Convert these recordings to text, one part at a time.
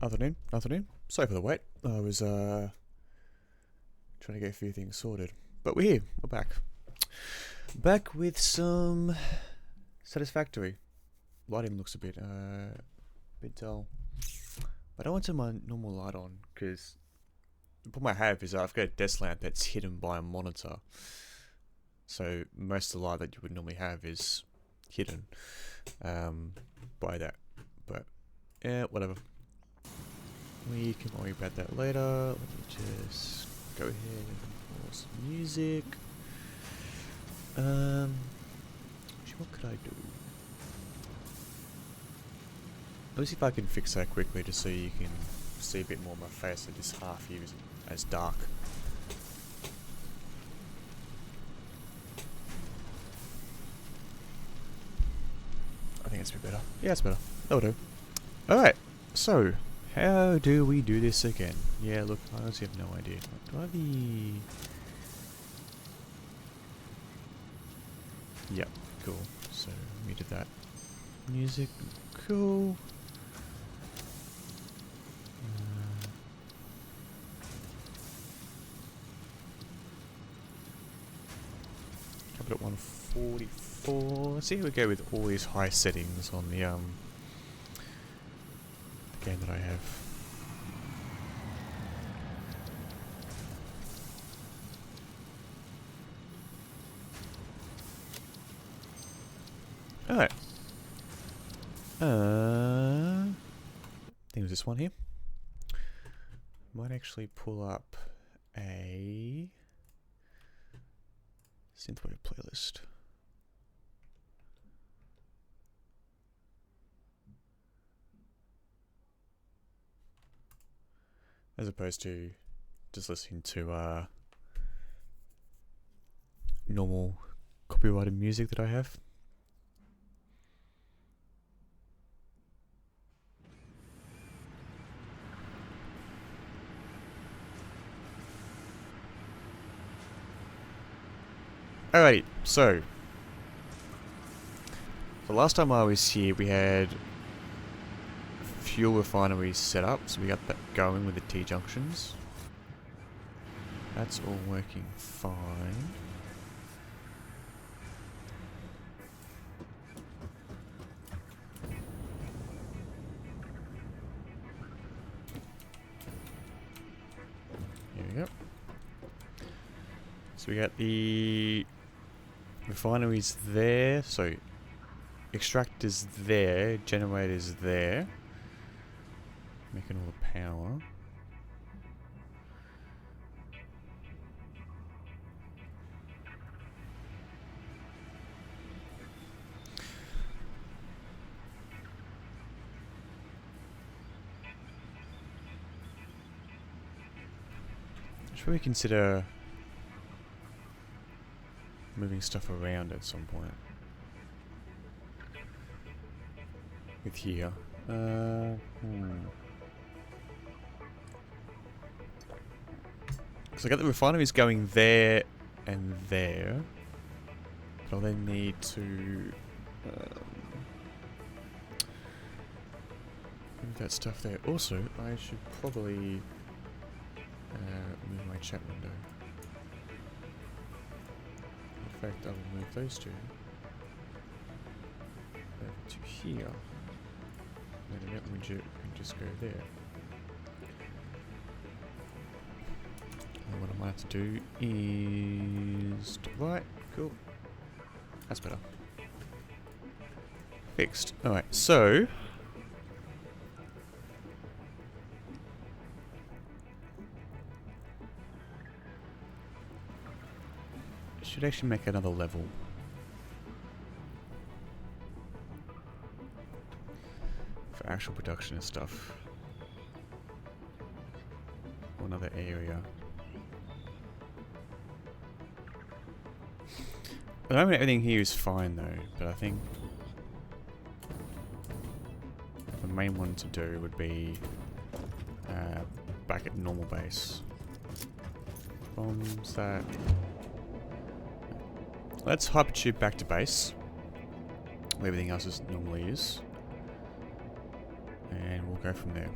Afternoon, afternoon. Sorry for the wait. I was trying to get a few things sorted. But we're here, we're back. Back with some Satisfactory. Lighting looks a bit dull. But I want to turn my normal light on because the problem I have is I've got a desk lamp that's hidden by a monitor. So most of the light that you would normally have is hidden by that. But yeah, whatever. We can worry about that later. Let me just go ahead and pause some music. What could I do? Let me see if I can fix that quickly just so you can see a bit more of my face so this half here isn't as dark. I think it's a bit better. Yeah, it's better. That'll do. Alright, so how do we do this again? Yeah, look, I honestly have no idea. Do I have the... Yep, cool. So, we did that. Music, cool. Kept it at 144. Let's see how we go with all these high settings on the game that I have. Alright. I think it was this one here. Might actually pull up a synthwave playlist. As opposed to just listening to normal copyrighted music that I have. Alrighty, so the last time I was here we had fuel refineries set up, so we got that going with the T-junctions. That's all working fine. Here we go. So we got the refineries there, so extractors there, generators there, making all the power. Should we consider moving stuff around at some point with here? So I got the refineries going there and there, but I'll then need to move that stuff there. Also, I should probably move my chat window. In fact, I will move those two over to here. And then that widget can just go there. And what I might have to do is to the right. Cool. That's better. Fixed. Alright, so should actually make another level. For actual production and stuff. Or another area. At the moment everything here is fine though, but I think the main one to do would be back at normal base. Bombs that. Let's hypertube back to base, where everything else is normally is, and we'll go from there.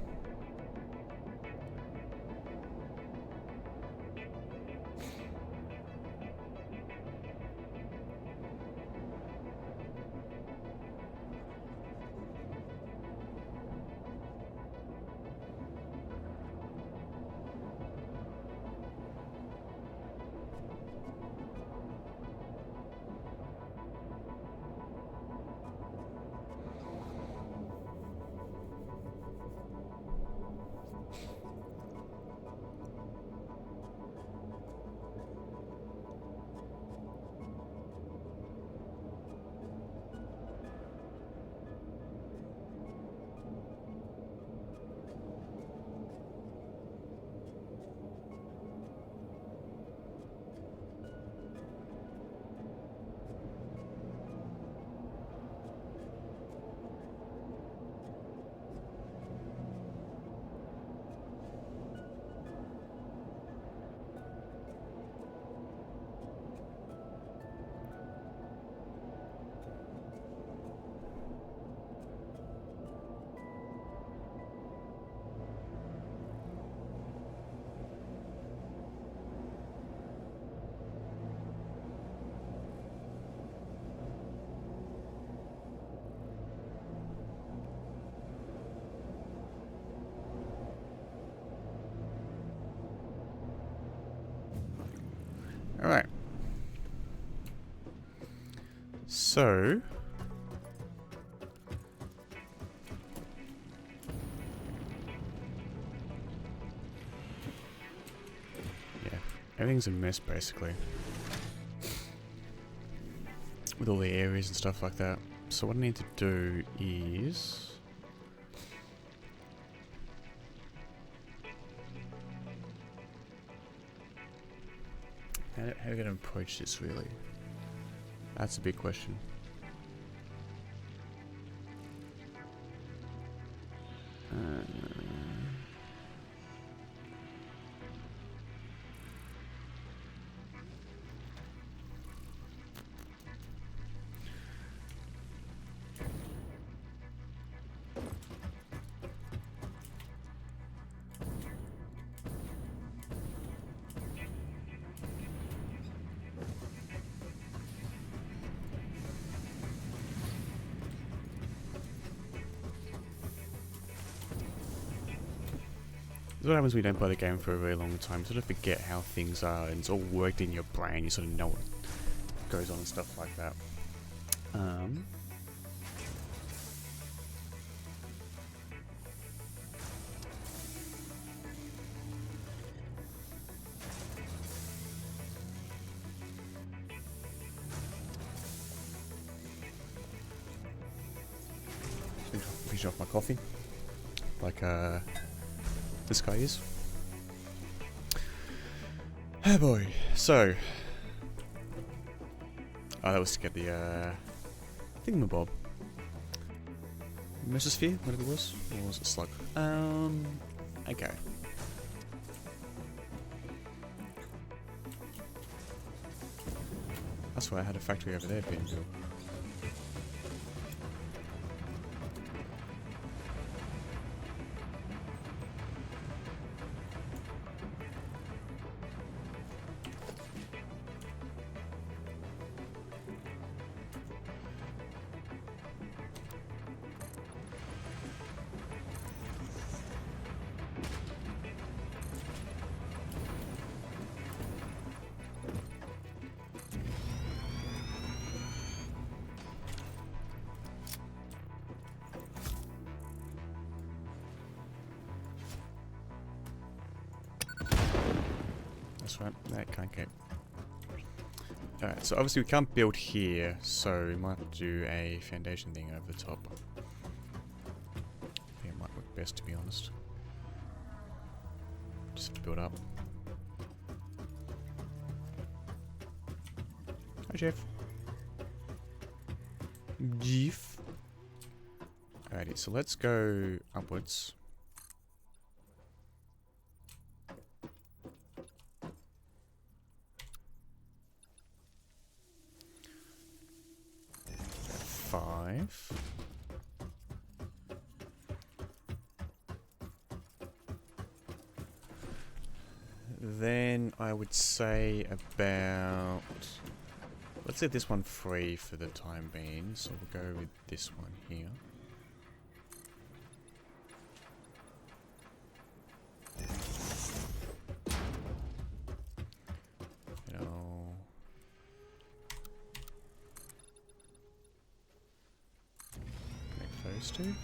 So... yeah, everything's a mess basically. With all the areas and stuff like that. So what I need to do is... how are we going to approach this really? That's a big question. This is what happens when you don't play the game for a very long time. You sort of forget how things are, and it's all worked in your brain. You sort of know what goes on and stuff like that. Finish off my coffee, like this guy is. Oh boy. So, oh, that was to get the thingamabob, mesosphere, whatever it was, or was it slug? Okay. That's why I had a factory over there being built. That's right, that can't go. Alright, so obviously we can't build here, so we might have to do a foundation thing over the top. I think it might work best, to be honest. Just have to build up. Hi, Jeff. Jeff. Alrighty, so let's go upwards. Then I would say about, let's set this one free for the time being, so we'll go with this one here. Connect those two.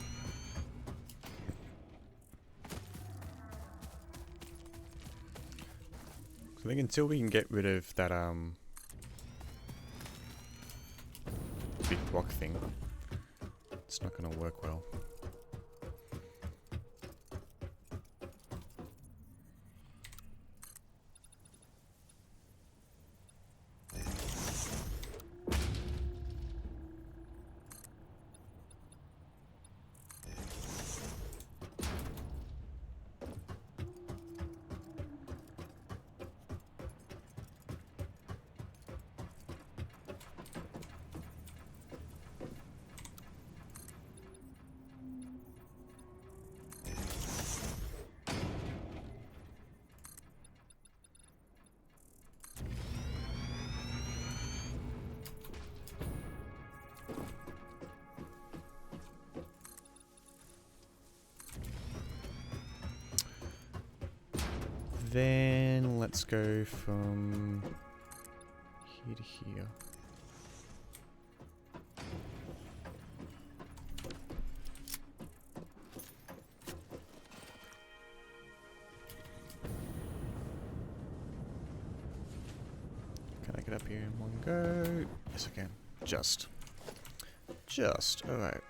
I think until we can get rid of that big block thing, it's not going to work well. Then let's go from here to here. get up here in one go. Yes, I can. Just. Alright.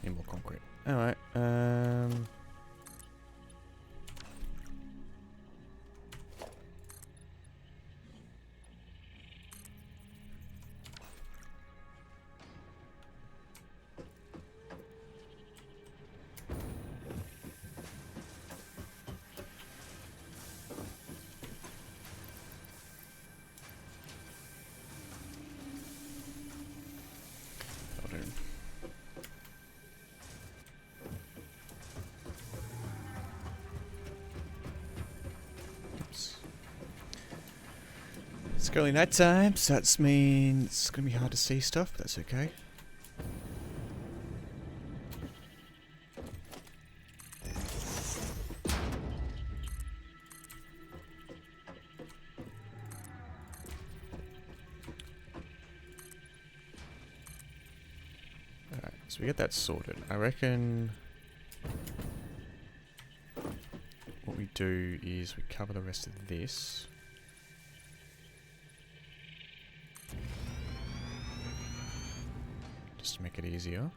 Need more concrete. Alright, that'll do. Oops. It's currently night time, so that means it's gonna be hard to see stuff, but that's okay. Alright, so we get that sorted. I reckon what we do is we cover the rest of this. Just to make it easier.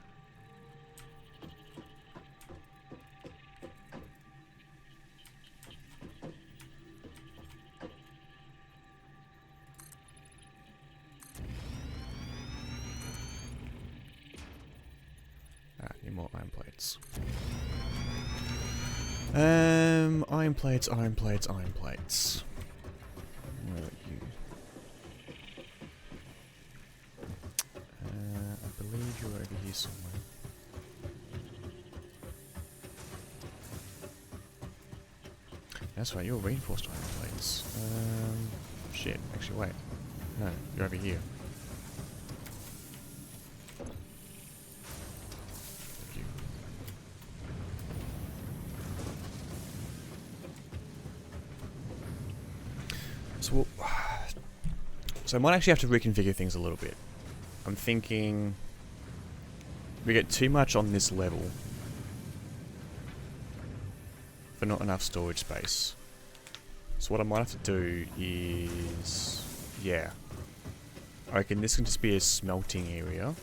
Need more iron plates. Iron plates, iron plates, iron plates. Where are you? I believe you're over here somewhere. That's right, you're reinforced iron plates. Shit, actually wait. No, you're over here. So I might actually have to reconfigure things a little bit. I'm thinking we get too much on this level for not enough storage space. So what I might have to do is, yeah, I reckon this can just be a smelting area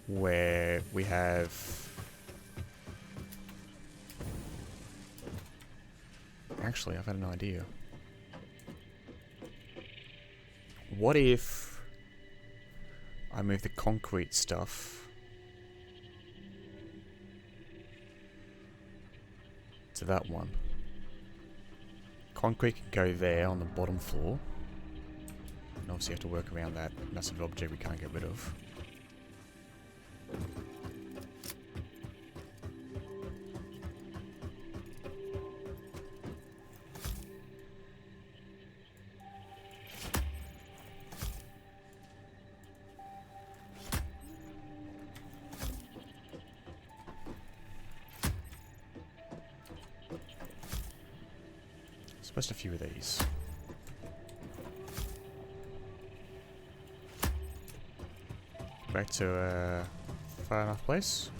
where we have actually, I've had an idea. What if I move the concrete stuff to that one? Concrete can go there on the bottom floor. And obviously you have to work around that massive object we can't get rid of. Just a few of these. Back to far enough place.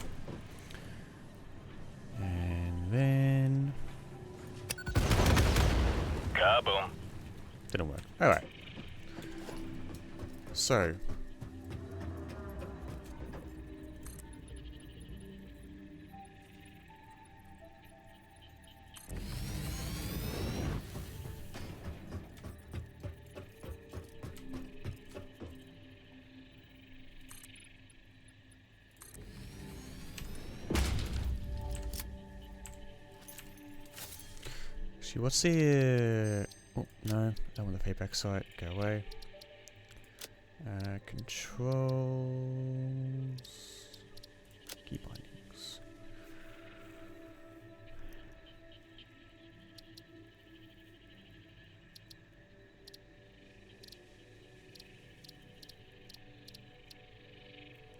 And then kaboom. Didn't work. Alright. So what's the oh no, that one, the payback site, go away. Controls. Key bindings.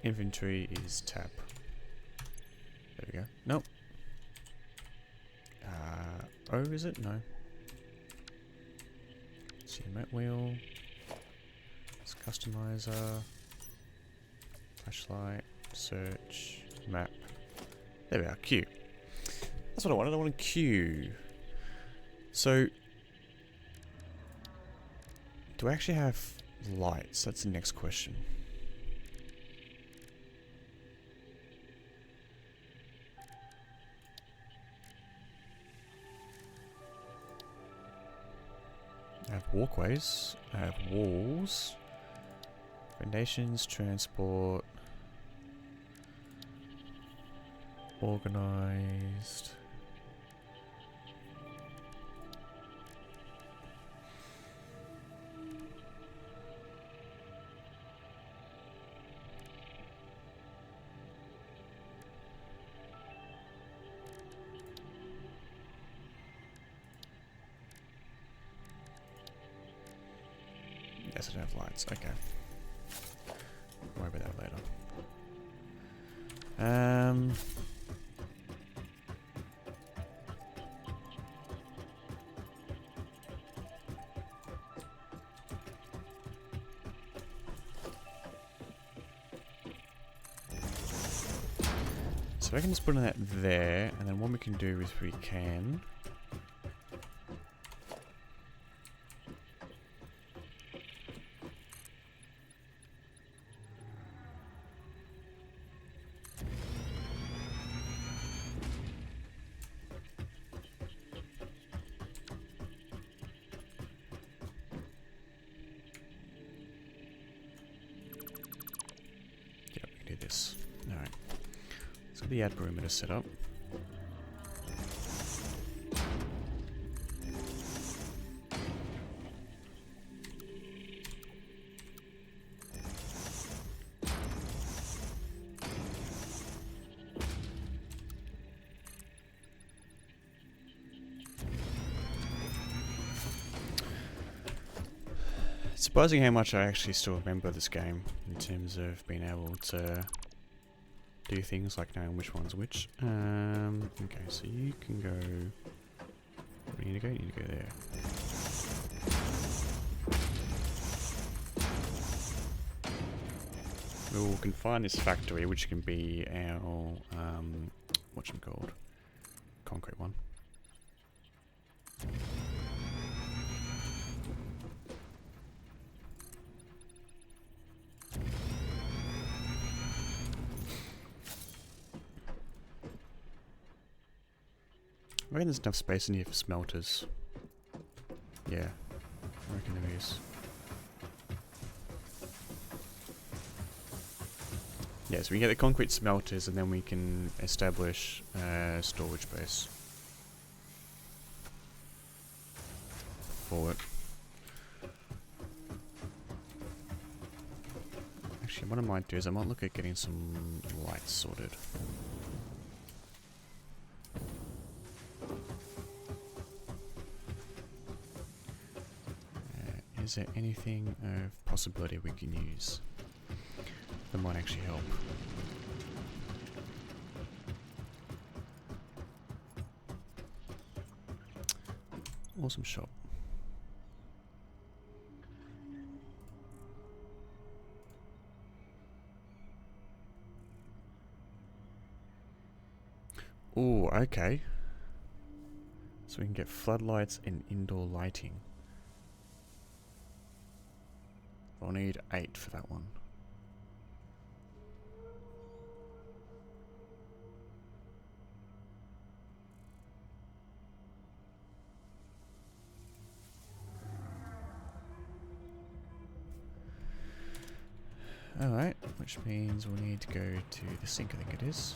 Inventory is tab. There we go. Nope. Oh, is it? No. CMAT wheel. It's customizer. Flashlight. Search. Map. There we are. Q. That's what I wanted. I wanted Q. So, do I actually have lights? That's the next question. I have walkways, I have walls, foundations, transport, organized. Yes, I don't have lights. Okay. Worry about that later. So I can just put that there, and then what we can do is we can do this. Alright. Let's get the ad perimeter set up. It's surprising how much I actually still remember this game in terms of being able to do things like knowing which one's which. Okay, so you can go. Where do you need to go? You need to go there. We can find this factory, which can be our what's it called? Concrete one. I reckon there's enough space in here for smelters. Yeah, I reckon there is. Yeah, so we can get the concrete smelters and then we can establish storage space for it. Actually, what I might do is I might look at getting some lights sorted. Is there anything of possibility we can use that might actually help? Awesome shop. Ooh, okay. So we can get floodlights and indoor lighting. I'll need 8 for that one. Alright, which means we'll need to go to the sink, I think it is.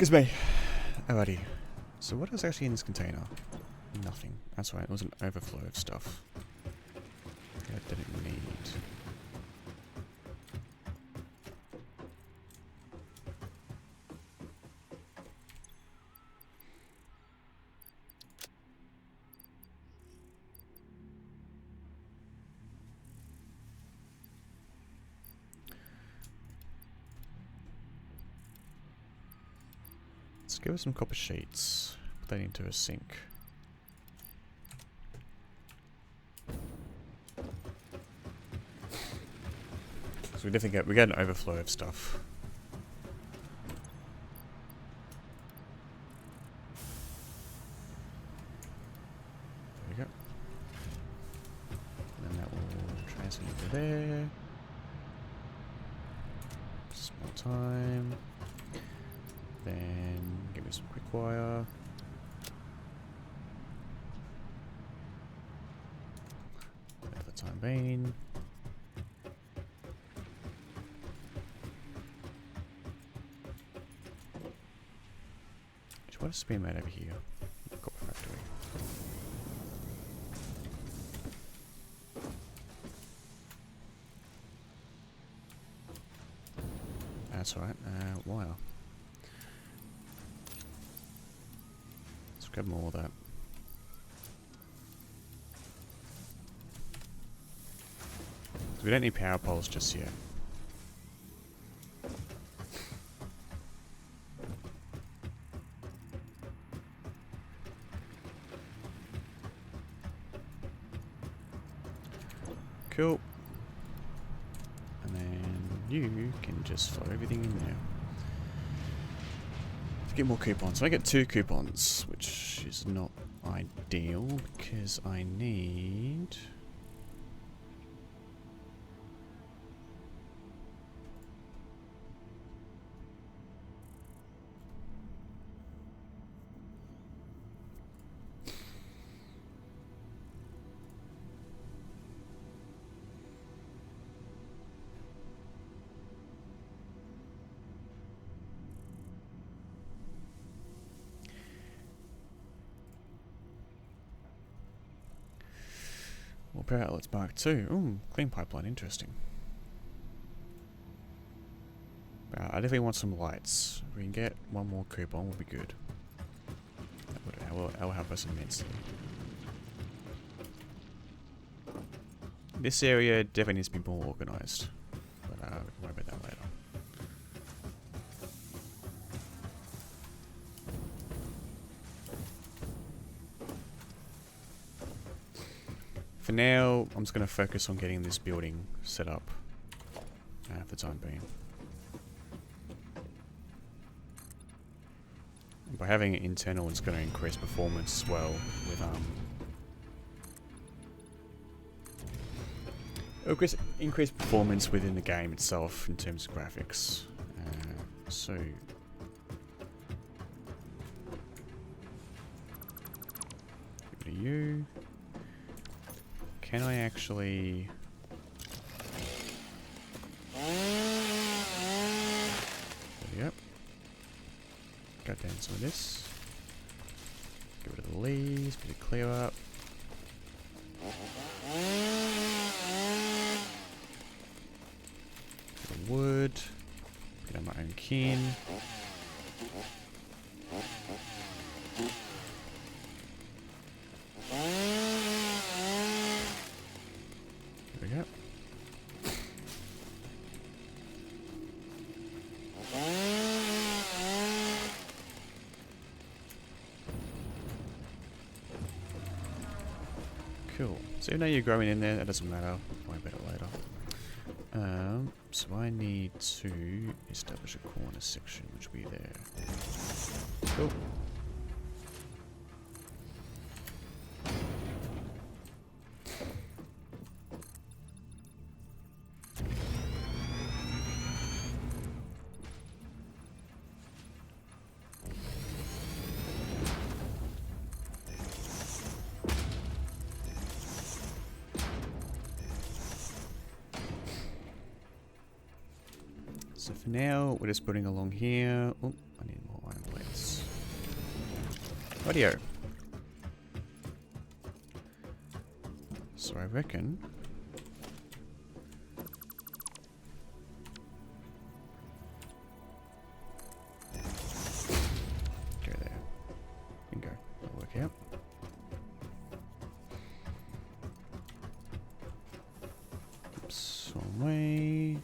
Excuse me. Alrighty. So what is actually in this container? Nothing. That's right, it was an overflow of stuff. I didn't need. Let's give us some copper sheets. Put that into a sink. So we definitely get an overflow of stuff. There we go. And then that will transfer into there. Just more time. Then give me some quick wire. For the time being. What is being made over here? Copper factory. That's right. Wire. Let's grab more of that. So we don't need power poles just yet. Cool. And then you can just throw everything in there. To get more coupons. I get 2 coupons, which is not ideal because I need... More power outlets Mark 2. Ooh, clean pipeline, interesting. I definitely want some lights. If we can get one more coupon, will be good. That will help us immensely. This area definitely needs to be more organised. But we can worry about that later. For now, I'm just going to focus on getting this building set up for the time being. And by having it internal, it's going to increase performance as well with it'll increase performance within the game itself in terms of graphics. So give it to you. Can I actually... There we go. Cut down some of this. Get rid of the leaves, bit of clear up. Bit of wood. Bit of my own kin. Cool. So now you're growing in there, that doesn't matter. We'll worry about it later. So I need to establish a corner section, which will be there. Cool. So for now, we're just putting along here. Oh, I need more iron plates. Audio. So I reckon... Go there. Bingo. That'll work out. Oops, wrong way.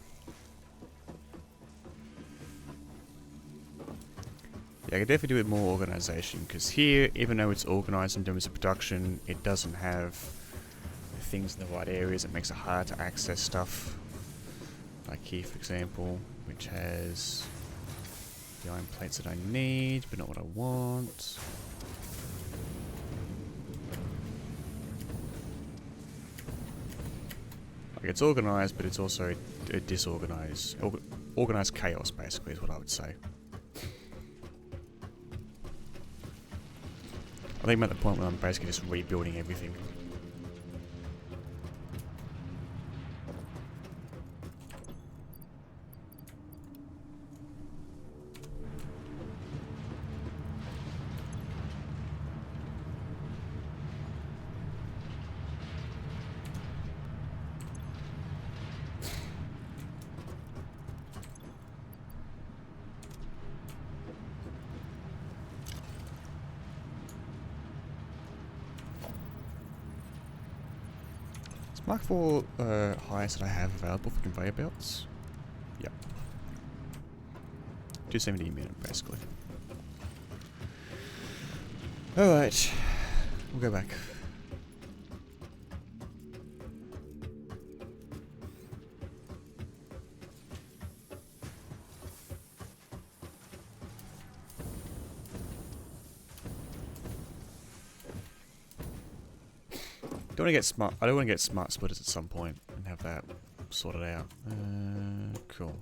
Yeah, I could definitely do with more organisation, because here, even though it's organised in terms of production, it doesn't have things in the right areas. It makes it hard to access stuff. Like here, for example, which has the iron plates that I need, but not what I want. Like, it's organised, but it's also a disorganised... organised chaos, basically, is what I would say. I think I'm at the point where I'm basically just rebuilding everything. Mark 4 highest that I have available for conveyor belts. Yep. 270 a minute, basically. Alright. We'll go back. Don't want to get smart. I don't want to get smart splitters at some point and have that sorted out. Cool.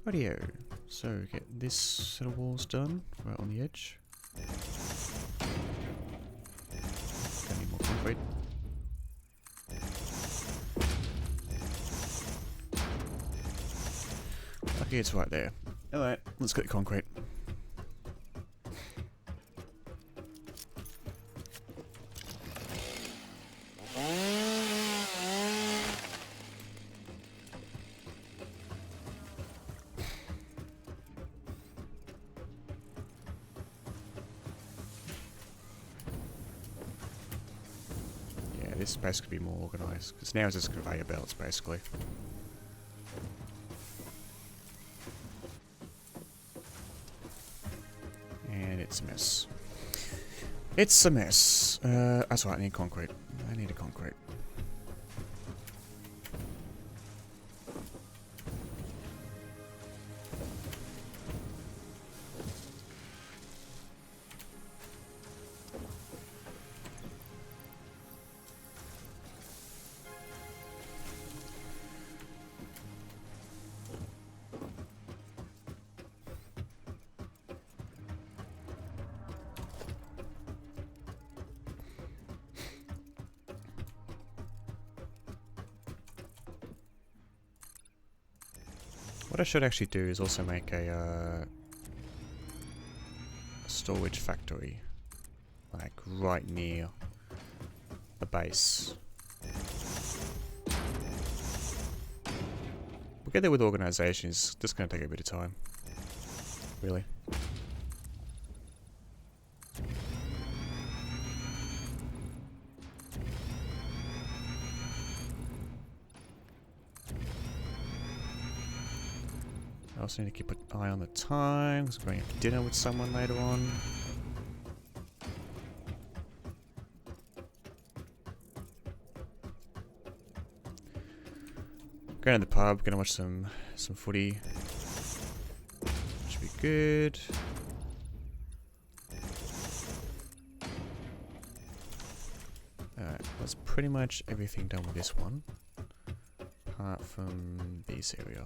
Radio. So get this set of walls done right on the edge. Don't need more concrete. Okay, it's right there. Alright, let's get the concrete. Yeah, this space could be more organised, because now it's just conveyor belts, basically. It's a mess. It's a mess. That's right, I need concrete. I need a concrete. What I should actually do is also make a storage factory, like right near the base. We'll get there with organisation. It's just going to take a bit of time, really. I also need to keep an eye on the time, because I'm going to have dinner with someone later on. Going to the pub, gonna watch some footy. Should be good. Alright, that's pretty much everything done with this one. Apart from this area.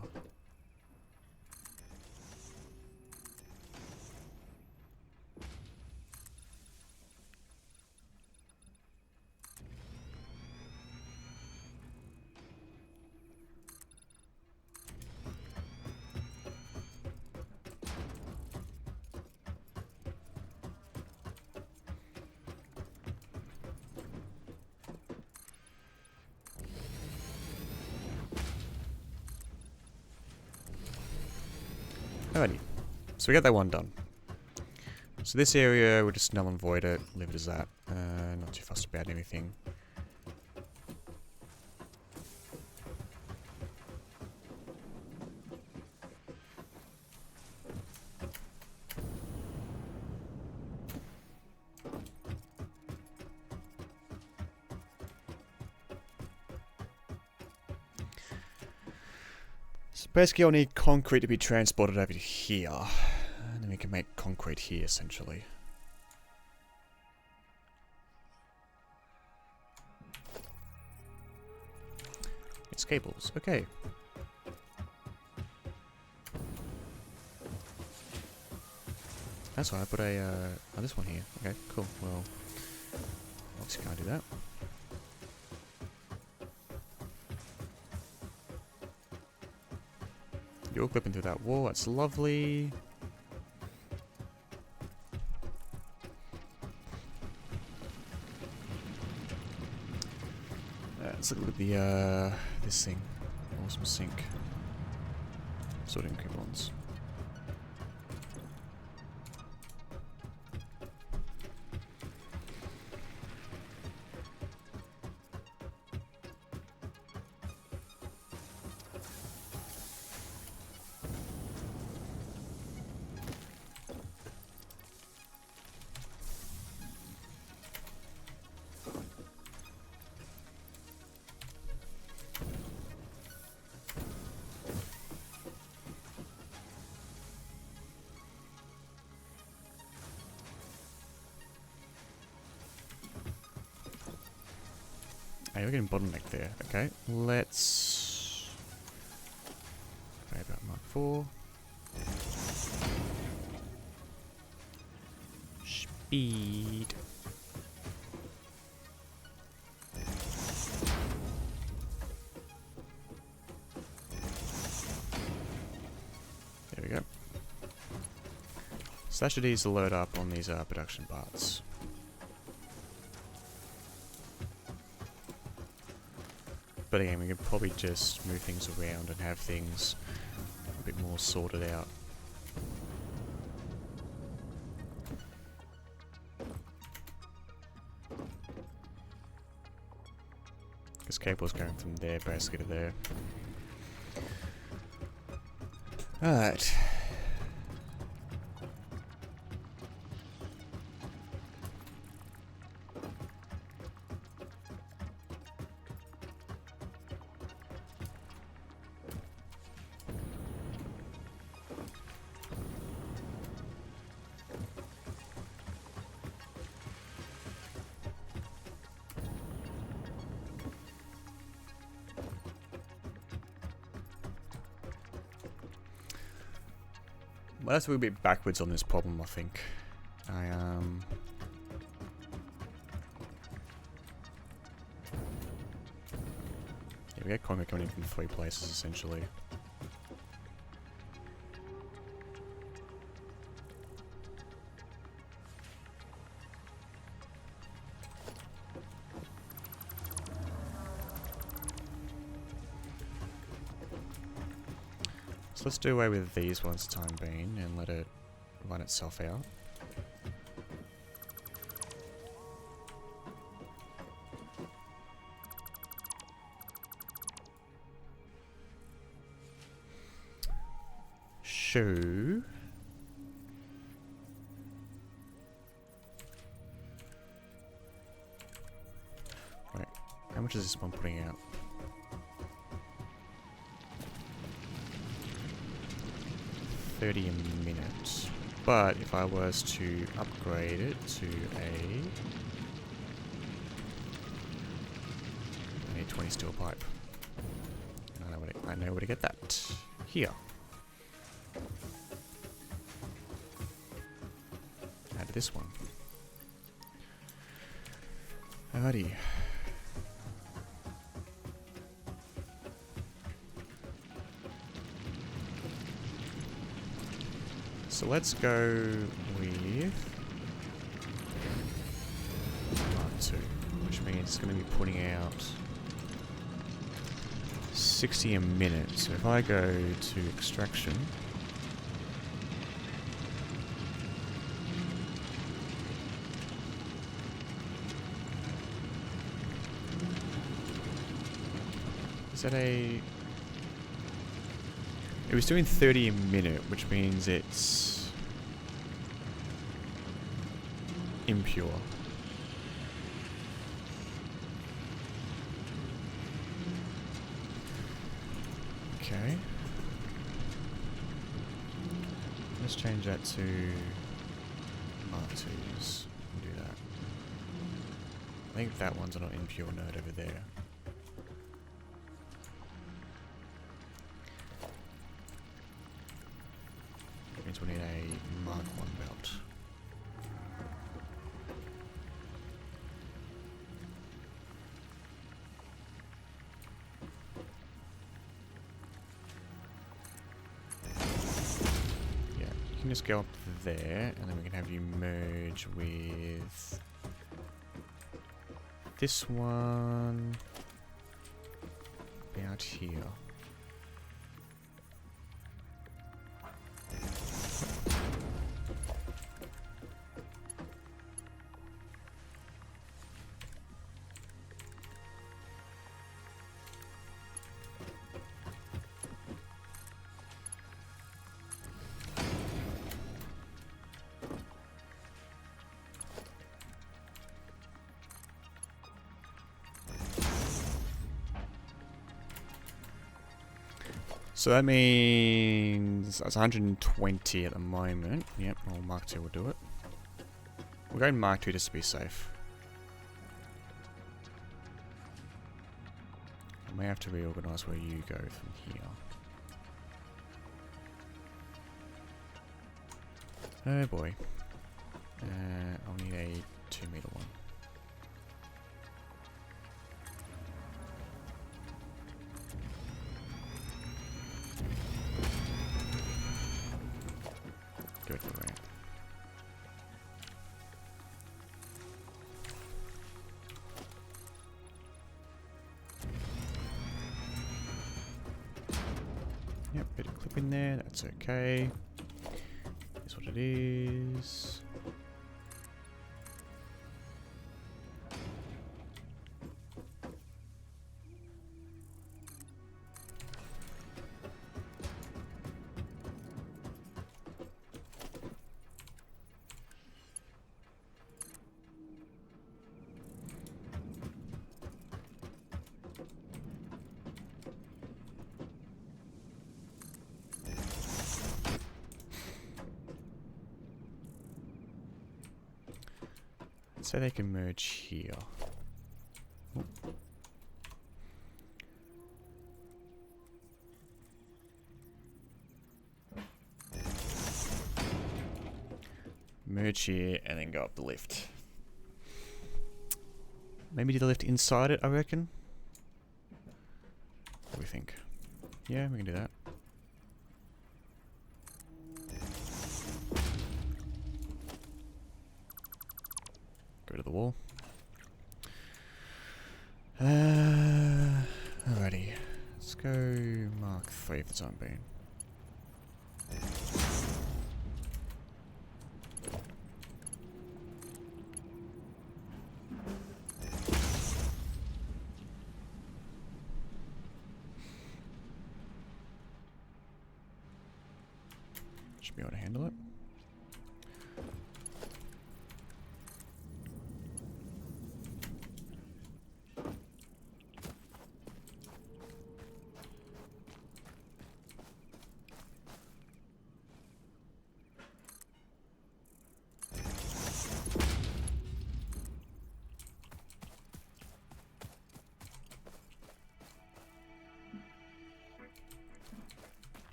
Alrighty. So we got that one done. So this area, we'll just null and void it, leave it as that. Not too fussed about anything. So basically I'll need concrete to be transported over to here. And then we can make concrete here, essentially. It's cables, okay. That's why I put a, oh, this one here. Okay, cool. Well, obviously can't do that. You're clipping through that wall, that's lovely. Let's look at the, this thing. Awesome sink. Sodium coupons. Hey, we're getting bottleneck there. Okay, let's try about Mark 4. Speed. There we go. So that should ease the load up on these production parts. But again, we could probably just move things around and have things a bit more sorted out. This cable's going from there basically to there. Alright. Well, that's a little bit backwards on this problem, I think. Yeah, we get concrete coming in from 3 places, essentially. So let's do away with these ones for the time being and let it run itself out. Shoe. Right, how much is this one putting out? $30 a minute. But if I was to upgrade it to I need 20 steel pipe. I know where to get that. Here. Add this one. Alrighty. So let's go with Mark 2, which means it's going to be putting out 60 a minute. So if I go to extraction, Is that a... It was doing 30 a minute, which means it's impure. Okay. Let's change that to Mark 2s. Do that. I think that one's on an impure node over there. That means we need a Mark 1 belt. Just go up there, and then we can have you merge with this one about here. So that means that's 120 at the moment. Yep, well, Mark 2 will do it. We'll go Mark 2 just to be safe. I may have to reorganize where you go from here. Oh boy. I'll need a 2-meter one. Go to the ramp. Yep, bit of clip in there, that's okay. That's what it is. So they can merge here. Ooh. Merge here and then go up the lift. Maybe do the lift inside it, I reckon. What do we think? Yeah, we can do that. Go to the wall. Alrighty. Let's go Mark 3 for the time being. Should be able to handle it.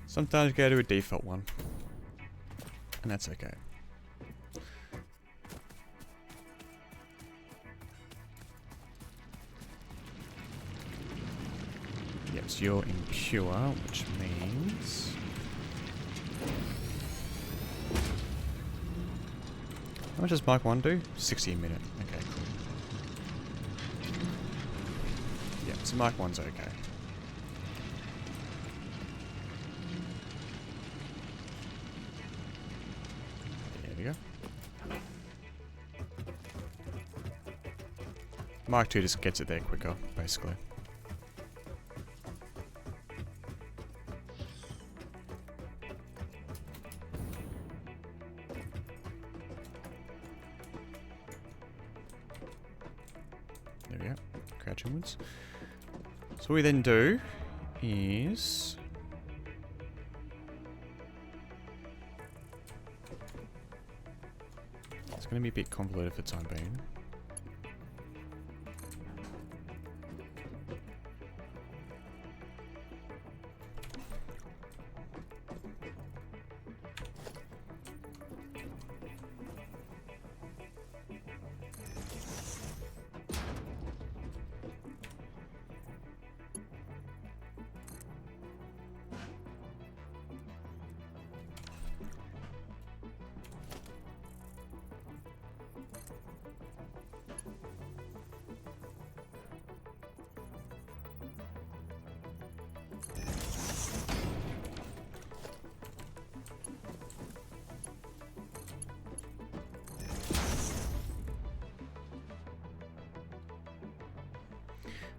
Sometimes go to a default one, and that's okay. Yep, so you're impure, which means How much does Mic 1 do? 60 a minute. Okay, cool. Yeah, so Mic 1's okay. There we go. Mic 2 just gets it there quicker, basically. There we go. Crouch inwards. So what we then do is... It's going to be a bit convoluted for the time being.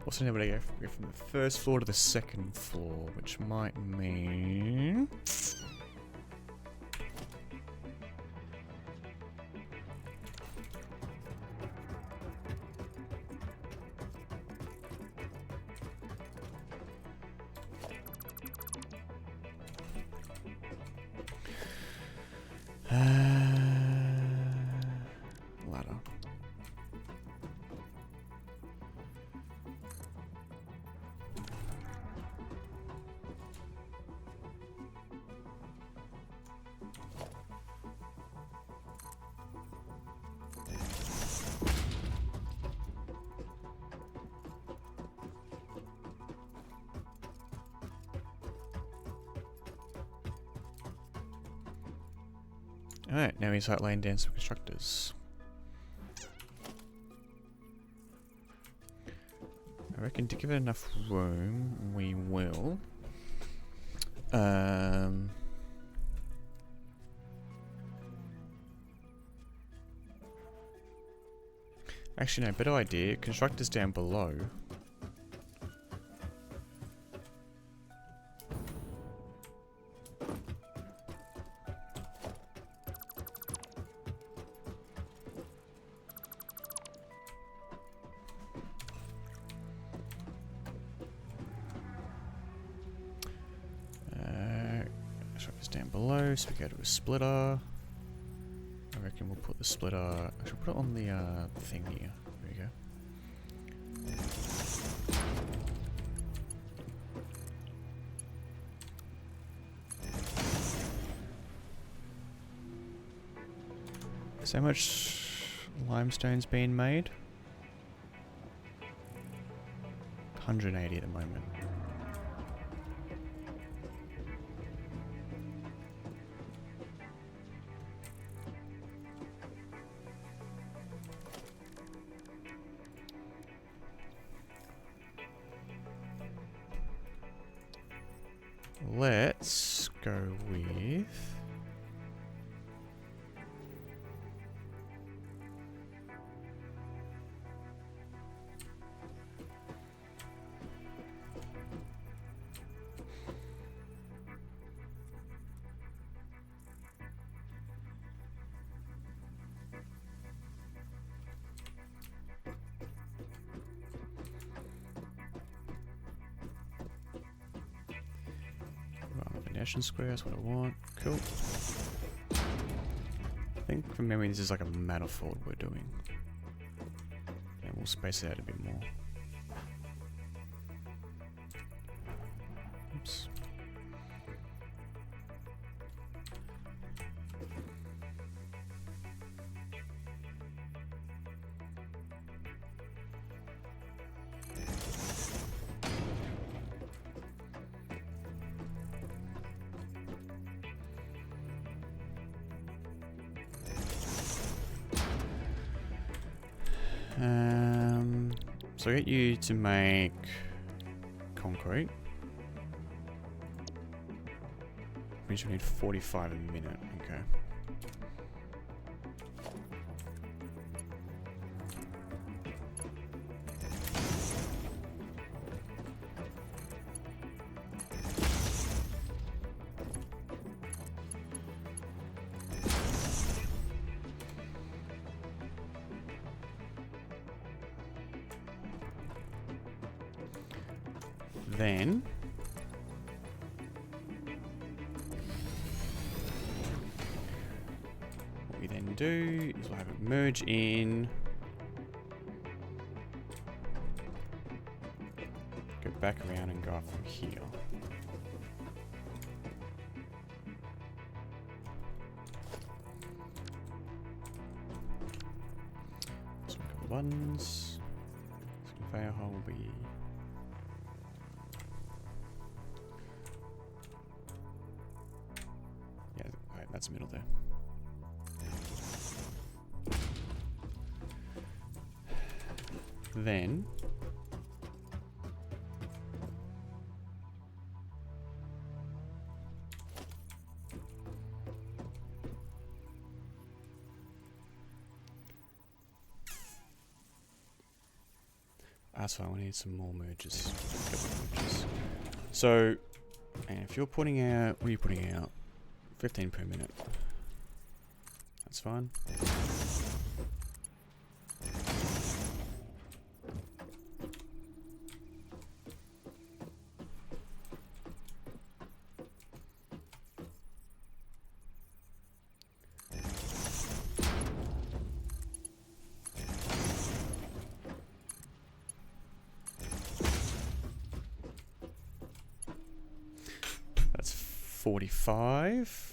Also able to go from the first floor to the second floor, which might mean... ladder. Alright, now we start laying down some constructors. I reckon to give it enough room, we will. Actually, no, better idea. Constructors down below. Constructors down below, so we go to a splitter. I reckon we'll put the splitter... I should put it on the thing here. There we go. So how much limestone's being made? 180 at the moment. Let's go with... Nation square, that's what I want. Cool. I think from memory this is like a manifold we're doing. And we'll space it out a bit more. Oops. So I get you to make concrete. Means we need 45 a minute. Okay. Then what we then do is we'll have it merge in, go back around and go up from here. So we've got buttons. This conveyor hole will be that's the middle there. Then that's why we need some more merges. So, and if you're putting out, what are you putting out? 15 per minute. That's fine. That's 45.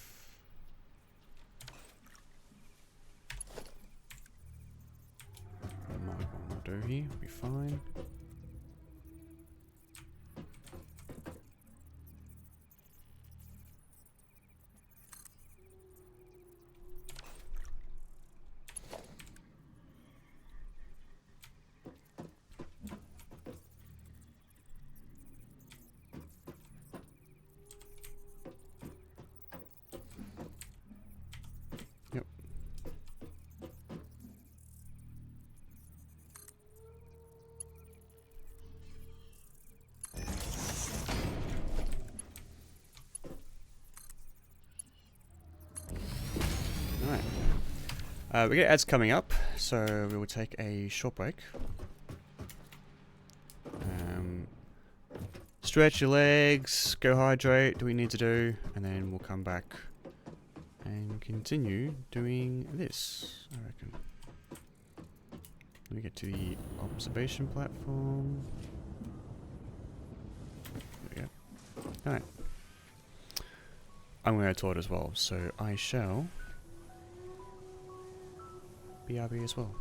Do here, we'll be fine. Yep. We get ads coming up, so we will take a short break. Stretch your legs, go hydrate, do what you need to do, and then we'll come back and continue doing this, I reckon. Let me get to the observation platform. There we go. Alright. I'm going to tour it as well, so I shall BRB as well.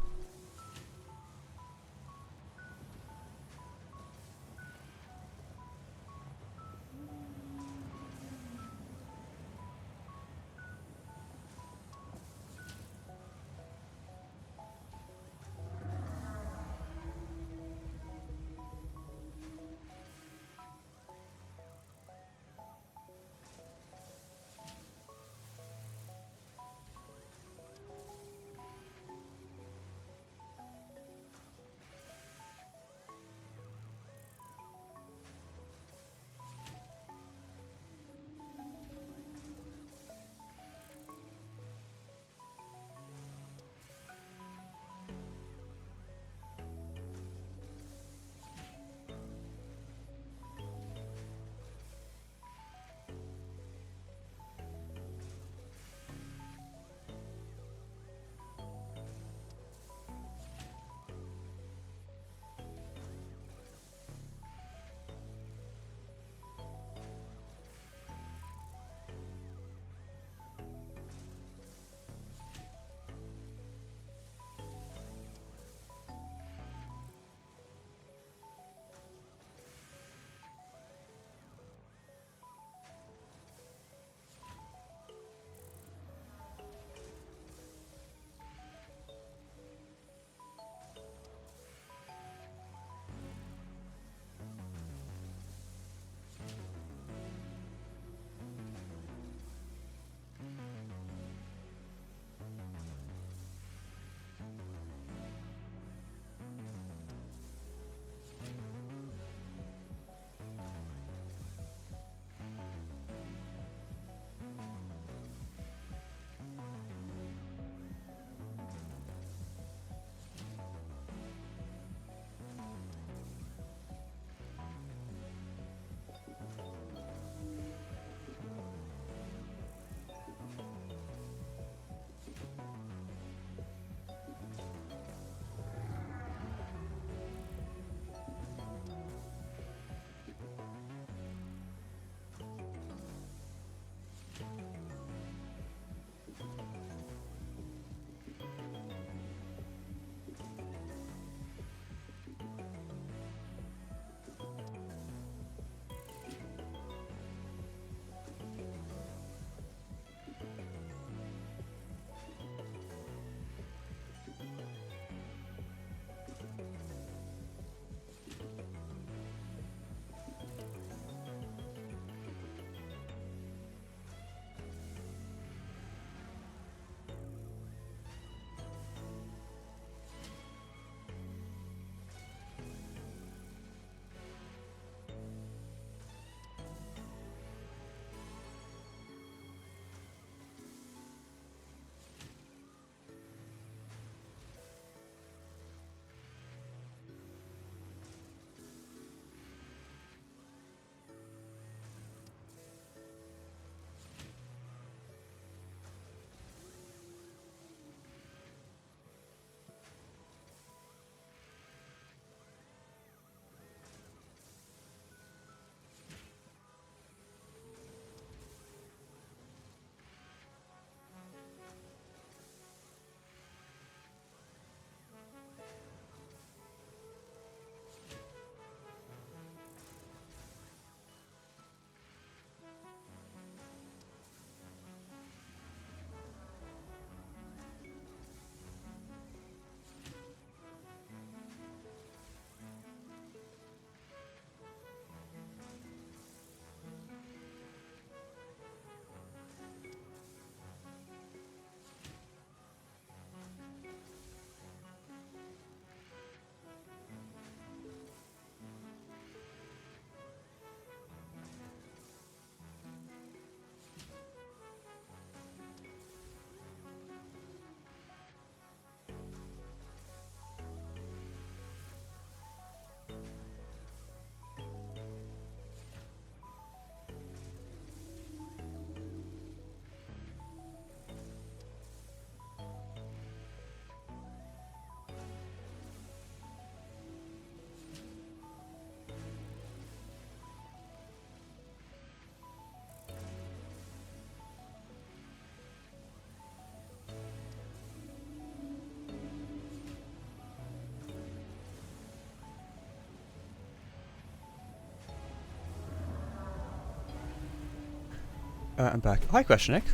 I'm back. Hi, Questionek.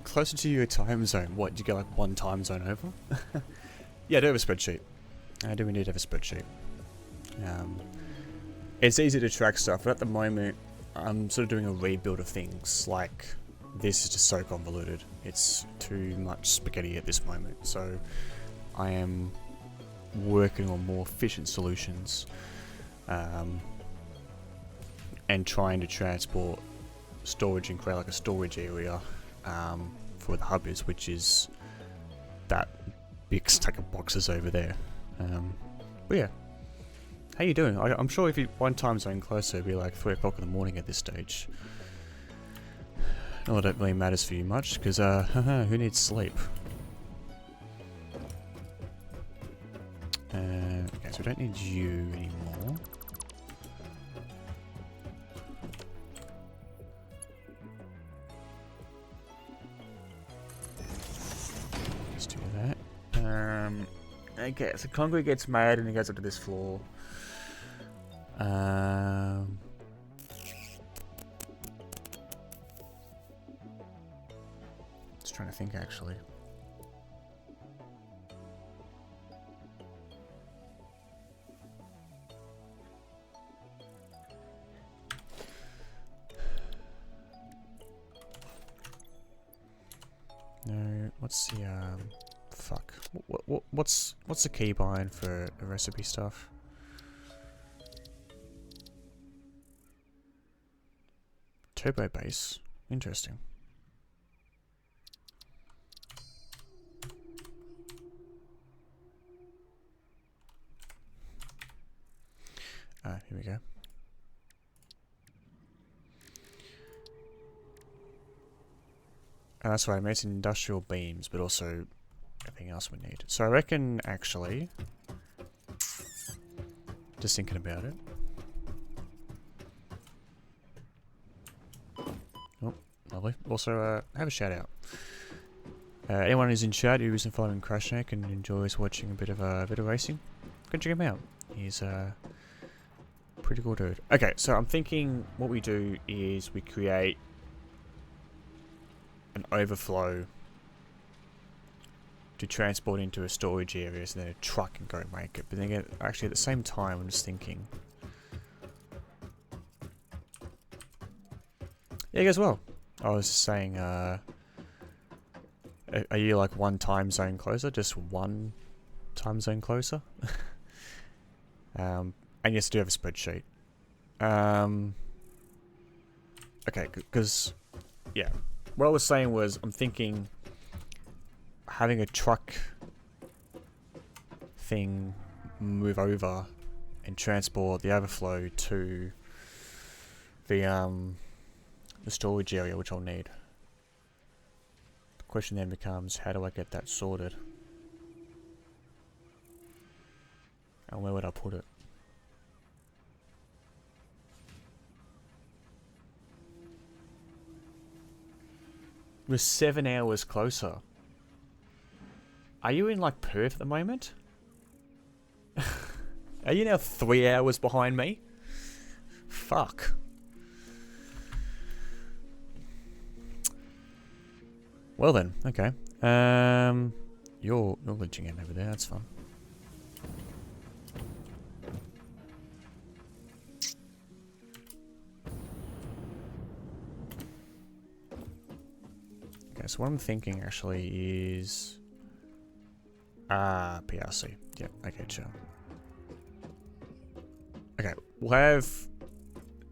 Closer to your time zone. What, do you get like one time zone over? Yeah, I do have a spreadsheet. I do indeed have a spreadsheet. It's easy to track stuff, but at the moment, I'm sort of doing a rebuild of things. Like, this is just so convoluted. It's too much spaghetti at this moment. So, I am working on more efficient solutions. And trying to transport storage and create like a storage area for the hub is, which is that big stack of boxes over there. But yeah, how you doing? I'm sure if you one time zone closer, it'd be like 3 o'clock in the morning at this stage. No, it don't really matters for you much because who needs sleep? Okay, so we don't need you anymore. Okay, so concrete gets made and it goes up to this floor. Just trying to think actually. No, what's the fuck. What's the keybind for the recipe stuff? Turbo base. Interesting. Here we go. And that's right, I made some industrial beams, but also everything else we need. So I reckon, actually, just thinking about it. Oh, lovely. Also, have a shout out. Anyone who's in chat who isn't following Crashneck and enjoys watching a bit of racing, go check him out. He's a pretty cool dude. Okay, so I'm thinking what we do is we create an overflow to transport into a storage area, so then a truck can go make it. But then again, actually at the same time, I'm just thinking, yeah, you guys well. I was just saying, are you like one time zone closer? Just one time zone closer? And yes, I do have a spreadsheet. Okay, because, yeah. What I was saying was, I'm thinking having a truck thing move over and transport the overflow to the storage area, which I'll need. The question then becomes, how do I get that sorted? And where would I put it? We're 7 hours closer. Are you in like Perth at the moment? Are you now 3 hours behind me? Fuck. Well then, okay. You're glitching in over there, that's fun. Okay, so what I'm thinking actually is PRC. Yep, okay, sure. Okay, we'll have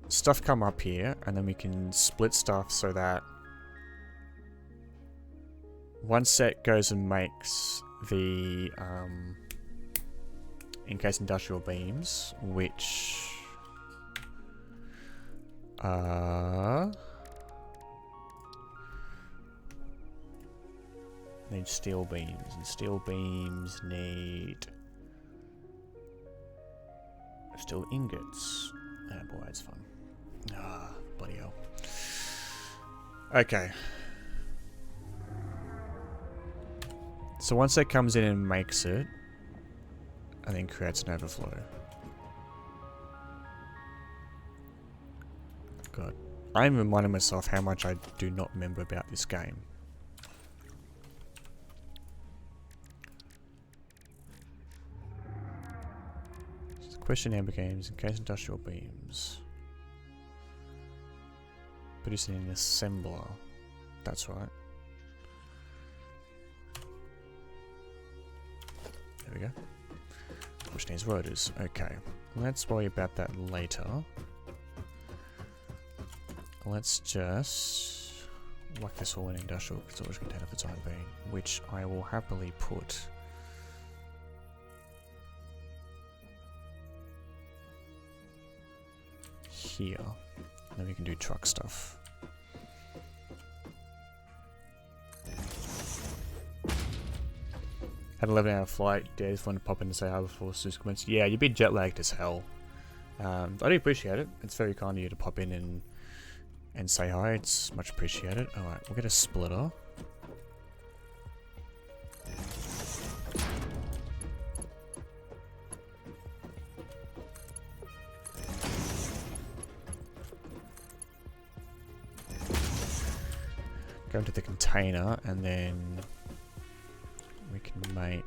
stuff come up here, and then we can split stuff so that one set goes and makes the encased industrial beams, which need steel beams, and steel beams need steel ingots. Oh boy, that's fun. Bloody hell. Okay. So once that comes in and makes it, and then creates an overflow. God. I'm reminding myself how much I do not remember about this game. Question amber games, encased industrial beams. Producing an assembler. That's right. There we go. Which needs rotors. Okay. Let's worry about that later. Let's just whack this all in industrial storage container for the time being, which I will happily put here. And then we can do truck stuff. Had an 11-hour flight. Yeah, just wanted to pop in and say hi before Sus comments. Yeah, you'd be jet lagged as hell. I do appreciate it. It's very kind of you to pop in and say hi. It's much appreciated. Alright, we'll get a splitter. Go into the container and then we can make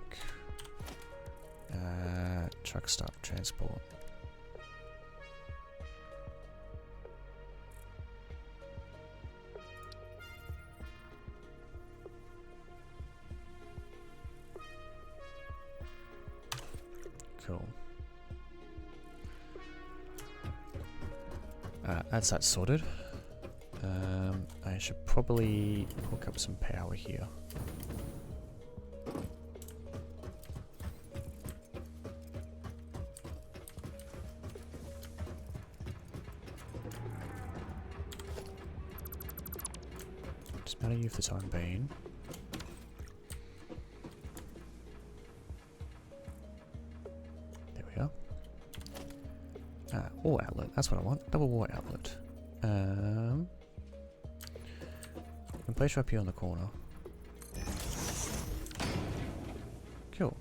truck stop transport. Cool. That's that sorted. I should probably hook up some power here. Just matter you for the time being. There we go. Ore outlet, that's what I want. Double ore outlet. I can place you up here on the corner. Cool.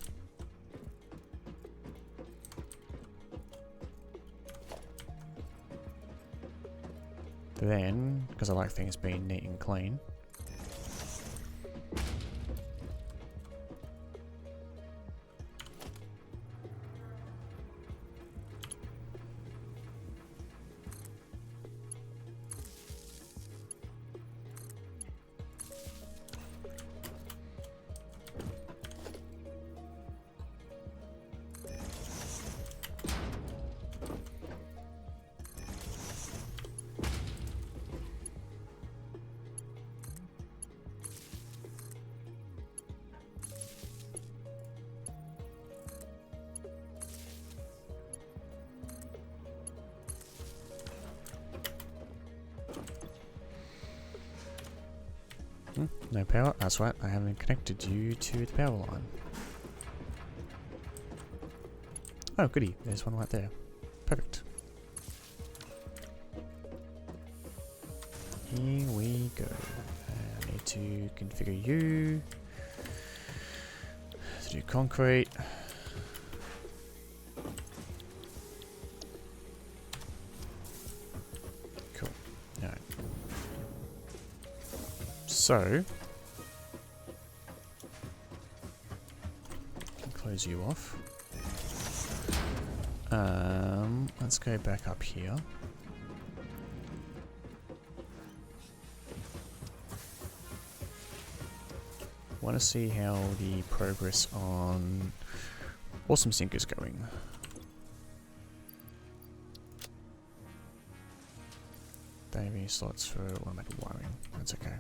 Then, because I like things being neat and clean, no power. That's right, I haven't connected you to the power line. Oh, goody. There's one right there. Perfect. Here we go. I need to configure you to do concrete. Cool. Alright. So, close you off. Let's go back up here. Want to see how the progress on Awesome Sync is going. Don't have any slots for automated wiring. That's okay.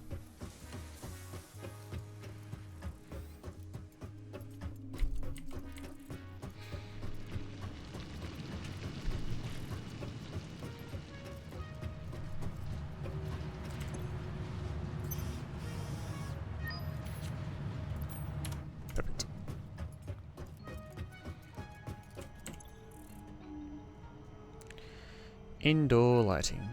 Perfect. Indoor lighting.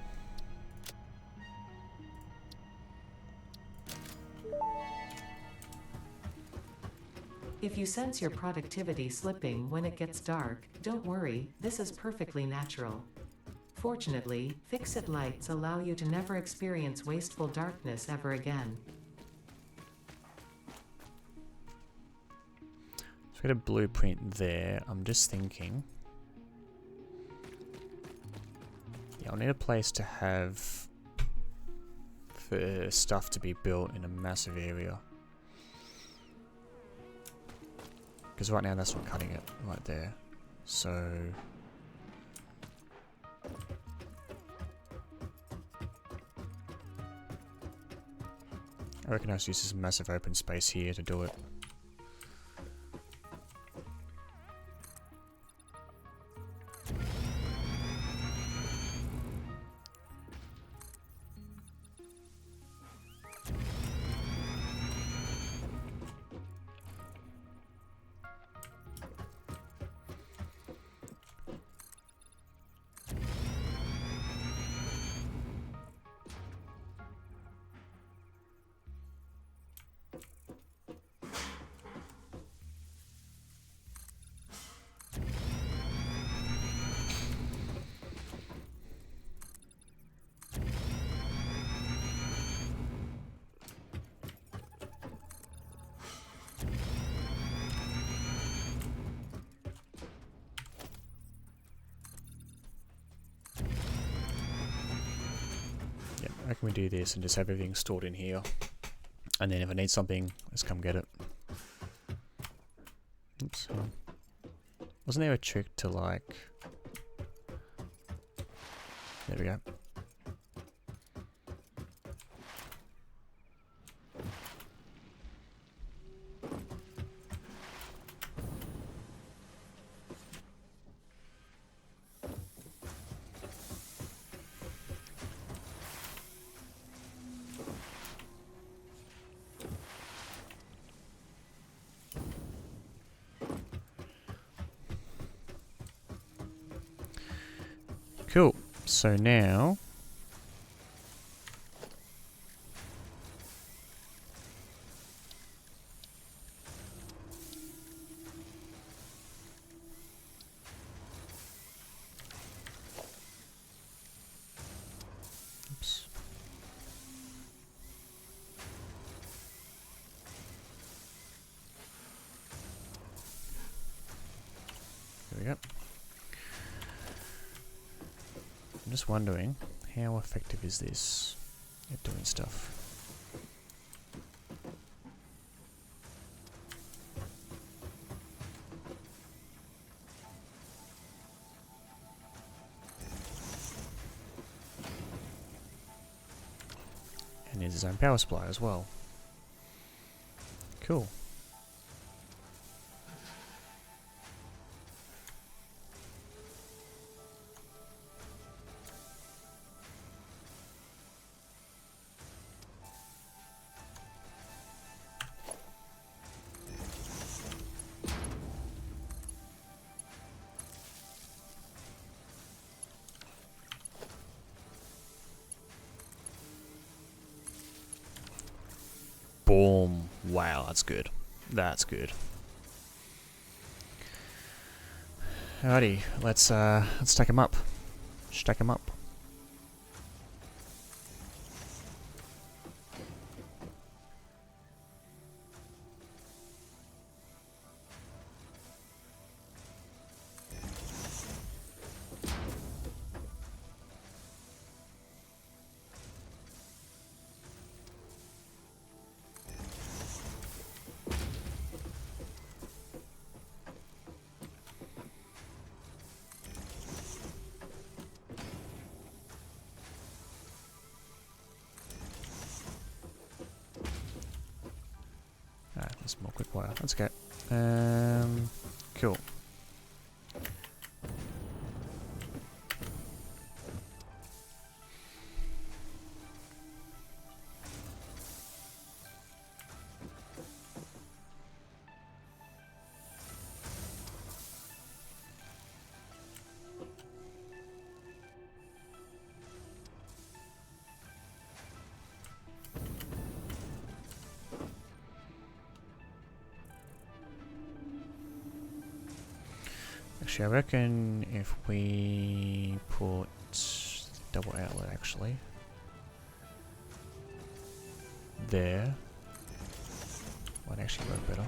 If you sense your productivity slipping when it gets dark, don't worry, this is perfectly natural. Fortunately, fix-it lights allow you to never experience wasteful darkness ever again. So we got a blueprint there. I'm just thinking. Yeah, I'll need a place to have for stuff to be built in a massive area. Because right now that's not cutting it right there. So I reckon I'll use this massive open space here to do it. I reckon we do this and just have everything stored in here. And then if I need something, let's come get it. Oops. Wasn't there a trick to like... There we go. Cool. So now... Oops. There we go. I'm just wondering, how effective is this at doing stuff? And there's his own power supply as well. Cool. Boom. Wow, that's good. That's good. Alrighty, let's stack him up. Stack him up. There's more quick wire. That's okay. Cool. Actually, I reckon if we put double outlet actually. There. Might actually work better.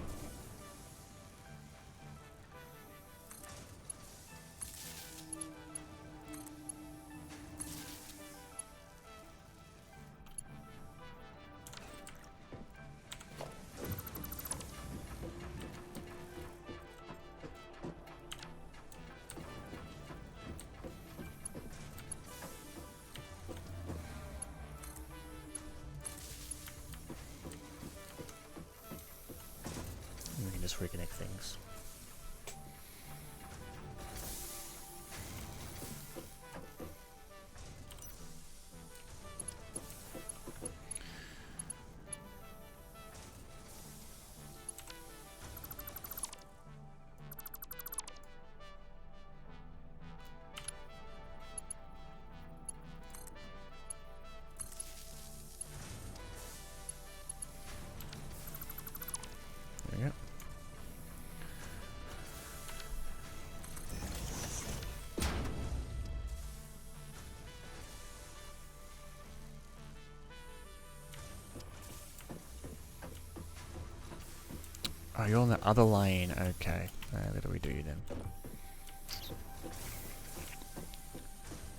We can just reconnect things. There we go. Oh, you're on the other lane. Okay. What do we do then?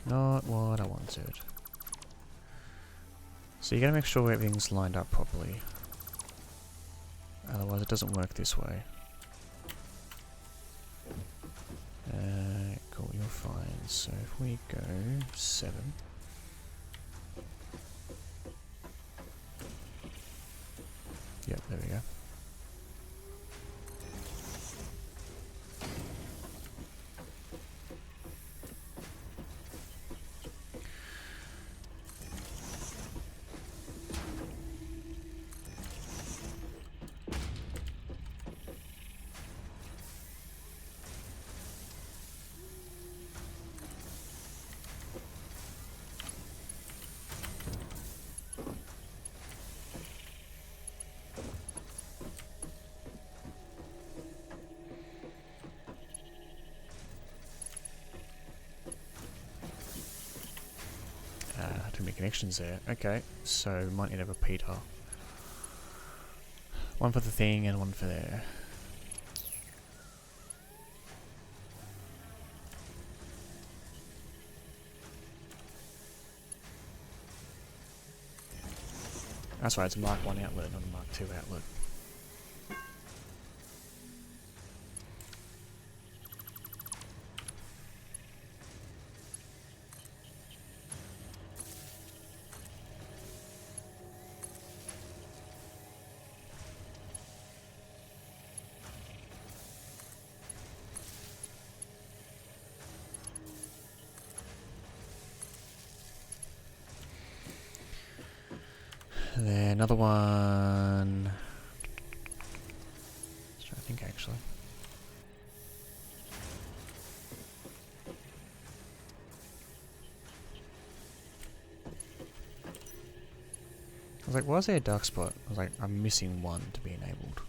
Not what I wanted. So you gotta make sure everything's lined up properly. Otherwise it doesn't work this way. Cool, you're fine. So if we go 7. Yep, there we go. Too many connections there. Okay, so we might need a repeater. One for the thing and one for there. That's right, it's a Mark 1 outlet, not a Mark 2 outlet. Then another one. Just trying to think actually. I was like, why is there a dark spot? I was like, I'm missing one to be enabled.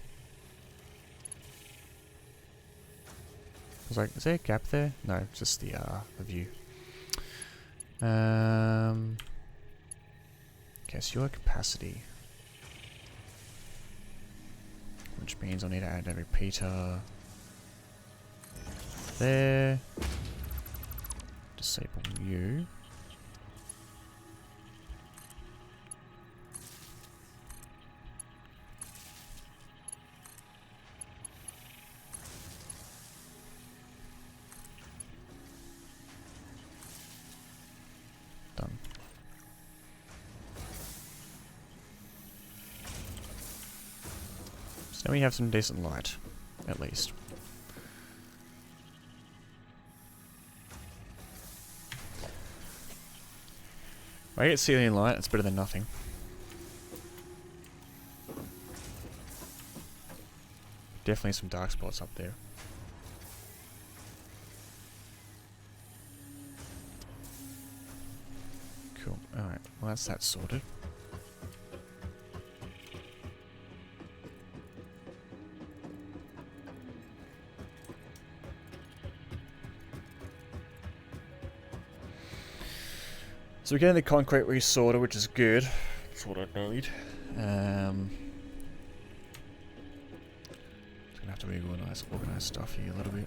I was like, is there a gap there? No, just the view. Okay, so your capacity, which means I need to add a repeater there. Disable you. Done. So now we have some decent light, at least. If I get ceiling light, it's better than nothing. Definitely some dark spots up there. Cool. Alright, well that's that sorted. So we're getting the concrete resorted, which is good. That's what I need. Just gonna have to organize stuff here a little bit.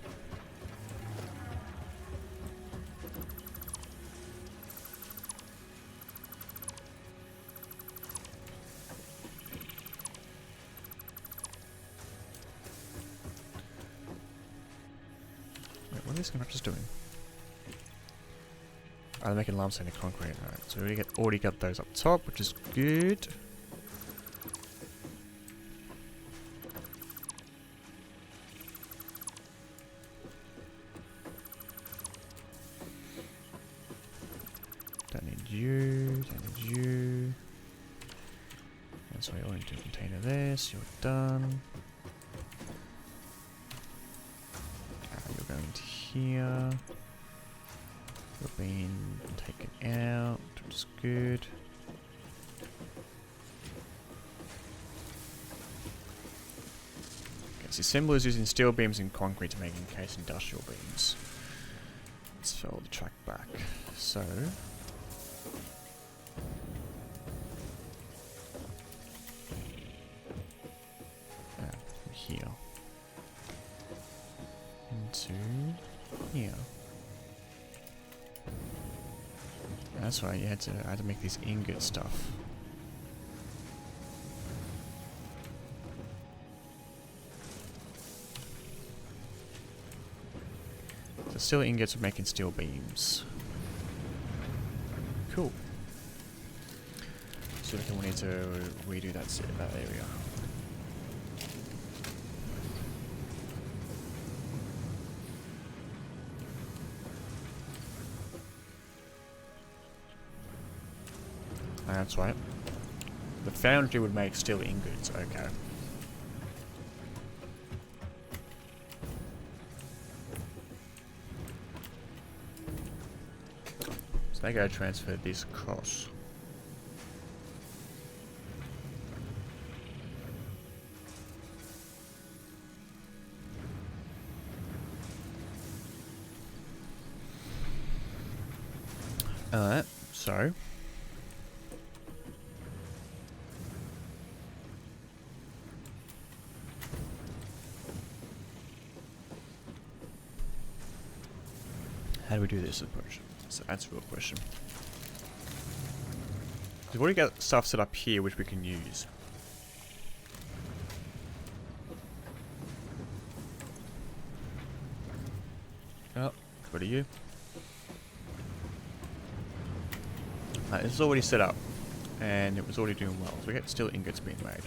Wait, what are these contractors doing? Oh, they're making limestone concrete. Right, so we already got those up top, which is good. Don't need you. Don't need you. And so we all need to container this. You're done. You're going to here. You're being taken out, which is good. Okay, so Symbol is using steel beams and concrete to make encased industrial beams. Let's follow the track back. So from here into here. That's right, I had to make these ingot stuff. So steel ingots are making steel beams. Cool. So we need to redo that area. That's right. The foundry would make steel ingots, okay. So they gotta transfer this across. Alright, so how do we do this approach? So that's a real question. We've already got stuff set up here which we can use. Oh, what are you? This is already set up, and it was already doing well. So we get steel ingots being made.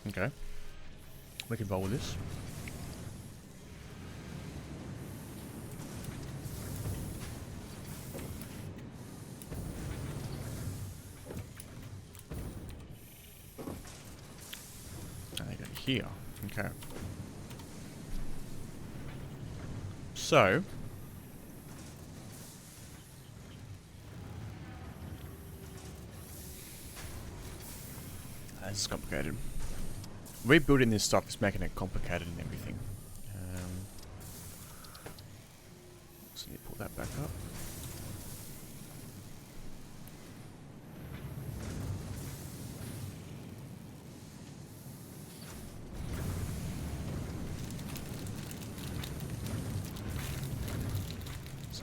Okay, we can roll with this. Here. Okay. So this is complicated. Rebuilding this stuff is making it complicated and everything. So need to pull that back up.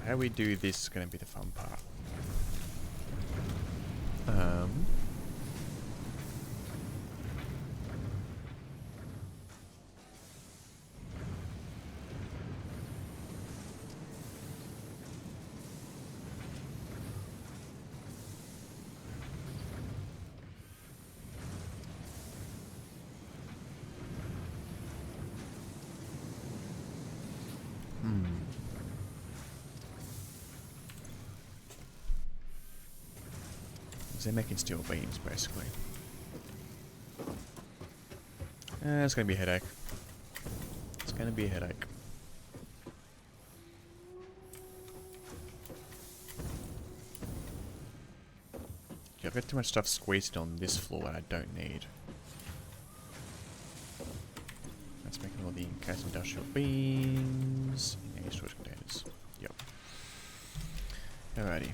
How we do this is going to be the fun part. They're making steel beams, basically. It's going to be a headache. It's going to be a headache. Yeah, I've got too much stuff squeezed on this floor that I don't need. That's making all the encased industrial beams in storage containers. Yep. Alrighty.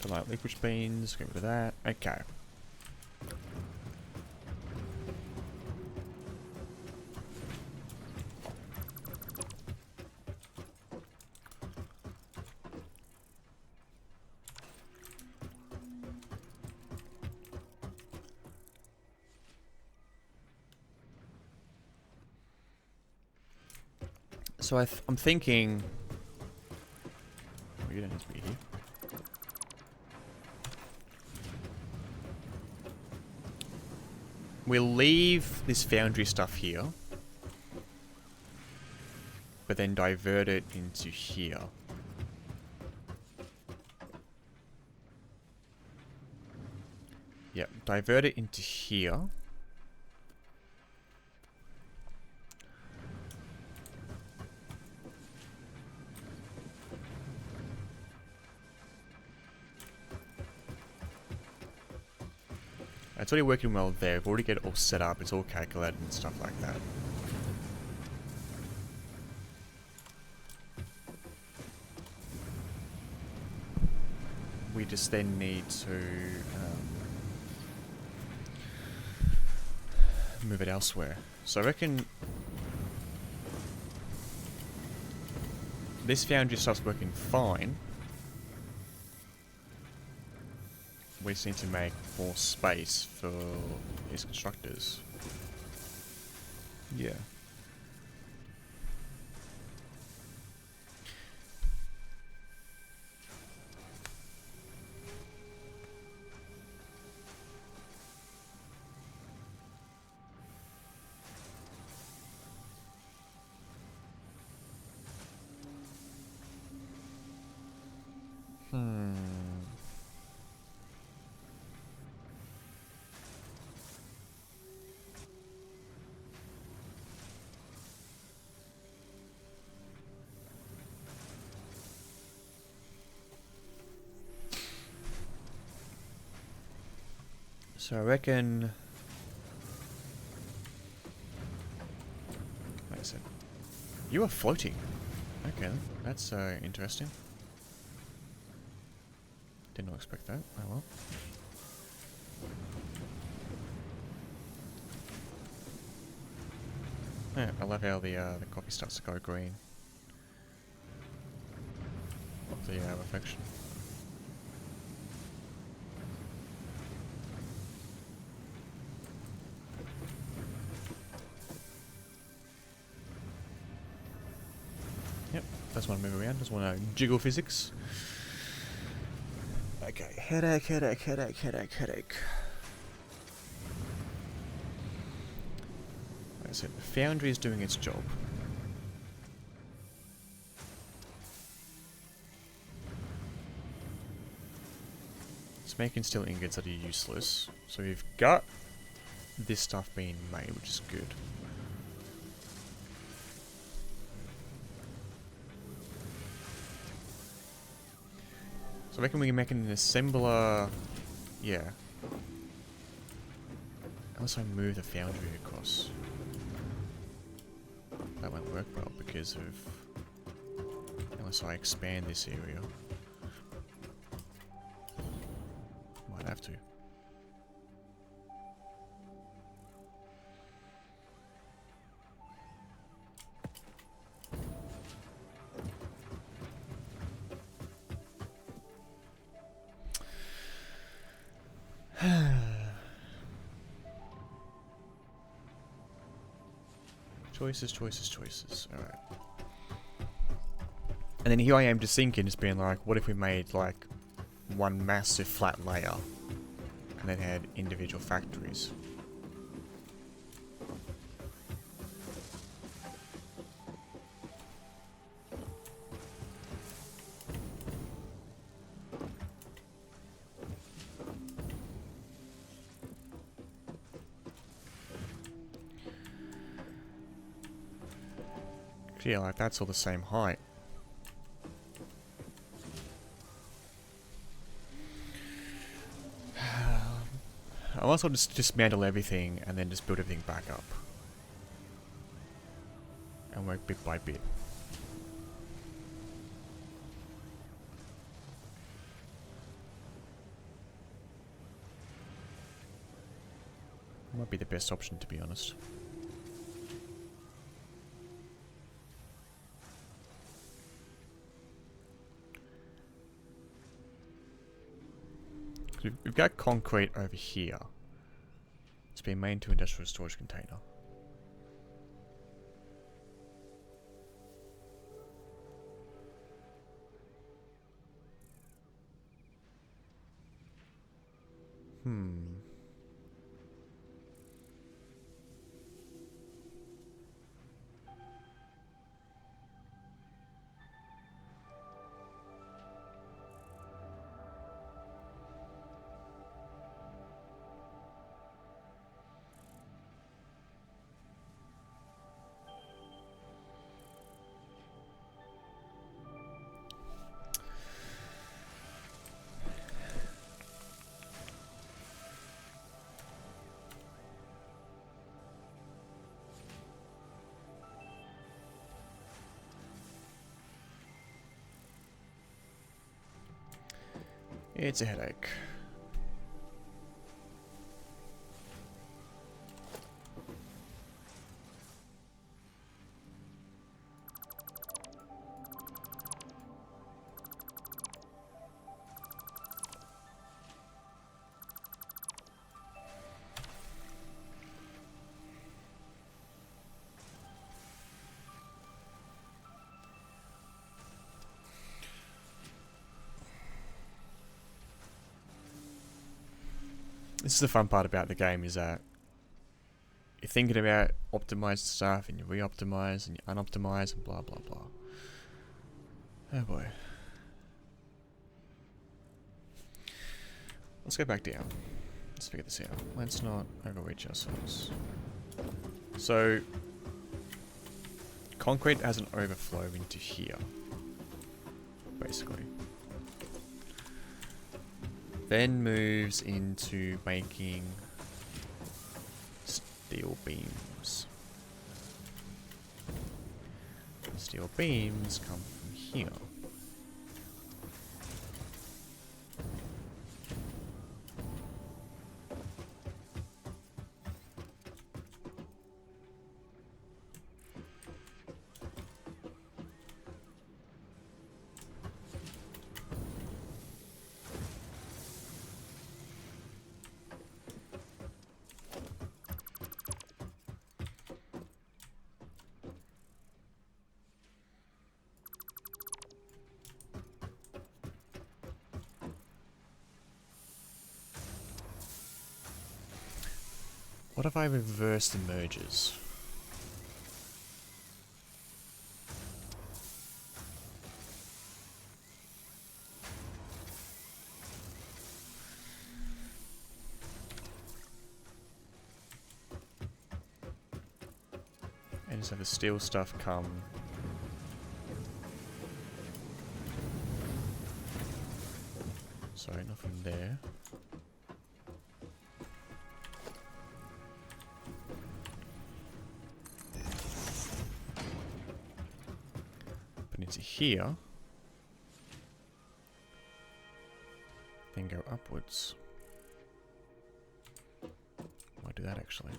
Like liquid beans, get rid of that. Okay. So I'm thinking. Oh, you don't need to be here. We'll leave this foundry stuff here, but then divert it into here. Yep, divert it into here. It's already working well there. We've already got it all set up. It's all calculated and stuff like that. We just then need to move it elsewhere. So I reckon this foundry stuff's working fine. We just need to make more space for his constructors. Yeah. So I reckon... Wait a second. You are floating. Okay, that's interesting. Did not expect that. Oh well. Yeah, I love how the coffee starts to go green. Of the reflection. Yep, doesn't want to move around, doesn't want to jiggle physics. Okay, headache. Like I said, the foundry is doing its job. It's making steel ingots that are useless. So we've got this stuff being made, which is good. So I reckon we can make an assembler... Yeah. Unless I move the foundry across. That won't work well because of... Unless I expand this area. Might have to. Choices. Alright. And then here I am just thinking, just being like, what if we made like one massive flat layer and then had individual factories? Yeah, like that's all the same height. Unless I'll just dismantle everything and then just build everything back up. and work bit by bit. Might be the best option, to be honest. We've got concrete over here. It's been made into industrial storage container. It's a headache. This is the fun part about the game, is that you're thinking about optimized stuff and you re-optimize and you unoptimize and blah blah blah. Oh boy. Let's go back down. Let's figure this out. Let's not overreach ourselves. So, concrete has an overflow into here, basically. Then moves into making steel beams. Steel beams come from here. What if I reverse the merges? And just have the steel stuff come. Sorry, not from there. Into here, then go upwards. Might do that actually.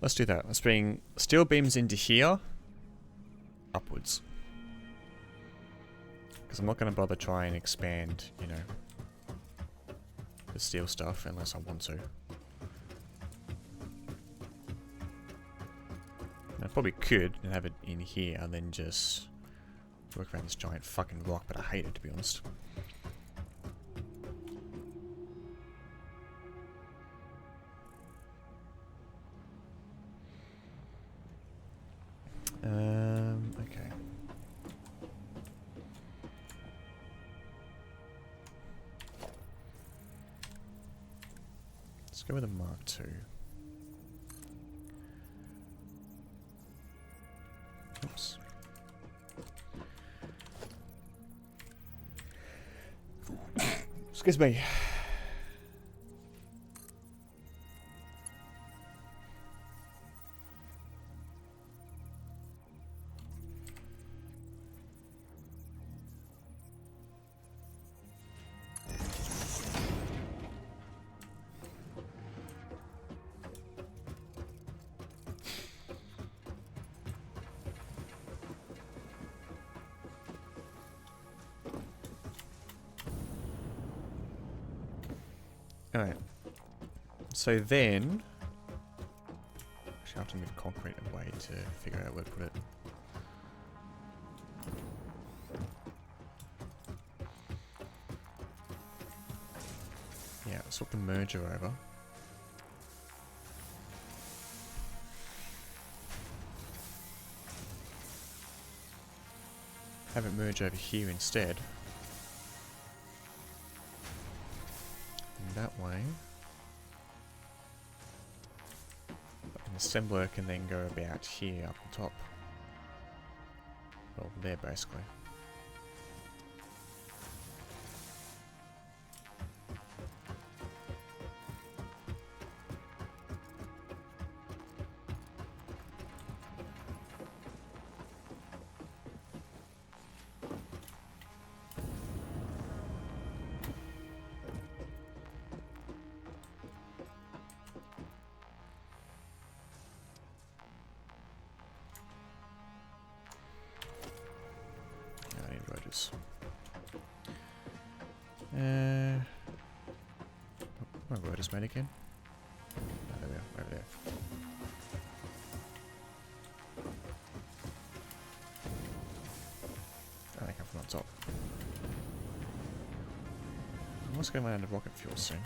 Let's do that. Let's bring steel beams into here, upwards. Because I'm not going to bother trying and expand, you know, the steel stuff unless I want to. And I probably could and have it in here and then just work around this giant fucking rock, but I hate it, to be honest. Let's go with a Mark II. Oops. Excuse me. Alright. So then... Actually, I have to move concrete away to figure out where to put it. Yeah, swap the merger over. Have it merge over here instead. And that way. An assembler can then go about here up on top. Well, there basically. I need rotors. My rotors made again. Oh, there we are, over there. Oh, they come from on top. I'm also going to land a rocket fuel soon.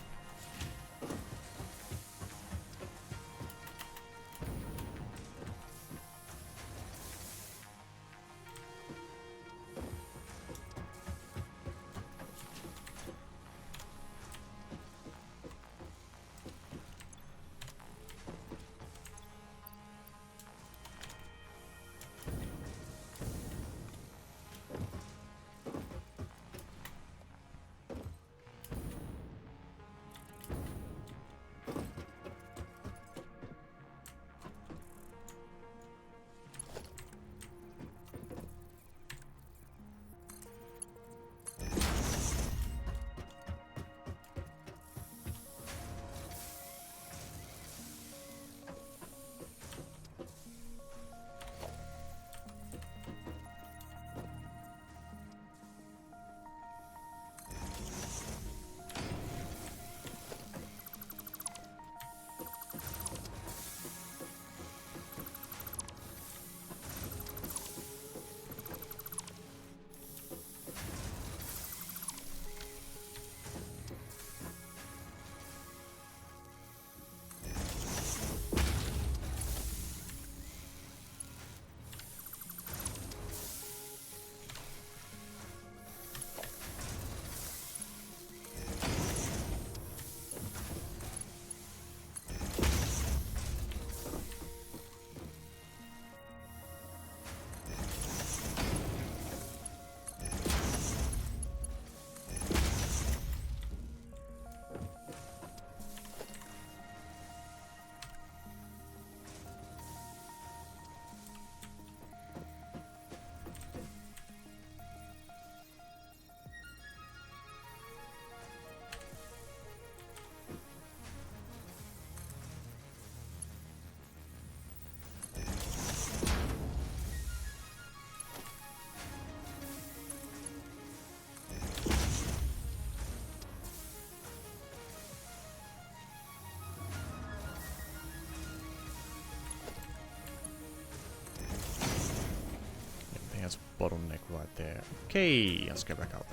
Bottleneck right there. Okay, let's go back up.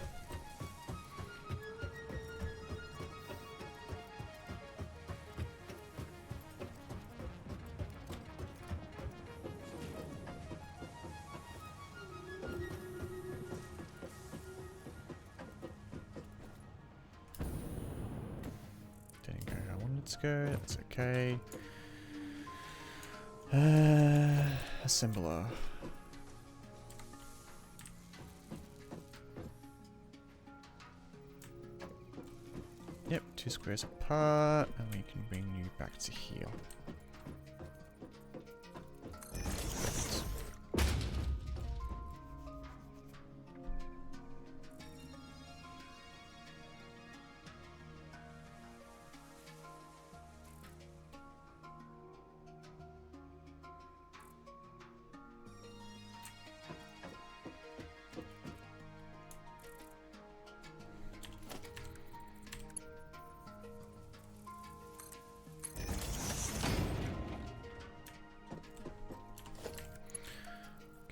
Didn't go how I wanted Let's go. That's okay. Assembler. Yep, 2 squares apart, and we can bring you back to here. Perfect.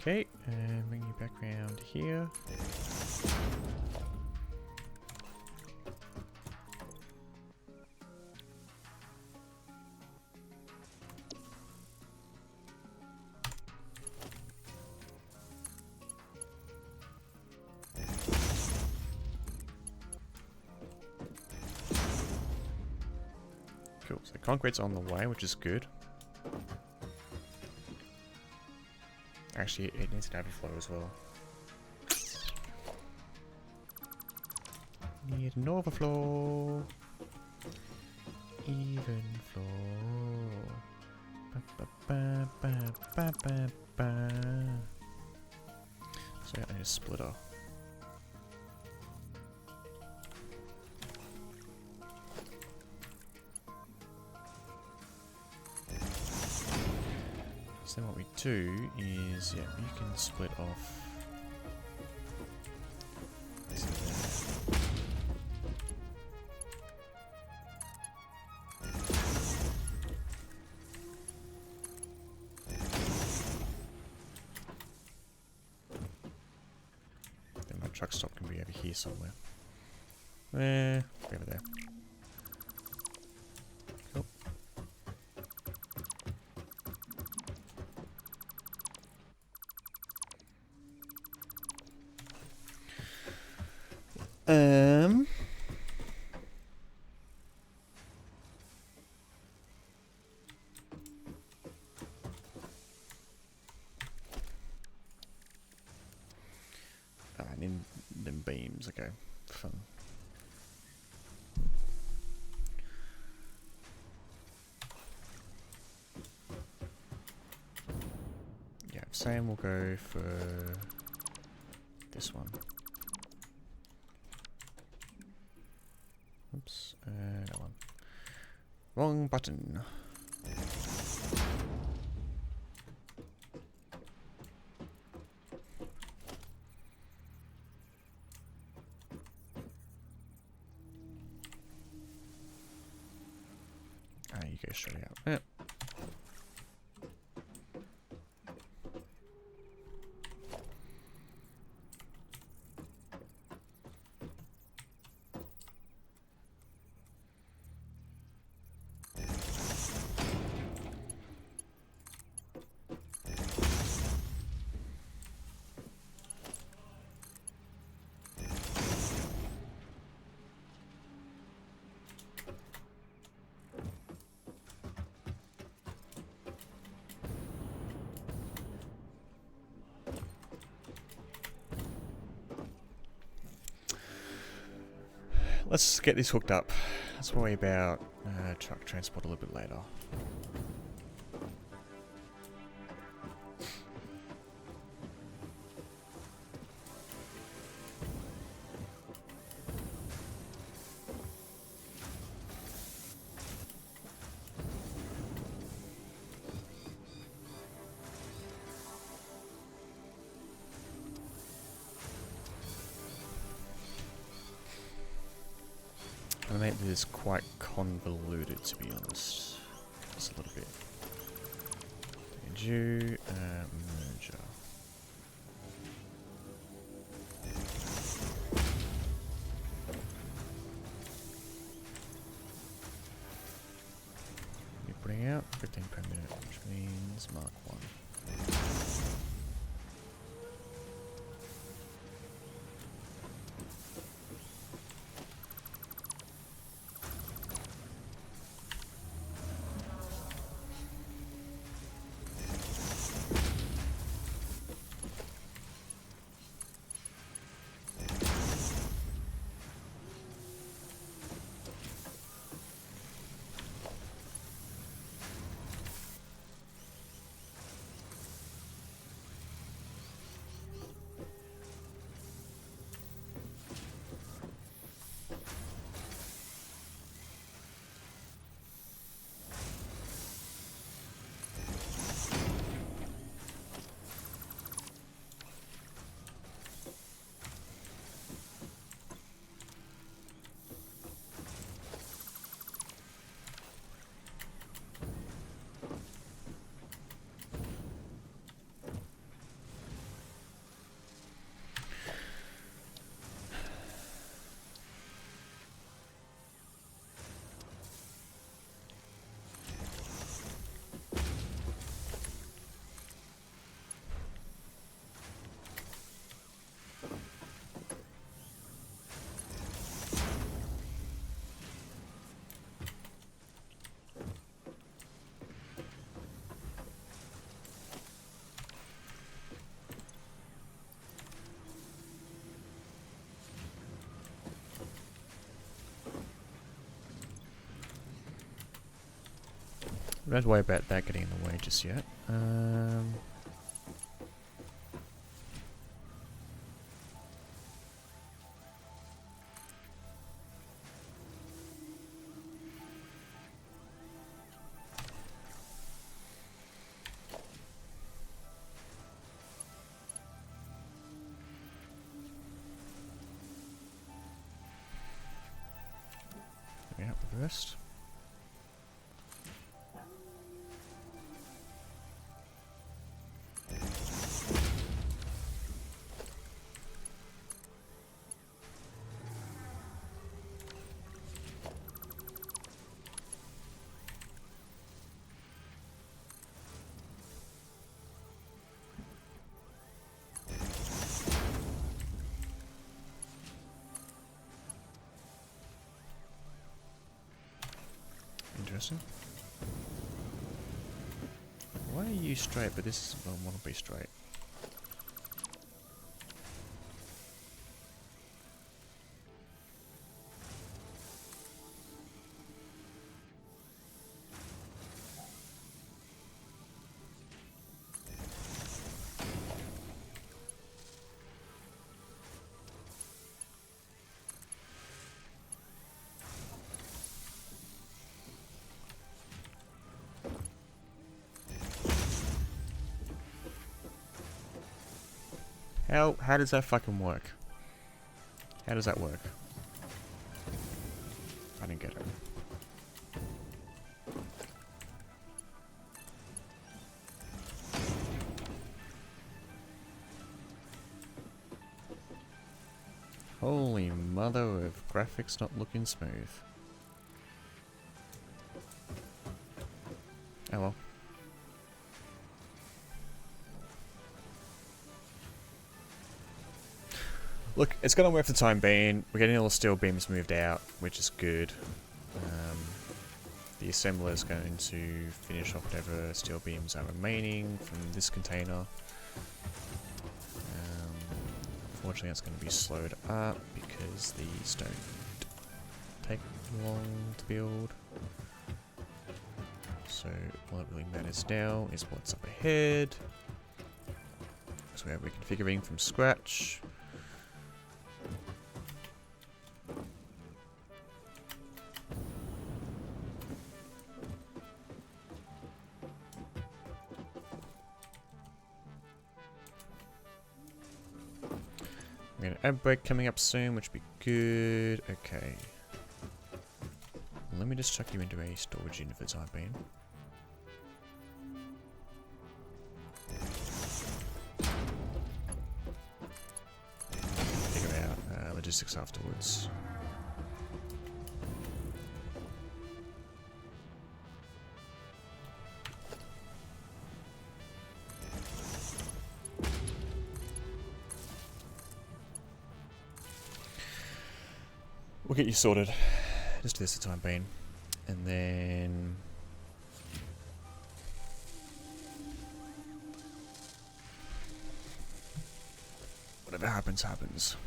Okay, and bring you back around here. Cool, so concrete's on the way, which is good. Actually, it needs an overflow as well. Need an overflow. Even flow. Ba, ba, ba, ba, ba, ba, ba. So I need a splitter. So then what we do is, yeah, you can split off. This and there. Then my truck stop can be over here somewhere. Over there. Cool. And in them beams, okay, fun. Yeah, same. We'll go for this one. Oops, that one. Wrong button. You go straight out. Yep. Let's get this hooked up. Let's worry about truck transport a little bit later. I make this quite convoluted, to be honest. Just a little bit. Do merger. You're putting out 15 per minute, which means Mark 1. don't have to worry about that getting in the way just yet. Yeah, reversed. Interesting. Why are you straight, but this one want to be straight? How does that fucking work? How does that work? I didn't get it. Holy mother of graphics not looking smooth. Oh well. Look, it's gonna work for the time being. We're getting all the steel beams moved out, which is good. The assembler is going to finish off whatever steel beams are remaining from this container. Unfortunately, that's going to be slowed up because these don't take long to build. So all that really matters now is what's up ahead. So we're reconfiguring from scratch. We got an ad break coming up soon, which would be good. Okay. Let me just chuck you into a storage unit for the time being. Figure out logistics afterwards. We'll get you sorted. Just do this for the time being. And then... whatever happens, happens.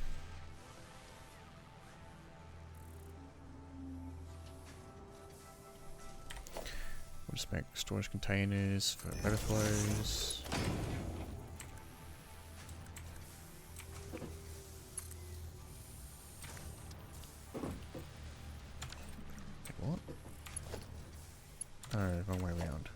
We'll just make storage containers for overflows. What? Oh, wrong way around.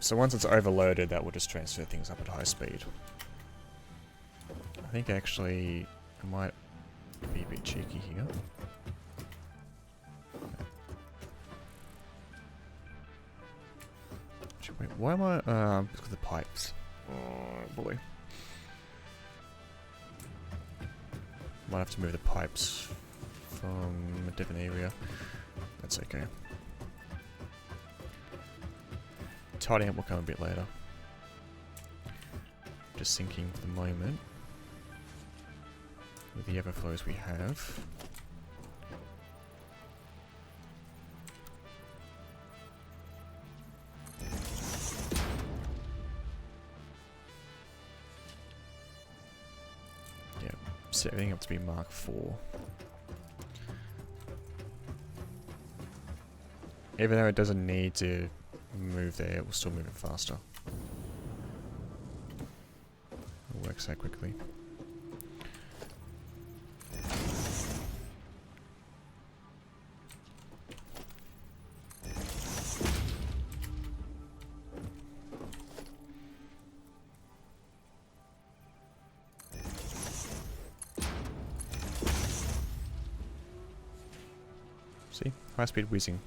So once it's overloaded, that will just transfer things up at high speed. I think actually I might be a bit cheeky here. Actually, wait, why am I? Because of the pipes. Oh boy. Might have to move the pipes from a different area. That's okay. Tidying up will come a bit later. Just thinking for the moment, with the overflows we have, set everything up to be Mark 4. Even though it doesn't need to move there, it will still move it faster. It works that quickly. See? High speed whizzing.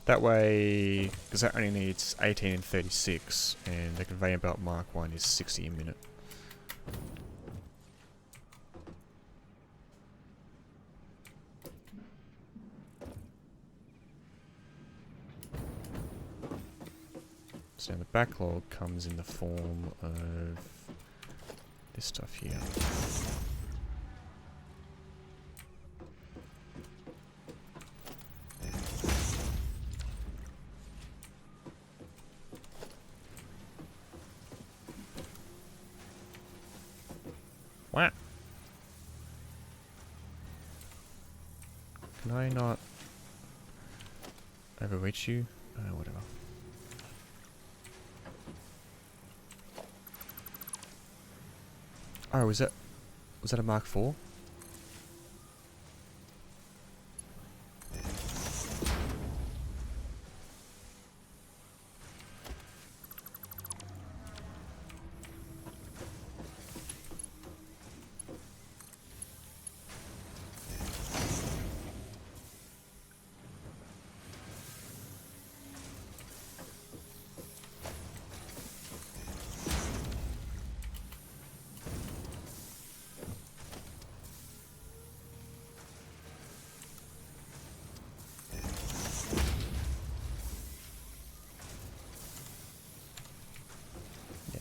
That way, because that only needs 18 and 36, and the conveyor belt Mark 1 is 60 a minute. So now the backlog comes in the form of this stuff here. What? Can I not overreach you? Whatever. Oh, was that a Mark 4?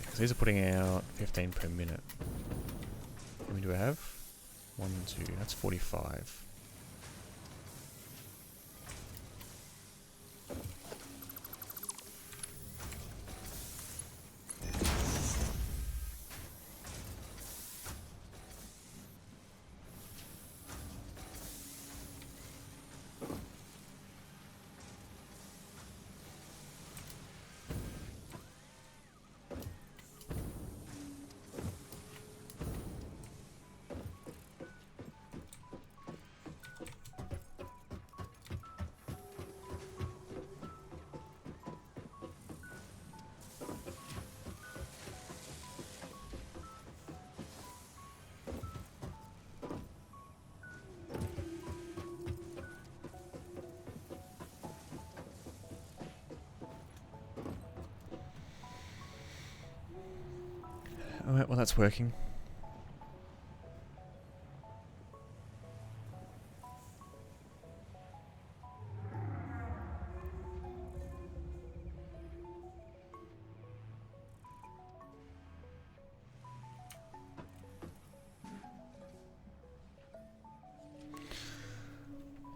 Because these are putting out 15 per minute. How many do I have? 1, 2, that's 45. Alright, well that's working.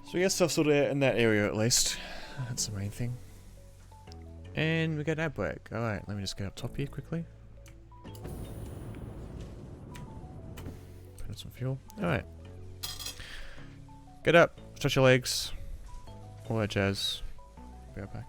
So we got stuff sorted out in that area at least. That's the main thing. And we got ab work. Alright, let me just get up top here quickly. Put in some fuel. Alright. Get up, stretch your legs. All that jazz. Be right back.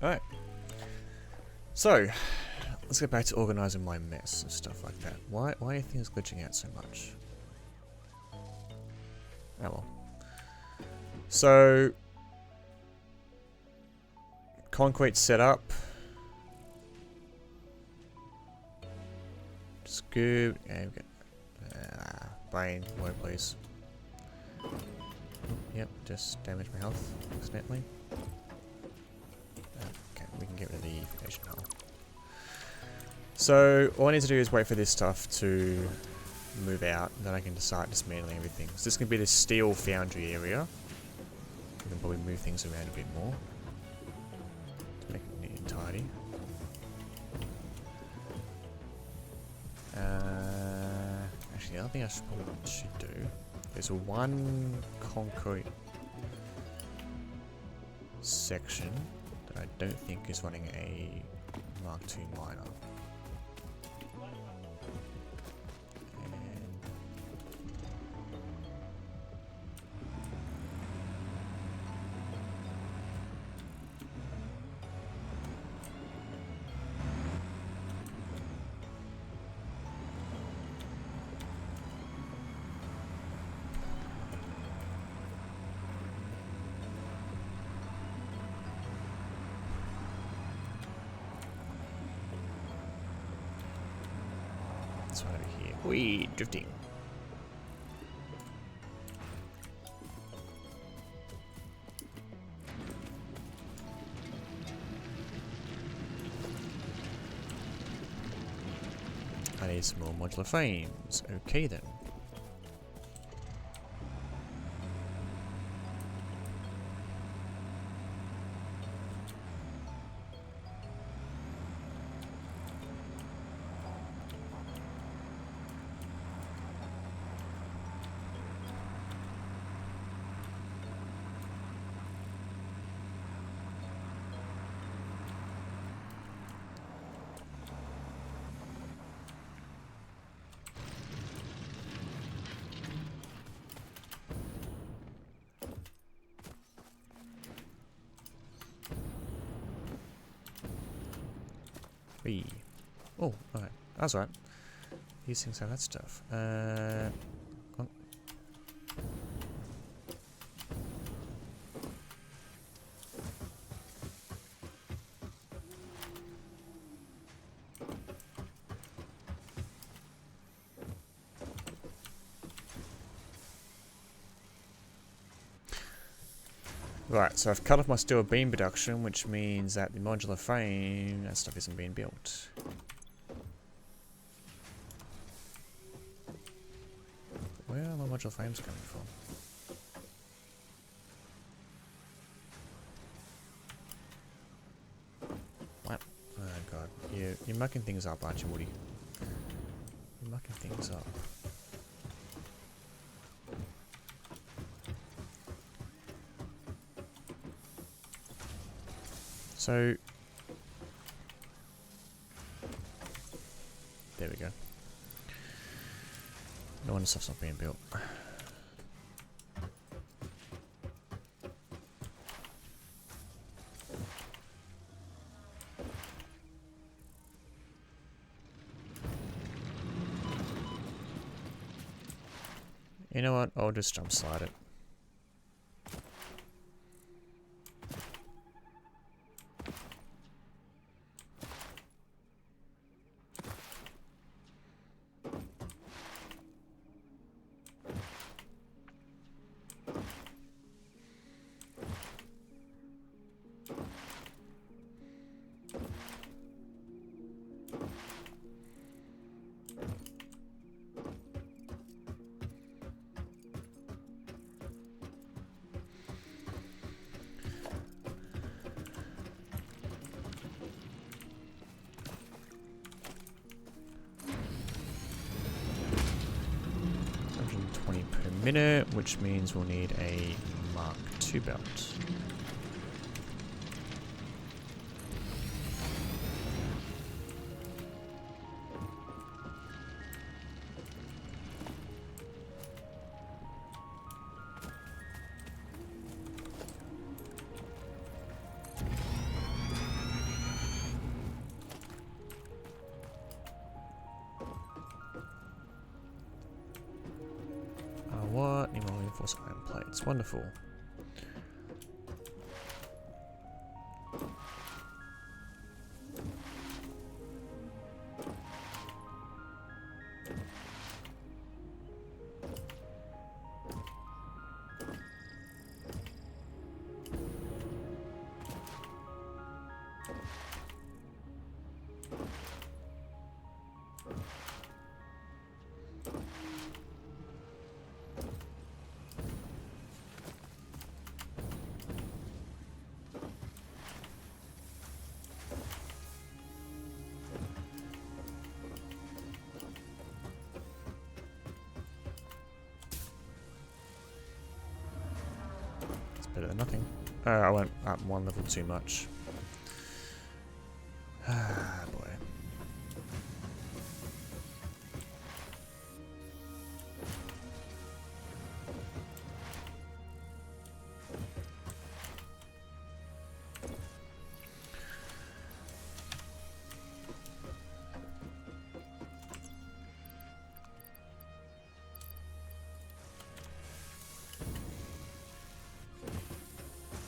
Alright. So, let's get back to organising my mess and stuff like that. Why are things glitching out so much? Oh well. So, concrete setup. Scoop. Yeah, we got, brain, word please. Oh, yep, just damaged my health accidentally. Okay, we can get rid of the foundation hull. So, all I need to do is wait for this stuff to move out, and then I can start dismantling everything. So this can be the steel foundry area. We can probably move things around a bit more to make it neat and tidy. Actually, the other thing I should do is one concrete section that I don't think is running a Mark II miner. This one over here. Whee! Drifting. I need some more modular frames. Okay then. Whee. Oh, alright. That's right. These things have that stuff. Come on. Right, so I've cut off my steel beam production, which means that the modular frame, that stuff isn't being built. Where are my modular frames coming from? What? Oh god, you're mucking things up, aren't you, Woody? You're mucking things up. So, there we go. No wonder stuff's not being built. You know what? I'll just jump slide it. Minute, which means we'll need a Mark II belt. Reinforced iron plates. Wonderful. Better than nothing. I went up one level too much. Ah, boy.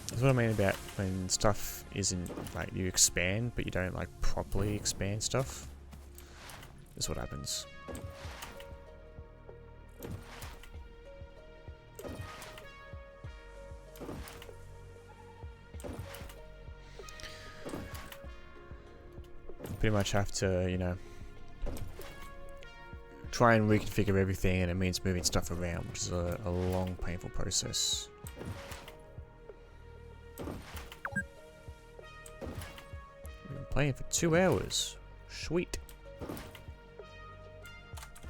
That's what I mean about when stuff isn't like you expand, but you don't like properly expand stuff. That's what happens. You pretty much have to, you know, try and reconfigure everything, and it means moving stuff around, which is a long, painful process. Playing for 2 hours. Sweet.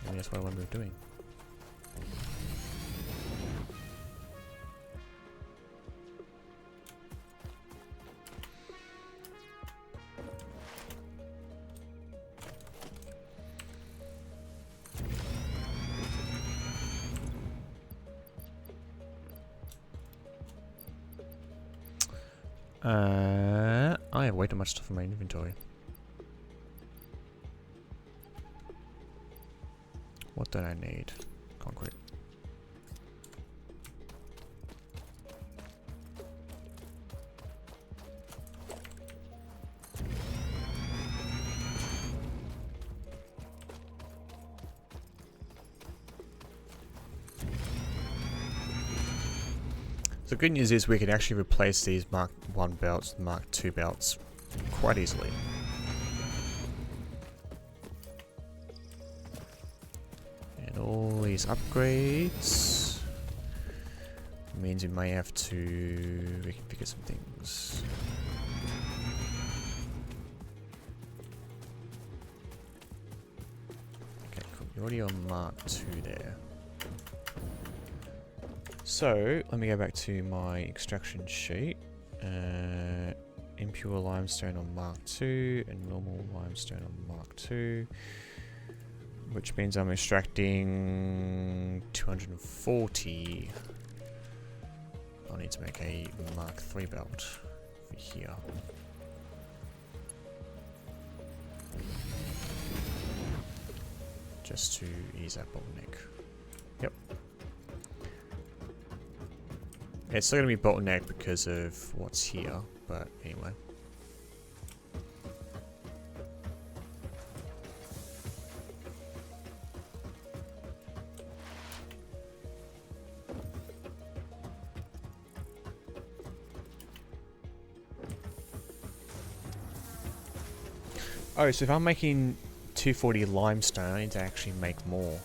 Maybe that's what I remember doing. I have way too much stuff in my inventory. What do I need? Concrete. The good news is we can actually replace these Mark 1 belts with Mark 2 belts quite easily. And all these upgrades means we may have to reconfigure some things. Okay, cool. You're already on Mark 2 there. So, let me go back to my extraction sheet. Impure limestone on Mark II and normal limestone on Mark II. Which means I'm extracting 240. I'll need to make a Mark III belt for here. Just to ease that bottleneck. Yep. It's still going to be bottleneck because of what's here, but anyway. Oh, so if I'm making 240 limestone, I need to actually make more.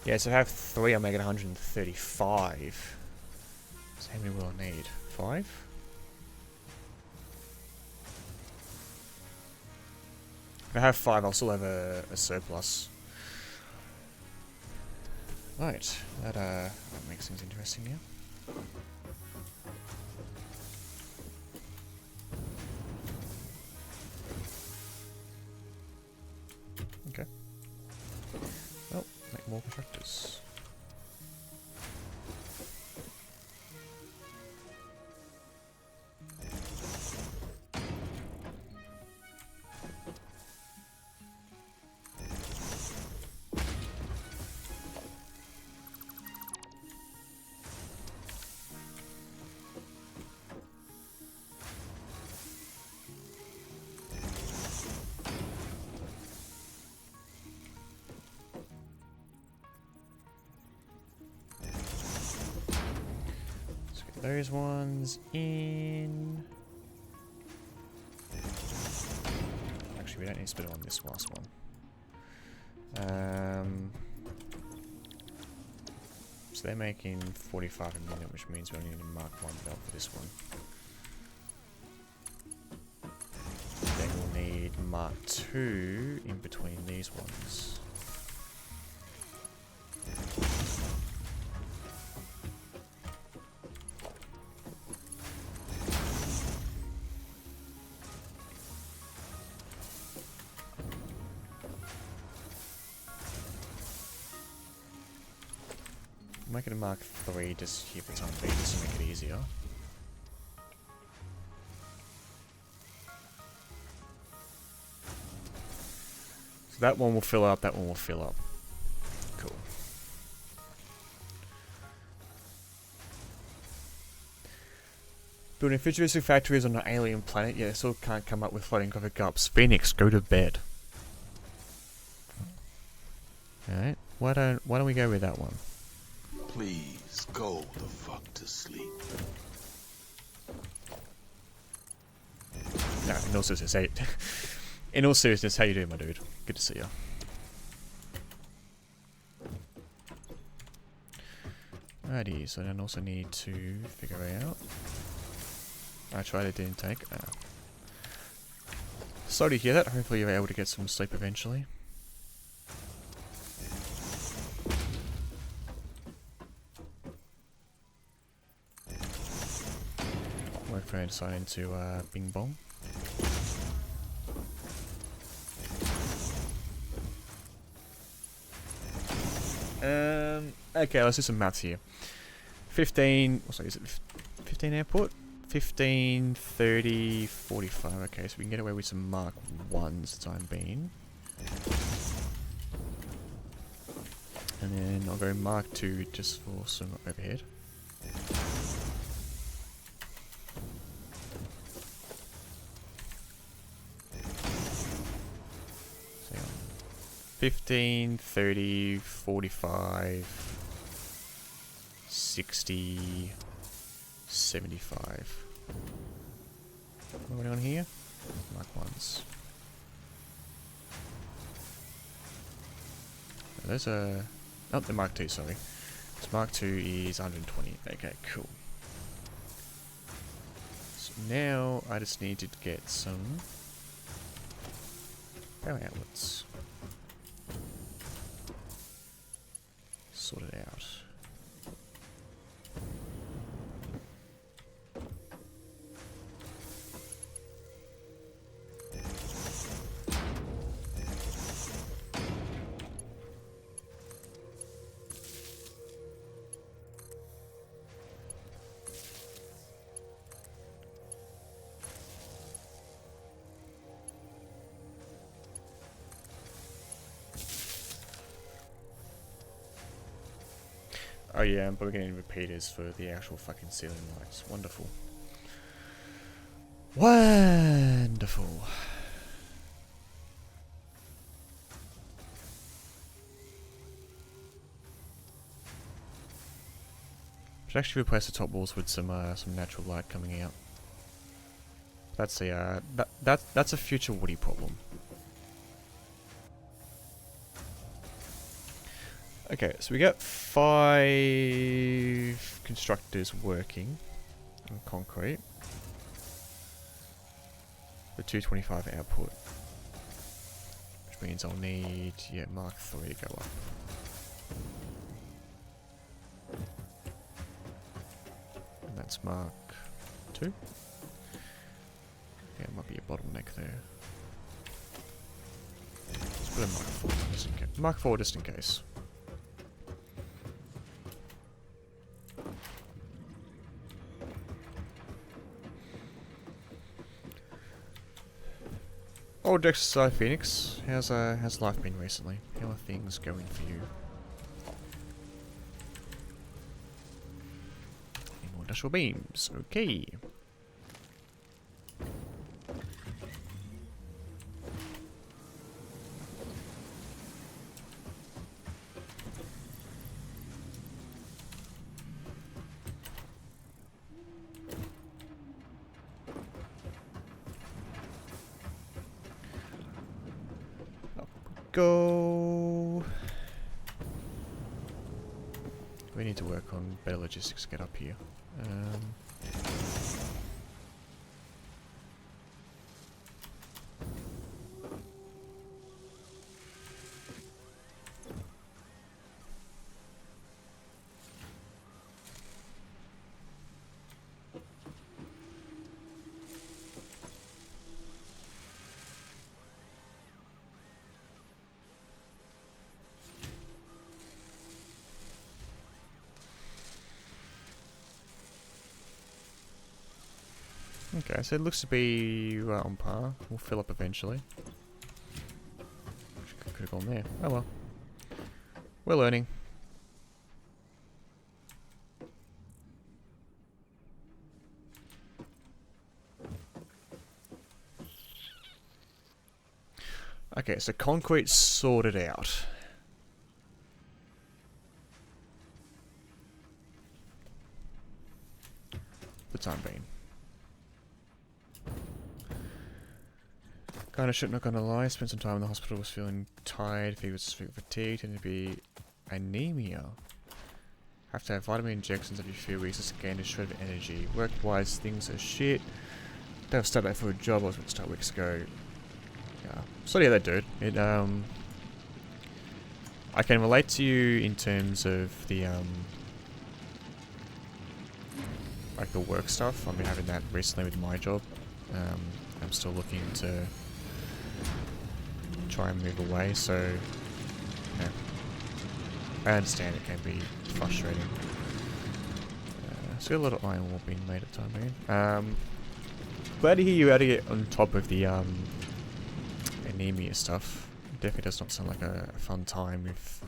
Yeah, so I have 3, I'm making 135. So how many will I need? 5? If I have 5, I'll still have a surplus. Right, that makes things interesting now. Okay. Well, make more constructors. those ones in. Actually, we don't need to split it on this last one. So they're making 45 a minute, which means we only need to mark 1 belt for this one. Then we'll need mark 2 in between these ones. Make it a mark 3 just here for time being, just to make it easier. So that one will fill up, that one will fill up. Cool. Building futuristic factories on an alien planet, yeah, still can't come up with floating graphic cups. Phoenix, go to bed. Alright, why don't we go with that one? Please go the fuck to sleep. No, in all seriousness, hey, in all seriousness, how you doing, my dude? Good to see you. Alrighty, so then also need to figure out. I tried it, didn't take. Sorry to hear that. Hopefully you're able to get some sleep eventually. Work for to sign into Bing Bong. Okay, let's do some maths here. 15, sorry, is it 15 airport? 15, 30, 45. Okay, so we can get away with some Mark 1s the time being. And then I'll go Mark 2 just for some overhead. So 15, 30, 45, 60, 75. What are we doing here? Mark 1s. Those are... Oh, the Mark 2, sorry. So Mark 2 is 120. Okay, cool. So now I just need to get some power outlets sorted out. Oh yeah, I'm probably getting repeaters for the actual fucking ceiling lights. Wonderful. Wonderful. Should actually replace the top walls with some natural light coming out. That's a that's a future Woody problem. Okay, so we got 5 constructors working on concrete. The 225 output. Which means I'll need, yeah, Mark 3 to go up. And that's Mark 2. Yeah, it might be a bottleneck there. Let's put a Mark 4 just in case. Mark 4 just in case. Oh, Dexter Phoenix, how's life been recently? How are things going for you? Any more industrial beams? Okay. go. We need to work on better logistics to get up here. Okay, so it looks to be right on par. We'll fill up eventually. Could have gone there. Oh well. We're learning. Okay, so concrete's sorted out. For the time being. Kinda shit, not gonna lie. Spent some time in the hospital, was feeling tired, fatigued, and to be anemia. Have to have vitamin injections every few weeks to gain a shred of energy. Work-wise, things are shit. Don't have to start back for a job. I was going to start weeks ago. Yeah, sorry how that, dude. I can relate to you in terms of the like the work stuff. I've been having that recently with my job. I'm still looking to try and move away, so yeah. I understand it can be frustrating. So a lot of iron ore being made at the time being. Glad to hear you out to get on top of the anemia stuff. It definitely does not sound like a fun time if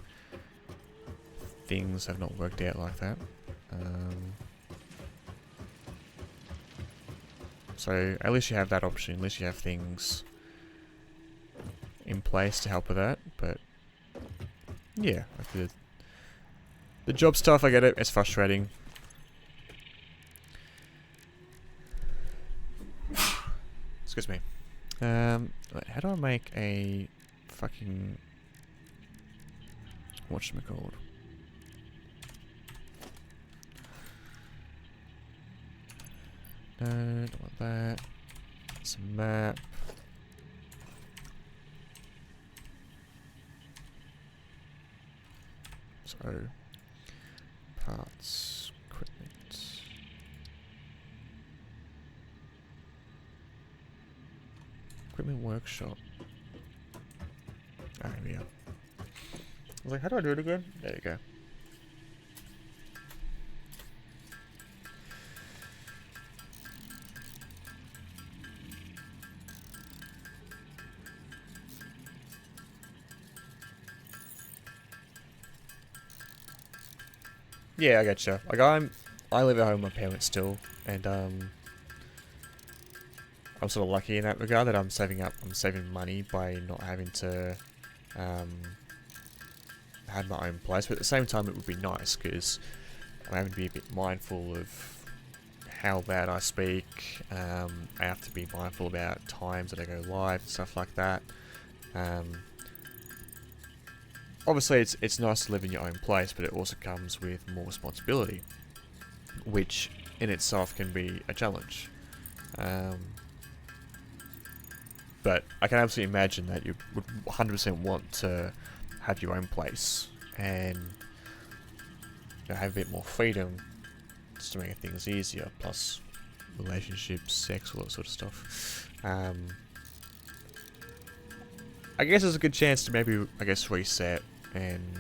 things have not worked out like that. So at least you have that option, at least you have things in place to help with that, but yeah, like the job stuff, I get it, it's frustrating. Excuse me. Wait, how do I make a fucking whatchamacallit? No, don't want that. It's a map. So, parts, equipment. Equipment workshop. Ah, here we are. I was like, how do I do it again? There you go. Yeah, I getcha. Like I live at home with my parents still, and I'm sort of lucky in that regard that I'm saving money by not having to have my own place. But at the same time, it would be nice because I'm having to be a bit mindful of how loud I speak. I have to be mindful about times that I go live and stuff like that. Obviously, it's nice to live in your own place, but it also comes with more responsibility, which in itself can be a challenge. But I can absolutely imagine that you would 100% want to have your own place and have a bit more freedom just to make things easier, plus relationships, sex, all that sort of stuff. I guess there's a good chance to maybe, reset and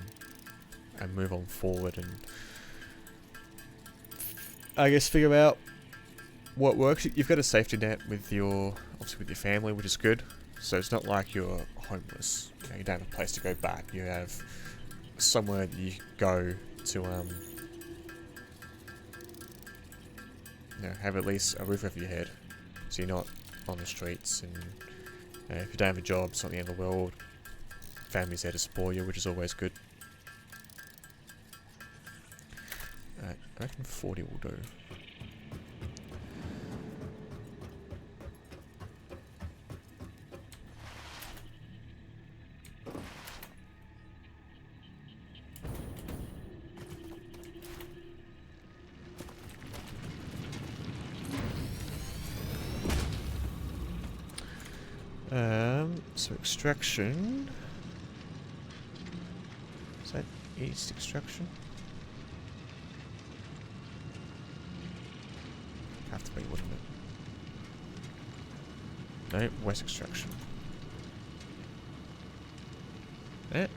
move on forward and figure out what works. You've got a safety net with your family, which is good. So it's not like you're homeless. You don't have a place to go back. You have somewhere that you go to have at least a roof over your head, so you're not on the streets. And if you don't have a job, it's not the end of the world. Family's there to support you, which is always good. I reckon 40 will do. So extraction. Is that east extraction? Have to be, wouldn't it? No, west extraction. Eh?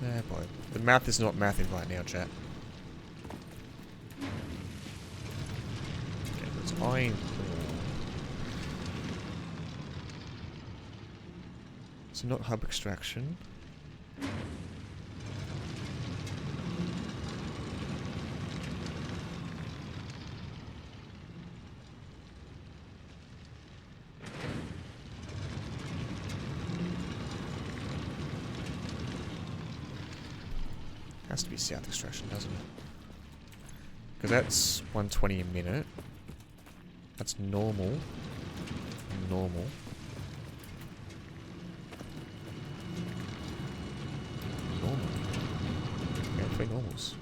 Ah, boy. The math is not mathing right now, chat. Okay, that's iron ore. So not hub extraction. Has to be south extraction, doesn't it? Because that's 120 a minute. That's normal. Normal. Normal. Okay, 3 normals.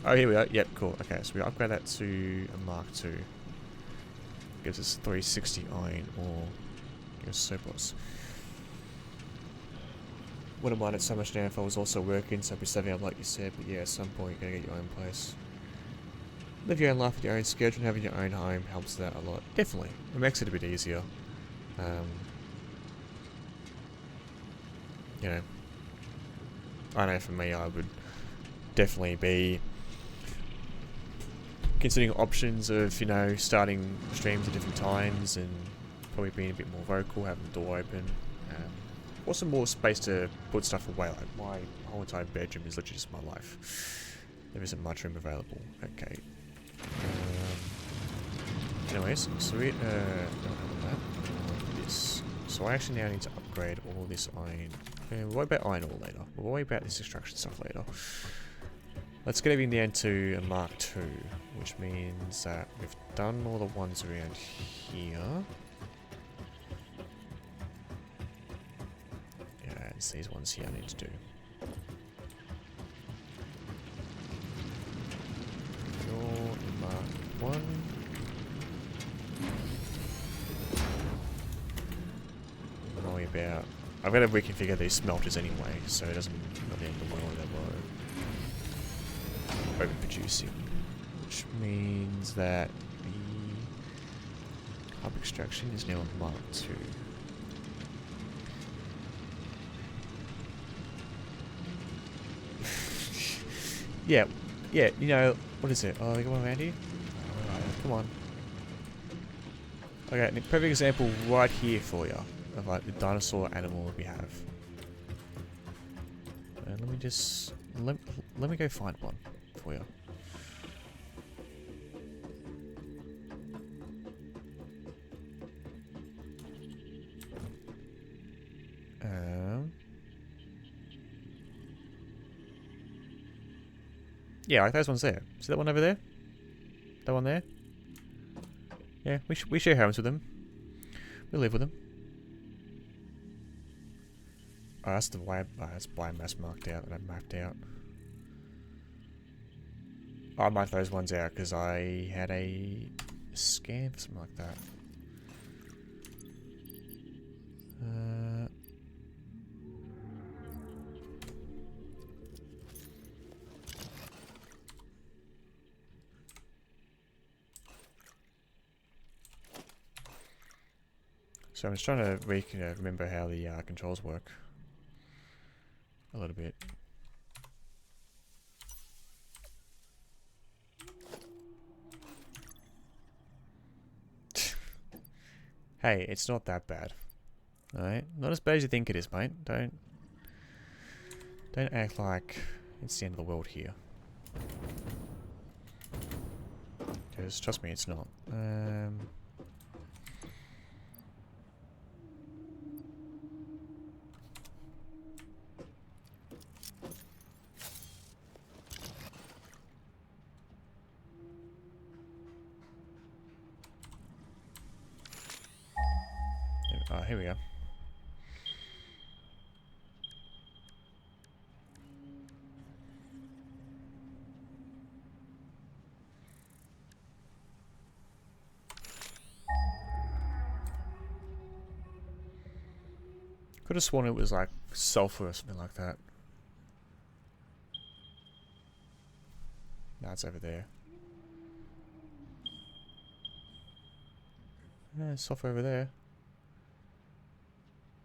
Oh, here we are. Yep, cool. Okay, so we upgrade that to a Mark II. Gives us 360 iron ore. Gives us surplus. Wouldn't mind it so much now if I was also working, so I'd be saving up like you said, but yeah, at some point you gotta get your own place. Live your own life with your own schedule and having your own home helps that a lot. Definitely. It makes it a bit easier. You know, I know for me I would definitely be considering options of, you know, starting streams at different times and probably being a bit more vocal, having the door open. Also more space to put stuff away. Like my whole entire bedroom is literally just my life. There isn't much room available. Okay. Anyways, so we don't have that. This. So I actually now need to upgrade all this iron. We'll worry about iron ore later. We'll worry about this extraction stuff later. Let's get everything down to a Mark II, which means that we've done all the ones around here. It's these ones here I need to do. You're Mark 1. Don't worry about... I've got to reconfigure these smelters anyway, so it doesn't not the end of the world that we're overproducing. Which means that the hub extraction is now a Mark 2. Yeah, you know, what is it? Oh, they got one around here? Come on. Okay, a perfect example right here for you of like the dinosaur animal that we have. And let me just, let me go find one for you. Yeah, like those ones there. See that one over there? That one there? Yeah, we share homes with them. We live with them. Oh, that's the that's biomass marked out that I mapped out. Oh, I marked those ones out because I had a scan for something like that. So I'm just trying to remember how the controls work a little bit. Hey, it's not that bad. Alright? Not as bad as you think it is, mate. Don't act like it's the end of the world here. Because trust me, it's not. Oh, here we go. Could have sworn it was like sulfur or something like that. Nah, it's over there. Yeah, sulfur over there.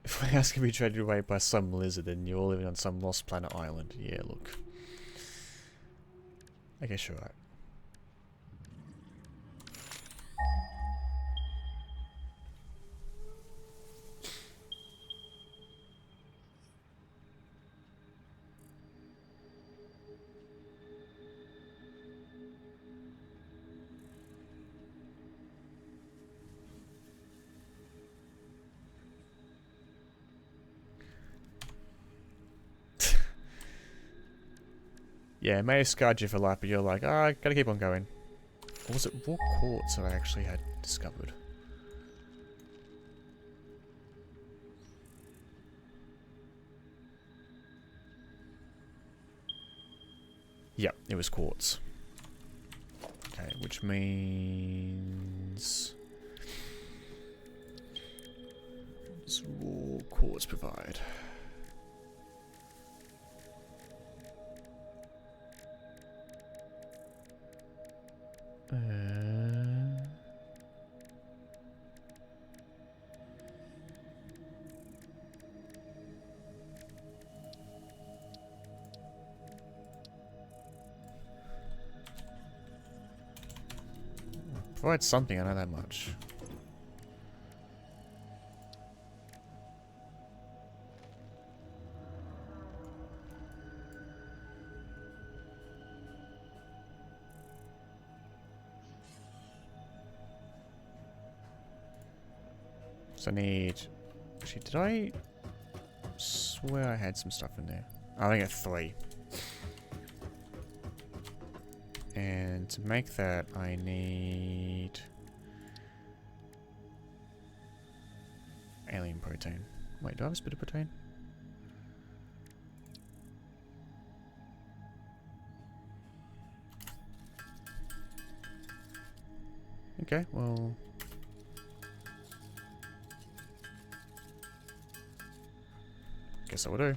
If my house can be traded away by some lizard and you're all living on some lost planet island. Yeah, look. I guess you're right. Yeah, it may have scarred you for life, but you're like, ah, I gotta keep on going. Or was it raw quartz that I actually had discovered? Yep, it was quartz. Okay, which means... what does raw quartz provide? Provide something, I know that much. So I need... actually, did I swear I had some stuff in there? I think I got 3. And to make that, I need... alien protein. Wait, do I have a spit of protein? Okay, well... guess I will do.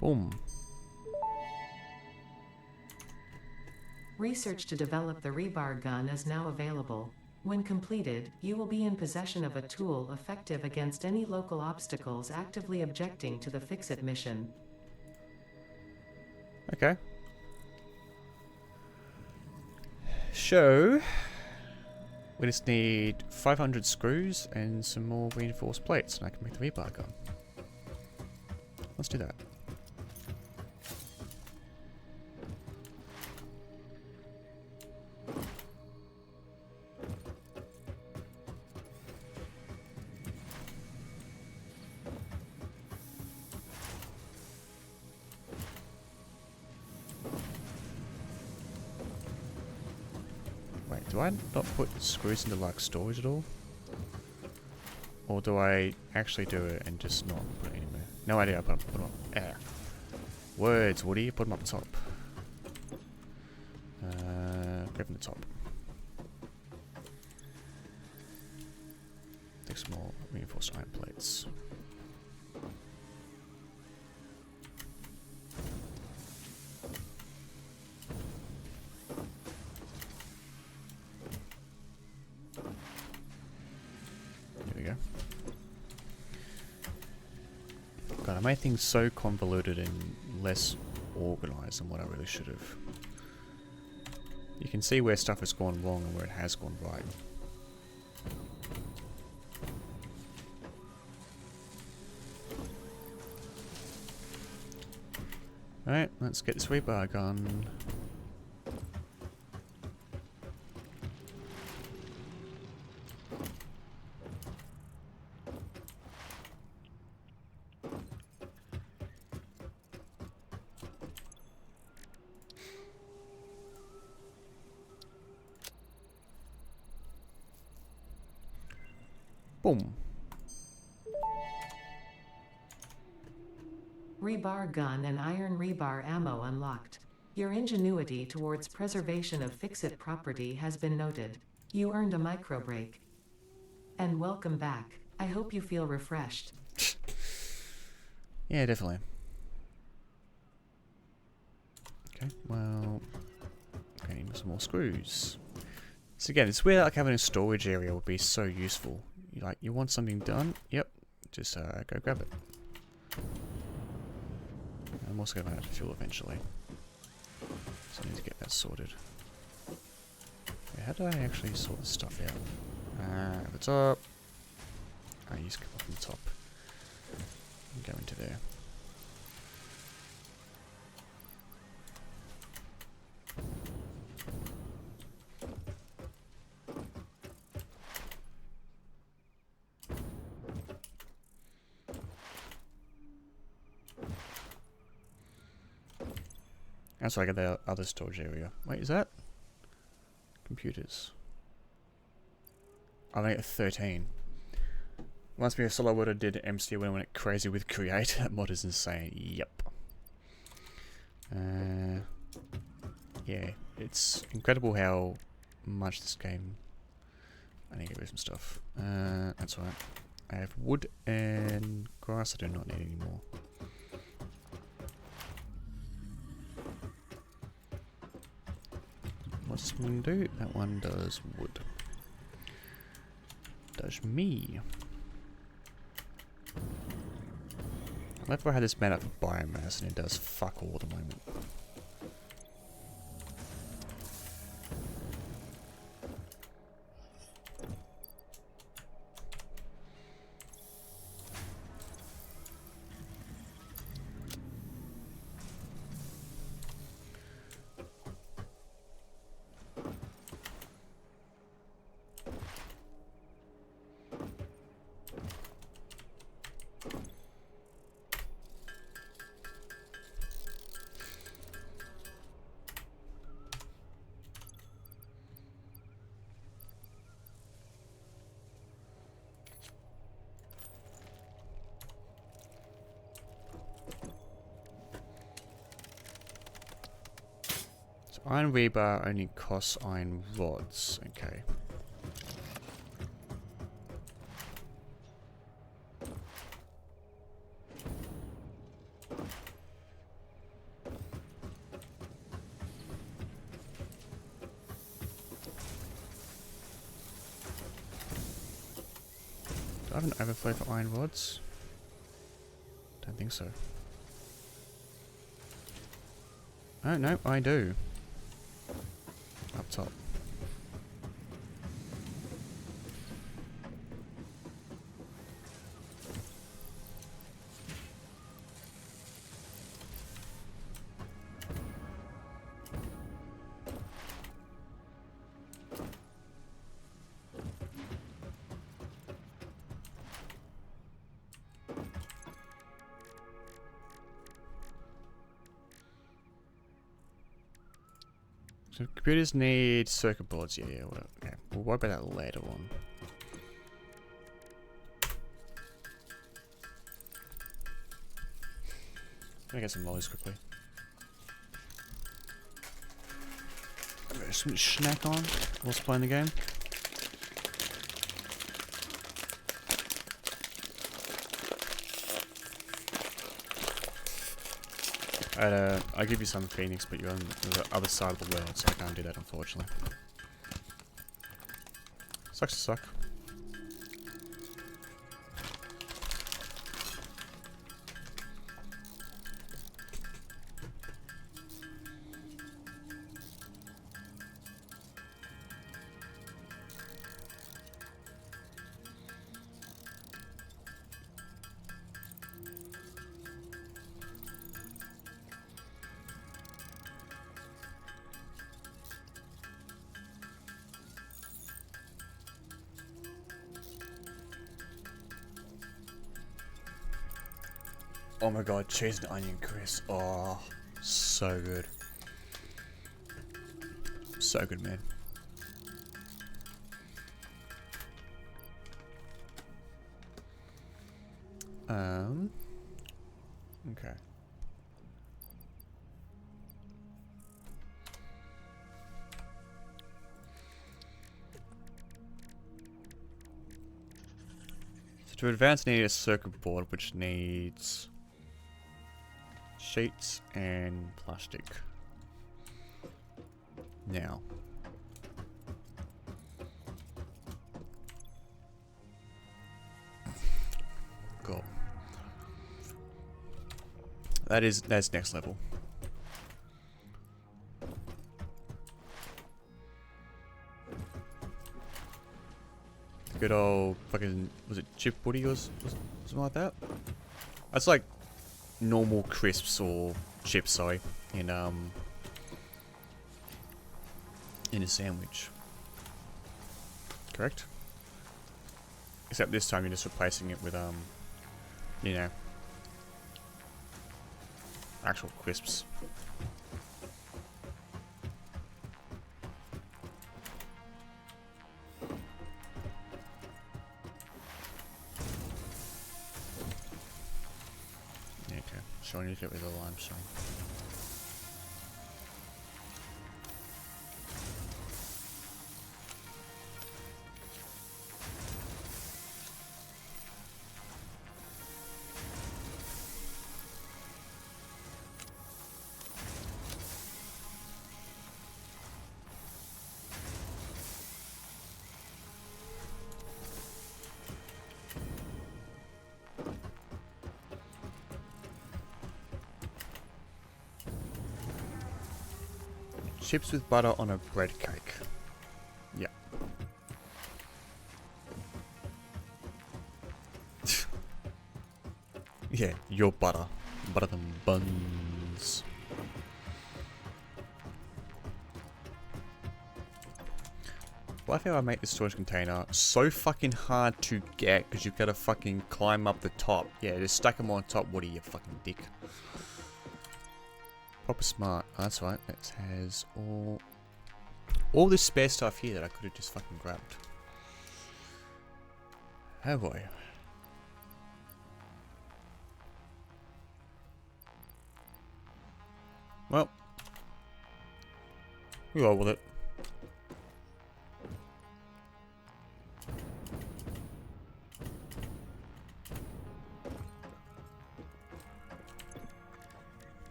Boom. Research to develop the rebar gun is now available. When completed, you will be in possession of a tool effective against any local obstacles actively objecting to the Fix-It mission. Okay. So, we just need 500 screws and some more reinforced plates, and I can make the rebar gun. Let's do that. Wait, do I not put screws into like storage at all? Or do I actually do it and just not put it anywhere? No idea, I put them up. Words, Woody, put them up top. Go from the top. Take some more reinforced iron plates. There we go. God, I made things so convoluted and less organized than what I really should have. You can see where stuff has gone wrong and where it has gone right. Alright, let's get this rebar gun. Boom. Rebar gun and iron rebar ammo unlocked. Your ingenuity towards preservation of fix-it property has been noted. You earned a micro break. And welcome back. I hope you feel refreshed. Yeah, definitely. Okay, well, okay, need some more screws. So again, it's where like having a storage area would be so useful. You want something done? Yep, just go grab it. I'm also going to have to fuel eventually, so I need to get that sorted. Yeah, how do I actually sort this stuff out? At the top. I use come up from the top and go into there. That's why I get the other storage area. Wait, is that? Computers. I think 13. Must be a solo word I did at MC when I went crazy with create. That mod is insane. Yep. Yeah, it's incredible how much this game... I need to get rid of some stuff. That's right. I have wood and grass I do not need anymore. What's this one do? That one does wood. Does me. I love how I had this made up of biomass and it does fuck all at the moment. Iron rebar only costs iron rods. Okay. Do I have an overflow for iron rods? Don't think so. Oh no, I do. Up top. So computers need circuit boards, yeah, well, okay. We'll worry about that later on. Let me get some lollies quickly. Some snack on whilst playing the game. I'll give you some Phoenix, but you're on the other side of the world, so I can't do that, unfortunately. Sucks to suck. Oh my god, cheese and onion crisp. Oh, so good. So good, man. Okay. To advance, need a circuit board, which needs sheets and plastic. Now, cool. That's next level. Good old fucking, was it chip woody or something like that? That's like normal crisps or chips, sorry, in a sandwich. Correct? Except this time you're just replacing it with you know, actual crisps. Okay, so I need to get rid of the limestone. Chips with butter on a bread cake. Yeah. Yeah, your butter. Butter them buns. Why do I make this storage container so fucking hard to get? Because you've got to fucking climb up the top. Yeah, just stack them on top. What are you, fucking dick? Proper smart. Oh, that's right. It has all this spare stuff here that I could have just fucking grabbed. Oh boy. Well, we roll with it.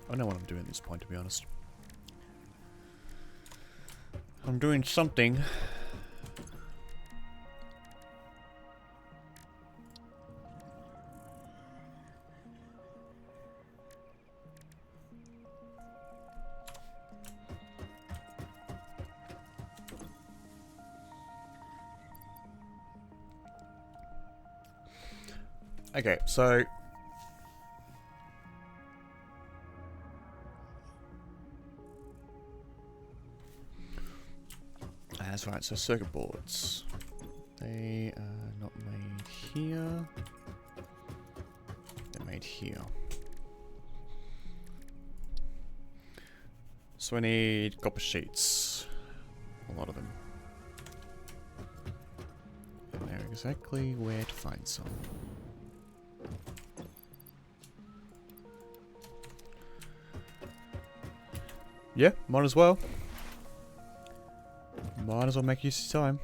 I know what I'm doing at this point, to be honest. I'm doing something. Okay, so that's right, so circuit boards. They are not made here. They're made here. So I need copper sheets. A lot of them. And I know exactly where to find some. Yeah, might as well. Might as well make use of time.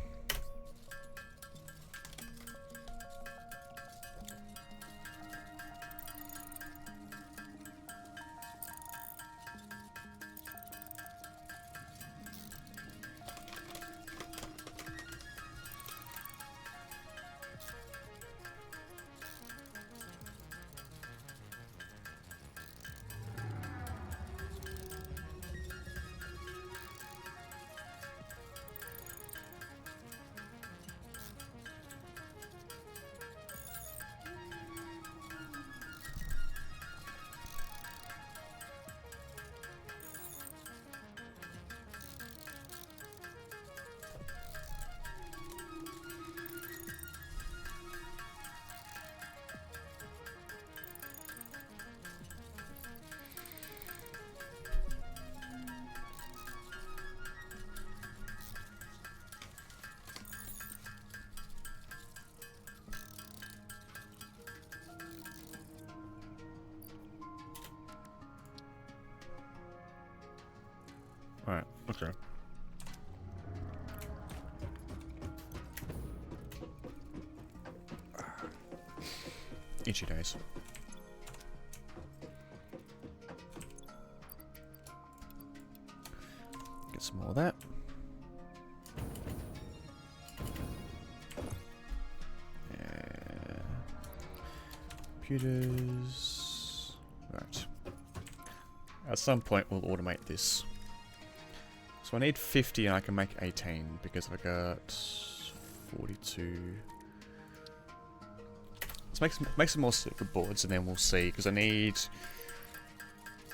Alright, okay. Itchy nose. Get some more of that. Computers. Right. At some point we'll automate this. So I need 50 and I can make 18 because I got 42. Let's make some more circuit boards and then we'll see, because I need...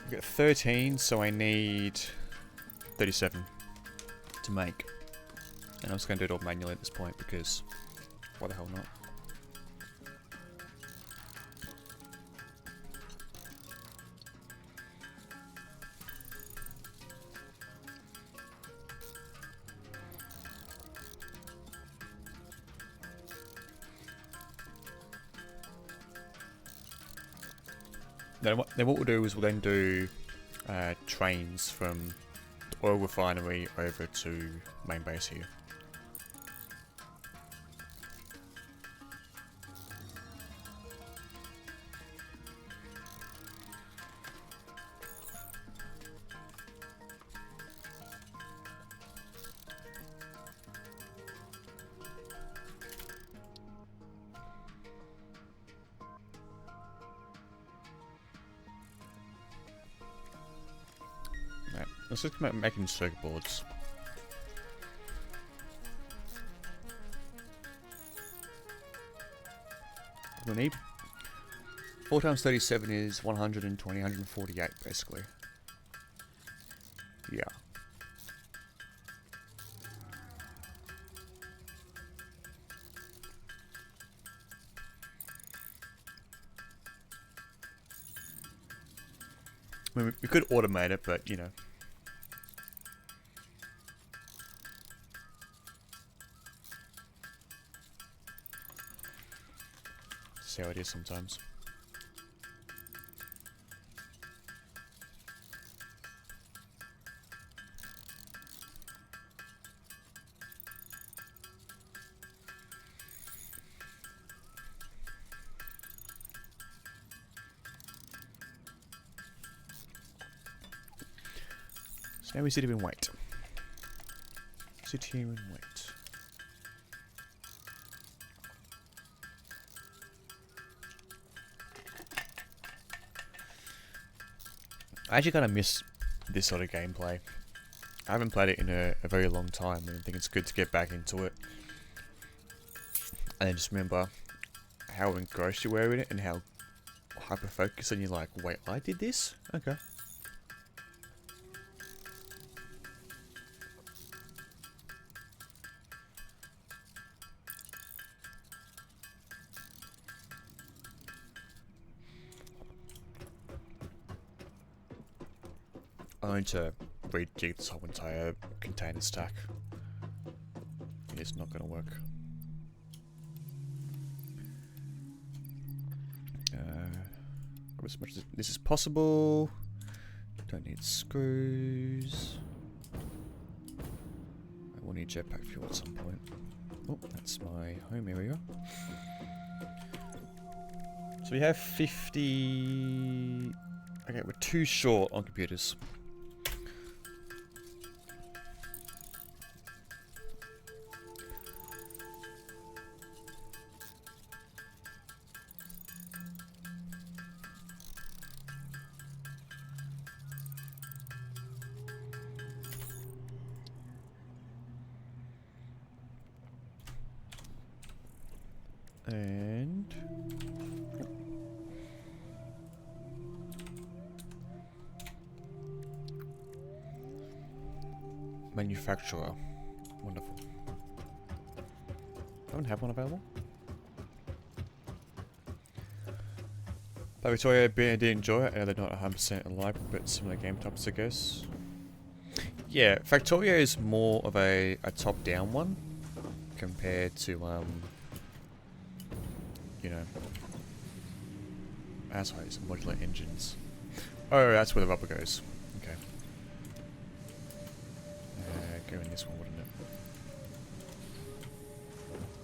I've got 13, so I need 37 to make. And I'm just going to do it all manually at this point because why the hell not? Then what we'll do is we'll then do trains from the oil refinery over to main base here. Right, let's just making circuit boards. We'll need 4 times 37 is 120, 148 basically. Yeah. I mean, we could automate it, but you know. See how it is sometimes. So now we sit here and wait. Sit here and wait. I actually kind of miss this sort of gameplay. I haven't played it in a very long time, and I think it's good to get back into it. And then just remember how engrossed you were in it and how hyper-focused, and you're like, wait, I did this? Okay. I need to rejig this whole entire container stack. It's not going to work. As much as this is possible. Don't need screws. I will need jetpack fuel at some point. Oh, that's my home area. So we have 50... Okay, we're too short on computers. And manufacturer. Wonderful. Don't have one available. But Victoria did enjoy it. I know they're not 100% alike, but similar game types, I guess. Yeah, Factorio is more of a top-down one compared to you know, that's why it's modular engines. Oh, that's where the rubber goes. Okay. Go in this one, wouldn't it?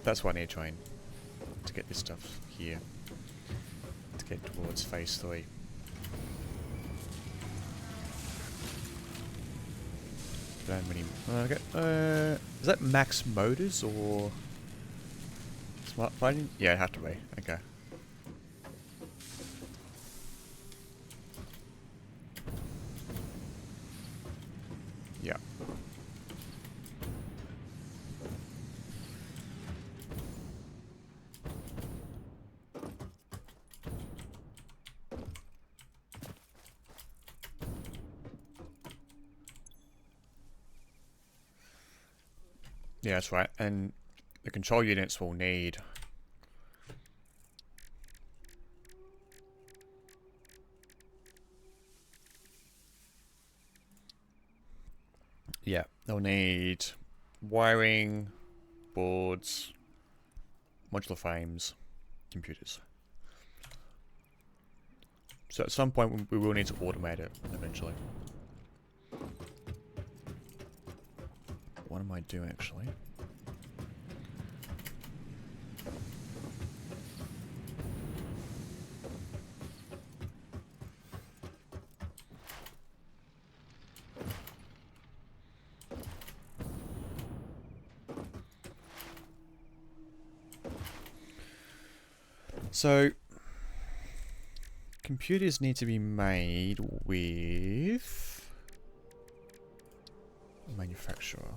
That's why I need a train to get this stuff here. to get towards phase 3. Don't really. Okay. Is that max motors or smart fighting? Yeah, it had to be. Okay. Yeah. Yeah, that's right. And the control units will need they'll need wiring, boards, modular frames, computers. So at some point we will need to automate it eventually. What am I doing actually? So, computers need to be made with a manufacturer.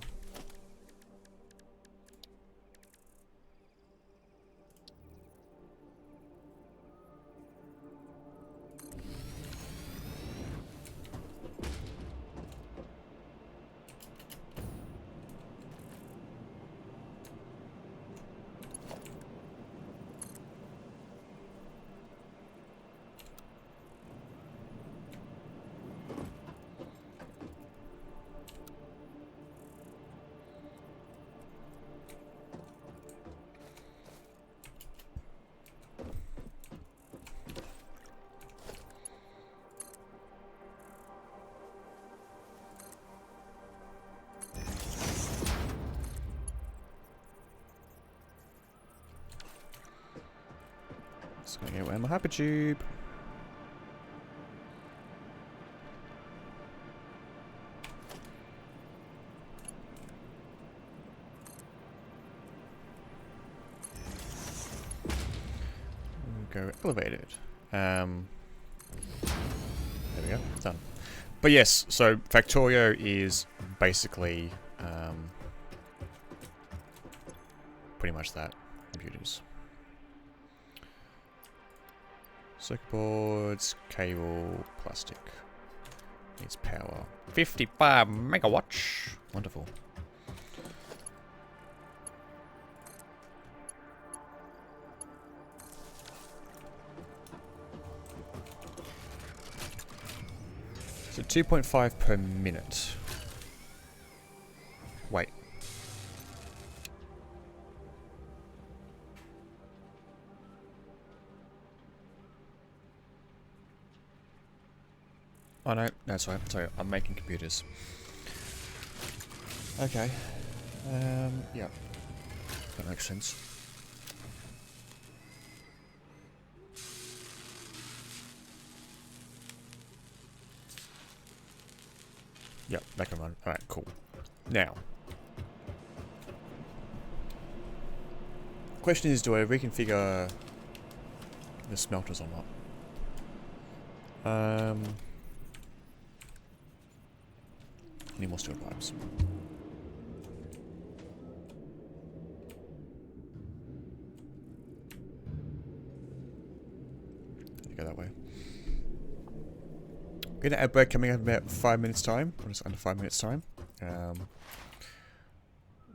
Just gonna get away my hypertube. Go elevated. There we go. Done. But yes, so Factorio is basically pretty much that. Computers. Circuit boards, cable, plastic. Needs power. 55 megawatts. Wonderful. So 2.5 per minute. Wait. Oh no, that's right. Sorry, I'm making computers. Okay. Yeah. That makes sense. Yep, that can run. Alright, cool. Now. Question is, do I reconfigure the smelters or not? Need more steel pipes. Go that way. We're gonna have break coming up in about 5 minutes time, or just under 5 minutes time.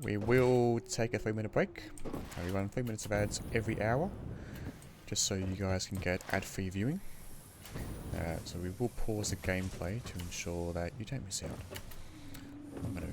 We will take a 3-minute break. We run 3 minutes of ads every hour, just so you guys can get ad-free viewing. So we will pause the gameplay to ensure that you don't miss out. I'm gonna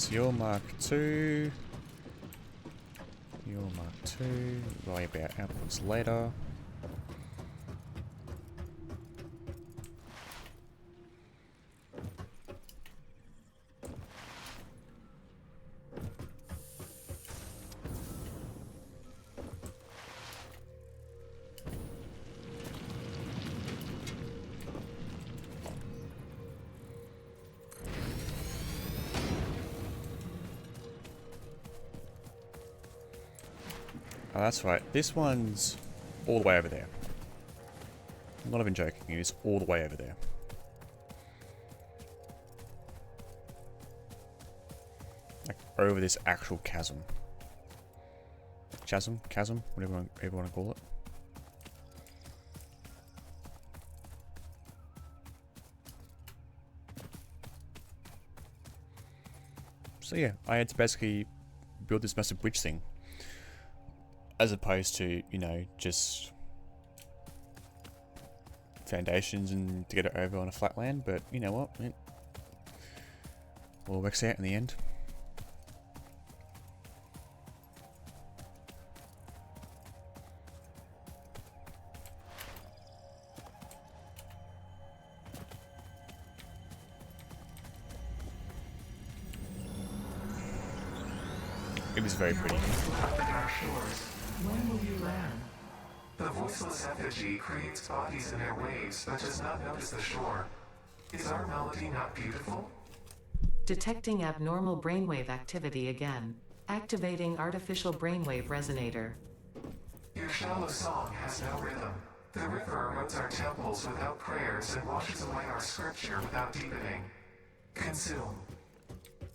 So you're Mark 2. You're Mark 2. Worry about outputs later. Oh, that's right. This one's all the way over there. I'm not even joking. It is all the way over there. Like, over this actual chasm. Chasm? Whatever you want to call it. So yeah, I had to basically build this massive bridge thing. As opposed to, you know, just foundations and to get it over on a flat land. But you know what? It all works out in the end. It was very pretty. When will you land? The voiceless effigy creates bodies in airwaves, but does not notice the shore. Is our melody not beautiful? Detecting abnormal brainwave activity again. Activating artificial brainwave resonator. Your shallow song has no rhythm. The river erodes our temples without prayers and washes away our scripture without deepening. Consume.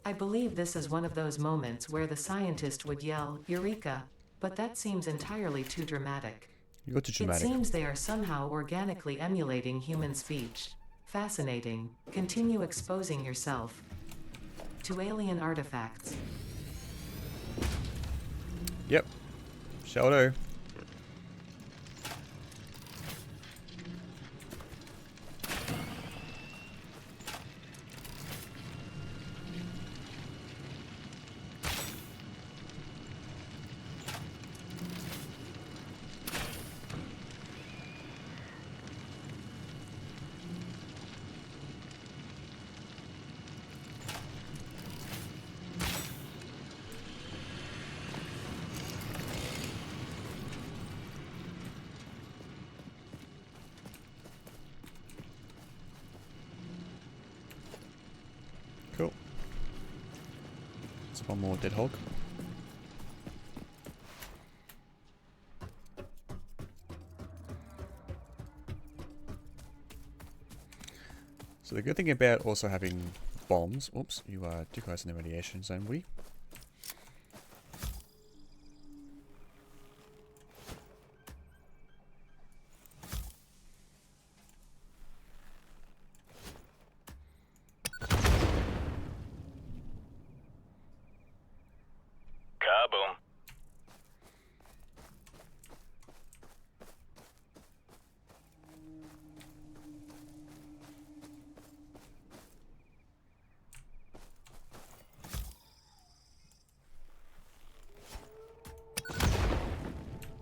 I believe this is one of those moments where the scientist would yell, "Eureka!" But that seems entirely too dramatic. You got too dramatic. It seems they are somehow organically emulating human speech. Fascinating. Continue exposing yourself to alien artifacts. Yep. Shall do. Cool. There's one more dead hog. So the good thing about also having bombs... Oops, you are too close in the radiation zone, Woody. Kaboom.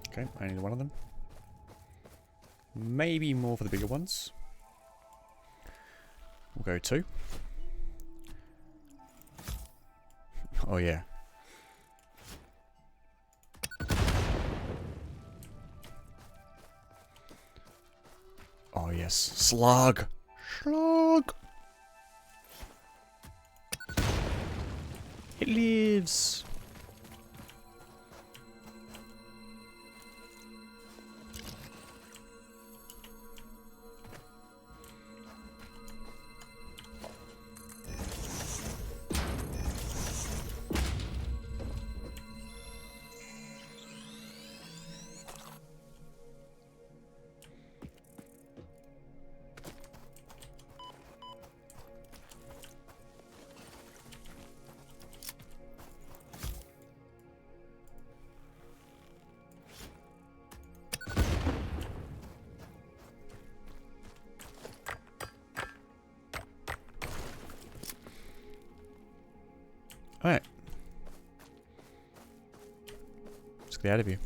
Okay, I need one of them. Maybe more for the bigger ones. We'll go 2. Oh yeah. Oh yes, slug! Slug! It lives! Alright. Let's get out of here.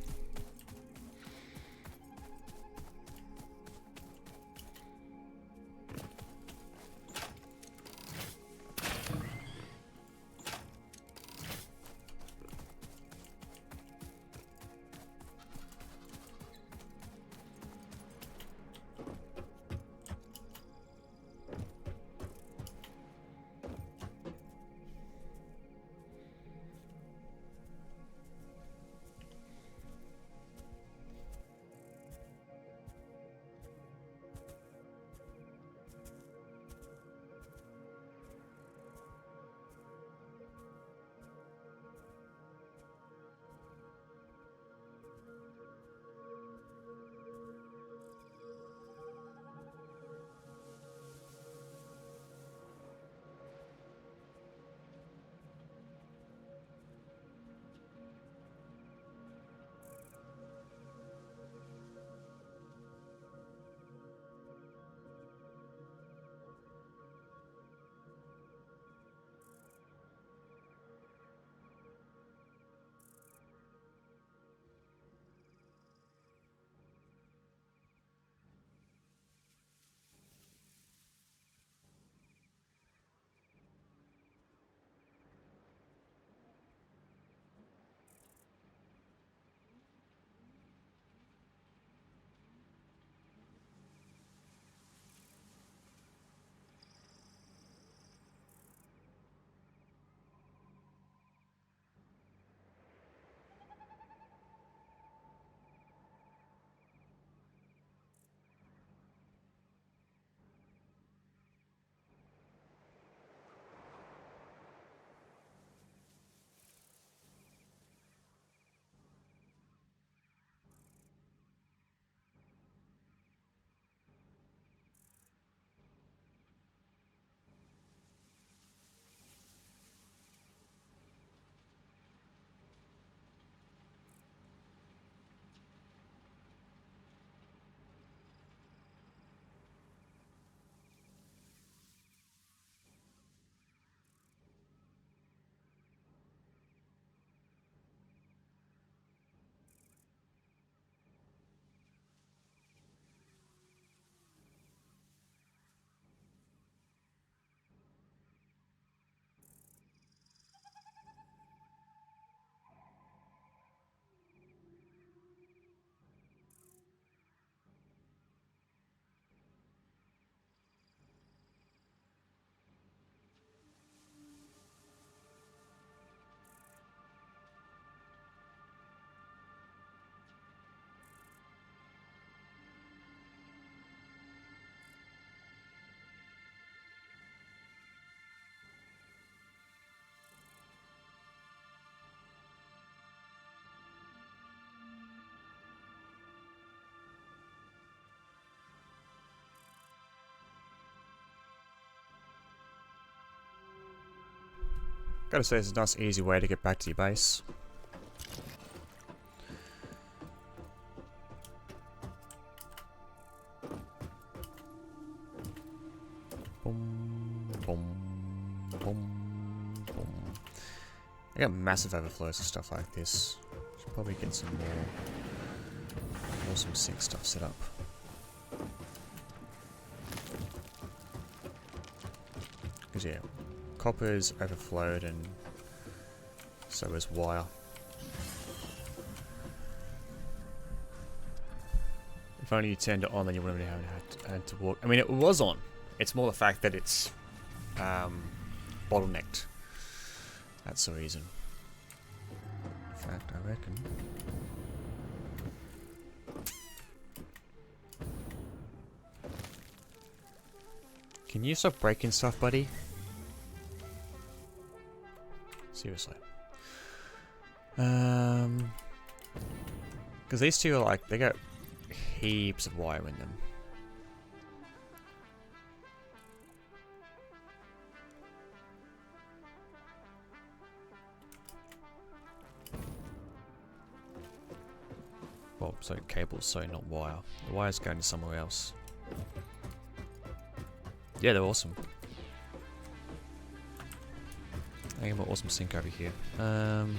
Gotta say, it's a nice easy way to get back to your base. Boom, boom, boom, boom. I got massive overflows and stuff like this. Should probably get some more some sync stuff set up. Because yeah, copper is overflowed and so is wire. If only you turned it on, then you wouldn't have had to walk. I mean, it was on. It's more the fact that it's bottlenecked. That's the reason. In fact, I reckon. Can you stop breaking stuff, buddy? Seriously. Because these two are like, they got heaps of wire in them. Well, so cables, so not wire. The wire's going to somewhere else. Yeah, they're awesome. I have an awesome sink over here. I'm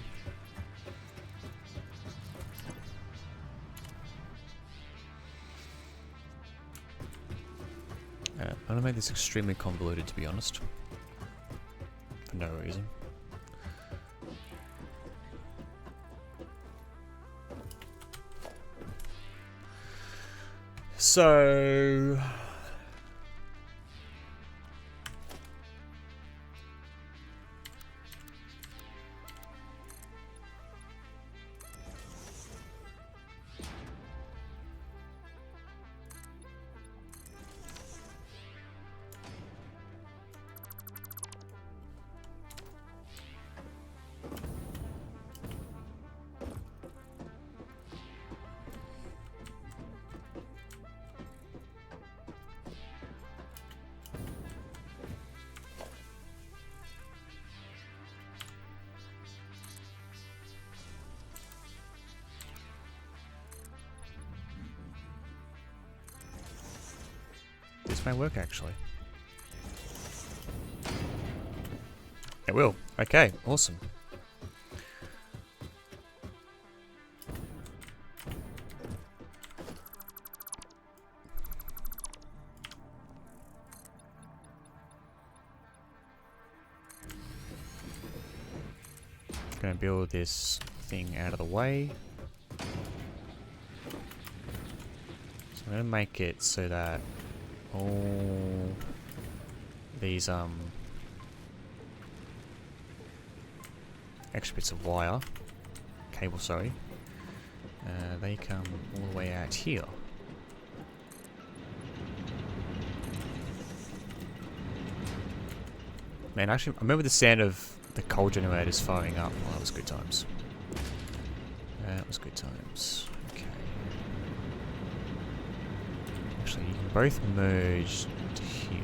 gonna make this extremely convoluted, to be honest. For no reason. So... This may work, actually. It will. Okay, awesome. Gonna build this thing out of the way. So I'm gonna make it so that all these extra bits of wire, cable, sorry, they come all the way out here. Man, actually, I remember the sound of the coal generators firing up. Oh, that was good times. That was good times. Okay. Actually, you can both merge to here.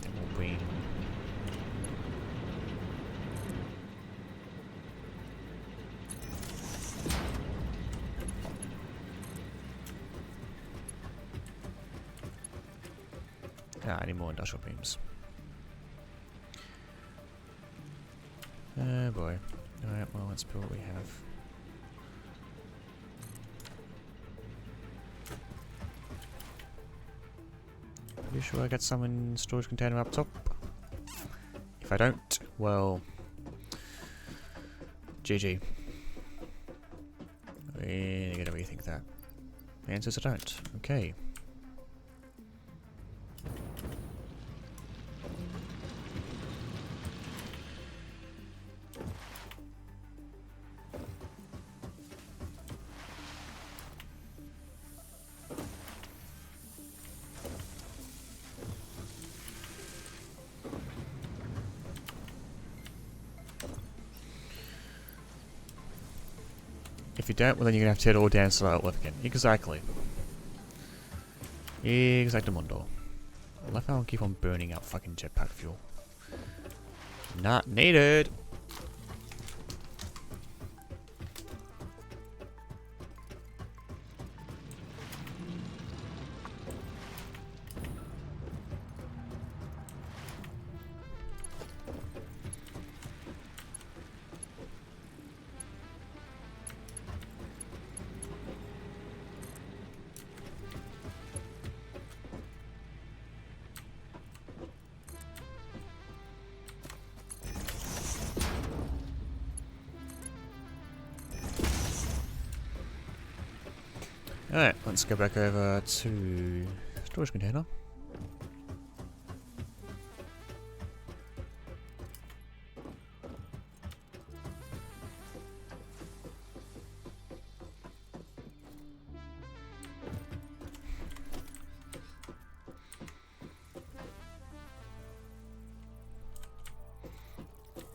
Then we'll bring... I need more industrial beams. Oh boy. Alright, well, let's build what we have. Pretty sure I got some in storage container up top. If I don't, well... GG. Really gotta rethink that. The answer is I don't. Okay. If you don't, well then you're gonna have to tear it all down and start all over again. Exactly. Exactamundo. I love how I'll keep on burning out fucking jetpack fuel. Not needed! Alright, let's go back over to storage container.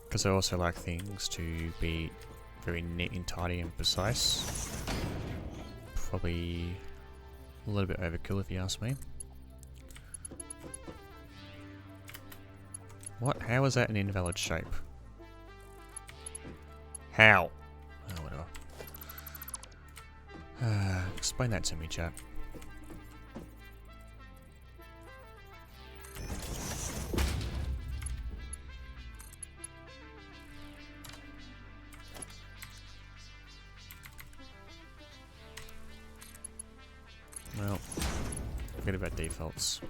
Because I also like things to be very neat and tidy and precise. Probably a little bit overkill if you ask me. What? How is that an invalid shape? How? Oh, whatever. Explain that to me, chat. Well, forget about defaults.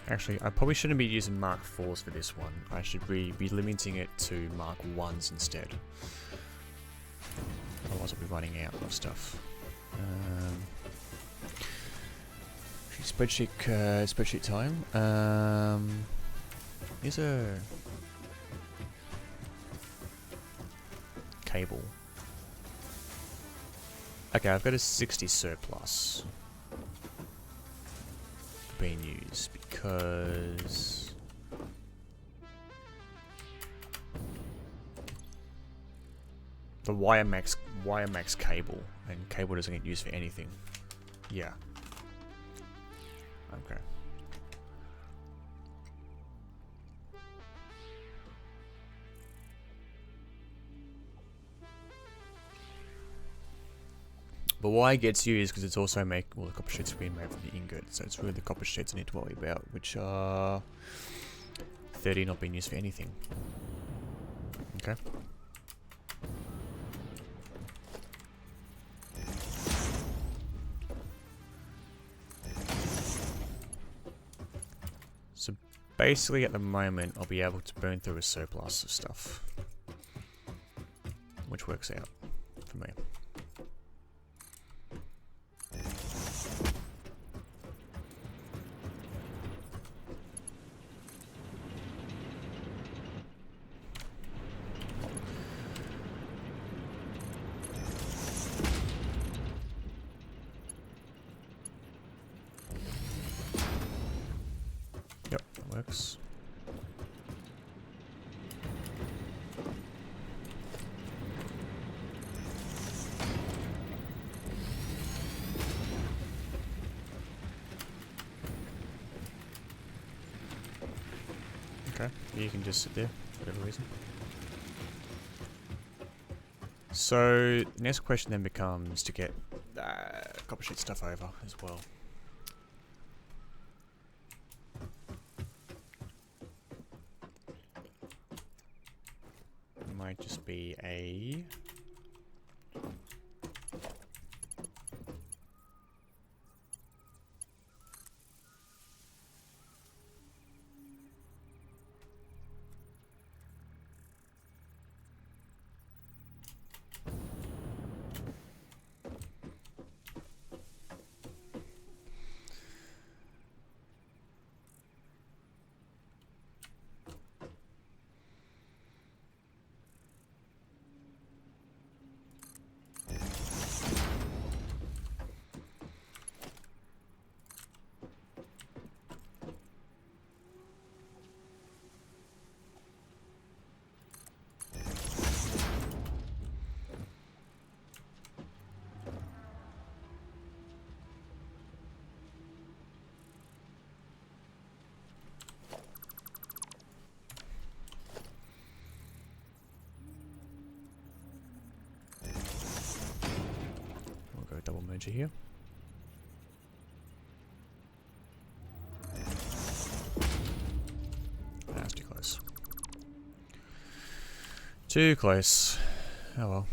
Actually, I probably shouldn't be using Mark 4s for this one. I should be limiting it to Mark 1s instead. Otherwise I'll be running out of stuff. Spreadsheet time. Is a cable. Okay, I've got a 60 surplus being used because the WireMax cable, and cable doesn't get used for anything. Yeah. Okay. But why it gets used because it's also the copper sheets being made from the ingot, so it's really the copper sheets I need to worry about, which are 30 not being used for anything. Okay. So basically at the moment I'll be able to burn through a surplus of stuff, which works out for me. Yep, that works. Okay, you can just sit there for whatever reason. So, the next question then becomes to get copper sheet stuff over as well. It might just be a... double merger here. That's too close. Too close. Oh well.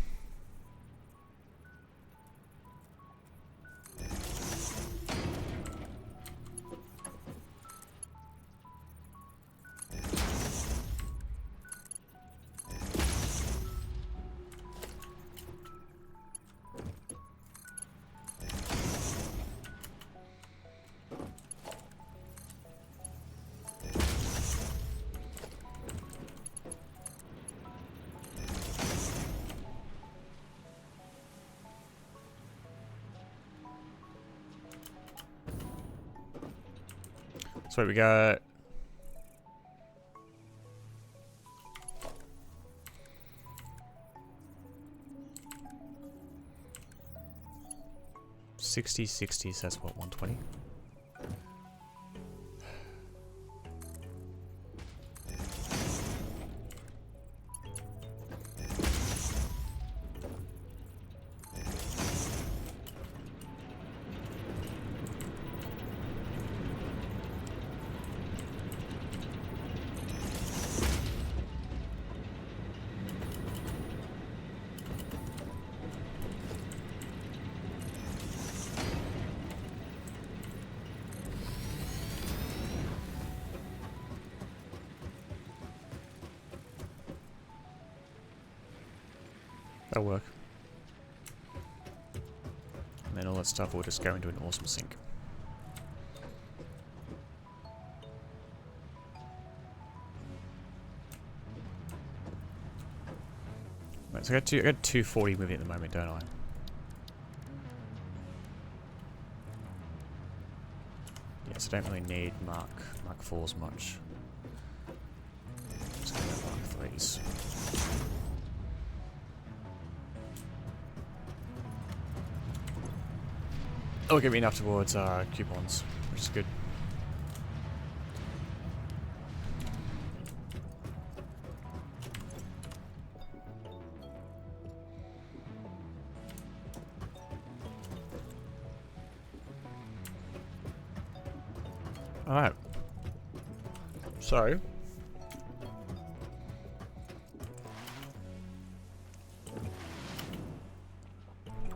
So we got $60, so that's what, 120? That'll work. And then all that stuff will just go into an awesome sink. Right, so I got 240 moving at the moment, don't I? Yes, I don't really need Mark 4s much. Just gonna go Mark 3s. That'll give me enough towards coupons, which is good. Alright. So.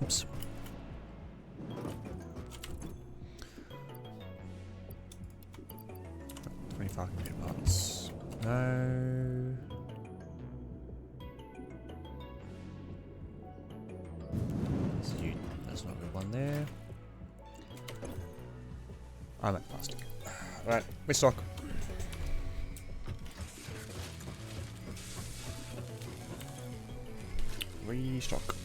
Oops. Computer parts. No. There's not a good one there. I'm at plastic. Alright, restock. Restock.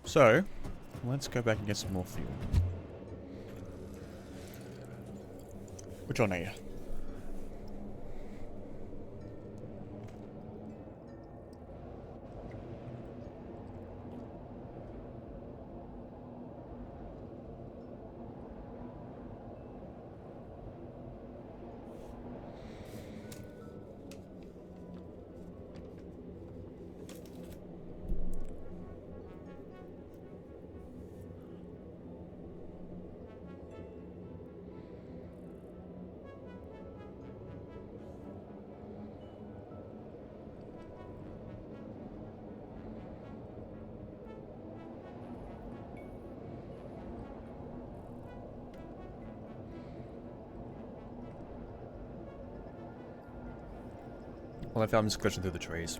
So, let's go back and get some more fuel. Which one are you? Well, I found this glitching through the trees.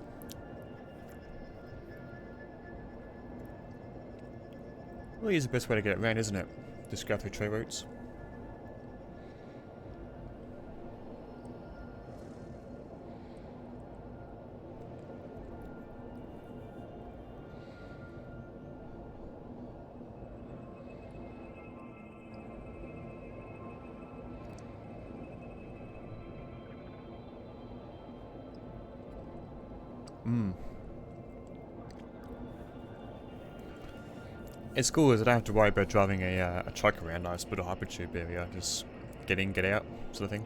Well, here's the best way to get around, isn't it? Just go through tree roots. It's cool as I don't have to worry about driving a truck around. I just put a hypertube area, just get in, get out, sort of thing.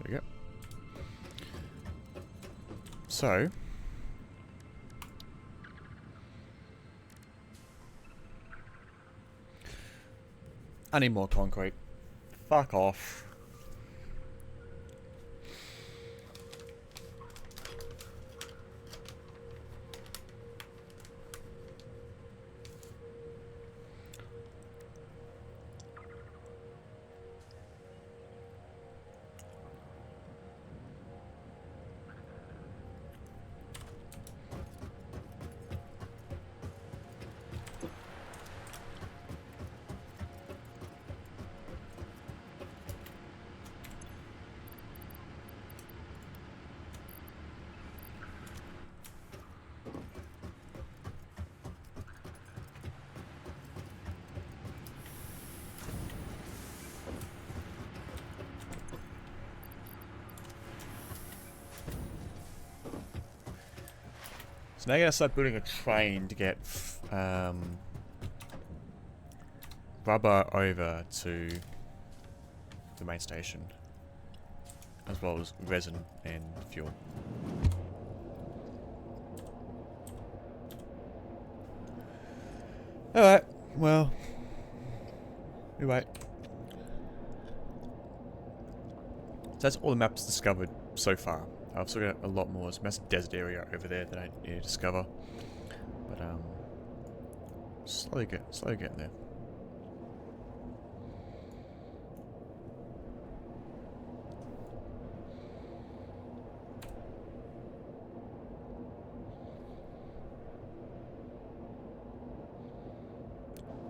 There we go. So. I need more concrete. Fuck off. So now I gotta start building a train to get rubber over to the main station, as well as resin and fuel. Alright. well, we wait. So that's all the maps discovered so far. I've still got a lot more. There's a massive desert area over there that I need to discover. But slowly getting there.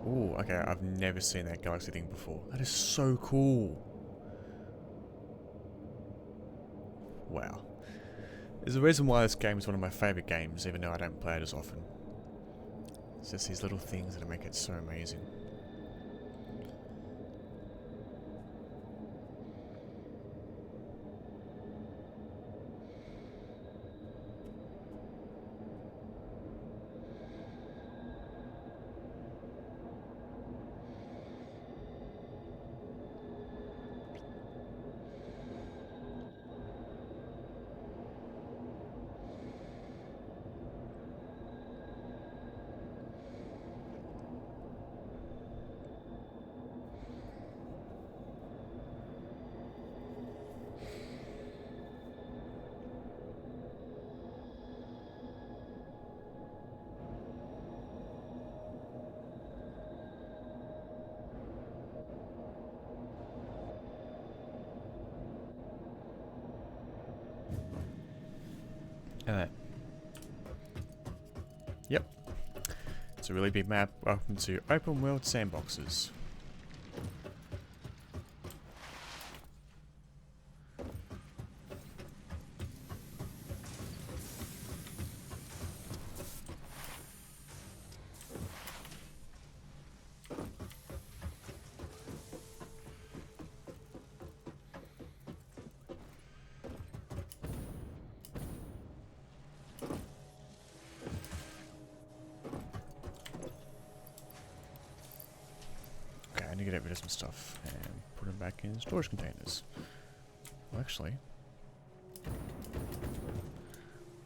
Ooh, okay, I've never seen that galaxy thing before. That is so cool. Wow. There's a reason why this game is one of my favourite games, even though I don't play it as often. It's just these little things that make it so amazing. Alright. Yep. It's a really big map. Welcome to open world sandboxes. I need to get rid of some stuff and put them back in storage containers. Well, actually,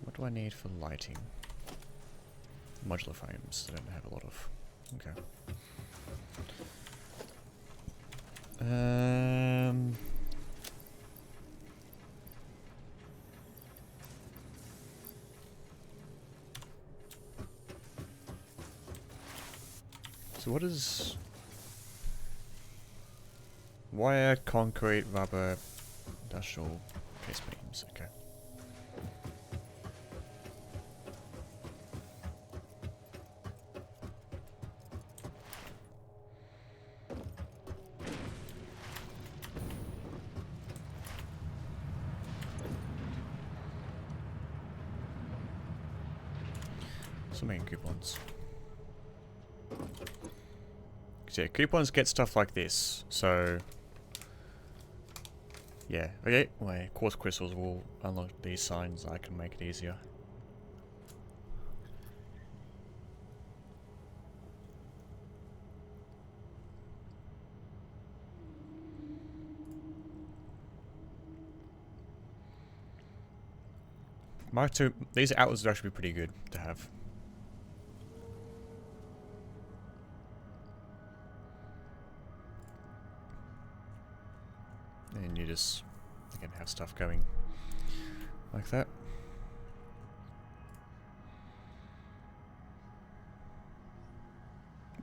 what do I need for lighting? Modular frames. I don't have a lot of. Okay. So what is wire, concrete, rubber, industrial case beams? Okay. So many coupons. Yeah, coupons get stuff like this, so yeah, okay, my quartz crystals will unlock these signs. I can make it easier. Mark II, these outlets would actually be pretty good to have. And you just, again, have stuff going like that.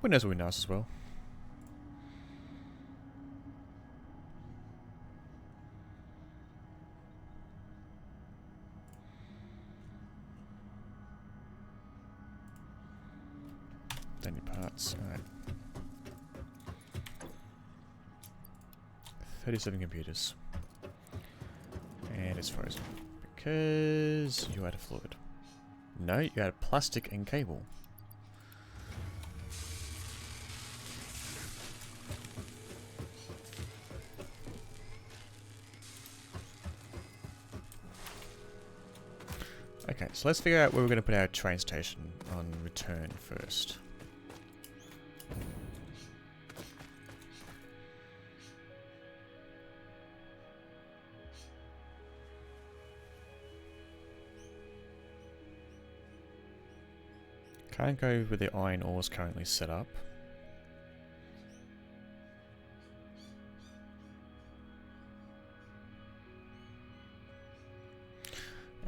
Windows will be nice as well. Then your parts, alright. 37 computers. And it's frozen. Because you added fluid. No, you added plastic and cable. Okay, so let's figure out where we're going to put our train station on return first. Can't go with the iron ores currently set up.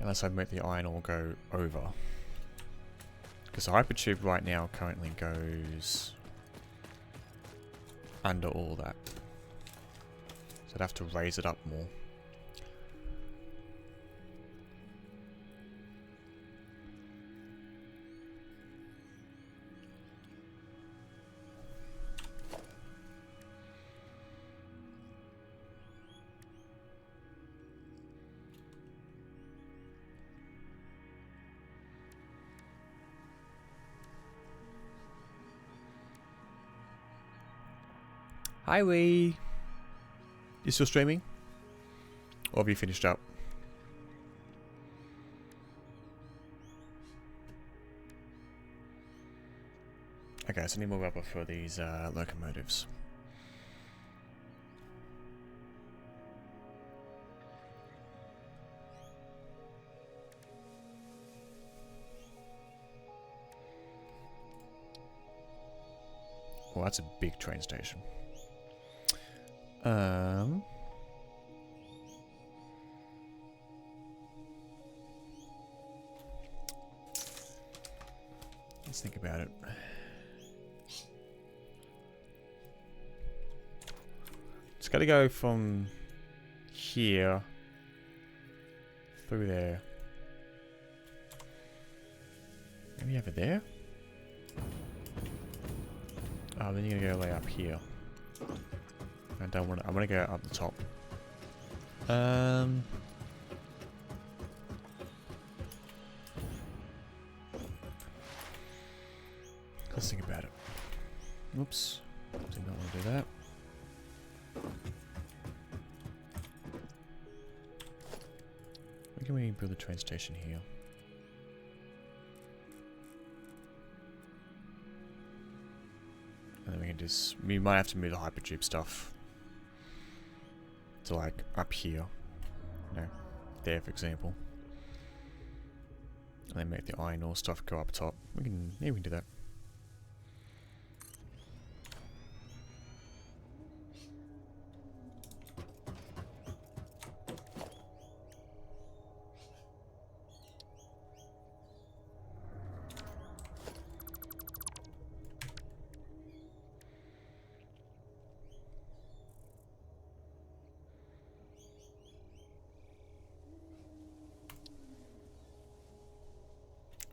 Unless I make the iron ore go over. Because the hypertube right now currently goes under all that. So I'd have to raise it up more. Hi, Wee. You still streaming? Or have you finished up? Okay, so I need more rubber for these locomotives. Well, that's a big train station. Let's think about it. It's got to go from here through there. Maybe over there? Oh, then you're gonna go lay up here. I don't want to. I want to go up the top. Let's think about it. Oops. Did not want to do that. Where can we build a train station here? And then we can just... We might have to move the hypertube stuff to like up here. No, there for example. And then make the iron ore stuff go up top. We can... Yeah, we can do that.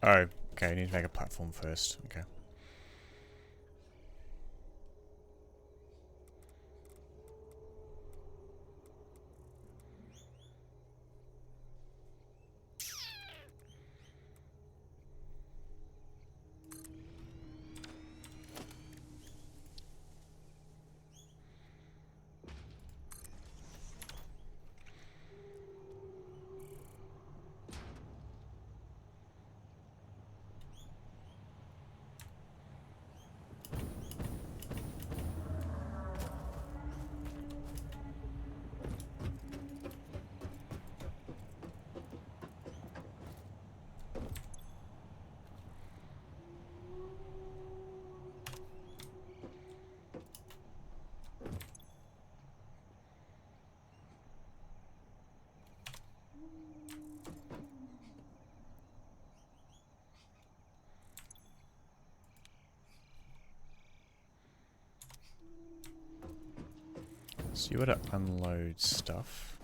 Oh, okay, I need to make a platform first. Okay. So you gotta unload stuff.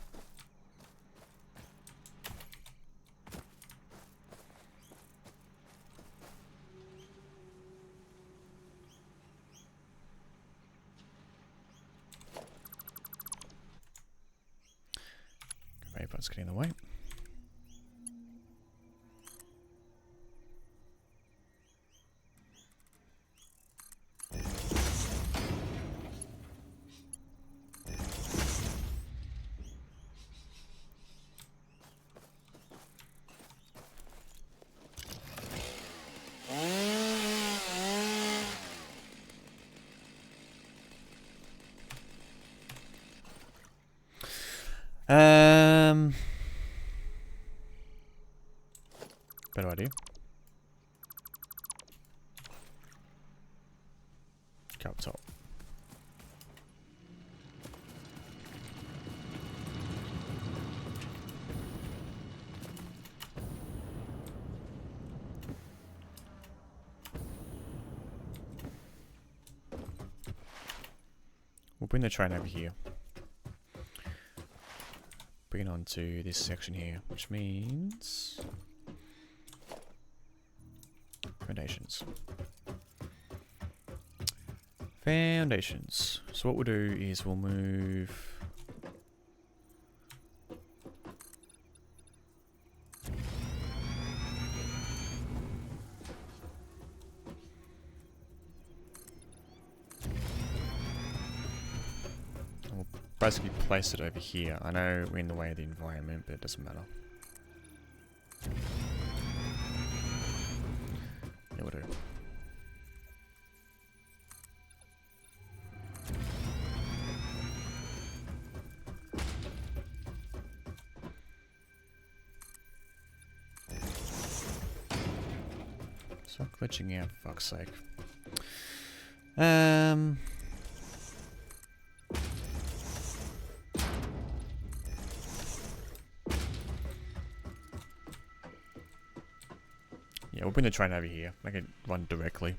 Conveyor belt's getting in the way. Better idea. Go up top. We'll bring the train over here. Bring it on to this section here, which means foundations. Foundations. So what we'll do is we'll move basically place it over here. I know we're in the way of the environment, but it doesn't matter. Yeah, we'll do. Stop glitching out, for fuck's sake. Yeah, we'll bring the train over here. Make it run directly.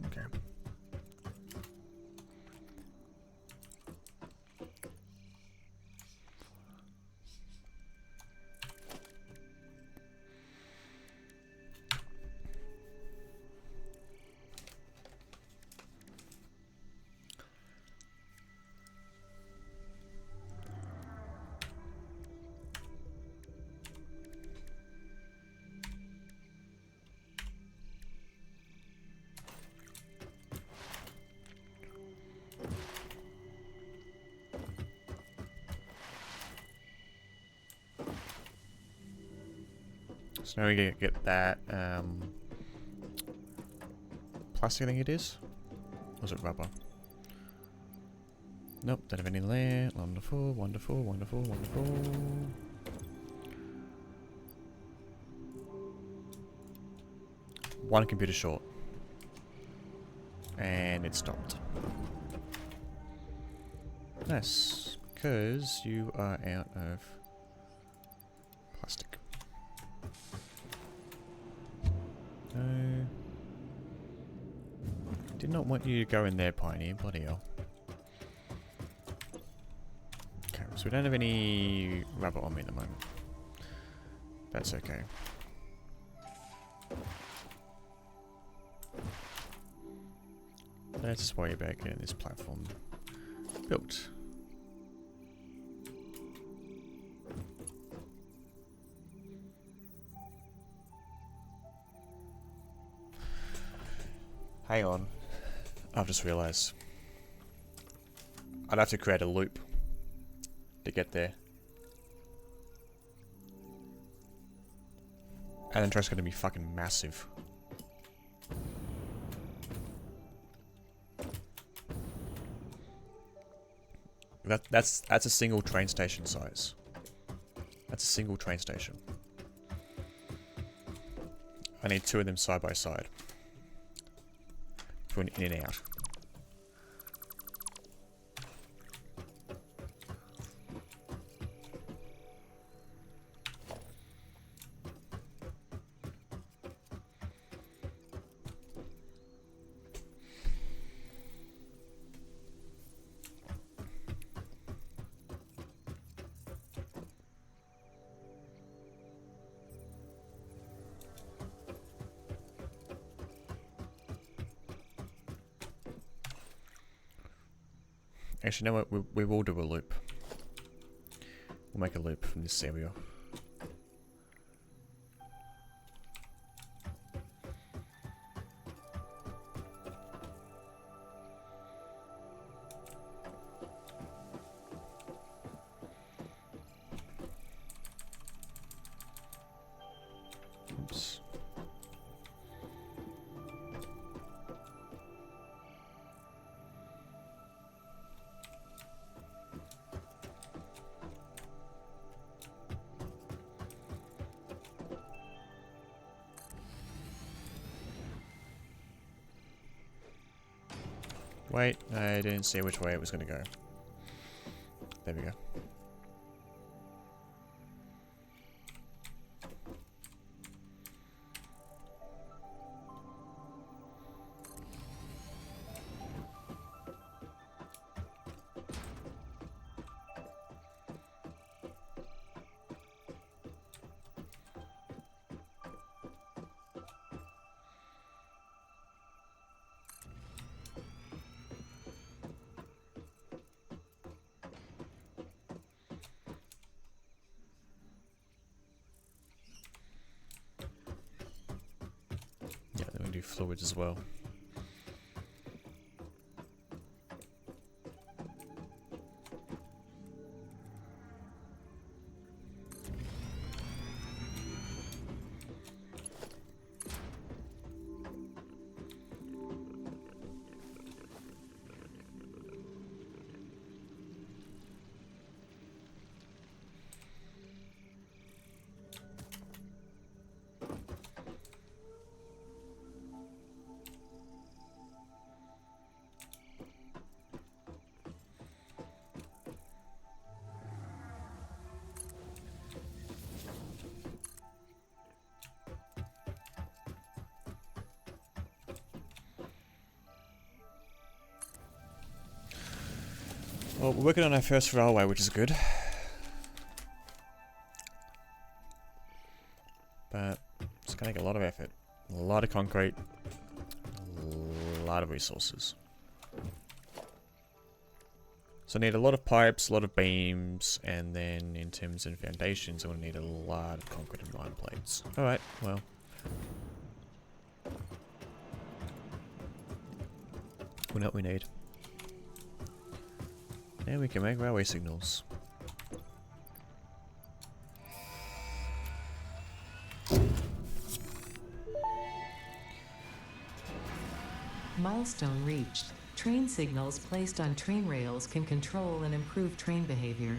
Okay. So now we get that plastic, I think it is. Or was it rubber? Nope, don't have any there. Wonderful, wonderful, wonderful, wonderful. One computer short. And it stopped. Nice, because you are out of plastic. No. Did not want you to go in there, Pioneer. Bloody hell. Okay, so we don't have any rubber on me at the moment. That's okay. Let's just worry about getting this platform built. Hang on. I've just realised. I'd have to create a loop to get there. And the truck's going to be fucking massive. That's a single train station size. That's a single train station. I need two of them side by side. For an in and out. Actually, you know what? We will do a loop. We'll make a loop from this area. Oops. Wait, I didn't see which way it was going to go. There we go. Yeah, then we do fluids as well. Well, we're working on our first railway, which is good. But it's going to take a lot of effort, a lot of concrete, a lot of resources. So I need a lot of pipes, a lot of beams, and then in terms of foundations, I'm going to need a lot of concrete and line plates. Alright, well. We know what we need. And we can make railway signals. Milestone reached. Train signals placed on train rails can control and improve train behavior.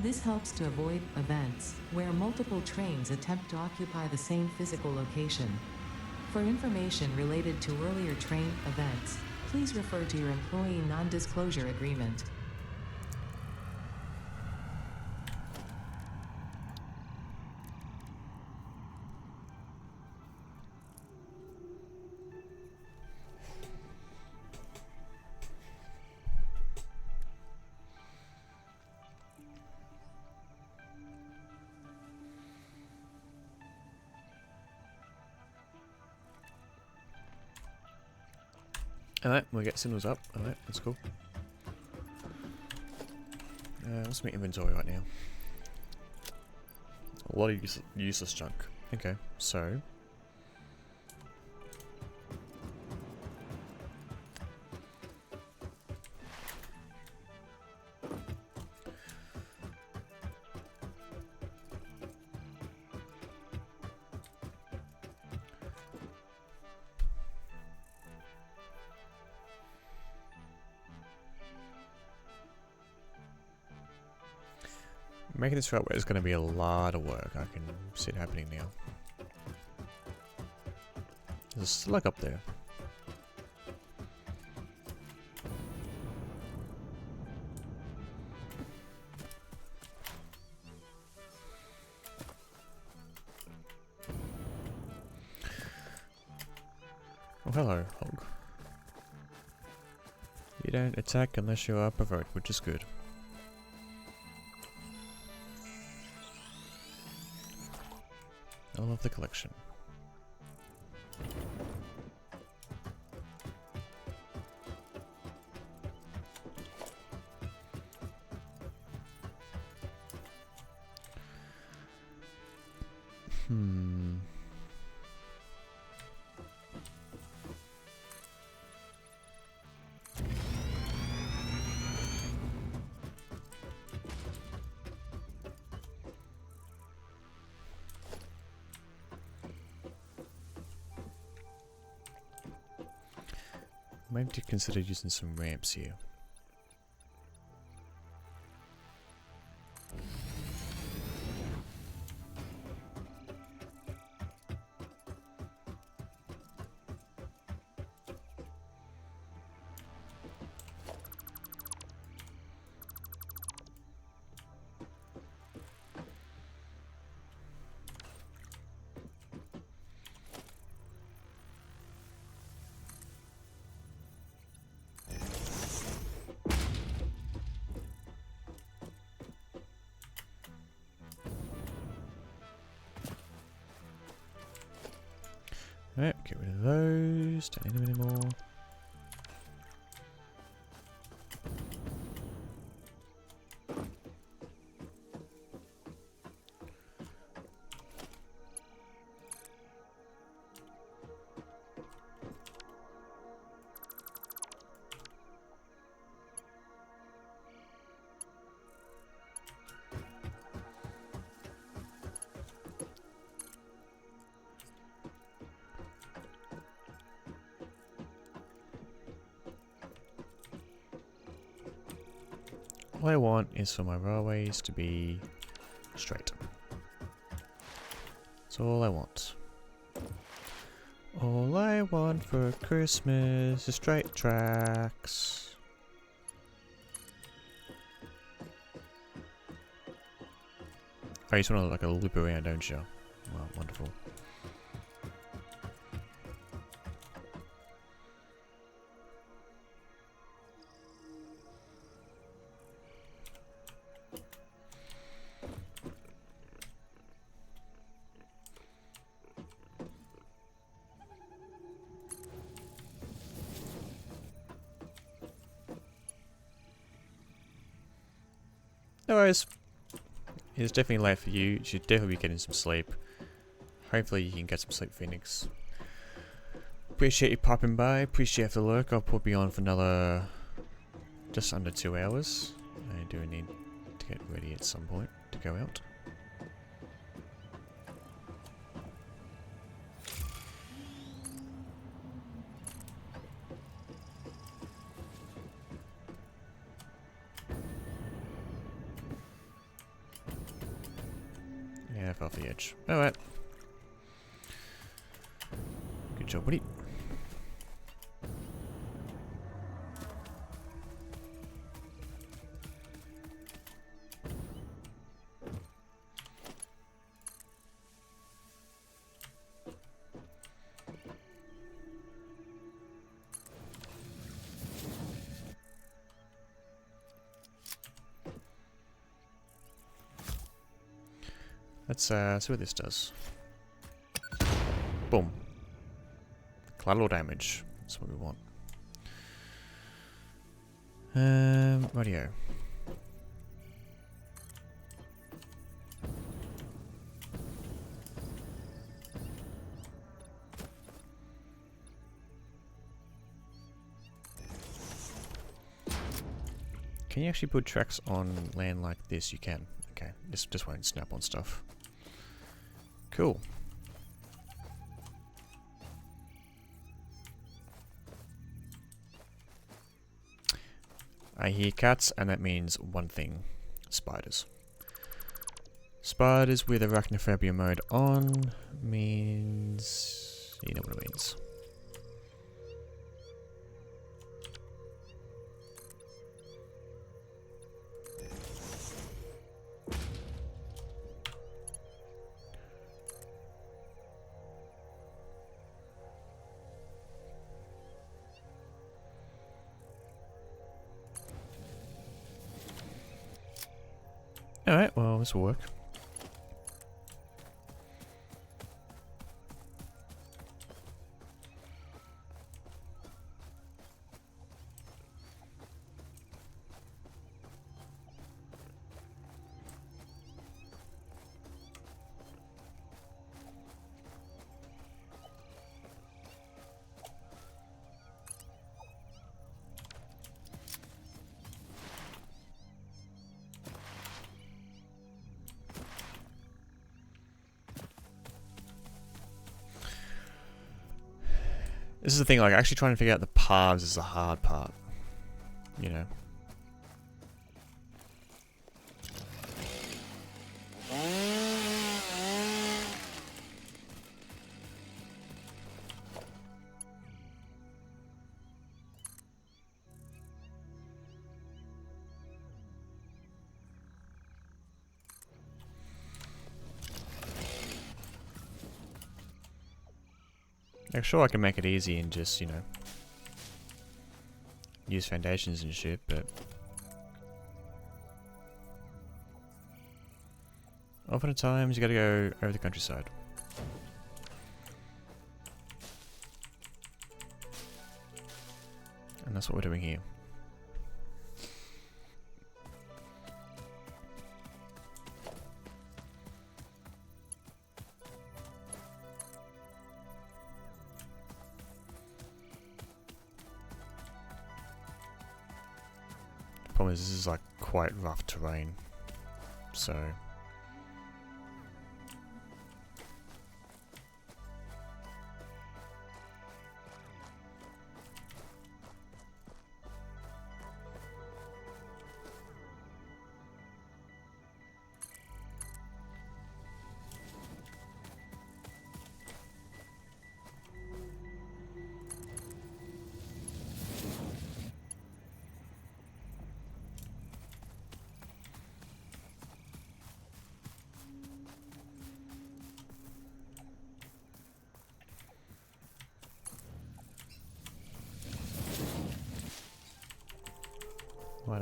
This helps to avoid events where multiple trains attempt to occupy the same physical location. For information related to earlier train events, please refer to your employee non-disclosure agreement. Alright, we'll get signals up. Alright, that's cool. What's my inventory right now? A lot of useless junk. Okay, so... making this railway is going to be a lot of work. I can see it happening now. There's a slug up there. Oh, hello, hog. You don't attack unless you are provoked, which is good. I love the collection. Hmm. Maybe to consider using some ramps here. Alright, get rid of those. Don't need them anymore. All I want is for my railways to be straight. That's all I want. All I want for Christmas is straight tracks. Oh, you just want to like a loop around, don't you? Well, wonderful. No worries. It's definitely late for you. You should definitely be getting some sleep. Hopefully you can get some sleep, Phoenix. Appreciate you popping by. Appreciate the lurk. I'll put me on for another just under 2 hours. I do need to get ready at some point to go out. Yeah, I fell off the edge. Alright. Good job, buddy. Let's see what this does. Boom. Collateral damage. That's what we want. Radio. Can you actually put tracks on land like this? You can. Okay, this just won't snap on stuff. Cool. I hear cats, and that means one thing. Spiders. Spiders with arachnophobia mode on means... you know what it means. Alright, well, this will work. This is the thing, like, actually trying to figure out the paths is the hard part. You know? Like, sure, I can make it easy and just, you know, use foundations and shit, but often at times you gotta go over the countryside. And that's what we're doing here. The problem is this is like quite rough terrain, so what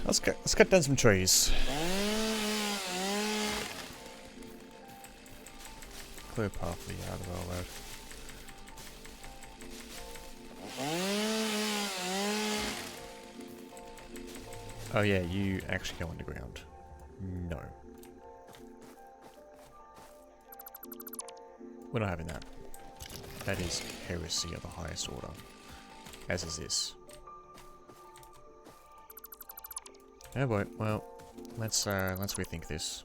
let's cut down some trees. Clear path for the yard of our road. Oh yeah, you actually go underground. No. We're not having that. That is heresy of the highest order. As is this. Oh boy, well, let's rethink this.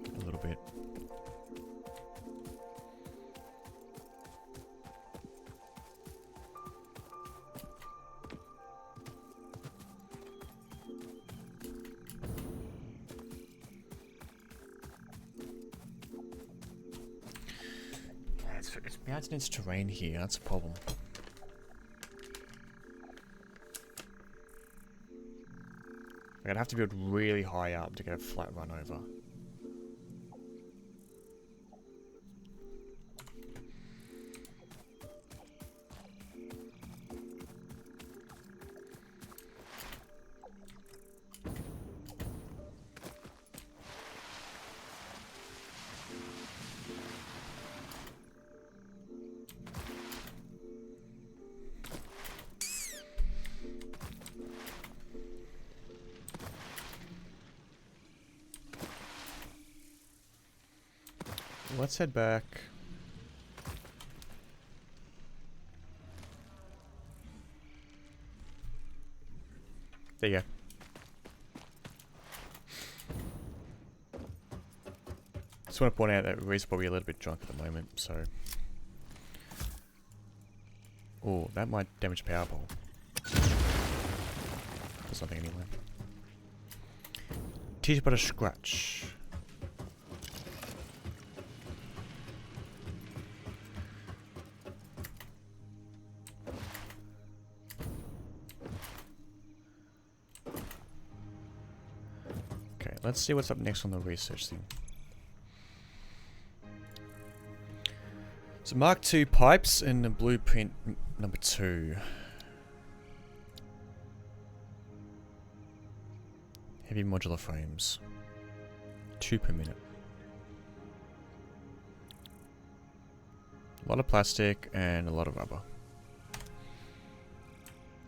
A little bit. It's mountainous terrain here, that's a problem. Like, I'd have to build really high up to get a flat run over. Let's head back. There you go. Just want to point out that Ree's probably a little bit drunk at the moment, so... Oh, that might damage power pole. There's nothing anyway. Teach but a scratch. Okay, let's see what's up next on the research thing. So Mark II pipes in the blueprint number 2. Heavy modular frames. 2 per minute. A lot of plastic and a lot of rubber.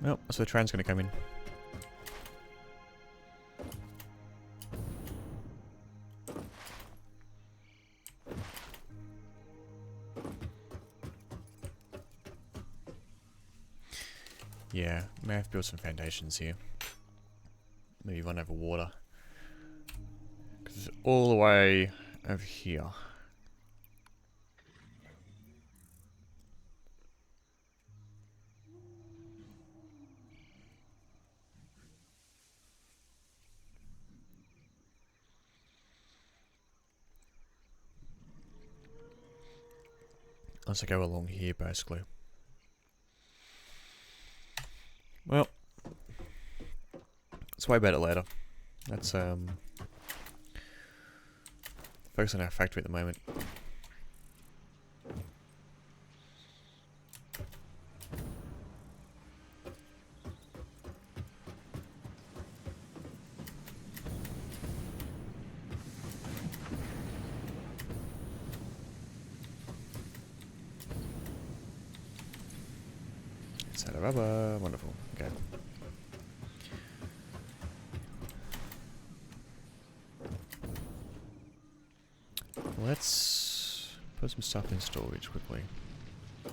Well, so the train's going to come in. Yeah, may have to build some foundations here. Maybe run over water. is all the way over here. Unless I go along here, basically. Well, let's worry about it later. Let's focus on our factory at the moment. It's out of rubber. Wonderful. Okay. Let's put some stuff in storage quickly. So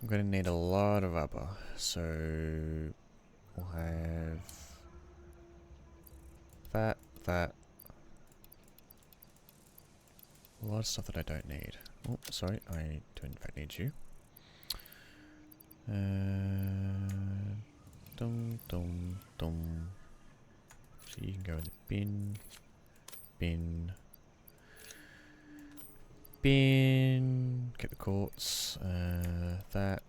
I'm going to need a lot of rubber. So we'll have that. A lot of stuff that I don't need. Oh, sorry, I do in fact need you. Dum. So you can go in the bin. Get the quartz. That.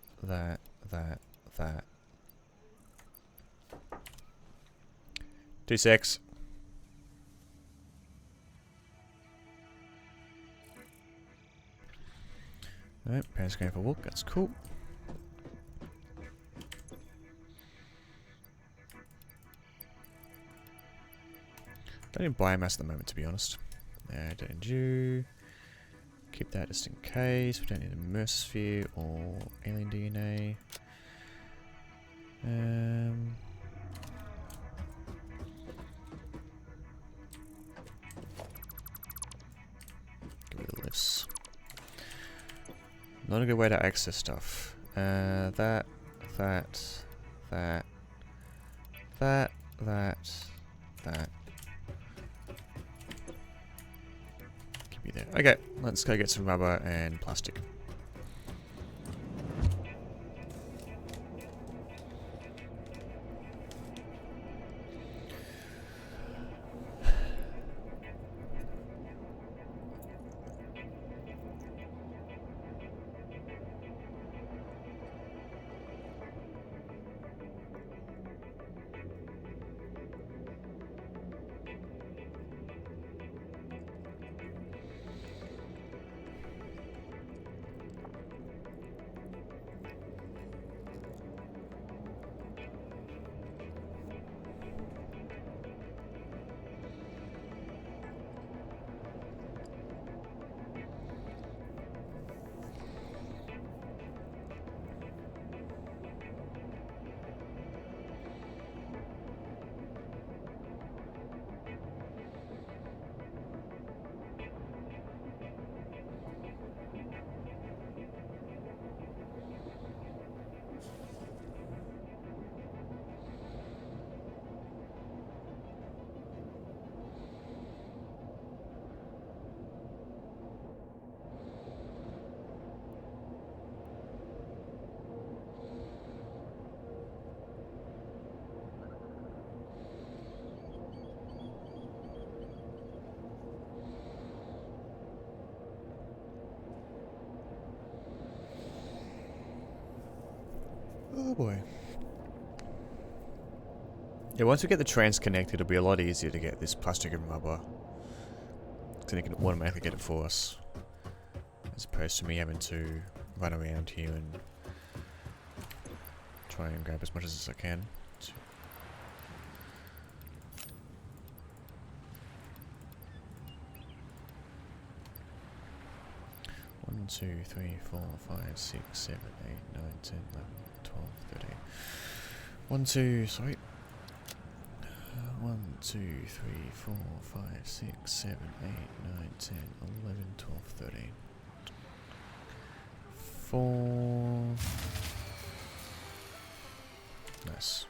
2-6. Alright, parents going for a walk, that's cool. Don't need biomass at the moment, to be honest. Don't need you. Keep that just in case. We don't need a Mercersphere or alien DNA. Get rid of this. Not a good way to access stuff. That. Keep you there. Okay, let's go get some rubber and plastic. Oh boy. Yeah, once we get the trains connected, it'll be a lot easier to get this plastic and rubber. Because it can automatically get it for us. As opposed to me having to run around here and try and grab as much as I can. 1, 2, 3, 4, 5, 6, 7, 8, 9, 10, 11, 12, 13. 1, 2, sorry. 1, 2, 3, 4, 5, 6, 7, 8, 9, 10, 11, 12, 13. 4. Nice.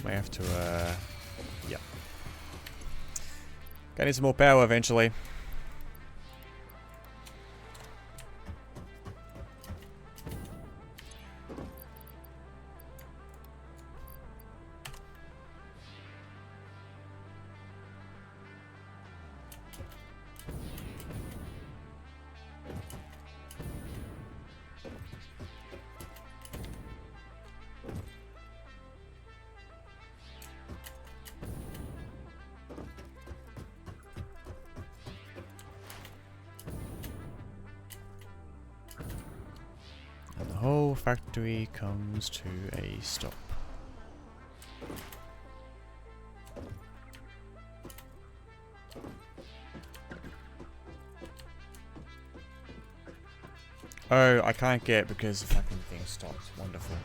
May have to, yeah. Gonna need some more power eventually. And the whole factory comes to a stop. Oh, I can't get because the fucking thing stops. Wonderful.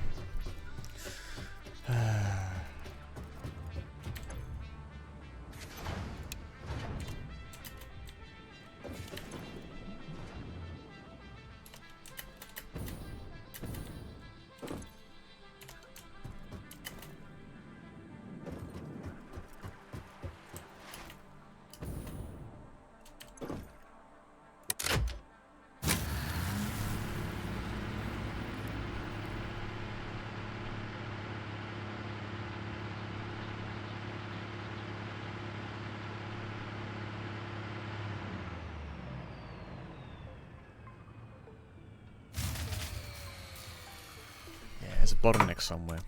Yeah, there's a bottleneck somewhere.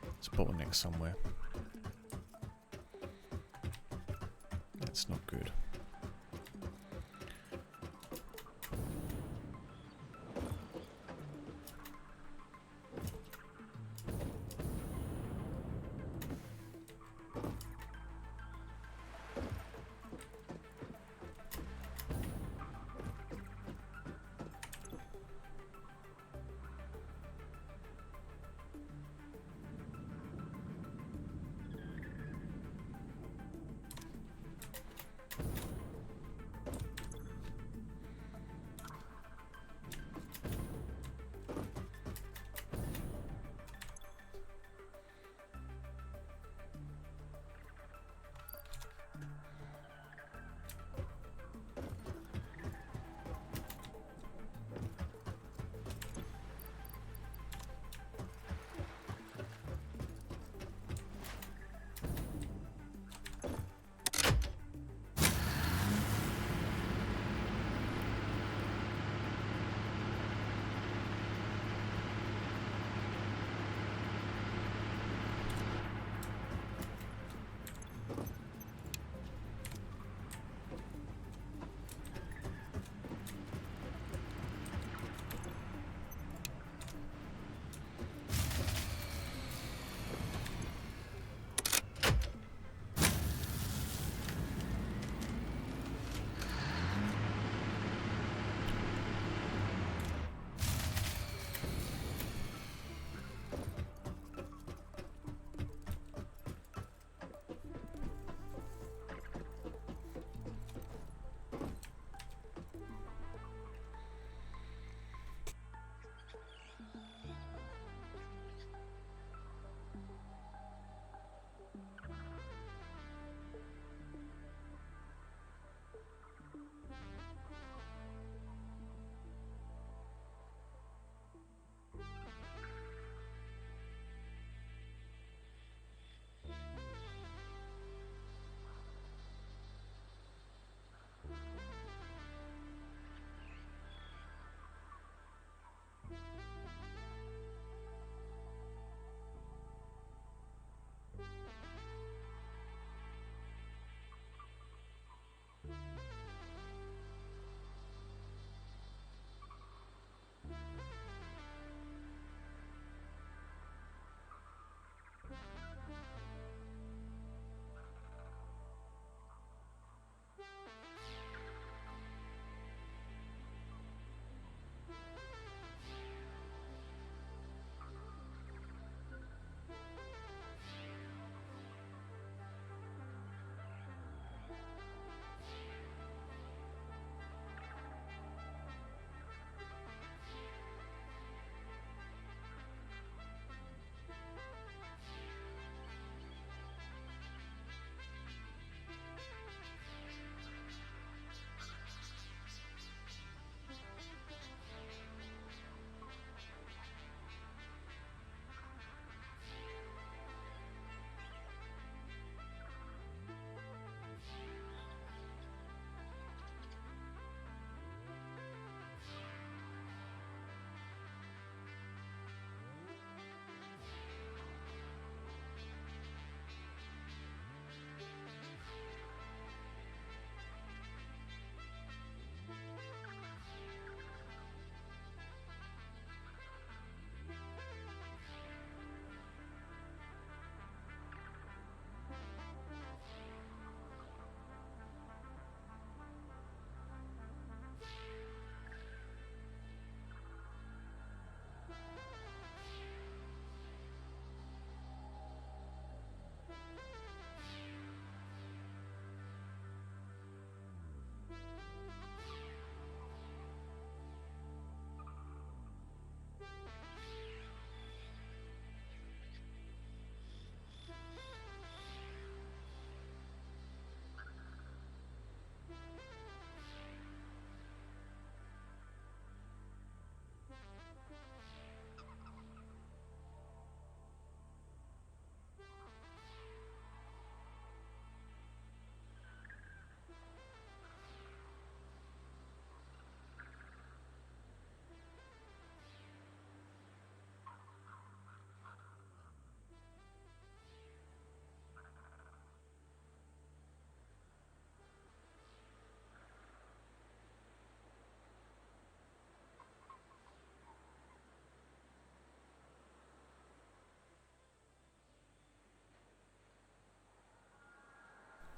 There's a bottleneck somewhere. That's not good.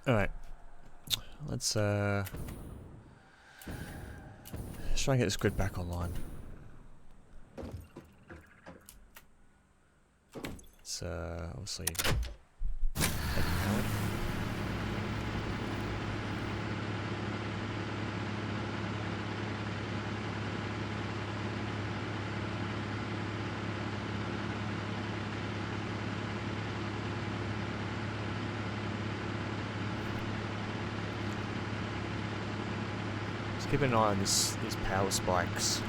Alright. Let's try and get this grid back online. It's obviously overpowered. Just keep an eye on these power spikes.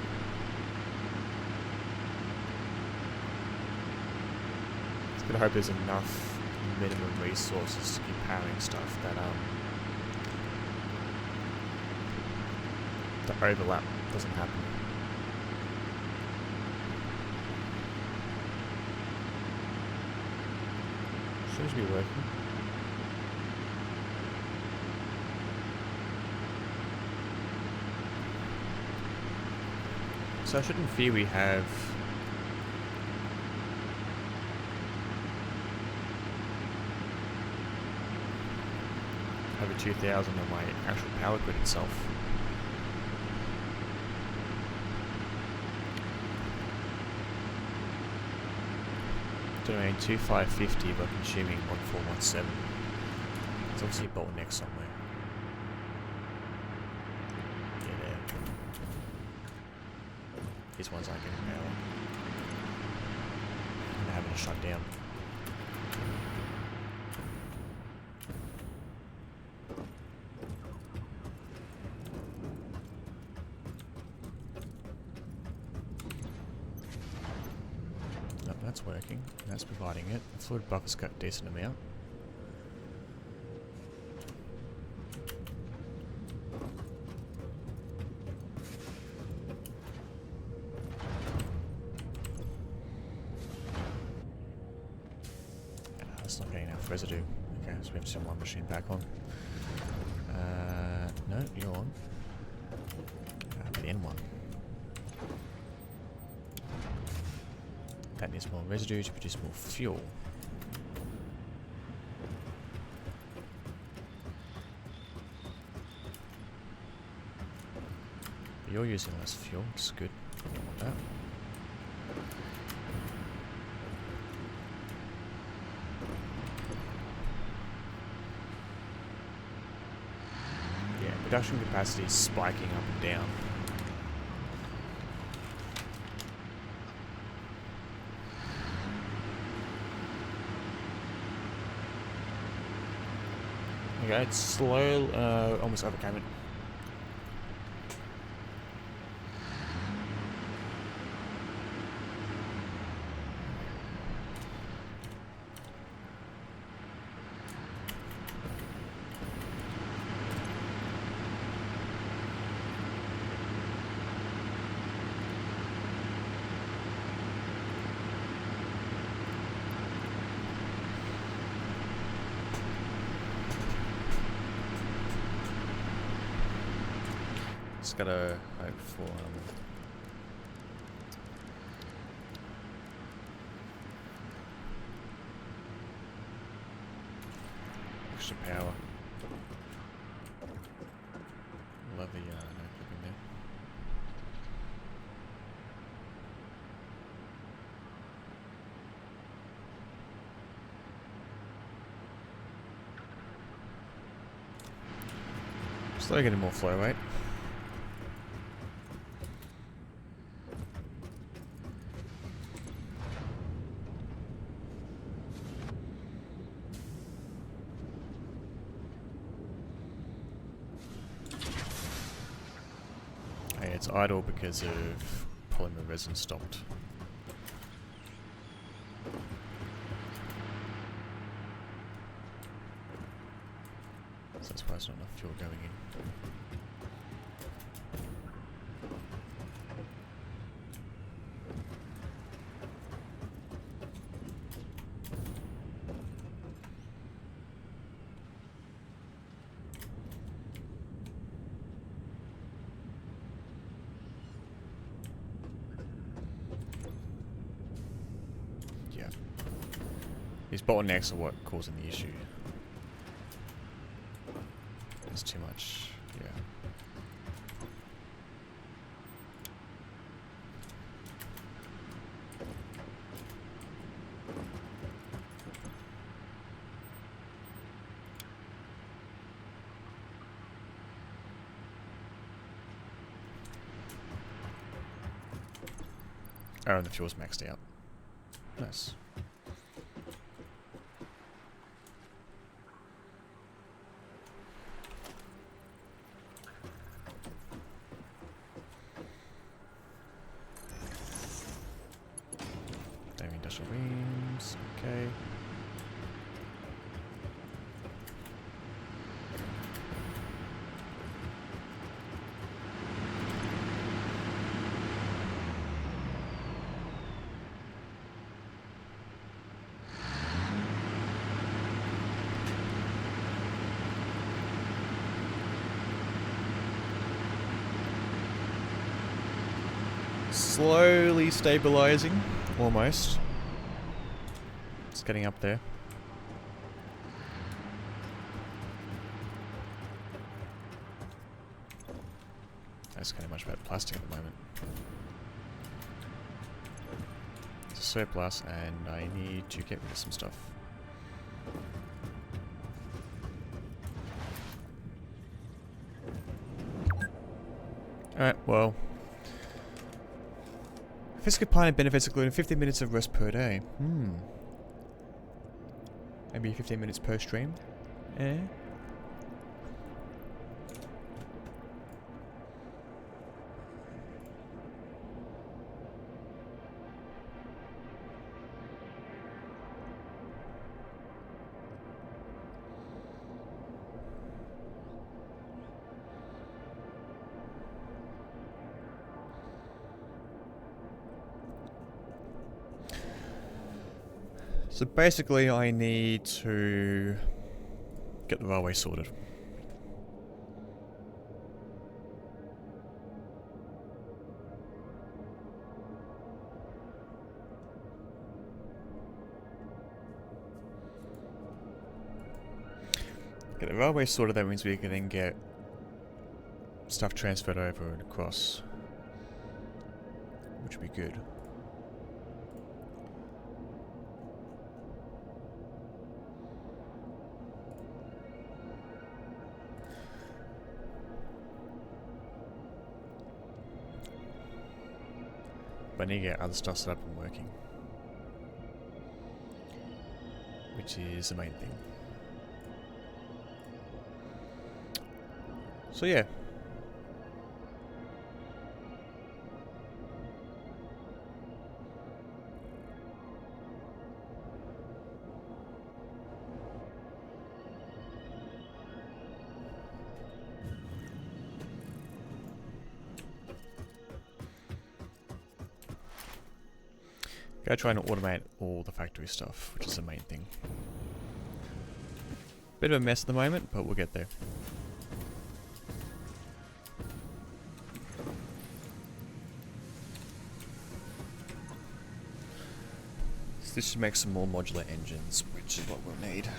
But I hope there's enough minimum resources to keep powering stuff that the overlap doesn't happen. Seems to be working. So I shouldn't fear we have over 2,000 on my actual power grid itself. Doing 2550 by consuming 1417. There's obviously a bottleneck somewhere. Yeah, there. These ones aren't getting power. And they're having to shut down. That's working. That's providing it. The fluid buffer's got a decent amount. That's not getting enough residue. Okay, so we have to turn one machine back on. No, you're on. The N1. That needs more residue to produce more fuel. You're using less fuel, it's good. I don't want that. Yeah, production capacity is spiking up and down. Okay, it's slow, almost overcame it. Just gotta hope for extra power. Love the no clipping there. Slowly getting more flow rate. It's idle because of polymer resin stopped. So that's why there's not enough fuel going in. These bottlenecks are what causing the issue. That's too much. Yeah. Oh, and the fuel's maxed out. Nice. Damn industrial beams. Okay. Slowly stabilizing, almost. It's getting up there. That's kind of much about plastic at the moment. It's a surplus, and I need to get rid of some stuff. Alright, well. Physical pine benefits including 15 minutes of rest per day. Maybe 15 minutes per stream? Eh? So basically I need to get the railway sorted. Get the railway sorted, that means we can then get stuff transferred over and across, which would be good. But I need to get other stuff set up and working, which is the main thing. So yeah. Go try and automate all the factory stuff, which is the main thing. Bit of a mess at the moment, but we'll get there. So this should make some more modular engines, which is what we'll need.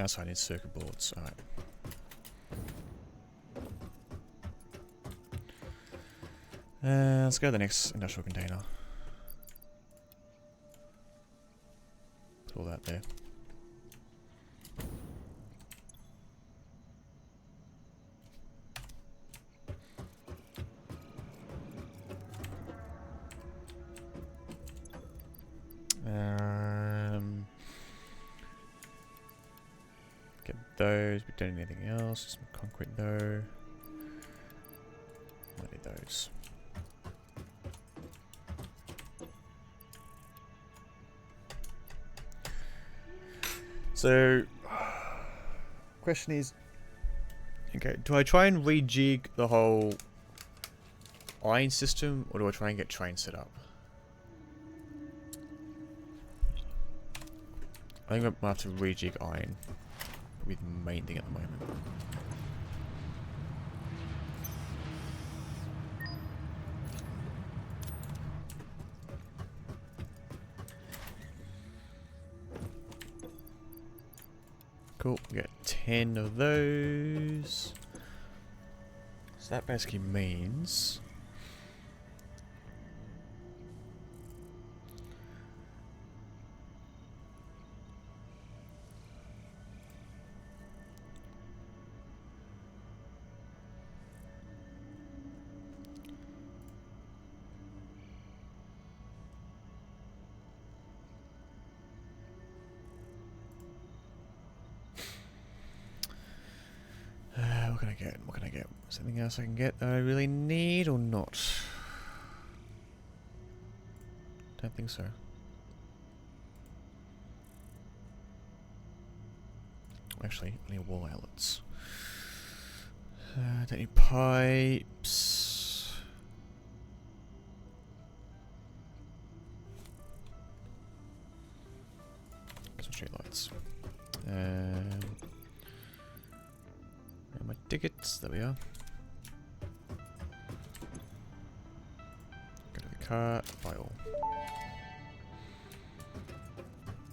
So I need circuit boards. Alright. Let's go to the next industrial container. Put all that there. Get those. We don't need anything else. Some concrete though. I need those. So, question is, Okay, do I try and rejig the whole iron system, or do I try and get trains set up? I think I might have to rejig iron. Probably the main thing at the moment. Cool, we got 10 of those. So that basically means... what can I get? What can I get? Something else I can get that I really need or not? Don't think so. Actually, I need wall outlets. Don't need pipes. Some street lights. And my tickets. There we are. Go to the cart. Buy all.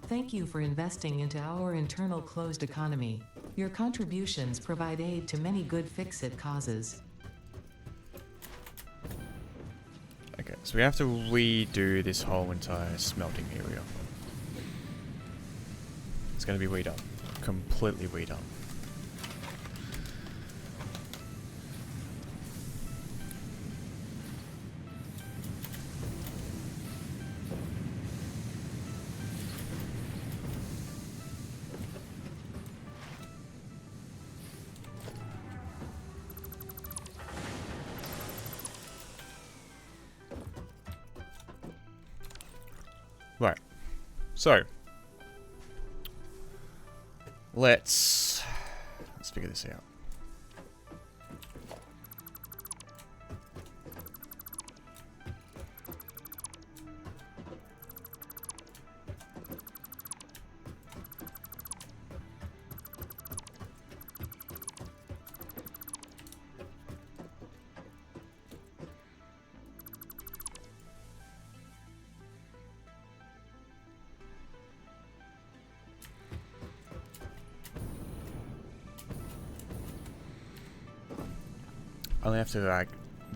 Thank you for investing into our internal closed economy. Your contributions provide aid to many good fix-it causes. Okay, so we have to redo this whole entire smelting area. It's going to be redone. Completely redone. Right. So let's figure this out. I only have to like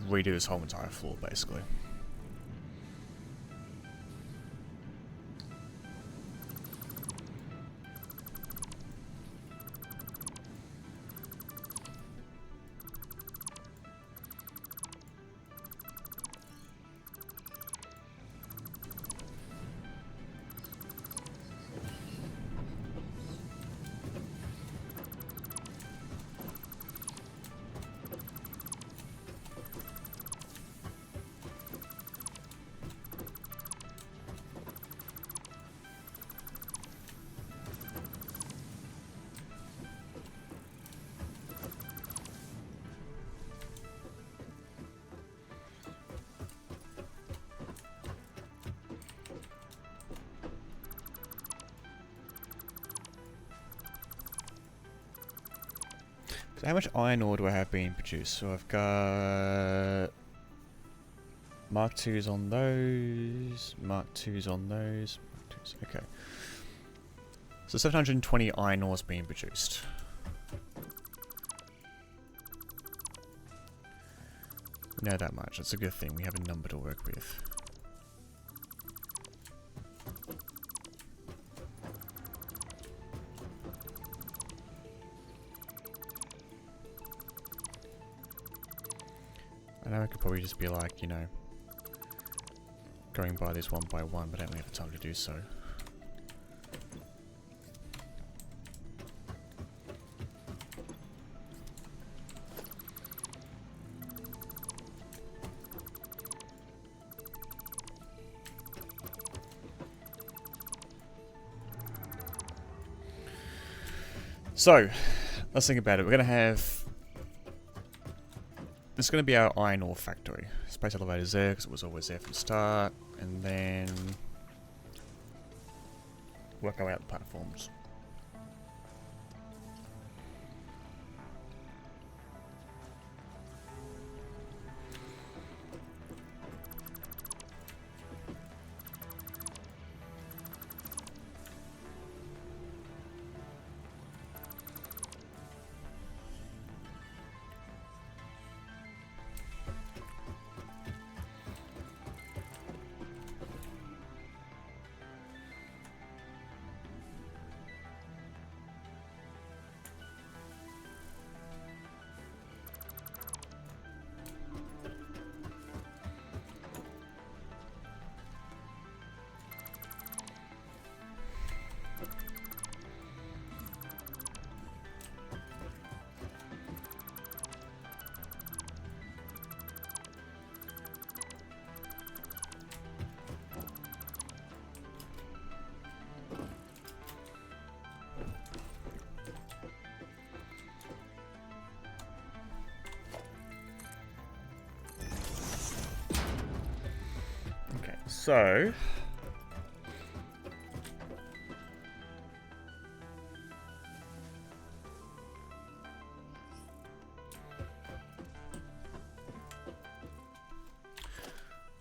redo this whole entire floor basically. So how much iron ore do I have being produced? So I've got Mark 2s on those, Mark 2s on those, Mark 2s, okay. So 720 iron ores being produced. We know that much, that's a good thing, we have a number to work with. I know I could probably just be like, you know, going by this one by one, but I don't really have the time to do so. So, let's think about it. We're going to have it's going to be our iron ore factory. Space elevator's there because it was always there from the start. And then work our way out the platforms. So,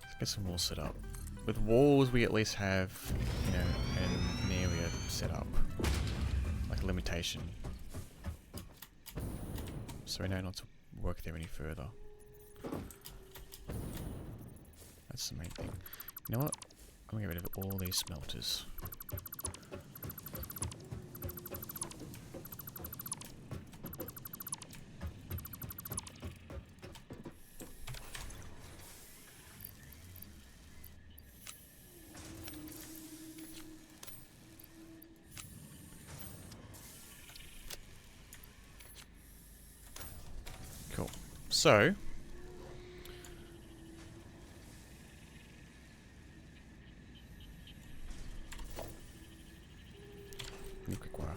let's get some walls set up. With walls, we at least have, you know, an area set up, like a limitation. So we know not to work there any further. That's the main thing. You know what? I'm gonna get rid of all these smelters. Cool. So, quick wire.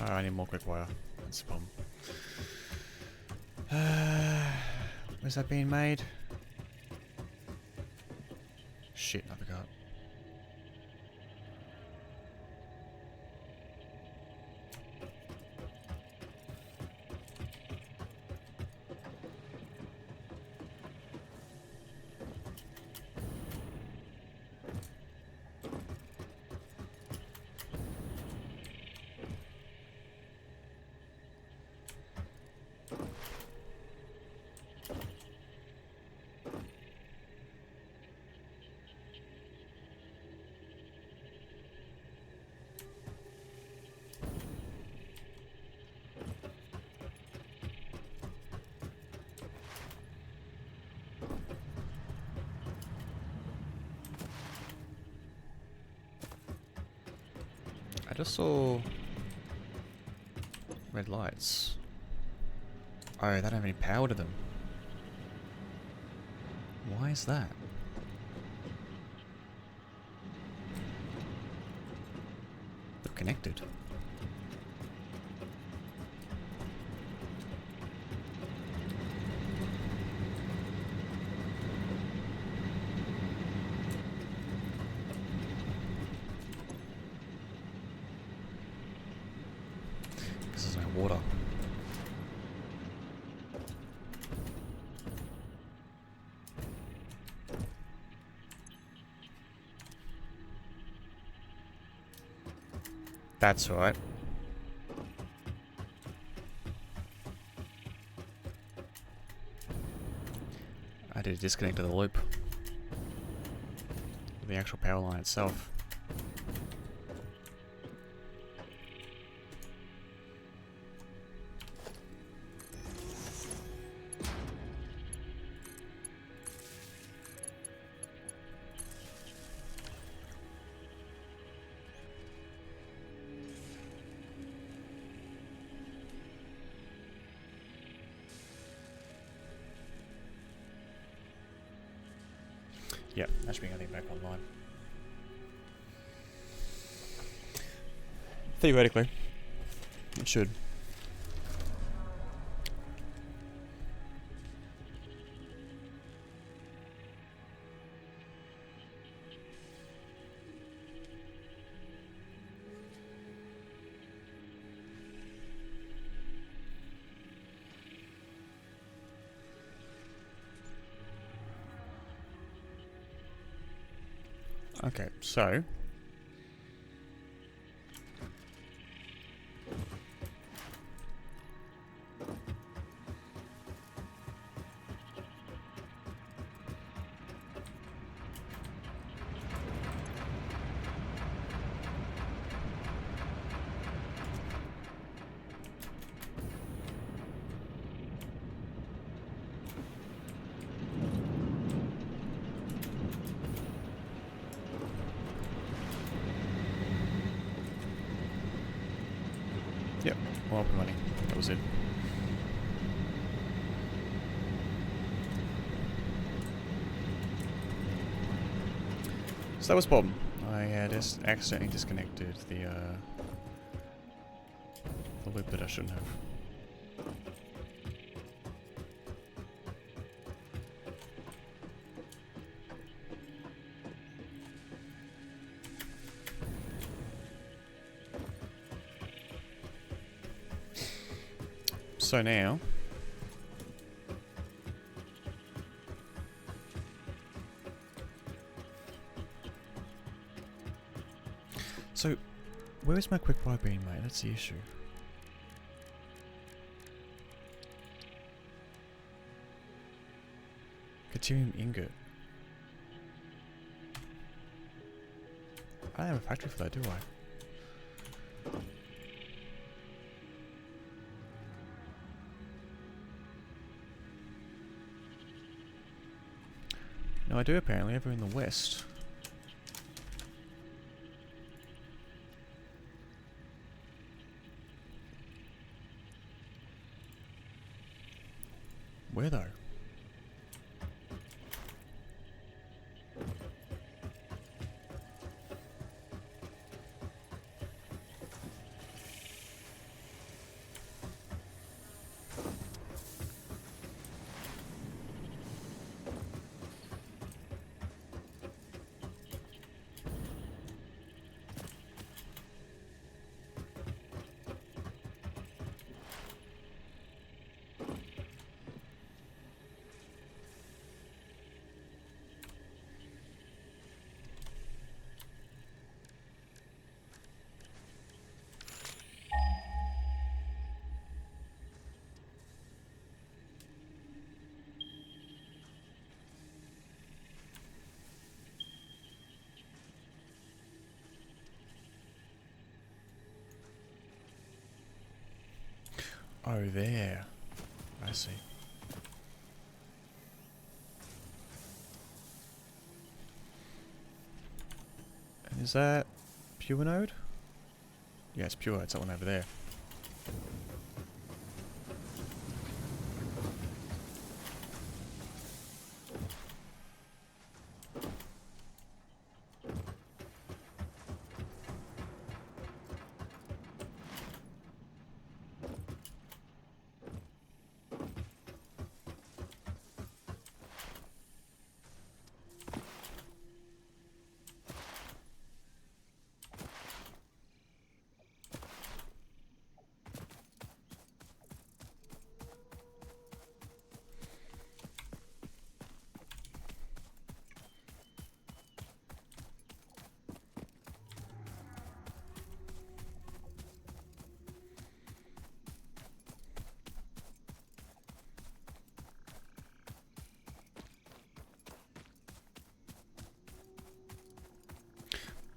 Oh, I need more quick wire. That's the problem. Where's that being made? Shit, I forgot. I just saw red lights. Oh, they don't have any power to them. Why is that? They're connected. There's no water. That's right. I did a disconnect of the loop. The actual power line itself. Yep, that should be getting back online. Theoretically, it should. Okay, so yep, all up and running. That was it. So that was the problem. I had accidentally disconnected the loop that I shouldn't have. So now, so where is my quick buy being, mate? That's the issue. Deuterium ingot. I don't have a factory for that, do I? No, I do apparently, over in the west. Where though? Oh, there. I see. And is that pure node? Yeah, it's pure. It's that one over there.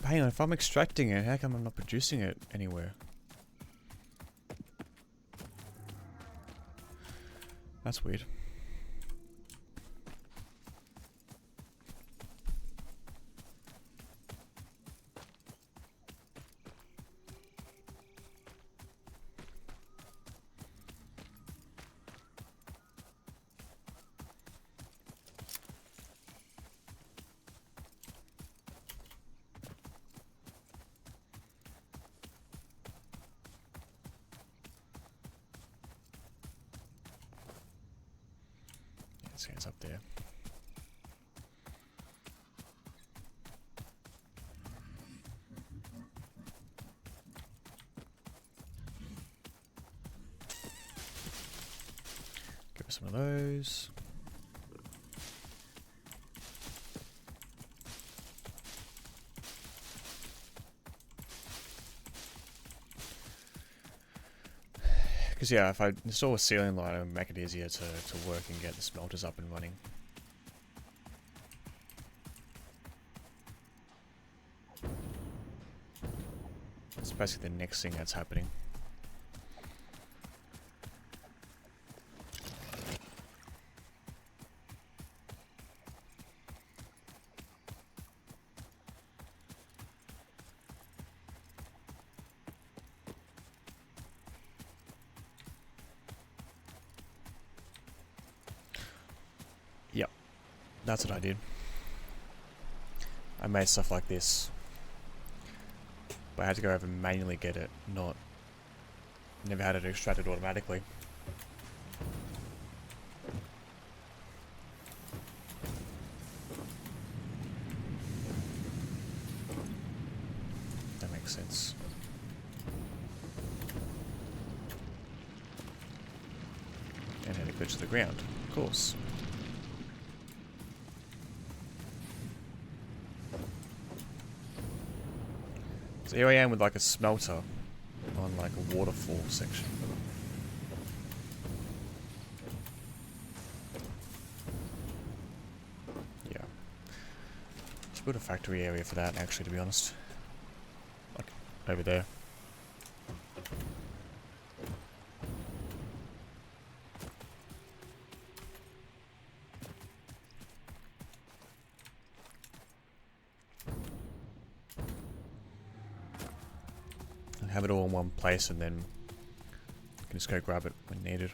hang on, if I'm extracting it, how come I'm not producing it anywhere? That's weird. It's up there. Give us some of those. Because yeah, if I install a ceiling light, it'll make it easier to work and get the smelters up and running. It's basically the next thing that's happening. Yep, that's what I did. I made stuff like this, but I had to go over and manually get it, never had it extracted automatically. That makes sense. And then it goes to the ground, of course. So here I am with like a smelter on like a waterfall section. Yeah. Should build a factory area for that actually, to be honest. Like over there. Have it all in one place and then you can just go grab it when needed.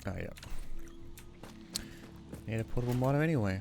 Oh, yeah. Need a portable miner anyway.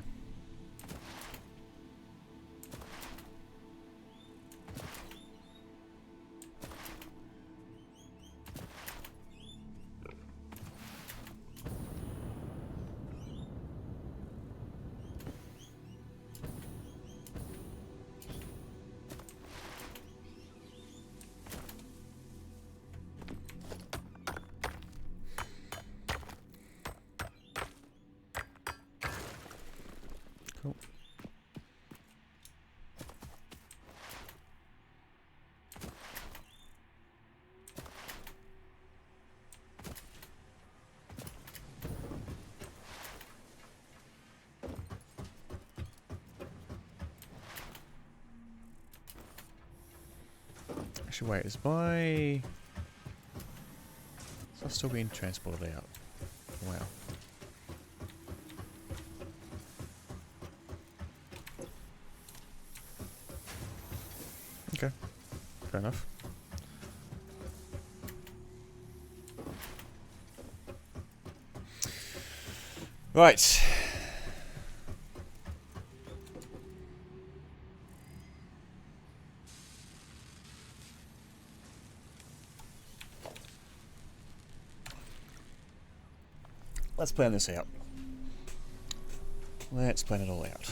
Cool. Actually, wait, is my stuff still being transported out? Wow. Okay, fair enough. Right. Let's plan this out. Let's plan it all out.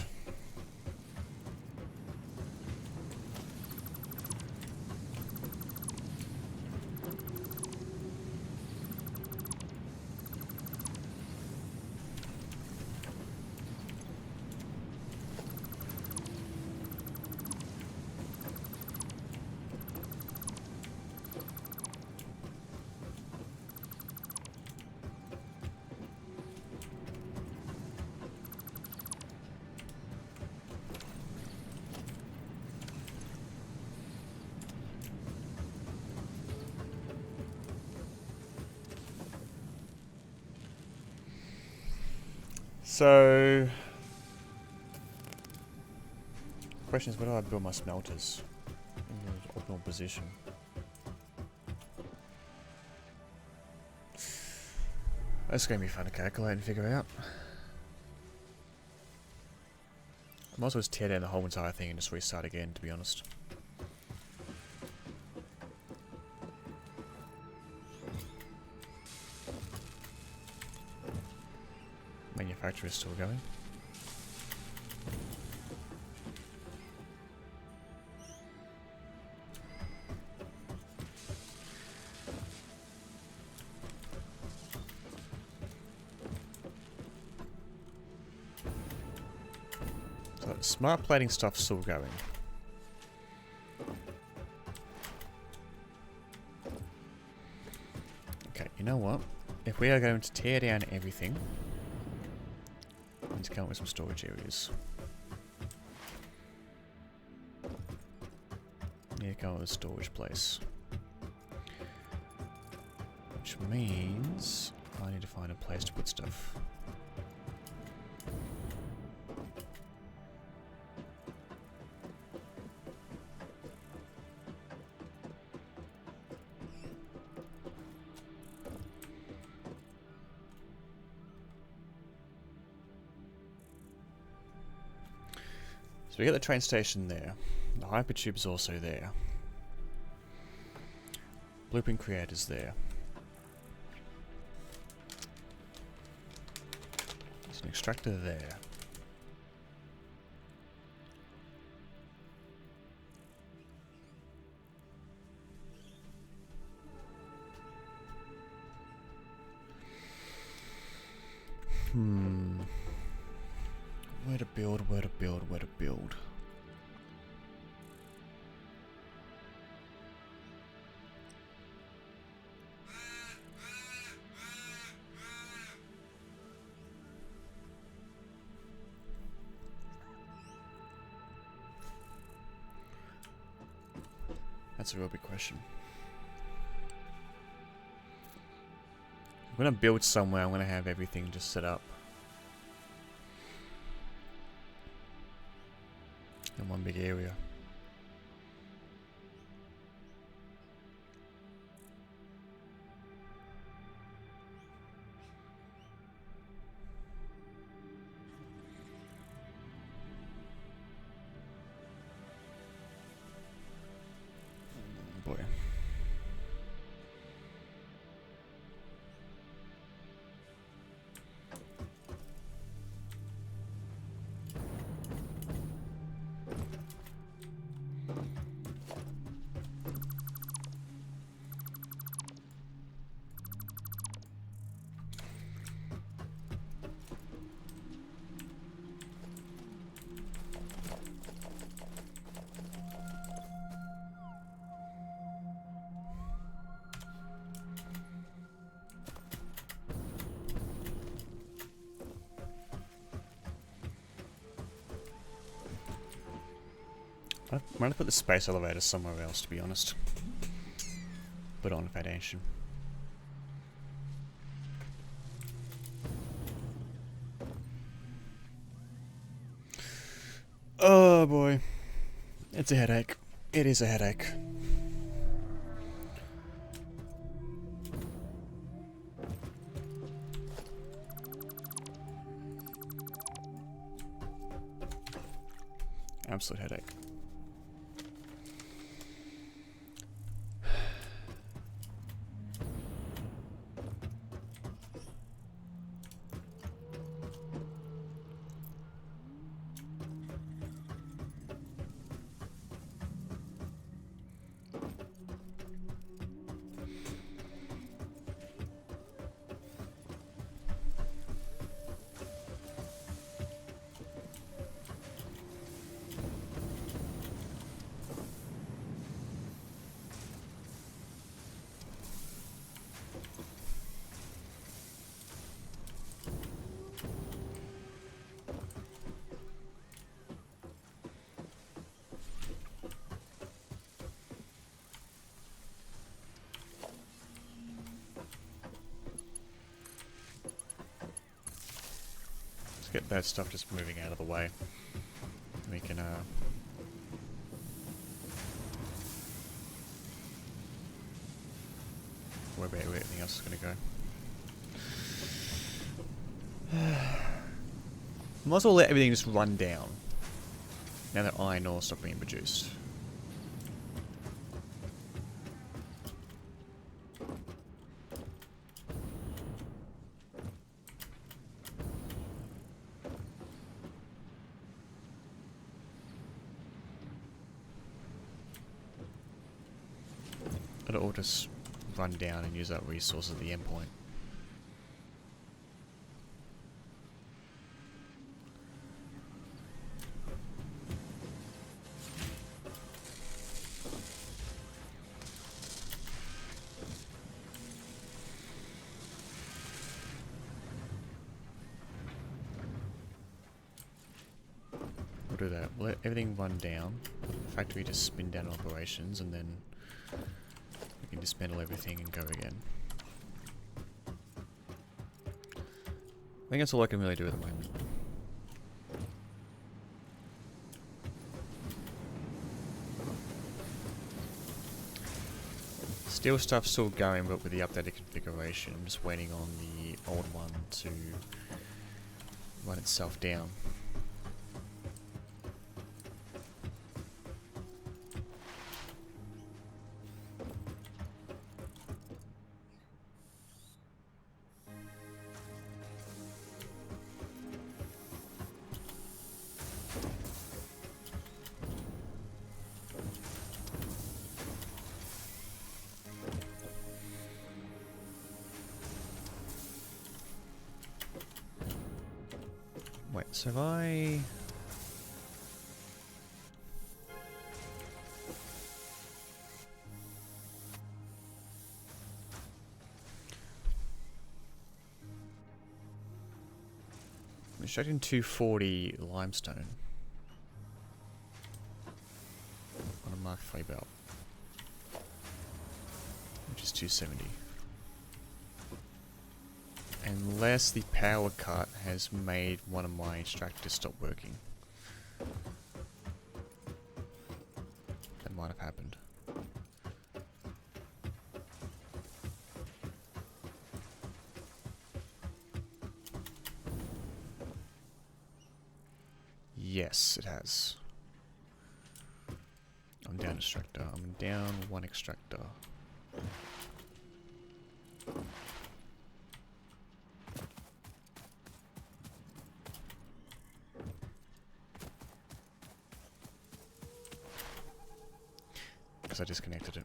So, question is, where do I build my smelters? In the optimal position. That's going to be fun to calculate and figure out. I might as well just tear down the whole entire thing and just restart again, to be honest. Manufacturer is still going. So smart plating stuff's still going. Okay, you know what? If we are going to tear down everything, let's come up with some storage areas. Need to come up with a storage place. Which means I need to find a place to put stuff. So we get the train station there. The hypertube's also there. Blueprint creator's there. There's an extractor there. Where to build, where to build, where to build. That's a real big question. I'm gonna build somewhere, I'm gonna have everything just set up. In one big area. Boy. I'm gonna put the space elevator somewhere else, to be honest. Put it on foundation. Oh boy. It's a headache. It is a headache. Absolute headache. get that stuff just moving out of the way. We can worry about where everything else is going to go. Might as well let everything just run down. Now that iron ore stopped being produced. It'll all just run down and use that resource at the endpoint. We'll do that. We'll let everything run down. Factory just spin down operations, and then we can dismantle everything and go again. I think that's all I can really do at the moment. Steel stuff's still going, but with the updated configuration, I'm just waiting on the old one to run itself down. Wait, so if I... I'm extracting 240 limestone on a Mark III belt, which is 270. Unless the power cut has made one of my extractors stop working. That might have happened. Yes, it has. I'm down extractor. I'm down one extractor. Because I disconnected it.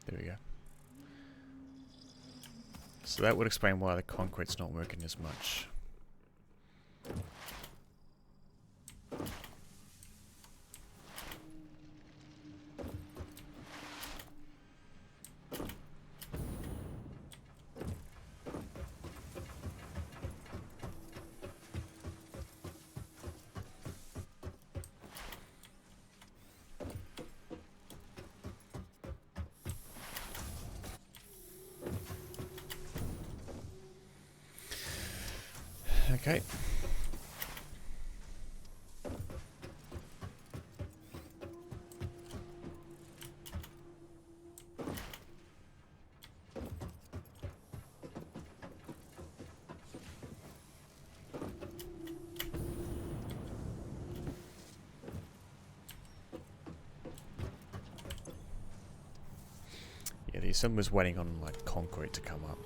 There we go. So that would explain why the concrete's not working as much. Okay. Yeah, the assembler's waiting on like concrete to come up.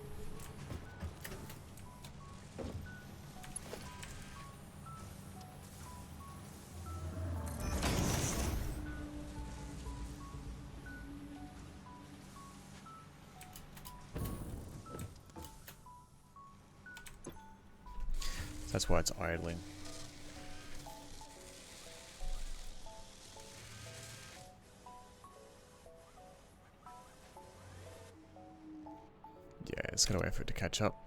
That's why it's idling. Yeah, it's gotta wait for it to catch up.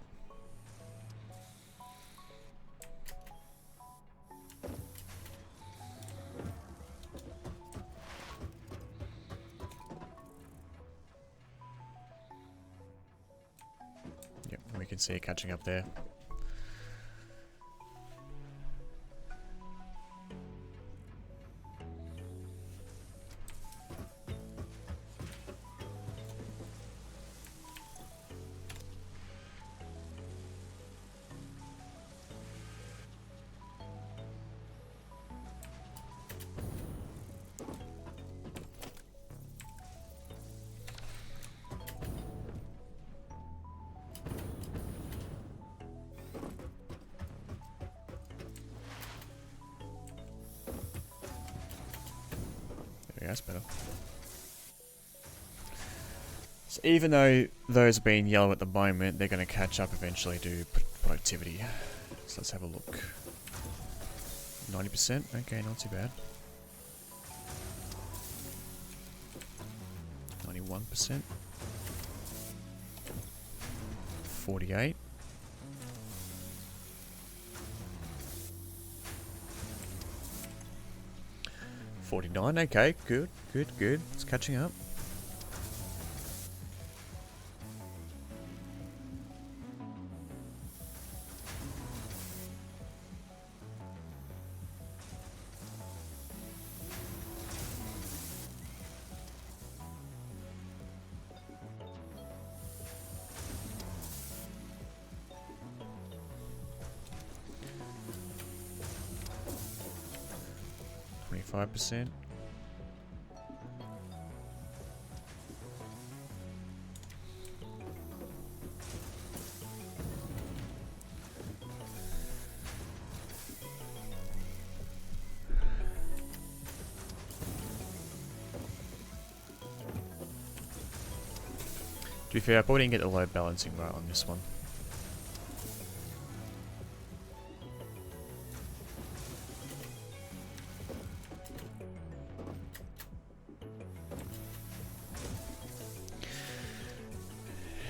can see it catching up there. Yeah, that's better. So even though those are being yellow at the moment, they're going to catch up eventually to productivity. So let's have a look. 90%? Okay, not too bad. 91%. 48. 49, okay, good, good, good. It's catching up. %. To be fair, I probably didn't get the load balancing right on this one.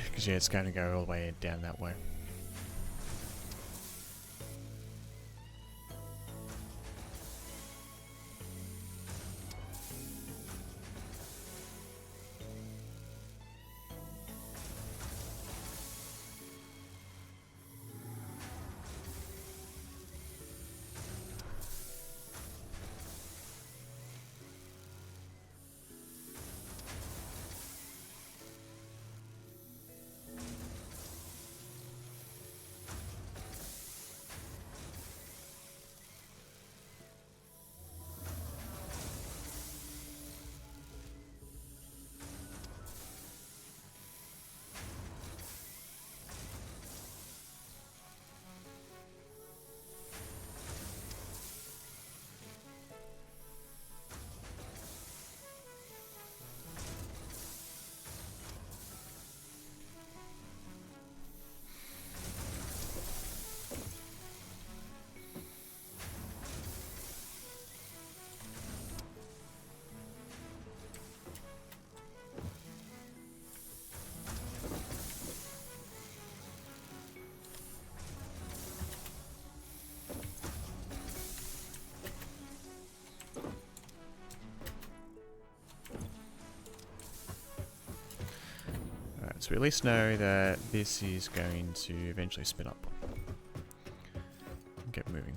Because yeah, it's going to go all the way down that way. So we at least know that this is going to eventually spin up. Get moving.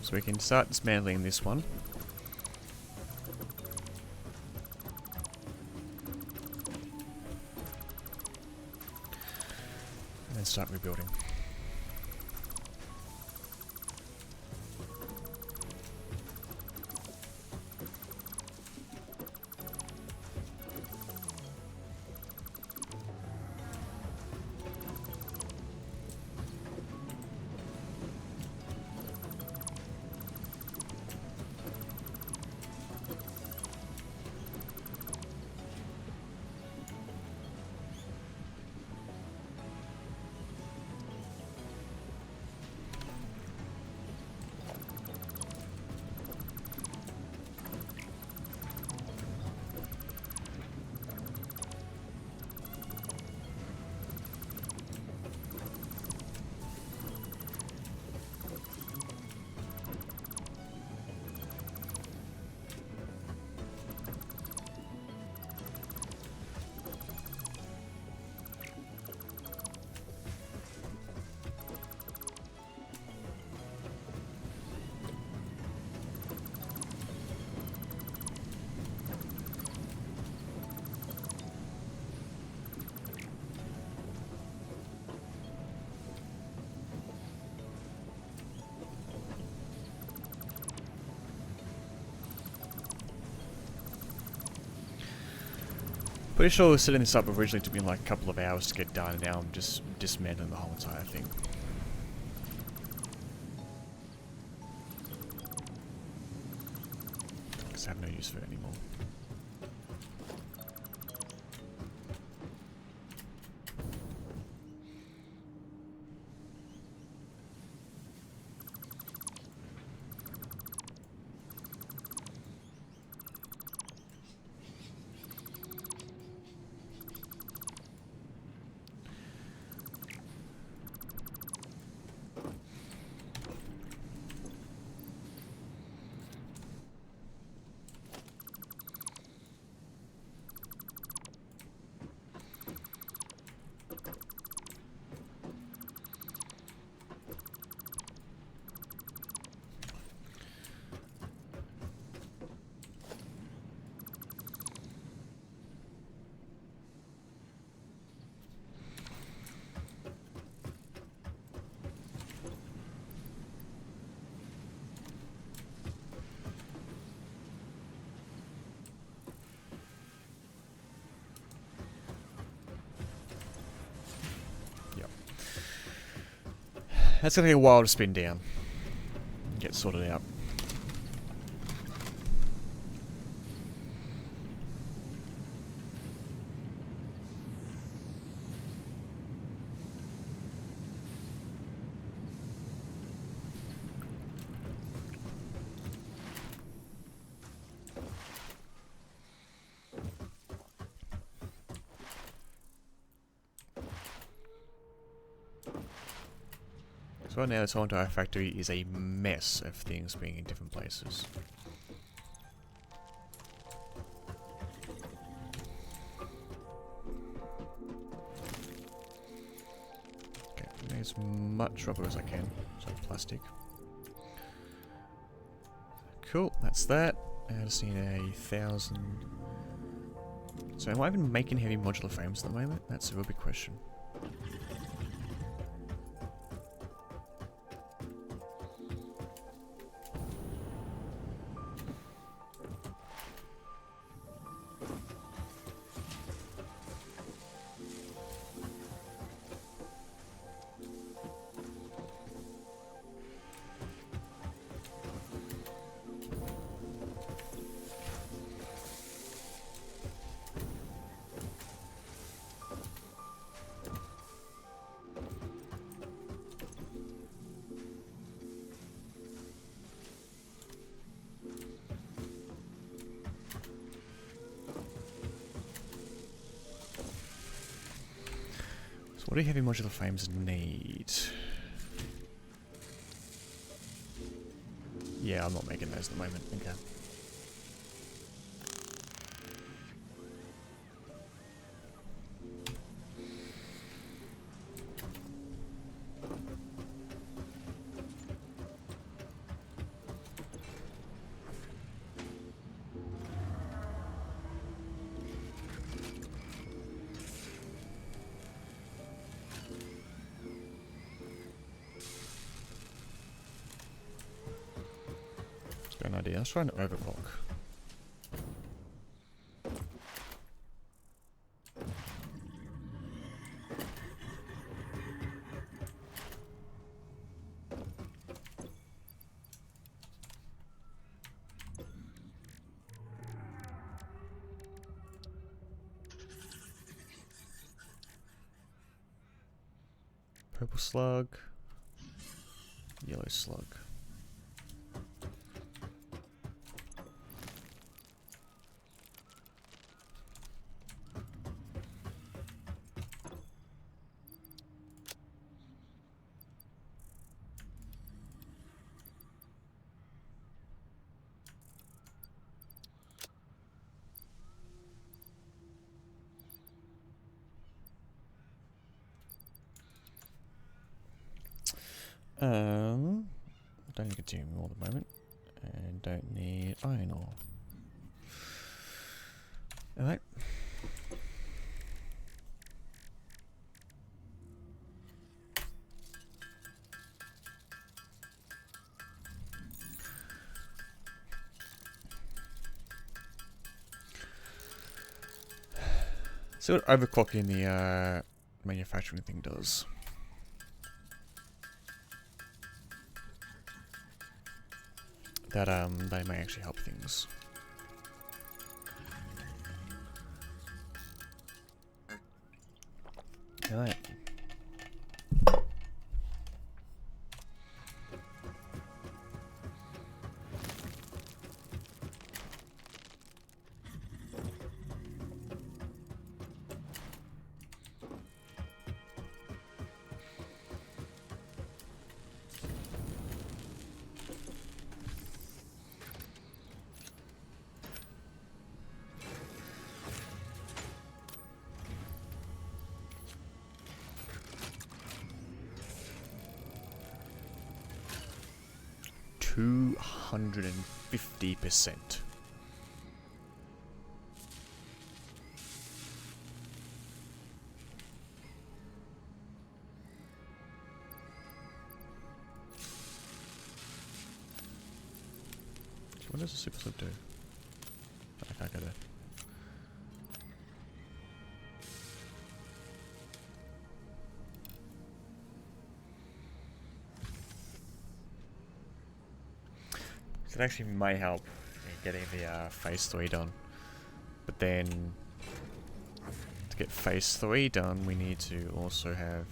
So we can start dismantling this one. And then start rebuilding. Pretty sure setting this up originally took me like a couple of hours to get done, and now I'm just dismantling the whole entire thing. Because I have no use for it anymore. That's gonna take a while to spin down and get sorted out. So right now this whole entire factory is a mess of things being in different places. Okay, make as much rubber as I can. So plastic. Cool, that's that. I just need 1,000. So am I even making heavy modular frames at the moment? That's a real big question. What do heavy modular frames need? Yeah, I'm not making those at the moment. Okay. An idea. Let's try an overclock. Purple slug, yellow slug. Don't need continuum ore at the moment, and don't need iron ore. Alright. See what overclocking the manufacturing thing does. That may actually help things. Alright. $250%. What does a super slip do? I can't go there. So it actually may help in getting the phase 3 done. But then to get phase 3 done, we need to also have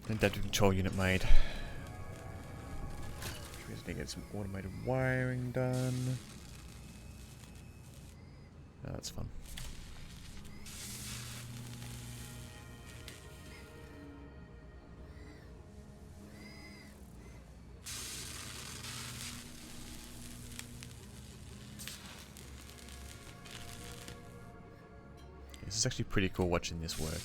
an adaptive control unit made. We just need to get some automated wiring done. Oh, that's fun. This is actually pretty cool watching this work.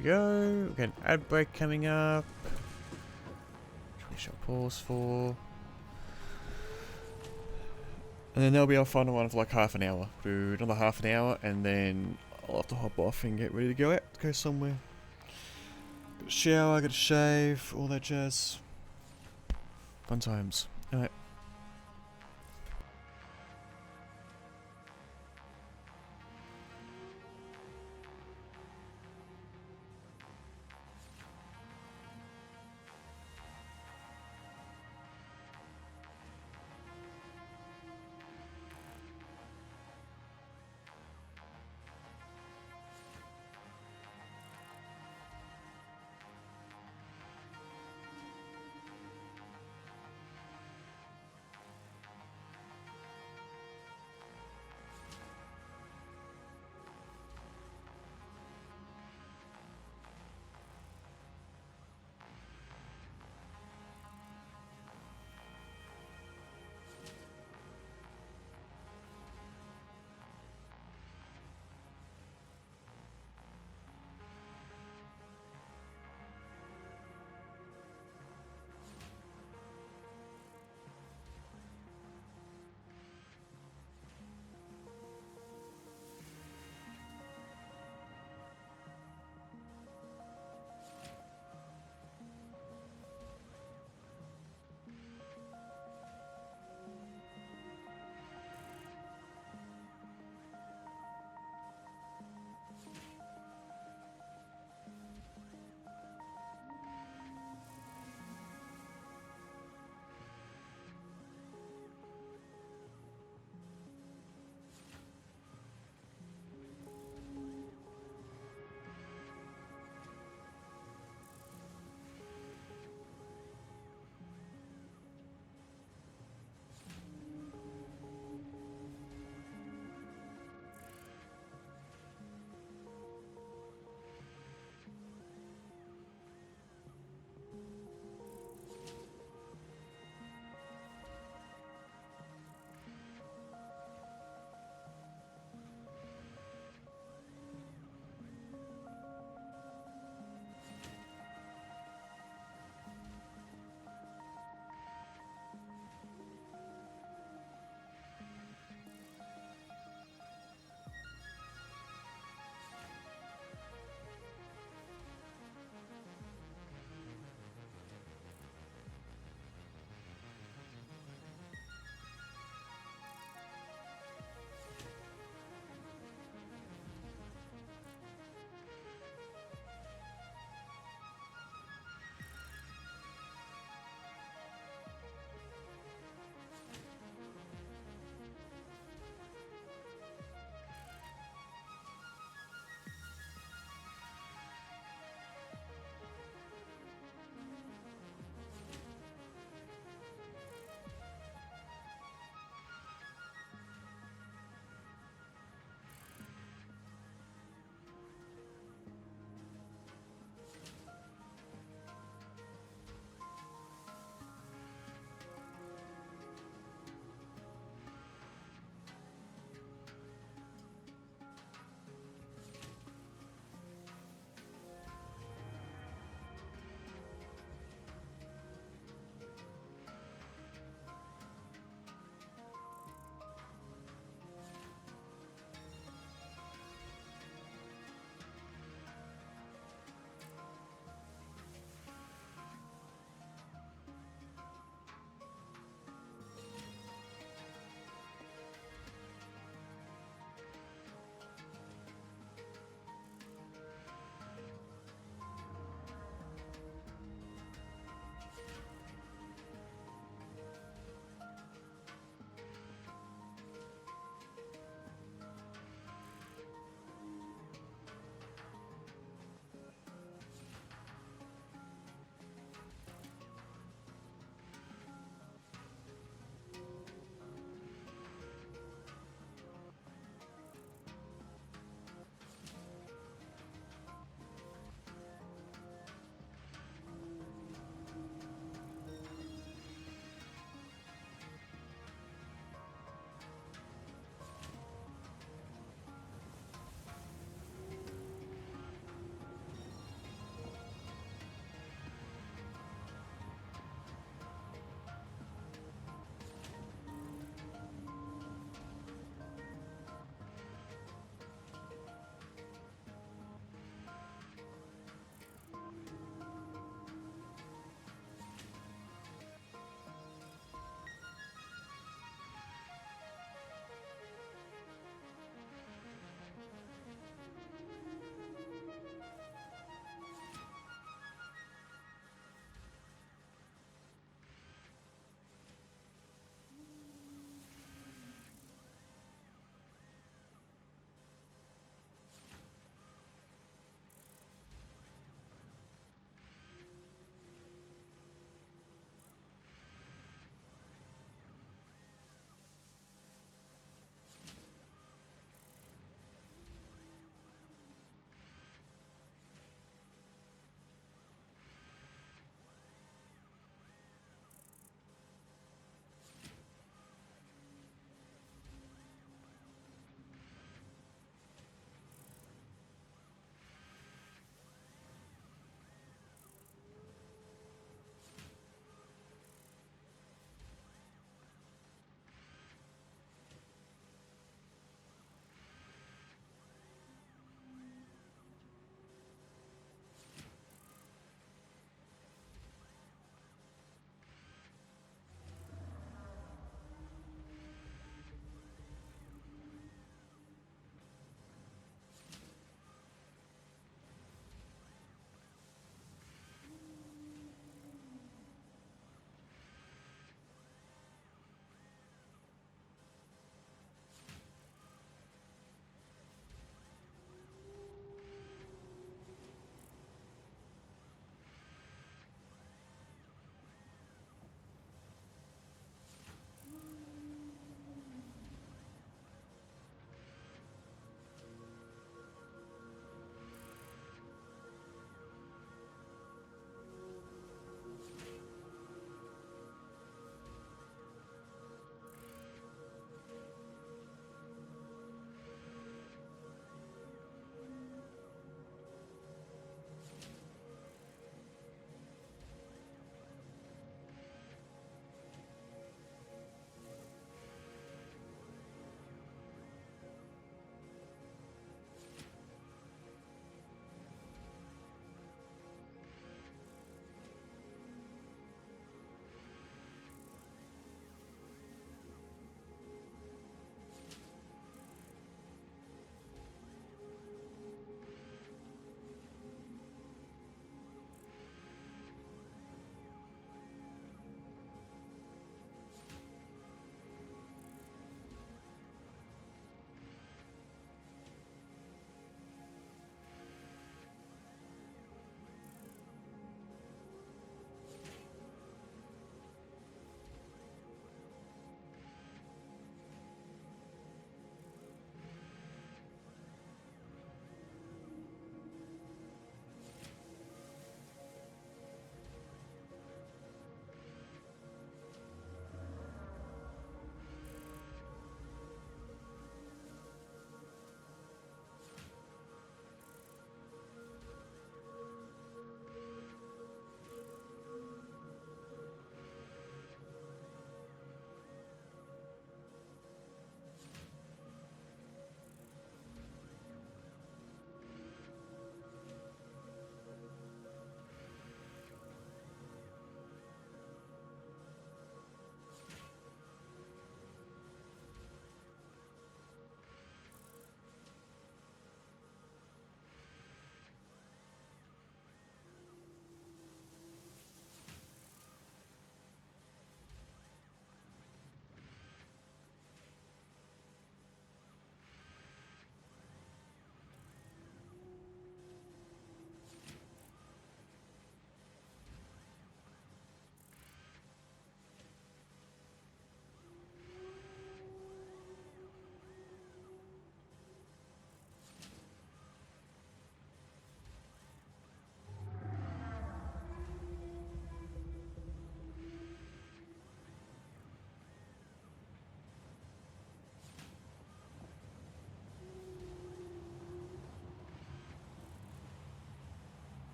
We go. We've got an ad break coming up, which we shall pause for. And then there'll be our final one for like half an hour. Do another half an hour, and then I'll have to hop off and get ready to go out, go somewhere. Got a shower, got a shave, all that jazz. Fun times. Alright.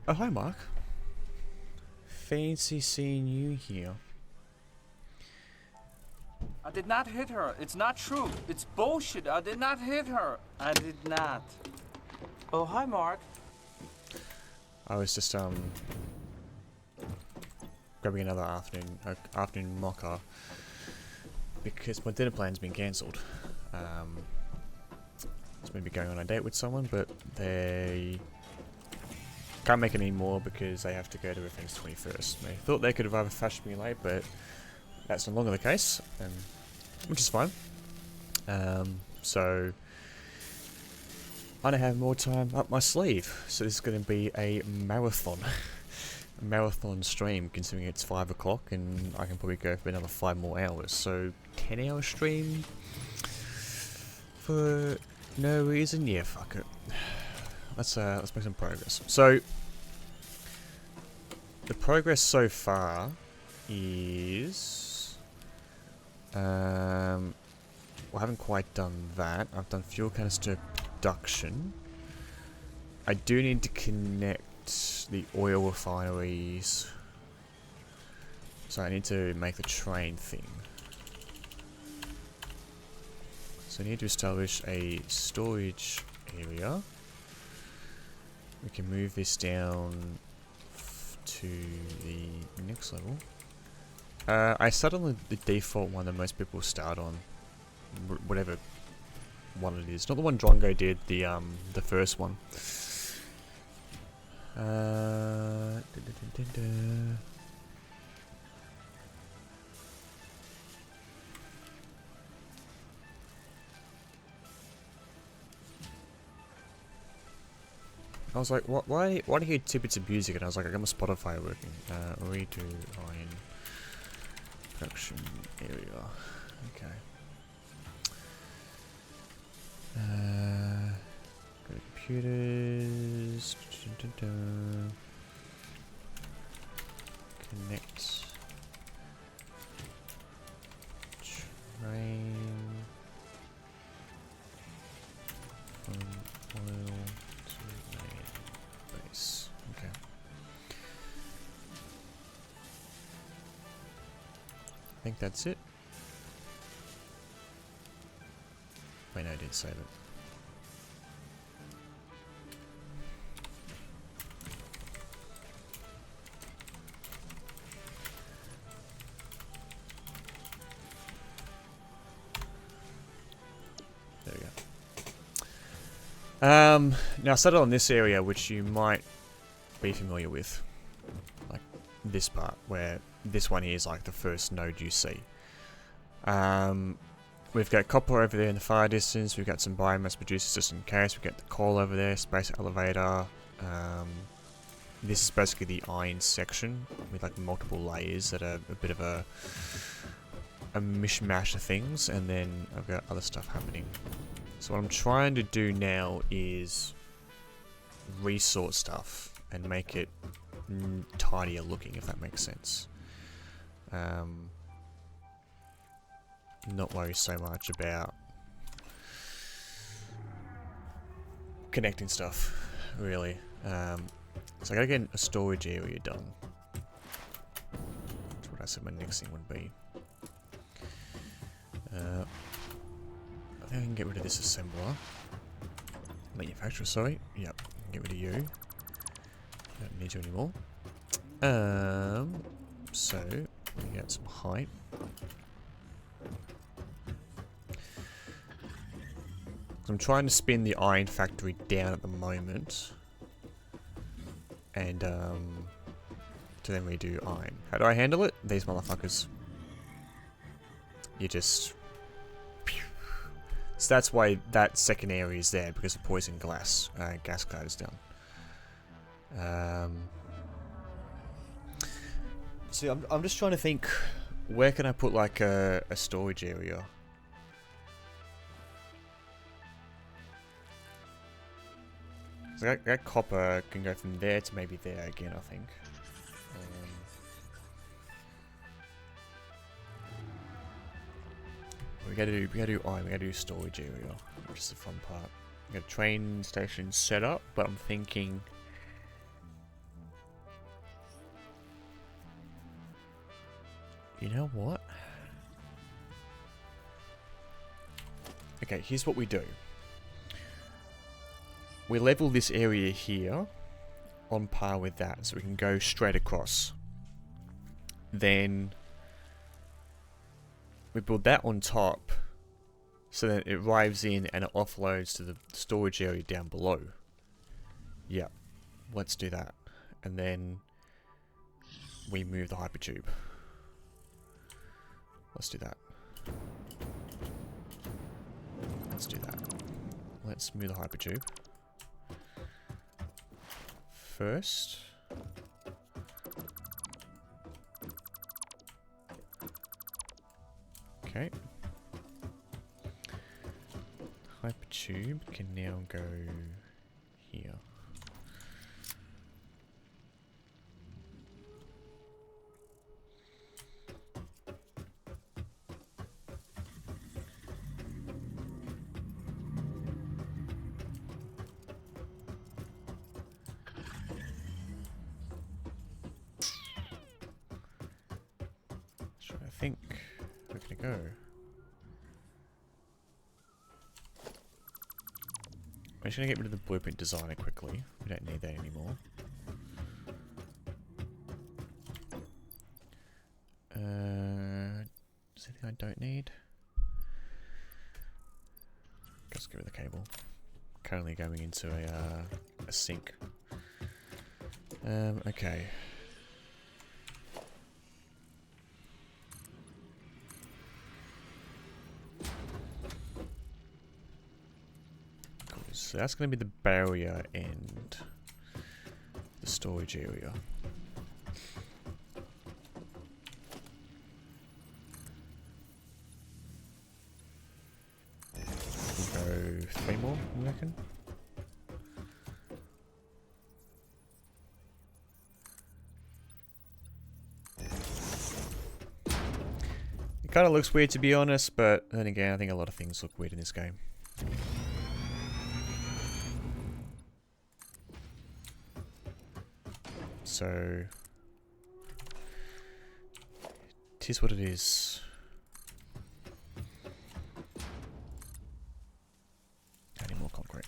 Oh, hi, Mark. Fancy seeing you here. I did not hit her. It's not true. It's bullshit. I did not hit her. I did not. Oh, hi, Mark. I was just grabbing another afternoon mocha because my dinner plan's been cancelled. I was going to be going on a date with someone, but they can't make it anymore because they have to go to a friend's 21st. They thought they could have either flashed me late, but that's no longer the case, which is fine. So I now have more time up my sleeve, so this is going to be a marathon. A marathon stream, considering it's 5 o'clock and I can probably go for another 5 more hours. So 10-hour stream for no reason. Yeah, fuck it. Let's make some progress. So the progress so far is well, I haven't quite done that. I've done fuel canister production. I do need to connect the oil refineries, so I need to make the train thing. So I need to establish a storage area. We can move this down to the next level. I start on the default one that most people start on, whatever one it is. Not the one Drongo did, the first one. I was like, why do you hear tidbits of music? And I was like, I got my Spotify working. Redo line production area. Okay. Go to computers. Connect. Train. From oil to main base. Okay. I think that's it. Wait, no, I didn't save it. There we go. Now settle on this area, which you might be familiar with. Like this part, where this one here is like the first node you see. We've got copper over there in the far distance, we've got some biomass producers just in case, we've got the coal over there, space elevator. This is basically the iron section, with like multiple layers that are a bit of a mishmash of things, and then I've got other stuff happening. So what I'm trying to do now is resort stuff and make it tidier looking, if that makes sense. Not worry so much about connecting stuff, really. So I gotta get a storage area done. That's what I said my next thing would be. I think I can get rid of this assembler. Manufacturer, sorry. Yep, get rid of you. Don't need you anymore. So we get some height. I'm trying to spin the iron factory down at the moment, and to then redo iron. How do I handle it? These motherfuckers. You just. So that's why that second area is there, because of poison gas. Gas cloud is down. See, I'm just trying to think, where can I put like a storage area? So that copper can go from there to maybe there again, I think. We gotta do iron, we gotta do storage area, which is the fun part. We got a train station set up, but I'm thinking You know what? Okay, here's what we do. We level this area here on par with that, so we can go straight across. Then we build that on top, so that it arrives in and it offloads to the storage area down below. Yeah, let's do that. And then we move the hypertube. Let's do that. Let's do that. Let's move the hypertube. First. Okay. Hypertube can now go here. So I think we're gonna go. I'm just gonna get rid of the blueprint designer quickly. We don't need that anymore. Is there anything I don't need? Just get rid of the cable. Currently going into a sink. Okay. So that's going to be the barrier and the storage area. We'll go 3 more, I reckon. It kind of looks weird, to be honest, but then again, I think a lot of things look weird in this game. So, it is what it is. Any more concrete?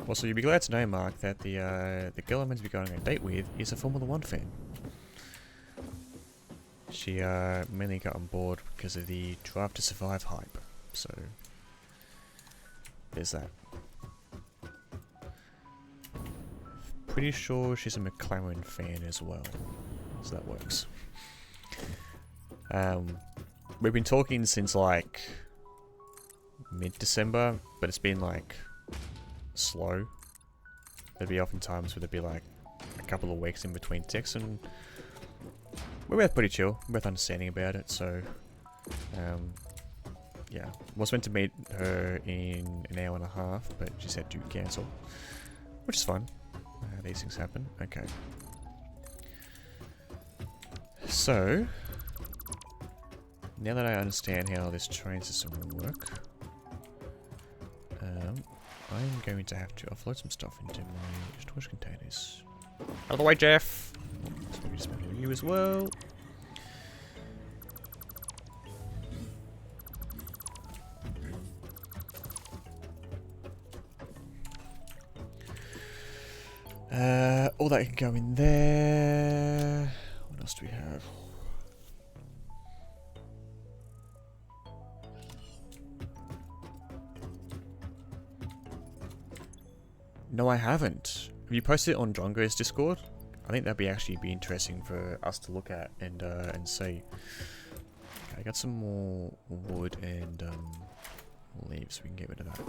Also, you'll be glad to know, Mark, that the girl I'm meant to be going on a date with is a Formula 1 fan. She mainly got on board because of the Drive to Survive hype. So, there's that. Pretty sure she's a McLaren fan as well, so that works. We've been talking since like mid-December, but it's been like slow. There'd be often times where there'd be like a couple of weeks in between texts, and we're both pretty chill, we're both understanding about it. So yeah, was meant to meet her in an hour and a half, but she said to cancel, which is fine. These things happen. Okay. So, now that I understand how this train system will work, I'm going to have to offload some stuff into my storage containers. Out of the way, Jeff! Let's probably just make you as well. All that can go in there. What else do we have? No, I haven't. Have you posted it on Drongo's Discord? I think that'd be interesting for us to look at and see. Okay, I got some more wood and leaves. We can get rid of that.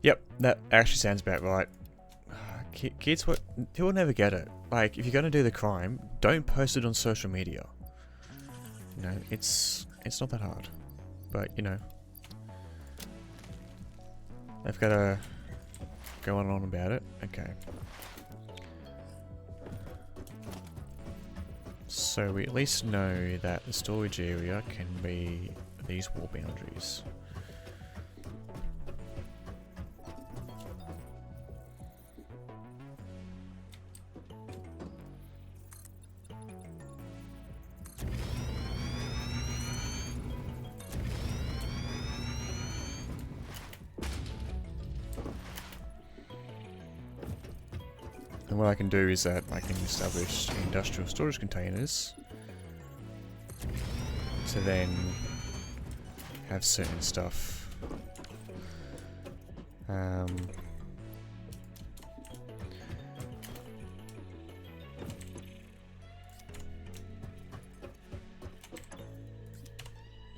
Yep, that actually sounds about right. Kids, he'll never get it. Like, if you're gonna do the crime, don't post it on social media. You know, it's not that hard. but you know, they've got to go on and on about it. Okay. So we at least know that the storage area can be these wall boundaries. And what I can do is that I can establish industrial storage containers to then have certain stuff.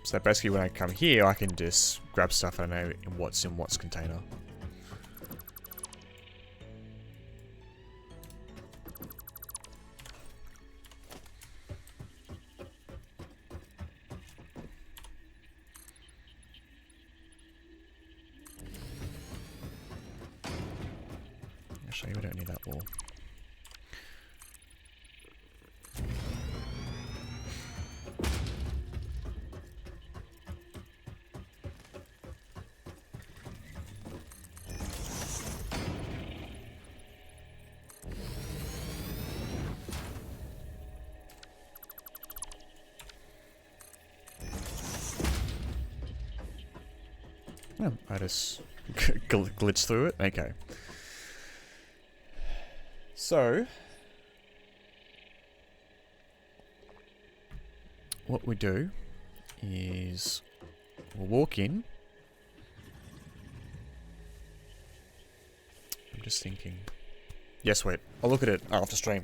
So basically when I come here, I can just grab stuff I know in what's container. Actually, we don't need that wall. Oh, I just glitched through it. Okay. So, what we do is we'll walk in. I'm just thinking. Yes, wait. I'll look at it after stream.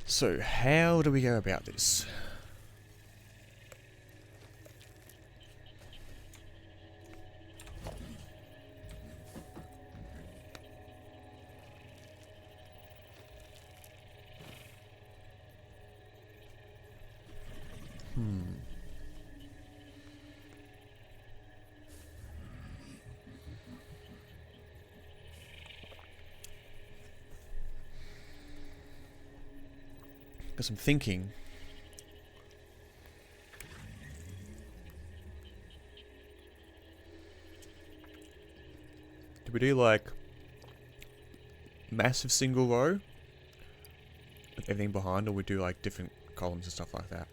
So, how do we go about this? Because I'm thinking. Do we do like massive single row with everything behind, or we do like different columns and stuff like that?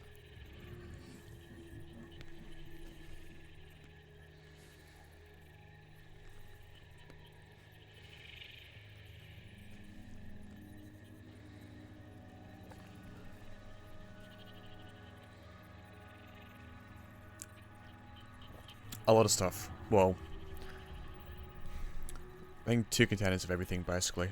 A lot of stuff. Well, I think 2 containers of everything, basically.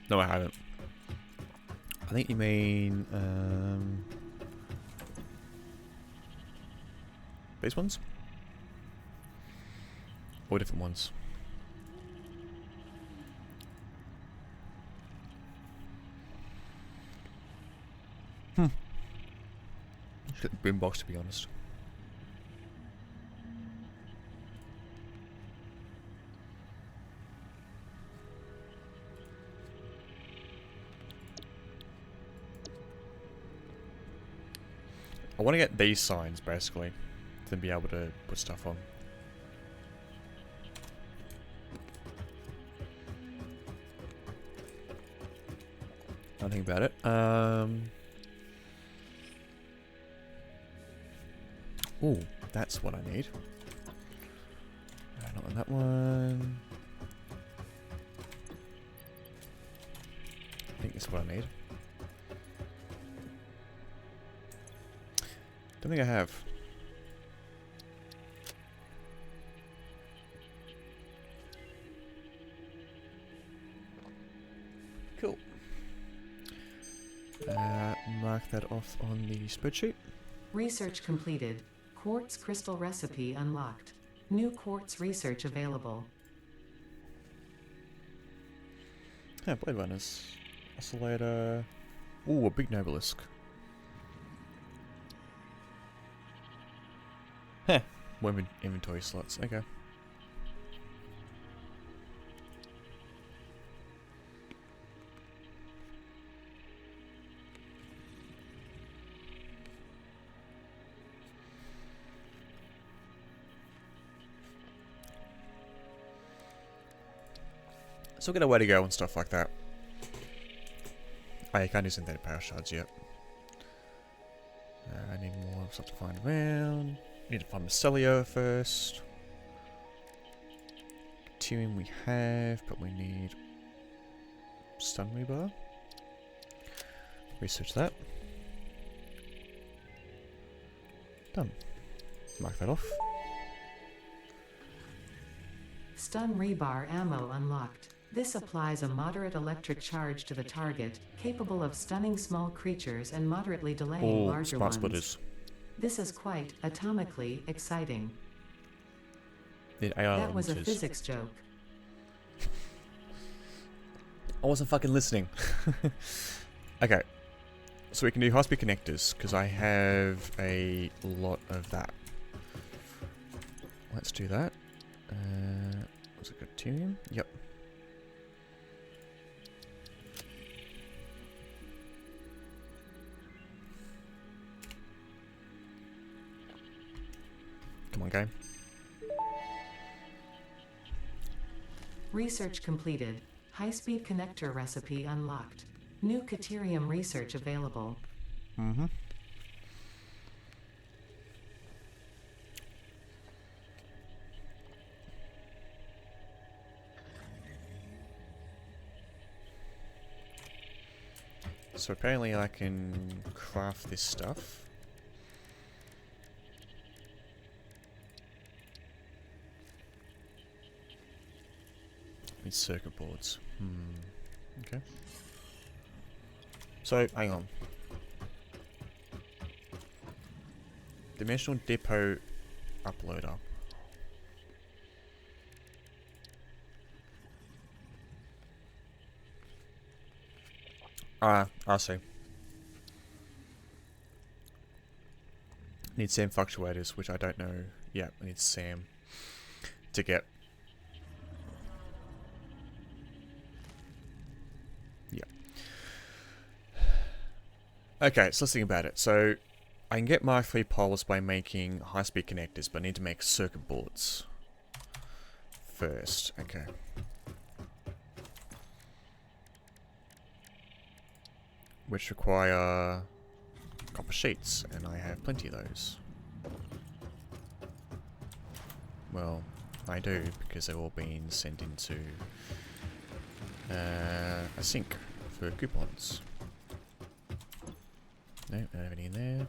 No, I haven't. I think you mean, these ones? Or different ones? Just get the boombox, to be honest. I want to get these signs, basically, to then be able to put stuff on. Nothing about it. Ooh, that's what I need. Not on that one. I think that's what I need. Don't think I have. Cool. Mark that off on the spreadsheet. Research completed. Quartz crystal recipe unlocked. New quartz research available. Yeah, Blade Runners. Oscillator. Ooh, a big Nobelisk. Heh. More inventory slots. Okay. So we've got a way to go and stuff like that. Oh, you can't do synthetic power shards yet. I need more stuff to find around. Need to find Mycelio first. Deuterium we have, but we need stun rebar. Research that. Done. Mark that off. Stun rebar ammo unlocked. This applies a moderate electric charge to the target, capable of stunning small creatures and moderately delaying larger smart ones. splitters. This is quite atomically exciting. Need AR That was a launchers. physics joke. I wasn't fucking listening. Okay. So we can do high-speed connectors, because I have a lot of that. Let's do that. Was it Deuterium? Yep. Come on, game. Research completed. High-speed connector recipe unlocked. New Deuterium research available. Mm-hmm. So apparently I can craft this stuff. Need circuit boards. Okay. So, hang on. Dimensional Depot Uploader. I see. Need SAM fluctuators, which I don't know. Yeah, I need SAM to get. Yeah. Okay, so let's think about it. So, I can get Mark III poles by making high-speed connectors, but I need to make circuit boards first. Okay. Which require copper sheets, and I have plenty of those. Well, I do, because they've all been sent into a sink for coupons. No, don't have any in there.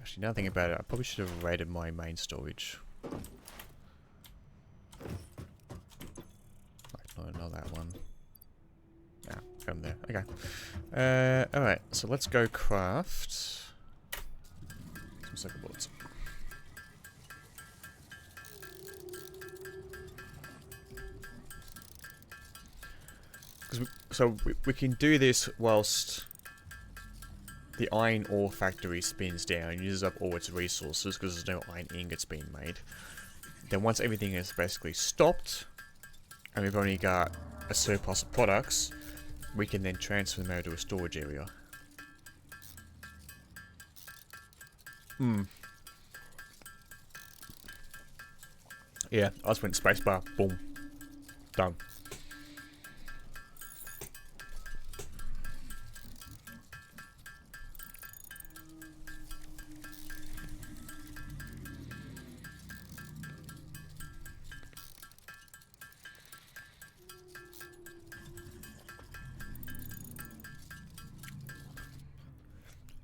Actually, now thinking about it, I probably should have raided my main storage. Not that one. Yeah, got them there. Okay. Alright, so let's go craft some circuit boards. So we can do this whilst the iron ore factory spins down and uses up all its resources because there's no iron ingots being made. Then once everything is basically stopped, and we've only got a surplus of products, we can then transfer them over to a storage area. Yeah, I just went spacebar, boom, done.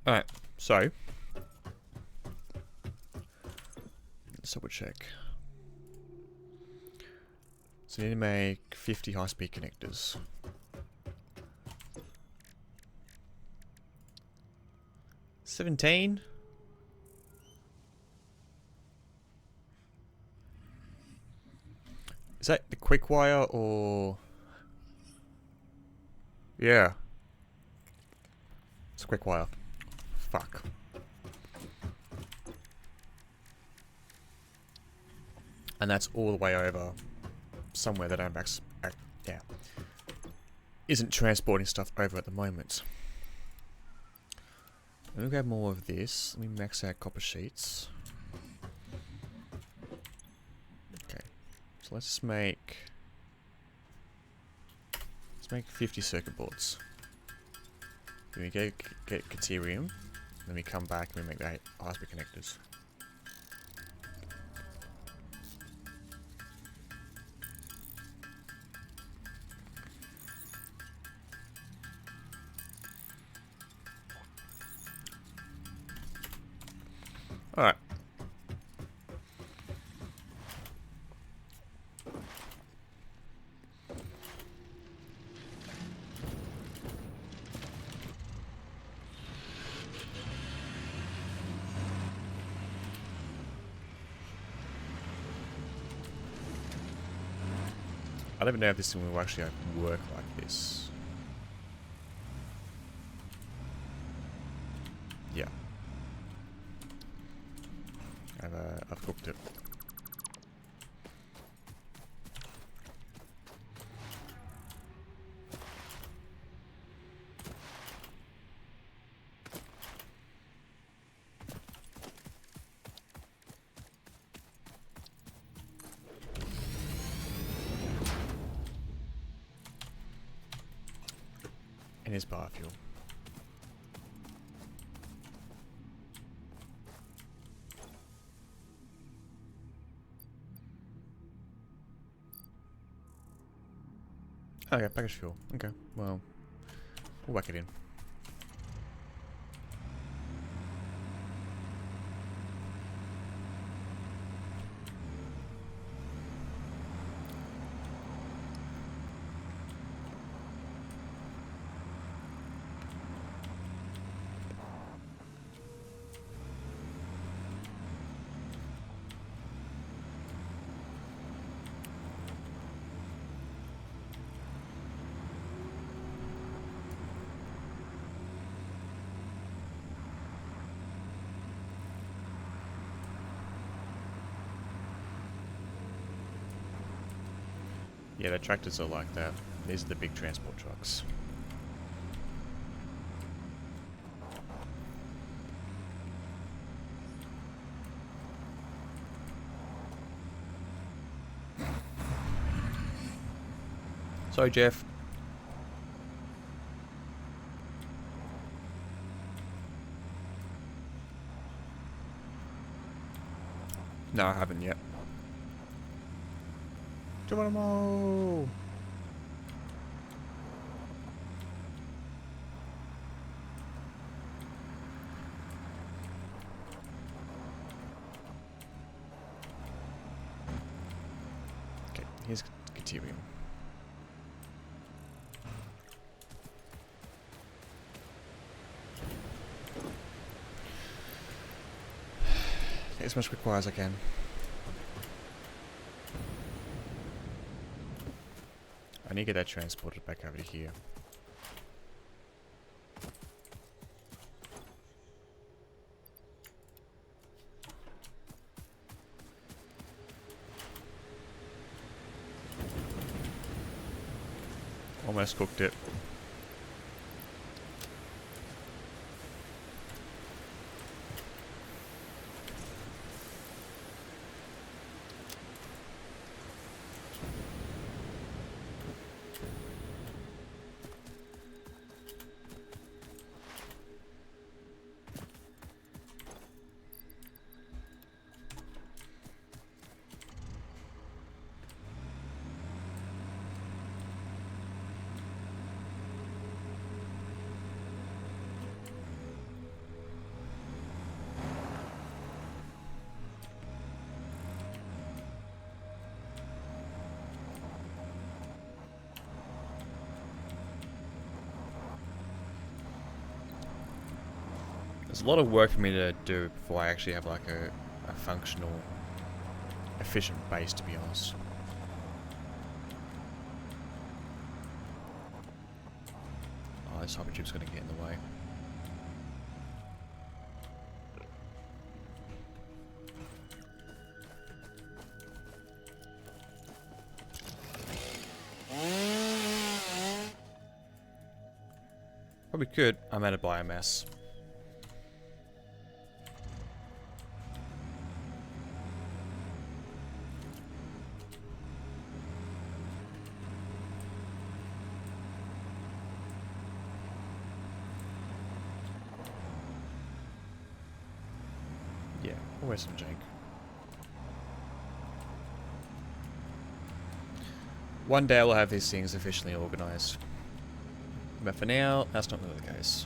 Alright, so let's double check. So we need to make 50 high-speed connectors. $17? Is that the quick wire or... Yeah. It's a quick wire. Fuck. And that's all the way over somewhere that yeah, isn't transporting stuff over at the moment. Let me grab more of this. Let me max out copper sheets. Okay, so let's make 50 circuit boards. Then we get Caterium. Then we come back and we make the ISP connectors. Alright. I don't even know if this thing will actually work like this. Yeah. I've cooked it. And his biofuel. Okay, package fuel. Okay, well, we'll whack it in. Yeah, the tractors are like that. These are the big transport trucks. Sorry, Jeff. No, I haven't yet. Geronimo! Okay, here's Caterium. Take as much quick wire as I can. I need to get that transported back over to here. Almost cooked it. There's a lot of work for me to do before I actually have like a functional, efficient base, to be honest. this hypertube's going to get in the way. Probably could. I'm out of biomass. Yeah, always some jank. One day I'll have these things efficiently organized. But for now, that's not really the case.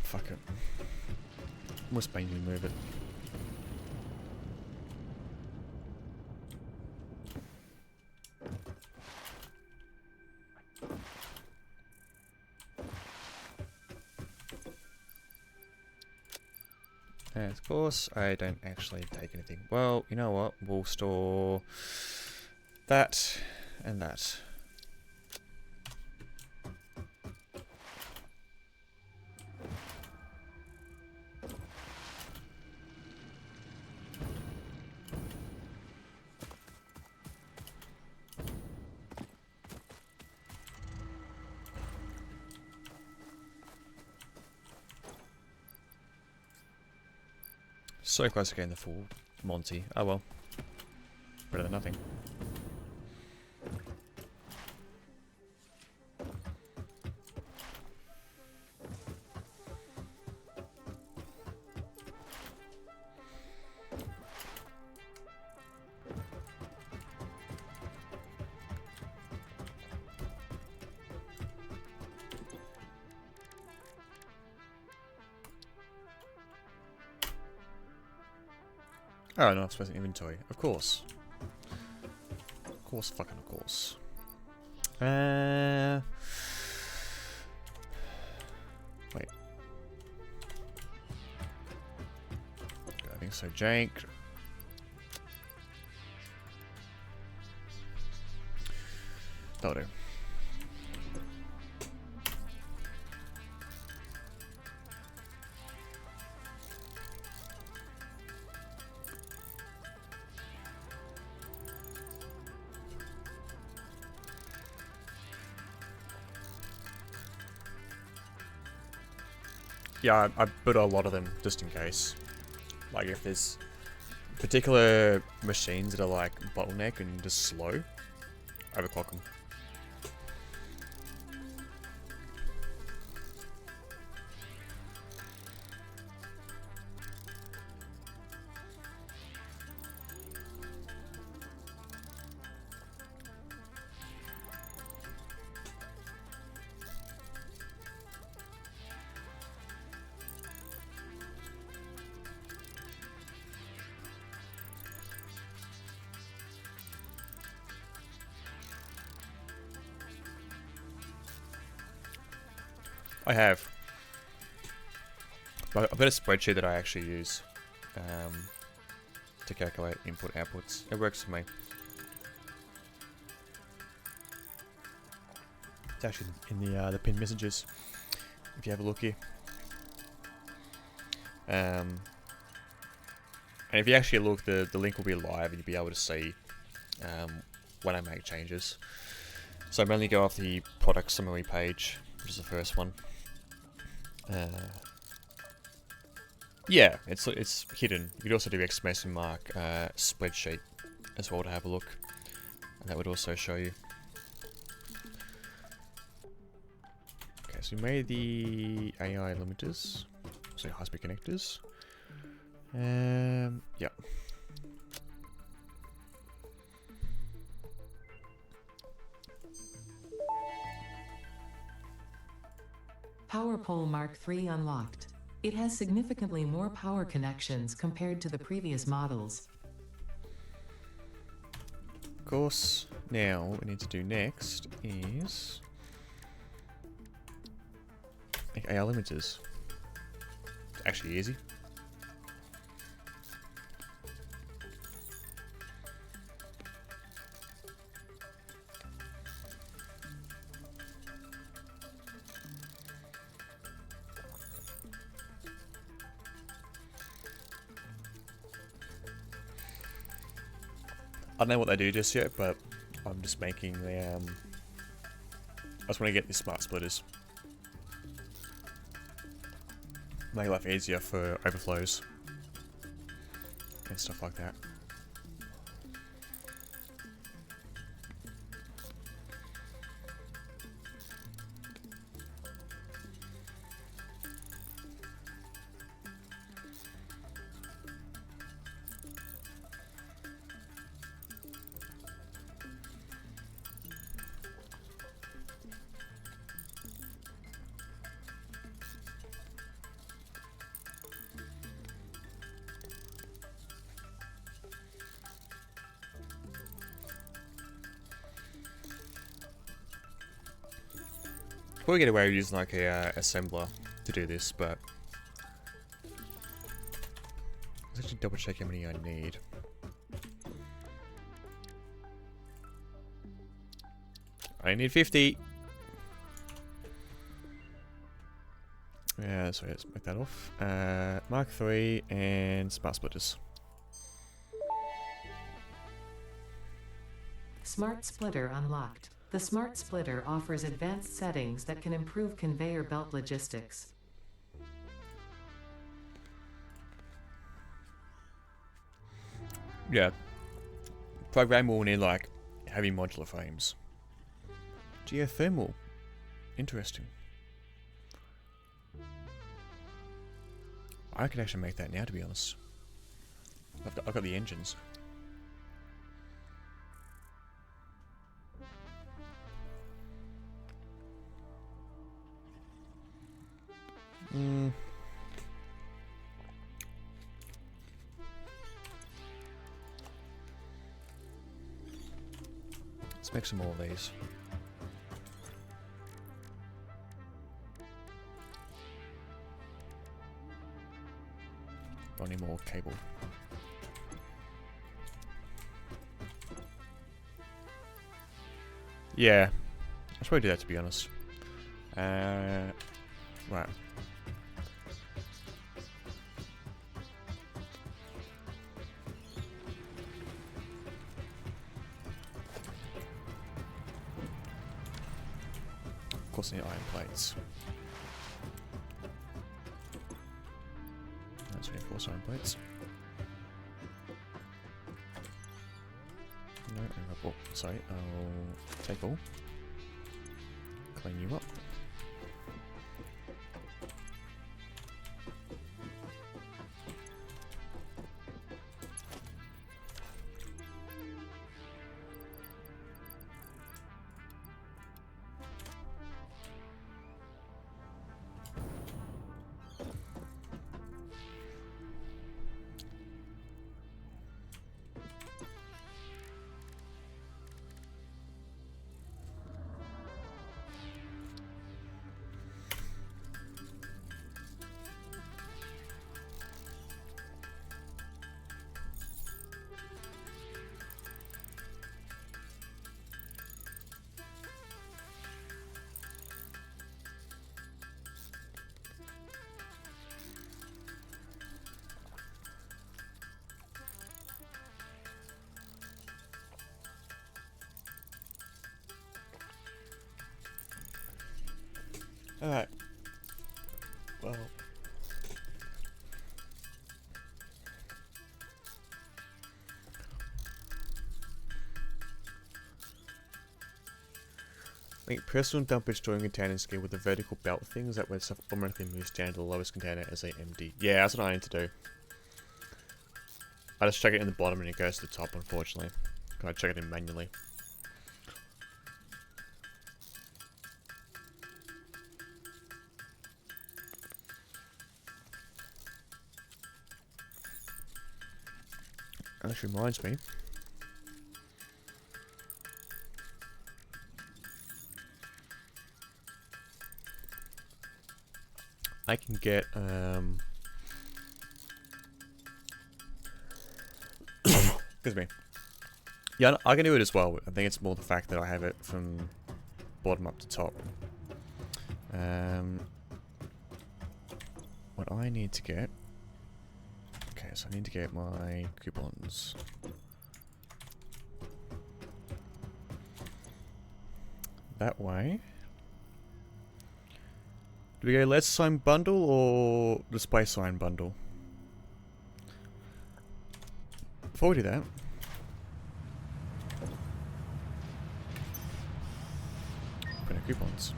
Fuck it. Must manually move it. And of course, I don't actually take anything. Well, you know what? We'll store that and that. So close to getting the full Monty. Oh well. Better than nothing. Oh, no, I'm supposed to inventory. Of course. Of course, fucking of course. Wait. I think so, jank. That'll do. Yeah, I put a lot of them just in case. Like if there's particular machines that are like bottleneck and just slow, overclock them. I have. But I've got a spreadsheet that I actually use to calculate input outputs. It works for me. It's actually in the pinned messages. If you have a look here. And if you actually look, the link will be live and you'll be able to see when I make changes. So I mainly go off the product summary page which is the first one. Yeah, it's hidden. You could also do exclamation mark spreadsheet as well to have a look, and that would also show you. Okay, so we made the AI limiters, so high-speed connectors. Yeah. Power pole Mark III unlocked. It has significantly more power connections compared to the previous models. Of course, now what we need to do next is make AI limiters. It's actually easy. I don't know what they do just yet, but I'm just making the I just want to get these smart splitters. Make life easier for overflows and stuff like that. Probably get away with using like a assembler to do this, but let's actually double check how many I need. I need 50. Yeah, sorry, let's make that off. Mark III and smart splitters. Smart Splitter unlocked. The Smart Splitter offers advanced settings that can improve conveyor belt logistics. Yeah. Program will need like heavy modular frames. Geothermal. Interesting. I could actually make that now, to be honest. I've got the engines. Let's make some more of these. Don't need more cable. Yeah, I should probably do that, to be honest. Right. Of course, I need iron plates. That's reinforced iron plates. No, oh, sorry, I'll take all. Clean you up. Alright. Well. Make personal dumpage storing containers gear with the vertical belt things that when stuff automatically moves down to the lowest container as they empty. Yeah, that's what I need to do. I just check it in the bottom and it goes to the top, unfortunately. Can I check it in manually? That reminds me. I can get, excuse me. Yeah, I can do it as well. I think it's more the fact that I have it from bottom up to top. What I need to get... Okay, so I need to get my coupons. That way. Do we go let's sign bundle or display sign bundle? Before we do that, print our coupons.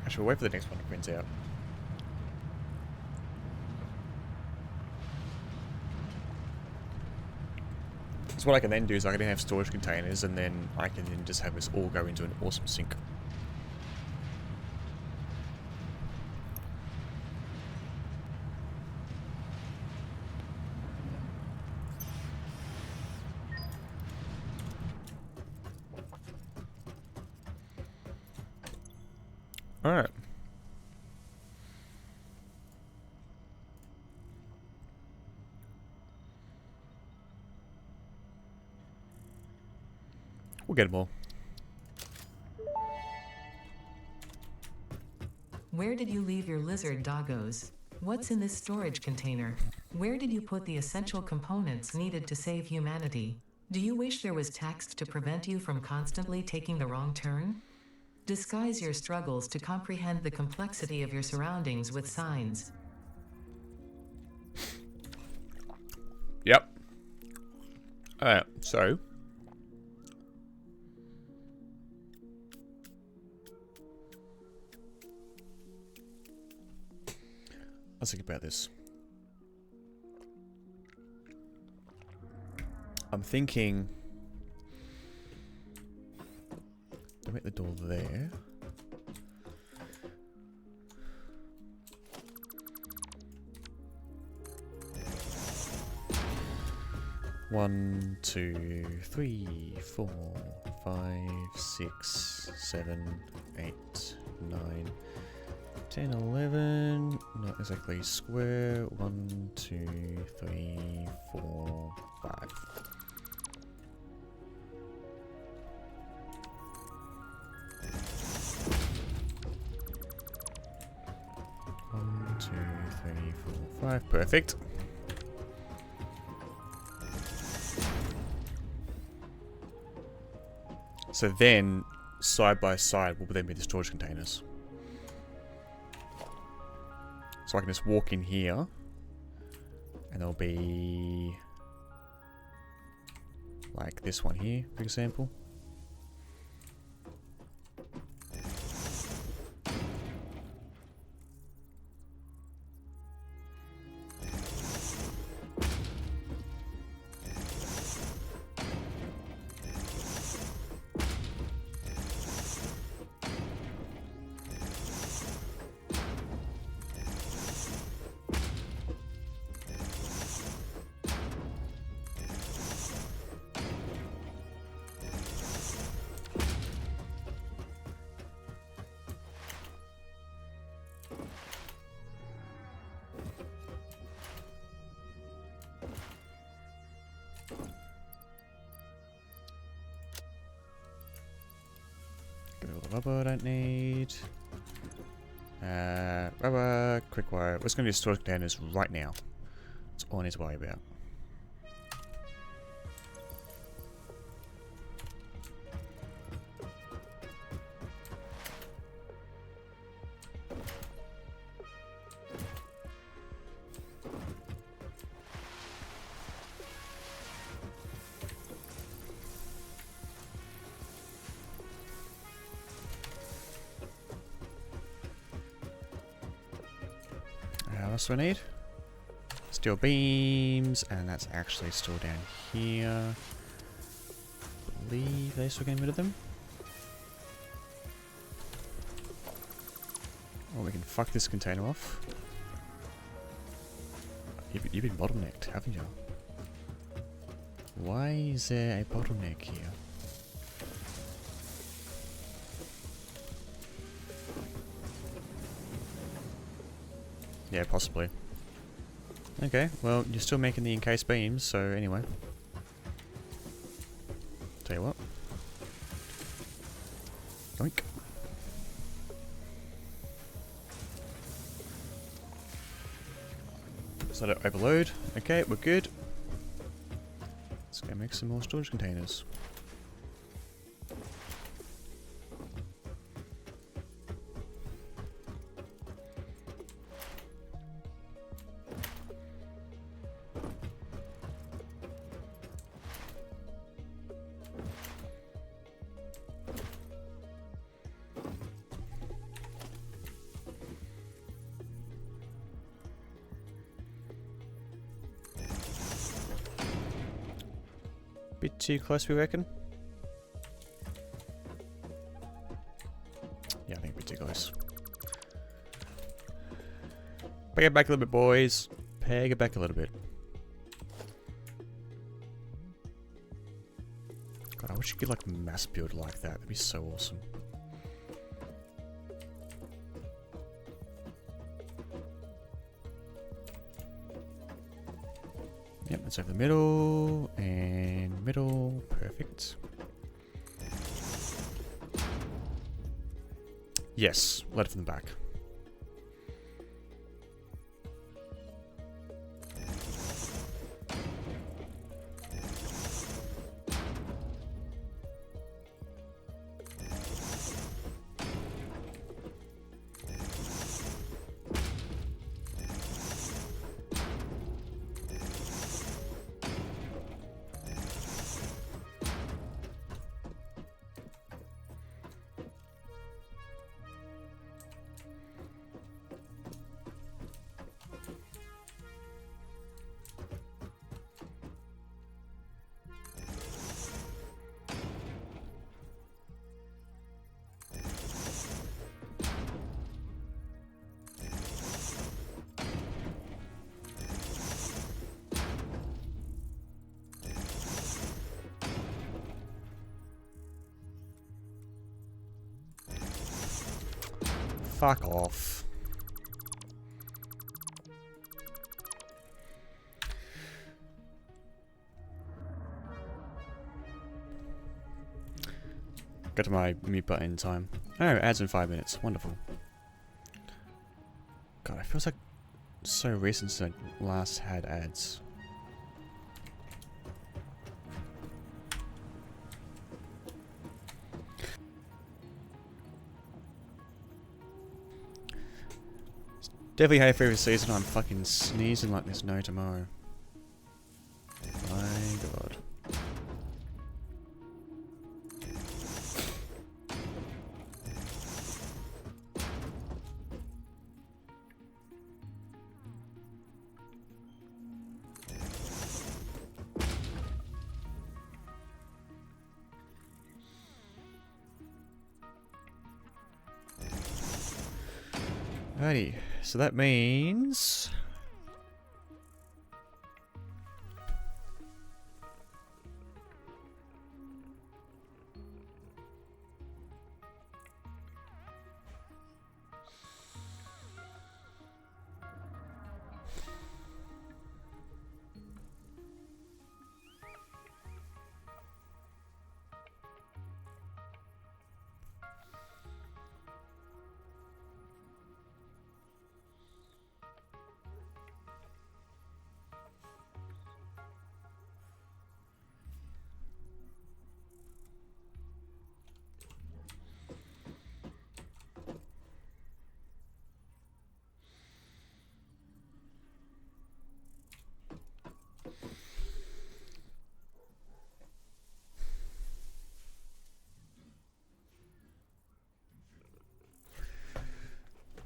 Actually, we'll wait for the next one to print out. So what I can then do is I can then have storage containers and then I can then just have this all go into an awesome sync. Alright. We'll get them all. Where did you leave your lizard doggos? What's in this storage container? Where did you put the essential components needed to save humanity? Do you wish there was text to prevent you from constantly taking the wrong turn? Disguise your struggles to comprehend the complexity of your surroundings with signs. Yep. Alright, so... Let's think about this. I'm thinking... I'll make the door there. One, 2, 3, 4, 5, 6, 7, 8, 9, 10, 11. Not exactly square. 1, 2, 3, 4, 5. One, 2, 3, 4, 5. Perfect. So then, side by side will then be the storage containers. So I can just walk in here, and there'll be like this one here, for example. Rubber I don't need. Rubber, quick wire. We're just going to do storage containers right now. That's all I need to worry about. else do I need? Steel beams, and that's actually still down here. I believe they're still getting rid of them. Oh, we can fuck this container off. You've been bottlenecked, haven't you? Why is there a bottleneck here? Yeah, possibly. Okay, well, you're still making the encased beams, so anyway. Tell you what. Doink. Just let it overload. Okay, we're good. Let's go make some more storage containers. Bit too close, we reckon? Yeah, I think a bit too close. Peg it back a little bit, boys. Peg it back a little bit. God, I wish you could like mass build like that. That'd be so awesome. Yep, that's over the middle, and middle, perfect. Yes, let it from the back. Fuck off. Got to my mute button in time. Oh, ads in 5 minutes. Wonderful. God, it feels like so recent since I last had ads. Definitely hay fever season. I'm fucking sneezing like there's no tomorrow. My god. Alrighty, so that means...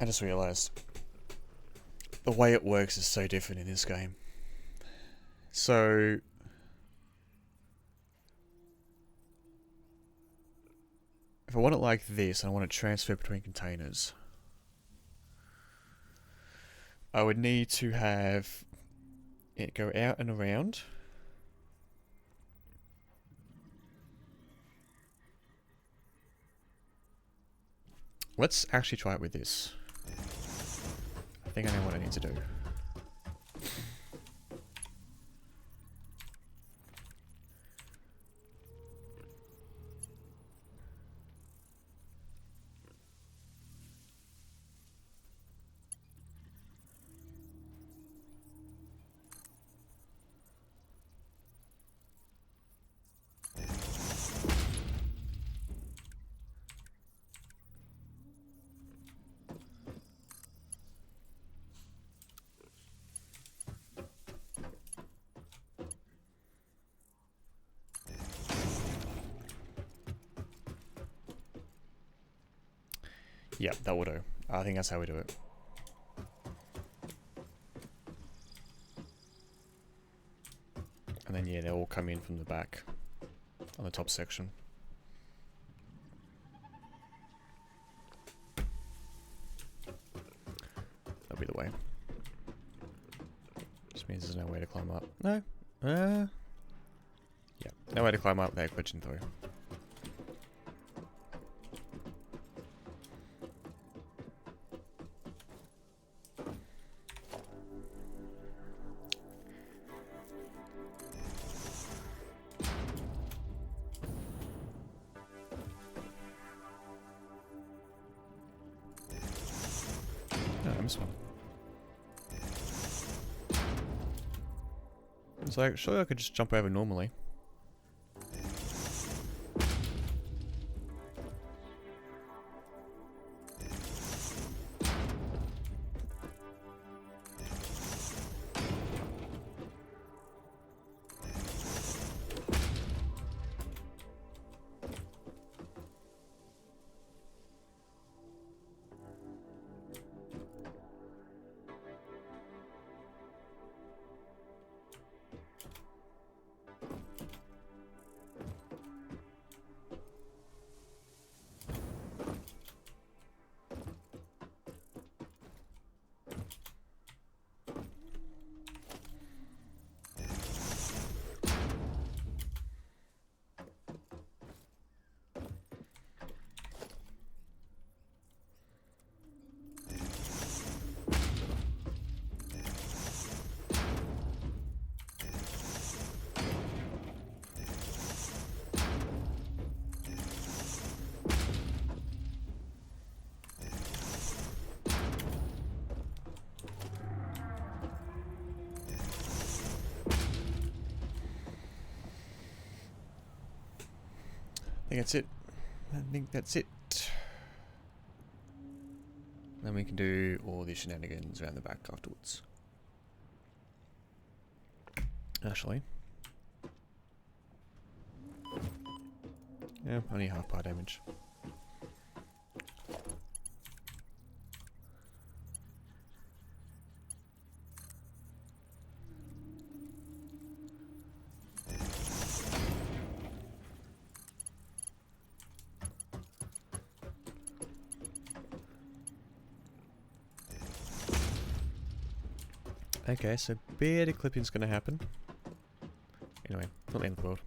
I just realized the way it works is so different in this game. So if I want it like this and I want to transfer between containers, I would need to have it go out and around. Let's actually try it with this. I think I know what I need to do. Yep, that will do. I think that's how we do it. And then yeah, they'll all come in from the back on the top section. That'll be the way. Just means there's no way to climb up. No? Yeah. No way to climb up without glitching through. No, I missed one. It's like, surely I could just jump over normally. I think that's it. I think that's it. Then we can do all the shenanigans around the back afterwards. Actually. Yeah, only half bar damage. Okay, so bit of clipping's gonna happen. Anyway, not the end of the world.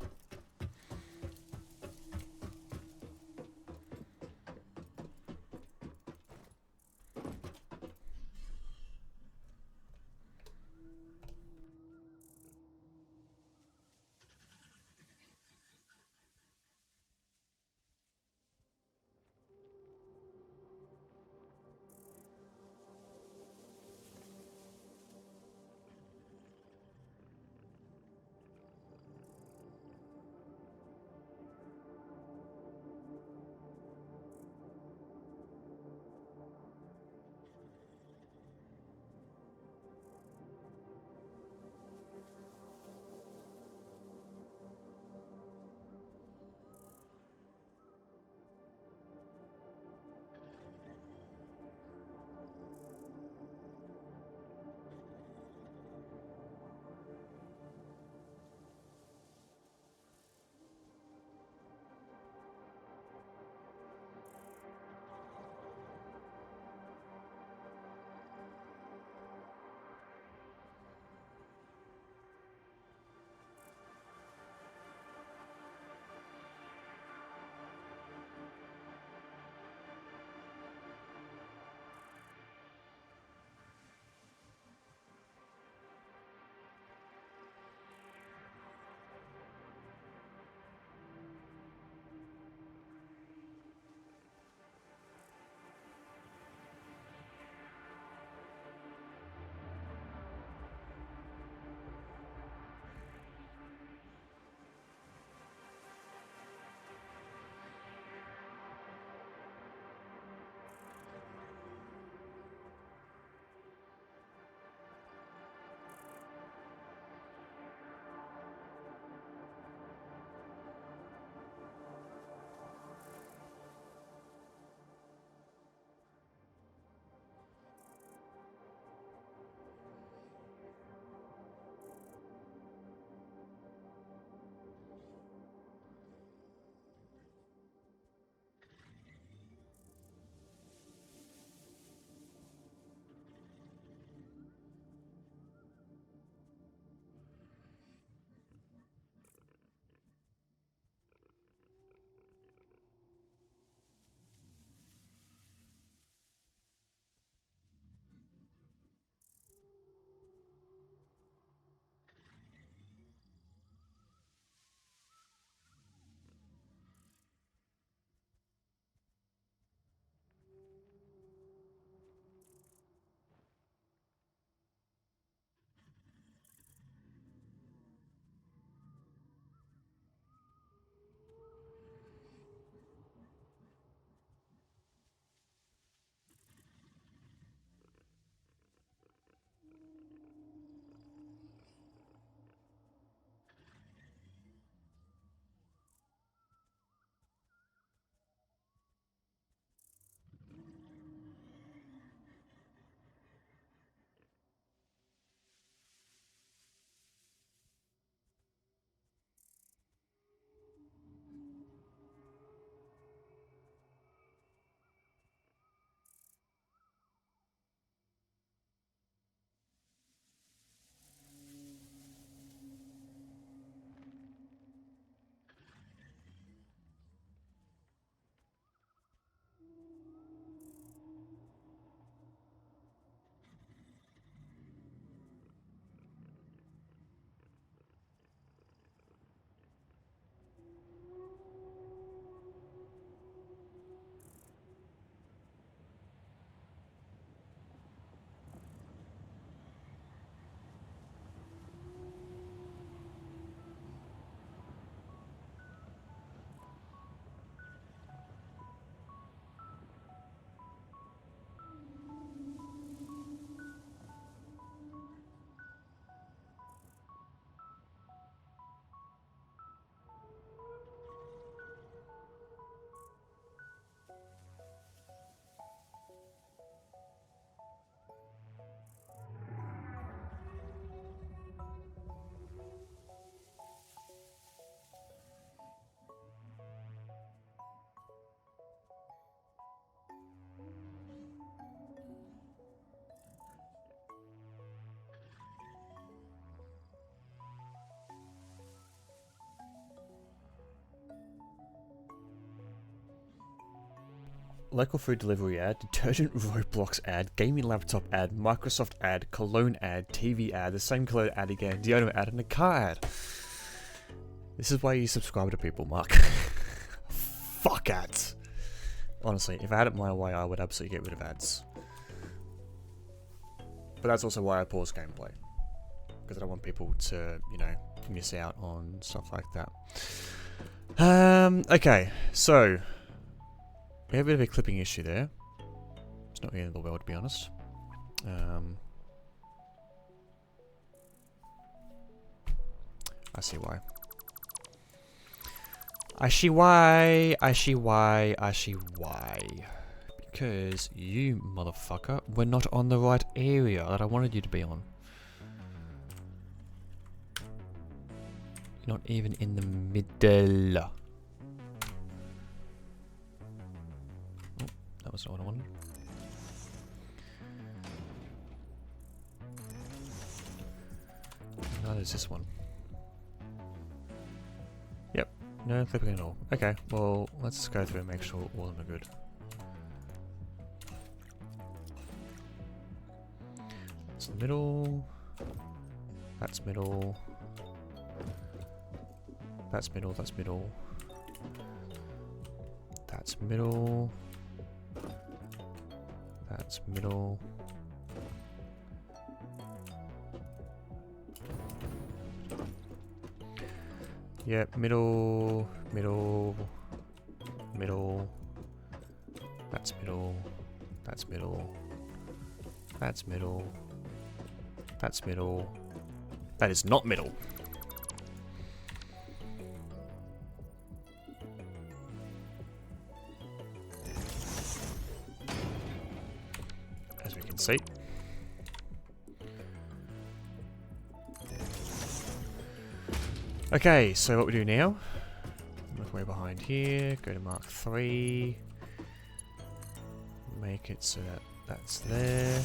local food delivery ad, detergent Roblox ad, gaming laptop ad, Microsoft ad, cologne ad, TV ad, the same cologne ad again, deodorant ad, and a car ad. This is why you subscribe to people, Mark. Fuck ads. Honestly, if I had it my way, I would absolutely get rid of ads. But that's also why I pause gameplay. Because I don't want people to, you know, miss out on stuff like that. Okay, so we have a bit of a clipping issue there. It's not the end of the world, to be honest. I see why. I see why. Because you, motherfucker, were not on the right area that I wanted you to be on. Not even in the middle. Oh, that was not what I wanted. Neither is this one. Yep, no clipping at all. Okay, well, let's go through and make sure all of them are good. It's the middle. That's middle. That's middle, that's middle. That's middle. That's middle. Yep, middle, middle, middle. That's middle. That's middle. That's middle. That's middle. That is not middle. As we can see. Okay, so what we do now, look way behind here, go to Mark 3, make it so that that's there.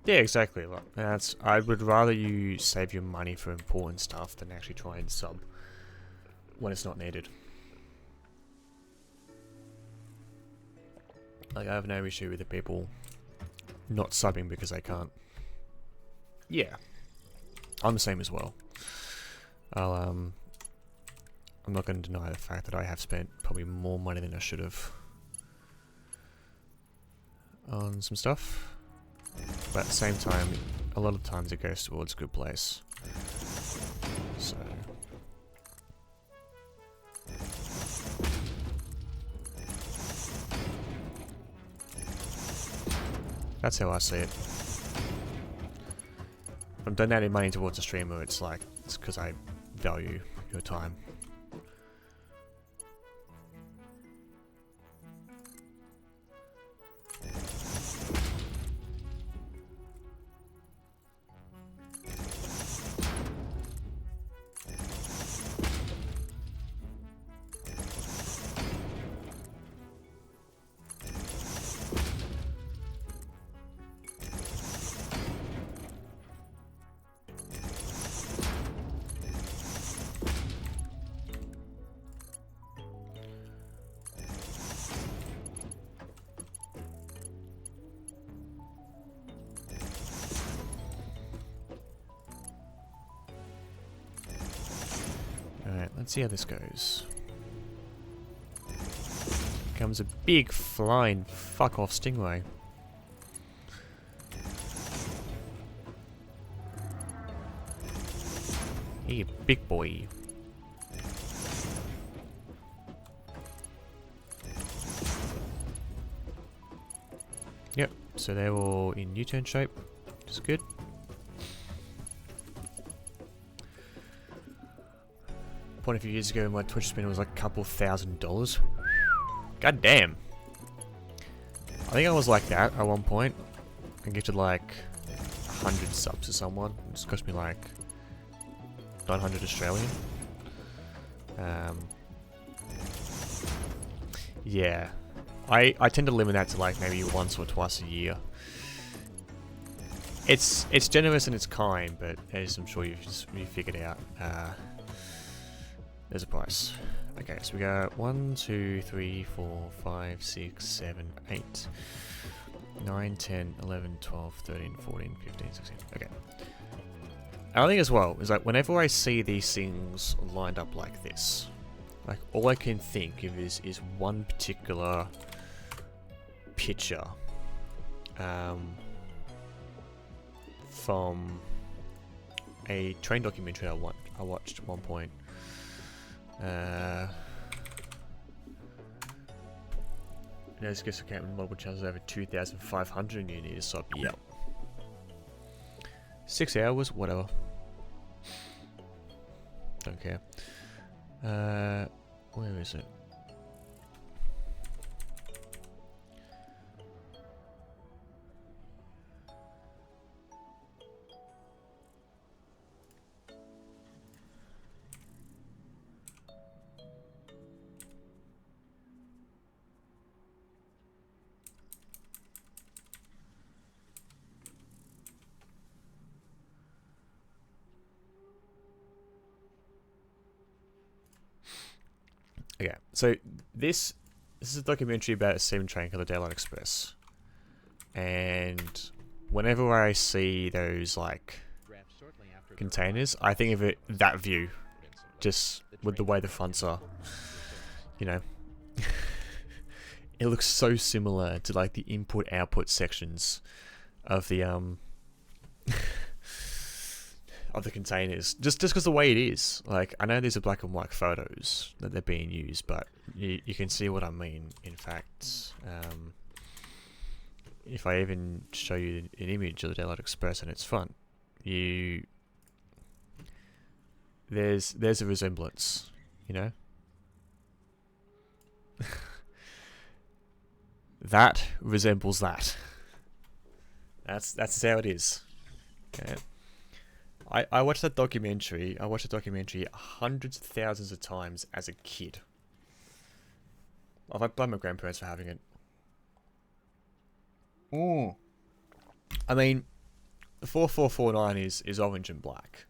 Yeah, exactly. Like, that's. I would rather you save your money for important stuff than actually try and sub when it's not needed. Like, I have no issue with the people not subbing because they can't. Yeah, I'm the same as well. I'm not going to deny the fact that I have spent probably more money than I should have on some stuff. But at the same time, a lot of times it goes towards a good place. So that's how I see it. If I'm donating money towards a streamer, it's like, it's because I value your time. Alright, let's see how this goes. Comes a big flying fuck off stingray. Hey, big boy. Yep, so they're all in U-turn shape, which is good. Point a few years ago, my Twitch spin was like a couple $1,000. God damn. I think I was like that at one point. I gifted like 100 subs to someone. It just cost me like 900 Australian. Yeah. I tend to limit that to like maybe once or twice a year. it's generous and it's kind, but as I'm sure you figured out, there's a price. Okay, so we got 1, 2, 3, 4, 5, 6, 7, 8, 9, 10, 11, 12, 13, 14, 15, 16. Okay. And I think as well is like whenever I see these things lined up like this, like all I can think of is one particular picture from a train documentary I watched at one point. This gets account with multiple channels over 2,500 you need to sub. Yep. 6 hours, whatever. Don't care. Where is it? Okay, so this is a documentary about a steam train called the Daylight Express, and whenever I see those like containers, I think of it that view, just with the way the fronts are. You know, it looks so similar to like the input-output sections of the of the containers, just because the way it is. Like, I know these are black and white photos that they're being used, but you can see what I mean. In fact, if I even show you an image of the Daylight Express and its front, there's a resemblance, you know. That resembles that. That's how it is. Okay. I watched that documentary. I watched the documentary hundreds of thousands of times as a kid. I blame my grandparents for having it. I mean, the 4449 is orange and black,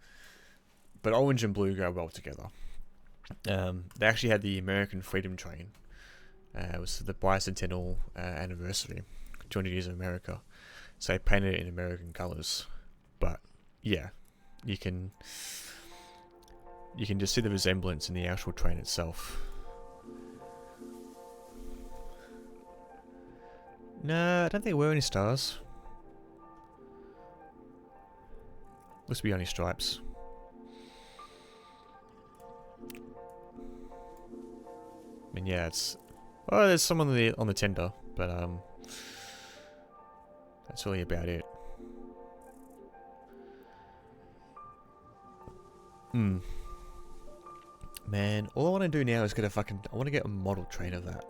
but orange and blue go well together. They actually had the American Freedom Train. It was the bicentennial anniversary, 200 years of America. So they painted it in American colours. But yeah, you can just see the resemblance in the actual train itself. No, I don't think there were any stars. Looks to be only stripes. I mean, yeah, it's... Oh, there's some on the tender, but that's really about it. Man, all I want to do now is get I want to get a model train of that.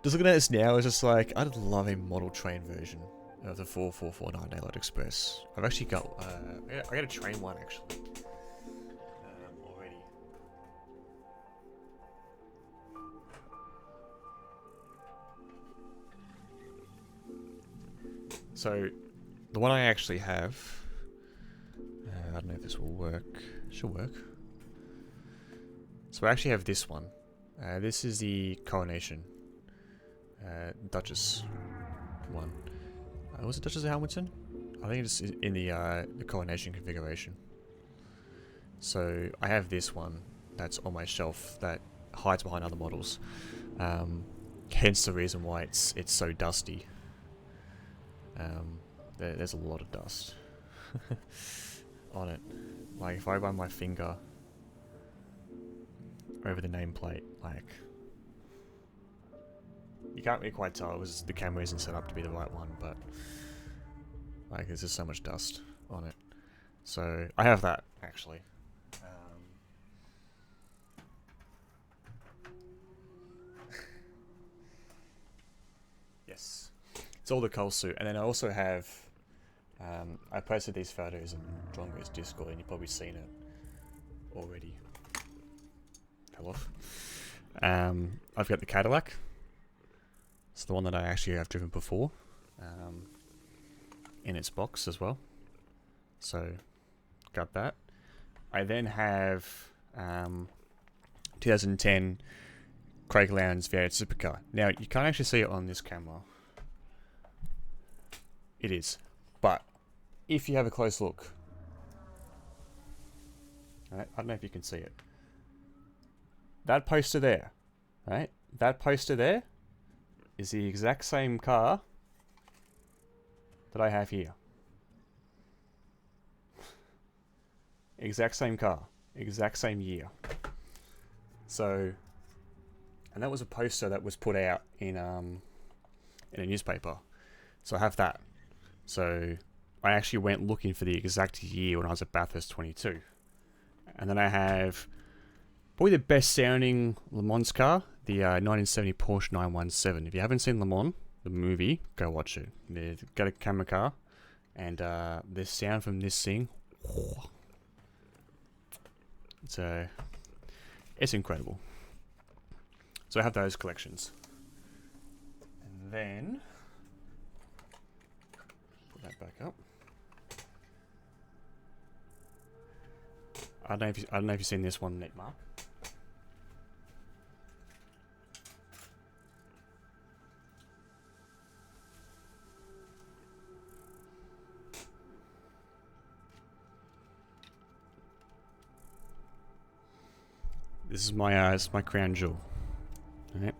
Just looking at this now, it's just like, I'd love a model train version of the 4449 Daylight Express. I've actually got, I got a train one actually. Already. So, the one I actually have, I don't know if this will work. Should work. So I actually have this one. This is the Coronation Duchess one. Was it Duchess of Hamilton? I think it's in the Coronation configuration. So I have this one that's on my shelf that hides behind other models. Hence the reason why it's so dusty. There's a lot of dust on it. Like if I run my finger over the nameplate, like you can't really quite tell because the camera isn't set up to be the right one, but like there's just so much dust on it. So I have that actually. Yes, it's all the coal suit, and then I also have. I posted these photos in Drongo's Discord, and you've probably seen it already. Fell off. I've got the Cadillac. It's the one that I actually have driven before. in its box as well. So, got that. I then have 2010 Craig Lowndes V8 Supercar. Now, you can't actually see it on this camera. It is. But, if you have a close look, right, I don't know if you can see it. That poster there, right? That poster there is the exact same car that I have here. Exact same car. Exact same year. So, and that was a poster that was put out in a newspaper. So I have that. So I actually went looking for the exact year when I was at Bathurst 22. And then I have probably the best sounding Le Mans car, the 1970 Porsche 917. If you haven't seen Le Mans, the movie, go watch it. They've got a camera car, and the sound from this thing, it's incredible. So I have those collections. And then put that back up. I don't know if you've seen this one, Nick Mark. This is my crown jewel. Alright.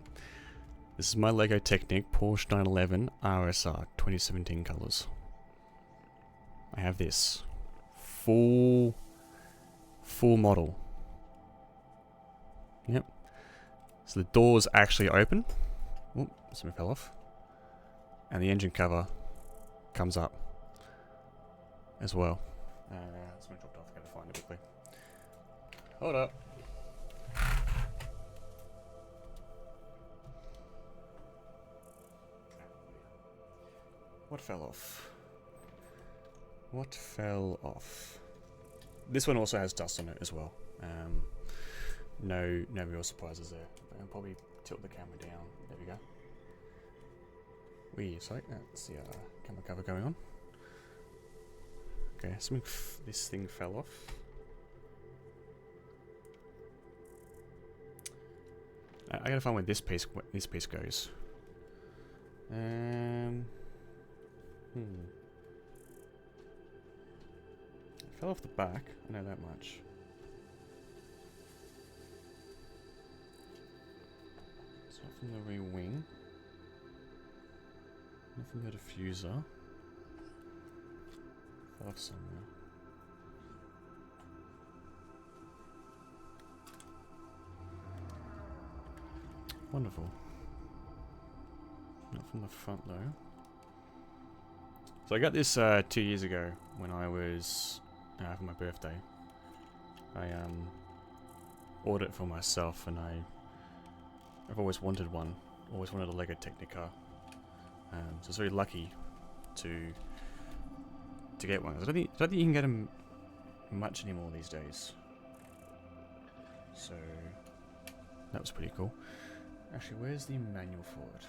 This is my Lego Technic Porsche 911 RSR 2017 colours. I have this full model. Yep. So the doors actually open. Oop, something fell off. And the engine cover comes up as well. Something dropped off. I gotta find it quickly. Hold up. What fell off? What fell off? This one also has dust on it as well. No real surprises there. I'll probably tilt the camera down. There we go. Sorry, that's the camera cover going on. Okay, this thing fell off. I gotta find where this piece goes. It fell off the back, I know that much. It's not from the rear wing. Not from the diffuser. Fell off somewhere. Wonderful. Not from the front though. So I got this 2 years ago when I was for my birthday. I ordered it for myself, and I've always wanted one. Always wanted a Lego Technic car. So I was very lucky to get one. I don't think you can get them much anymore these days. So that was pretty cool. Actually, where's the manual for it?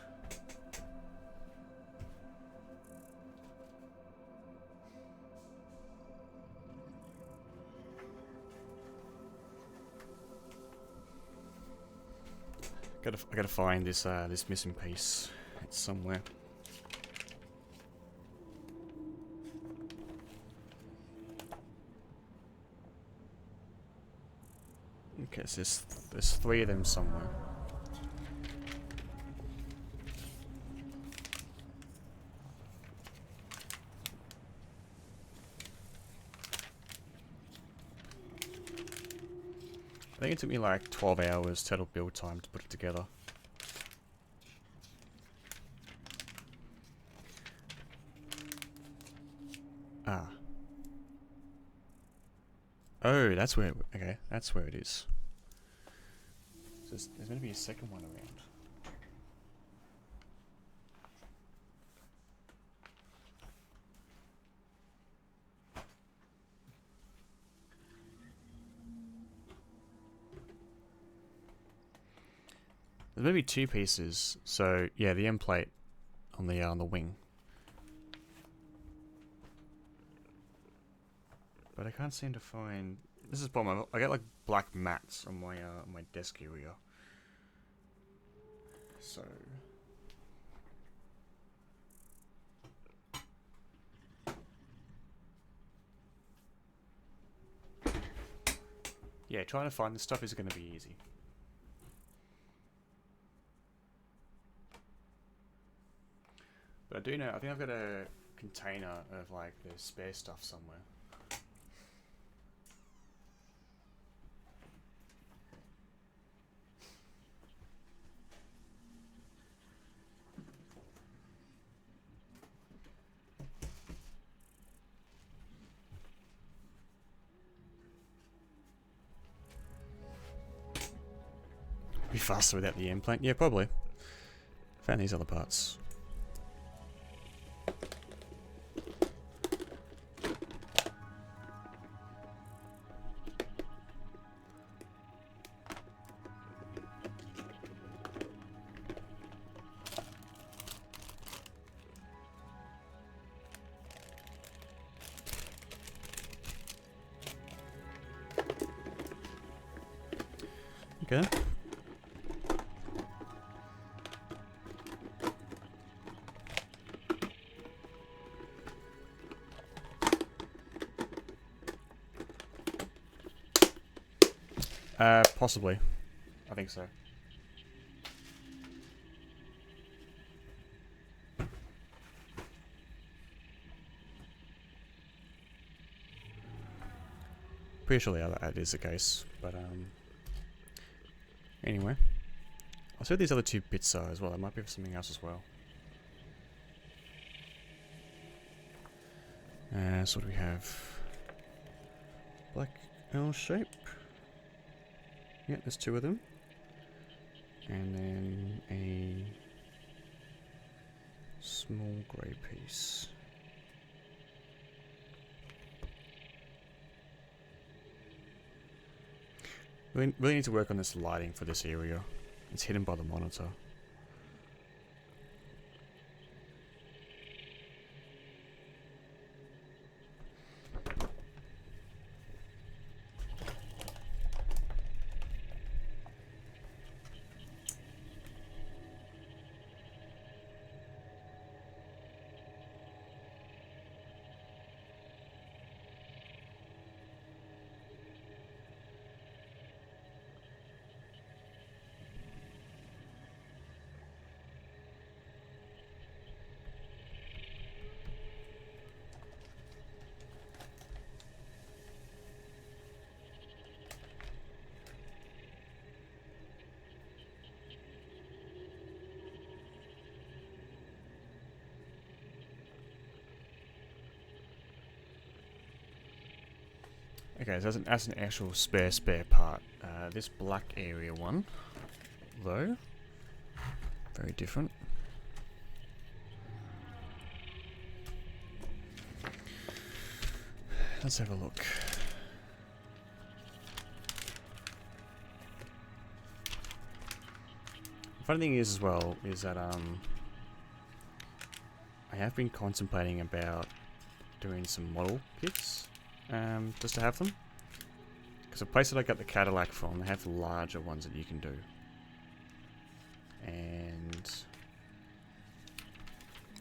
I gotta find this this missing piece. It's somewhere. Okay, so there's 3 of them somewhere. I think it took me like 12 hours total build time to put it together. Ah. Oh, that's where... Okay, that's where it is. So there's going to be a second one around. There's maybe 2 pieces. So yeah, the end plate on the wing. But I can't seem to find. This is the problem. I get like black mats on my desk area. So. Yeah, trying to find this stuff is going to be easy. But I do know, I think I've got a container of like the spare stuff somewhere. Be faster without the implant? Yeah, probably. Found these other parts. Okay. Possibly. I think so. Pretty sure that is the case, but anyway. I'll see what these other two bits are as well. It might be for something else as well. So what do we have? Black L shape. Yeah, there's two of them. And then a small grey piece. Really need to work on this lighting for this area. It's hidden by the monitor. Okay, so that's an actual spare part. This black area one, though, very different. Let's have a look. The funny thing is as well is that I have been contemplating about doing some model kits. Just to have them, because the place that I got the Cadillac from, they have larger ones that you can do, and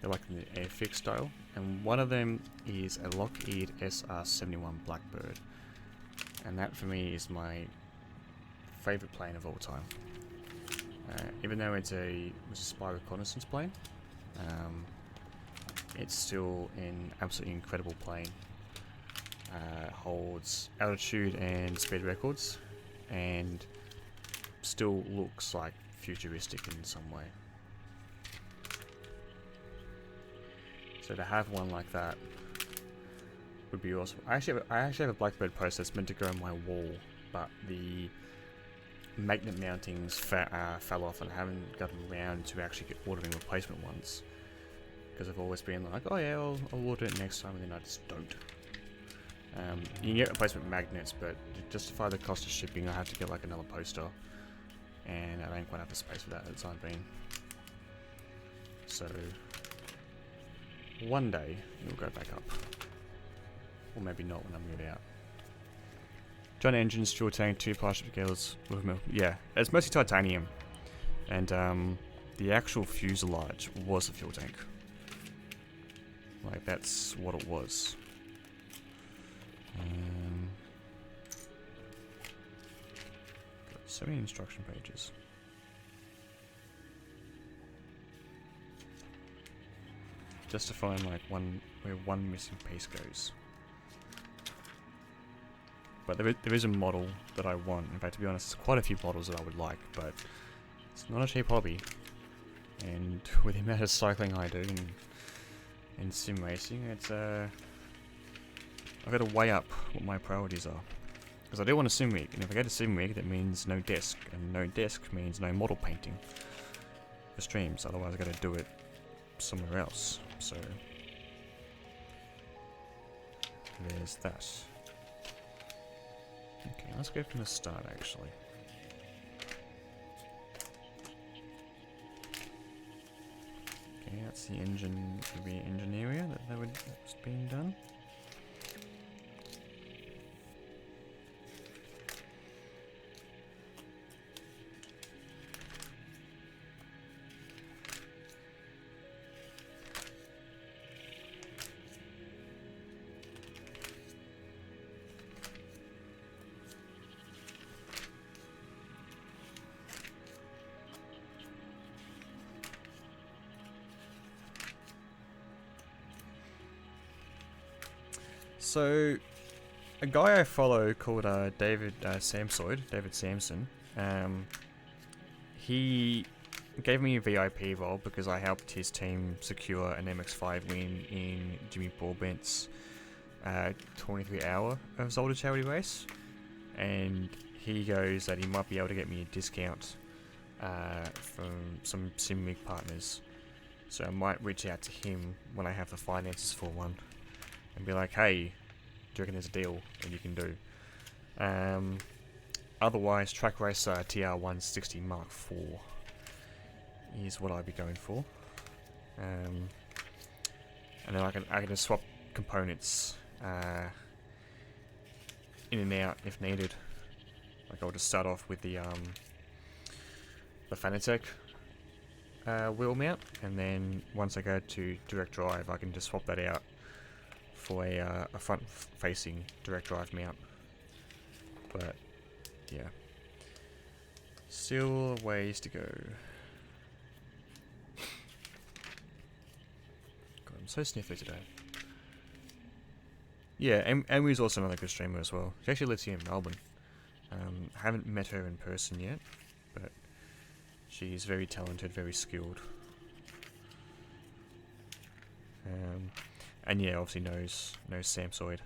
they're like in the Airfix style, and one of them is a Lockheed SR-71 Blackbird, and that for me is my favourite plane of all time. Even though it's a spy reconnaissance plane, it's still an absolutely incredible plane. Holds altitude and speed records, and still looks like futuristic in some way. So to have one like that would be awesome. I actually have a Blackbird poster that's meant to go on my wall, but the magnet mountings fell off, and I haven't gotten around to actually ordering replacement ones, because I've always been like, oh yeah, I'll order it next time, and then I just don't. You can get replacement magnets, but to justify the cost of shipping, I have to get like another poster, and I don't quite have the space for that at the time being. So one day it'll go back up. Or maybe not when I move out. Giant engines, fuel tank, 2 plastic gills with milk. Yeah, it's mostly titanium. And the actual fuselage was a fuel tank. Like, that's what it was. Got so many instruction pages. Just to find like where one missing piece goes. But there is a model that I want. In fact, to be honest, there's quite a few models that I would like, but it's not a cheap hobby. And with the amount of cycling I do and sim racing, it's I've got to weigh up what my priorities are. Because I do want a sim rig, and if I get a sim rig, that means no desk, and no desk means no model painting for streams. Otherwise, I got to do it somewhere else. So there's that. Okay, let's go from the start actually. Okay, that's the engine area that's being done. So, a guy I follow called David Samson, he gave me a VIP role because I helped his team secure an MX-5 win in Jimmy Broadbent's 23-hour of Zolder charity race, and he goes that he might be able to get me a discount from some sim rig partners. So I might reach out to him when I have the finances for one and be like, hey, do you reckon there's a deal that you can do? Otherwise, Track Racer TR160 Mark IV is what I'd be going for. And then I can just swap components in and out if needed. Like I'll just start off with the Fanatec wheel mount, and then once I go to direct drive, I can just swap that out for a front-facing direct drive mount. But yeah, still ways to go. God, I'm so sniffly today. Yeah, Emily's also another good streamer as well. She actually lives here in Melbourne. Haven't met her in person yet, but she's very talented, very skilled. And yeah, obviously knows Samsoid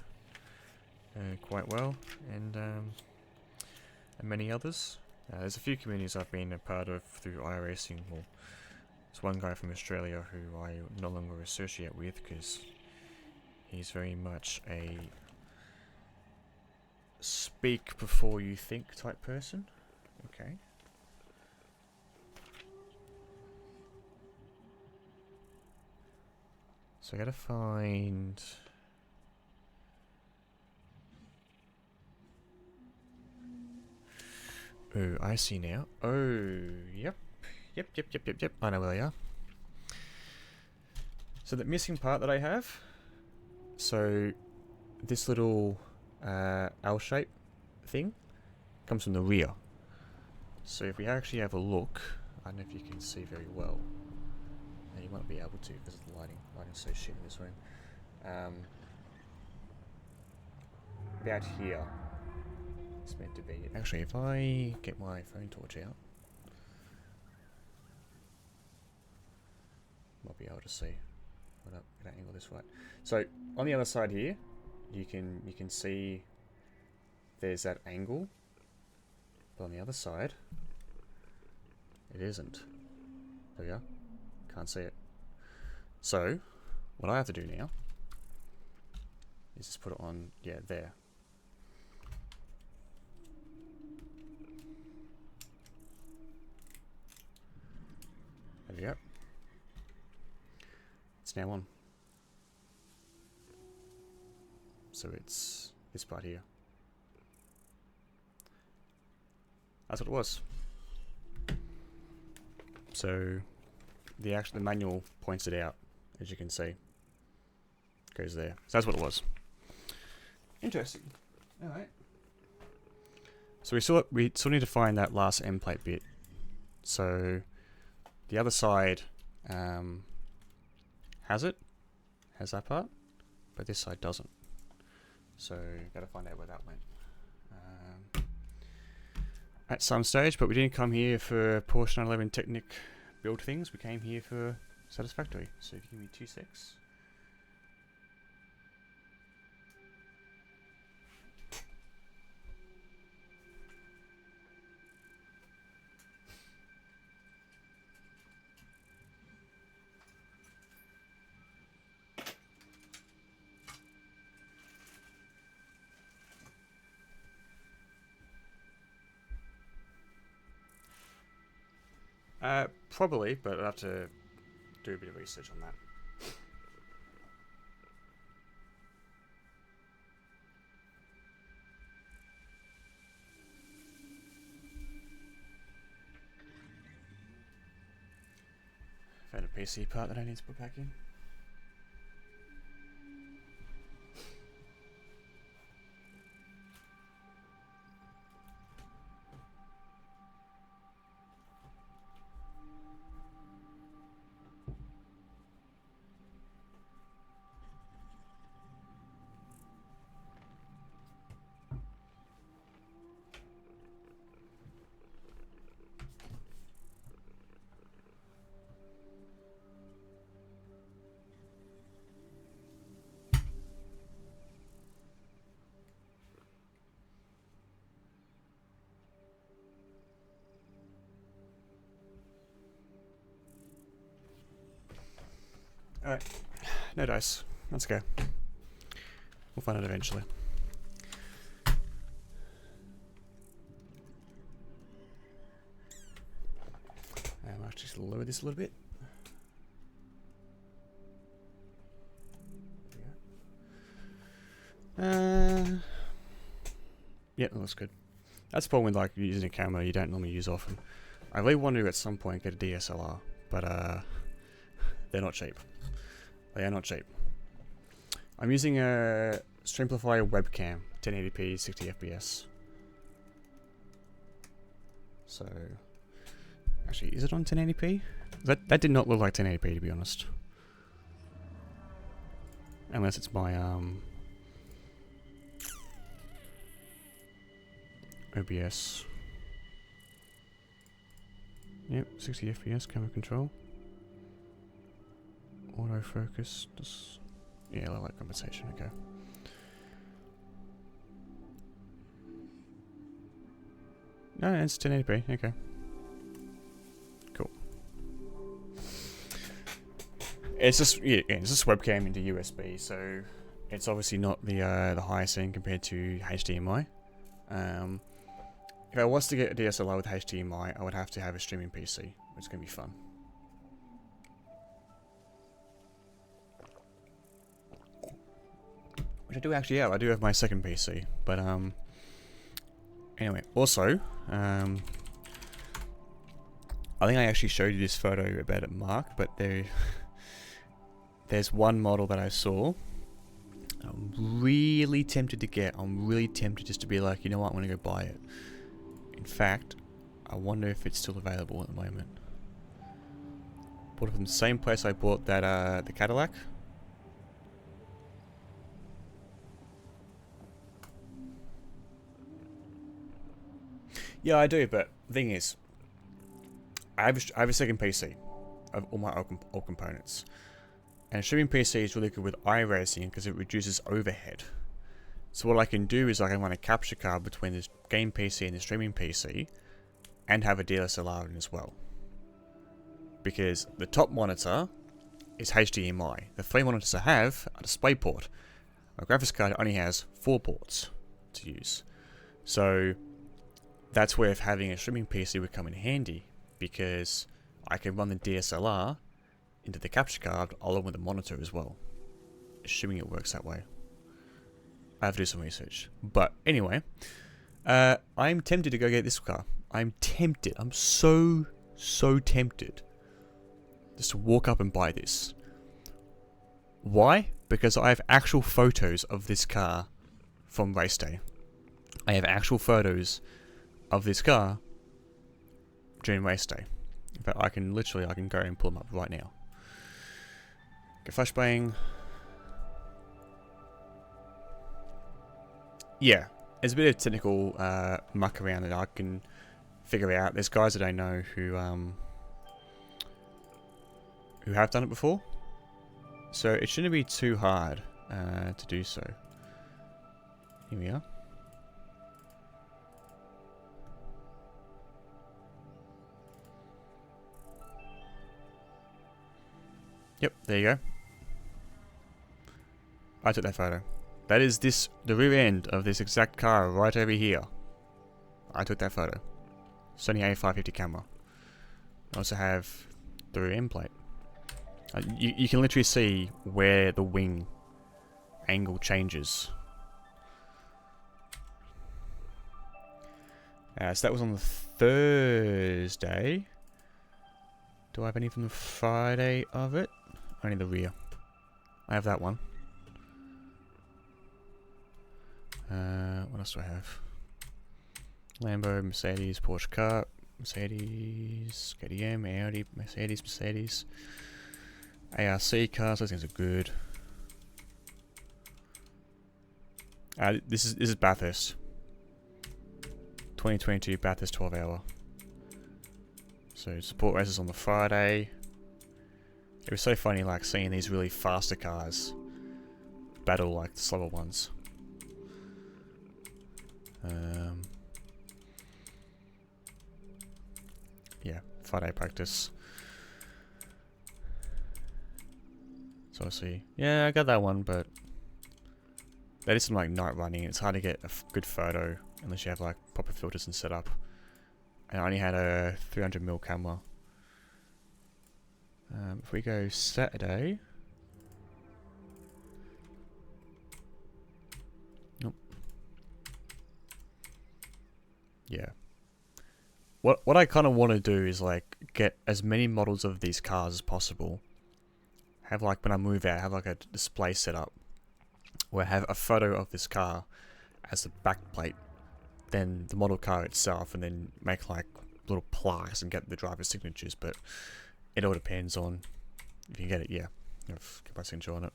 quite well, and many others. There's a few communities I've been a part of through iRacing. Well, there's one guy from Australia who I no longer associate with because he's very much a speak before you think type person. Okay. So I gotta find... Oh, I see now. Oh, yep. Yep. I know where they are. So the missing part that I have... So, this little L-shape thing comes from the rear. So if we actually have a look, I don't know if you can see very well. You might be able to because of the lighting. Lighting's so shit in this room. About here, it's meant to be. Actually, if I get my phone torch out, might be able to see. Hold up, get that angle this right. So on the other side here, you can see there's that angle, but on the other side, it isn't. There we go. Can't see it. So, what I have to do now is just put it on, yeah, there. There we go. It's now on. So it's this part here. That's what it was. So the manual points it out, as you can see. Goes there. So that's what it was. Interesting. All right. So we still need to find that last end plate bit. So the other side has that part, but this side doesn't. So got to find out where that went at some stage. But we didn't come here for Porsche 911 Technic build things. We came here for Satisfactory. So if you give me 2 secs. Probably, but I'll have to do a bit of research on that. Found a PC part that I need to put back in. Alright, no dice. Let's go. We'll find it eventually. I'll just lower this a little bit. Yeah, that looks good. That's the problem with like using a camera you don't normally use often. I really want to at some point get a DSLR, but they're not cheap. They are not cheap. I'm using a Streamplify webcam, 1080p, 60 FPS. So, actually, is it on 1080p? That did not look like 1080p, to be honest. Unless it's my OBS. Yep, 60 FPS, camera control. Autofocus. Yeah, low light compensation, okay. No, it's 1080p, okay. Cool. It's just, yeah, it's just webcam into USB, so it's obviously not the highest end compared to HDMI. If I was to get a DSLR with HDMI, I would have to have a streaming PC, which is going to be fun. Which I do actually have. I do have my second PC, but anyway. Also, I think I actually showed you this photo about it, Mark. But there's one model that I saw. I'm really tempted to get. I'm really tempted just to be like, you know what, I'm gonna go buy it. In fact, I wonder if it's still available at the moment. Bought it from the same place I bought that the Cadillac. Yeah, I do, but the thing is, I have a second PC of all my old components. And a streaming PC is really good with iRacing because it reduces overhead. So what I can do is I can run a capture card between this game PC and the streaming PC and have a DSLR in as well. Because the top monitor is HDMI. The 3 monitors I have are DisplayPort. My graphics card only has 4 ports to use. So that's where having a streaming PC would come in handy, because I can run the DSLR into the capture card along with the monitor as well, assuming it works that way. I have to do some research. But anyway, I'm tempted to go get this car. I'm tempted. I'm so tempted just to walk up and buy this. Why? Because I have actual photos of this car from race day. I have actual photos of this car during race day. In fact, I can go and pull them up right now. Get flashbang. Yeah, there's a bit of technical muck around that I can figure out. There's guys that I know who have done it before, so it shouldn't be too hard to do so. Here we are. Yep, there you go. I took that photo. That is the rear end of this exact car right over here. I took that photo. Sony A550 camera. I also have the rear end plate. You can literally see where the wing angle changes. So that was on the Thursday. Do I have any from the Friday of it? Only the rear. I have that one. What else do I have? Lambo, Mercedes, Porsche car, Mercedes, KTM, Audi, Mercedes. ARC cars, those things are good. This is Bathurst. 2022 Bathurst 12 hour. So support races on the Friday. It was so funny, like seeing these really faster cars battle like the slower ones. Yeah, Friday practice. So I see. Yeah, I got that one, but that is some like night running. It's hard to get a good photo unless you have like proper filters and setup. And I only had a 300mm camera. If we go Saturday. Nope. Yeah. What I kind of want to do is like get as many models of these cars as possible. Have like when I move out, have like a display set up where I have a photo of this car as the back plate, then the model car itself, and then make like little plaques and get the driver's signatures. But it all depends on if you get it. Yeah, I've got my signature on it.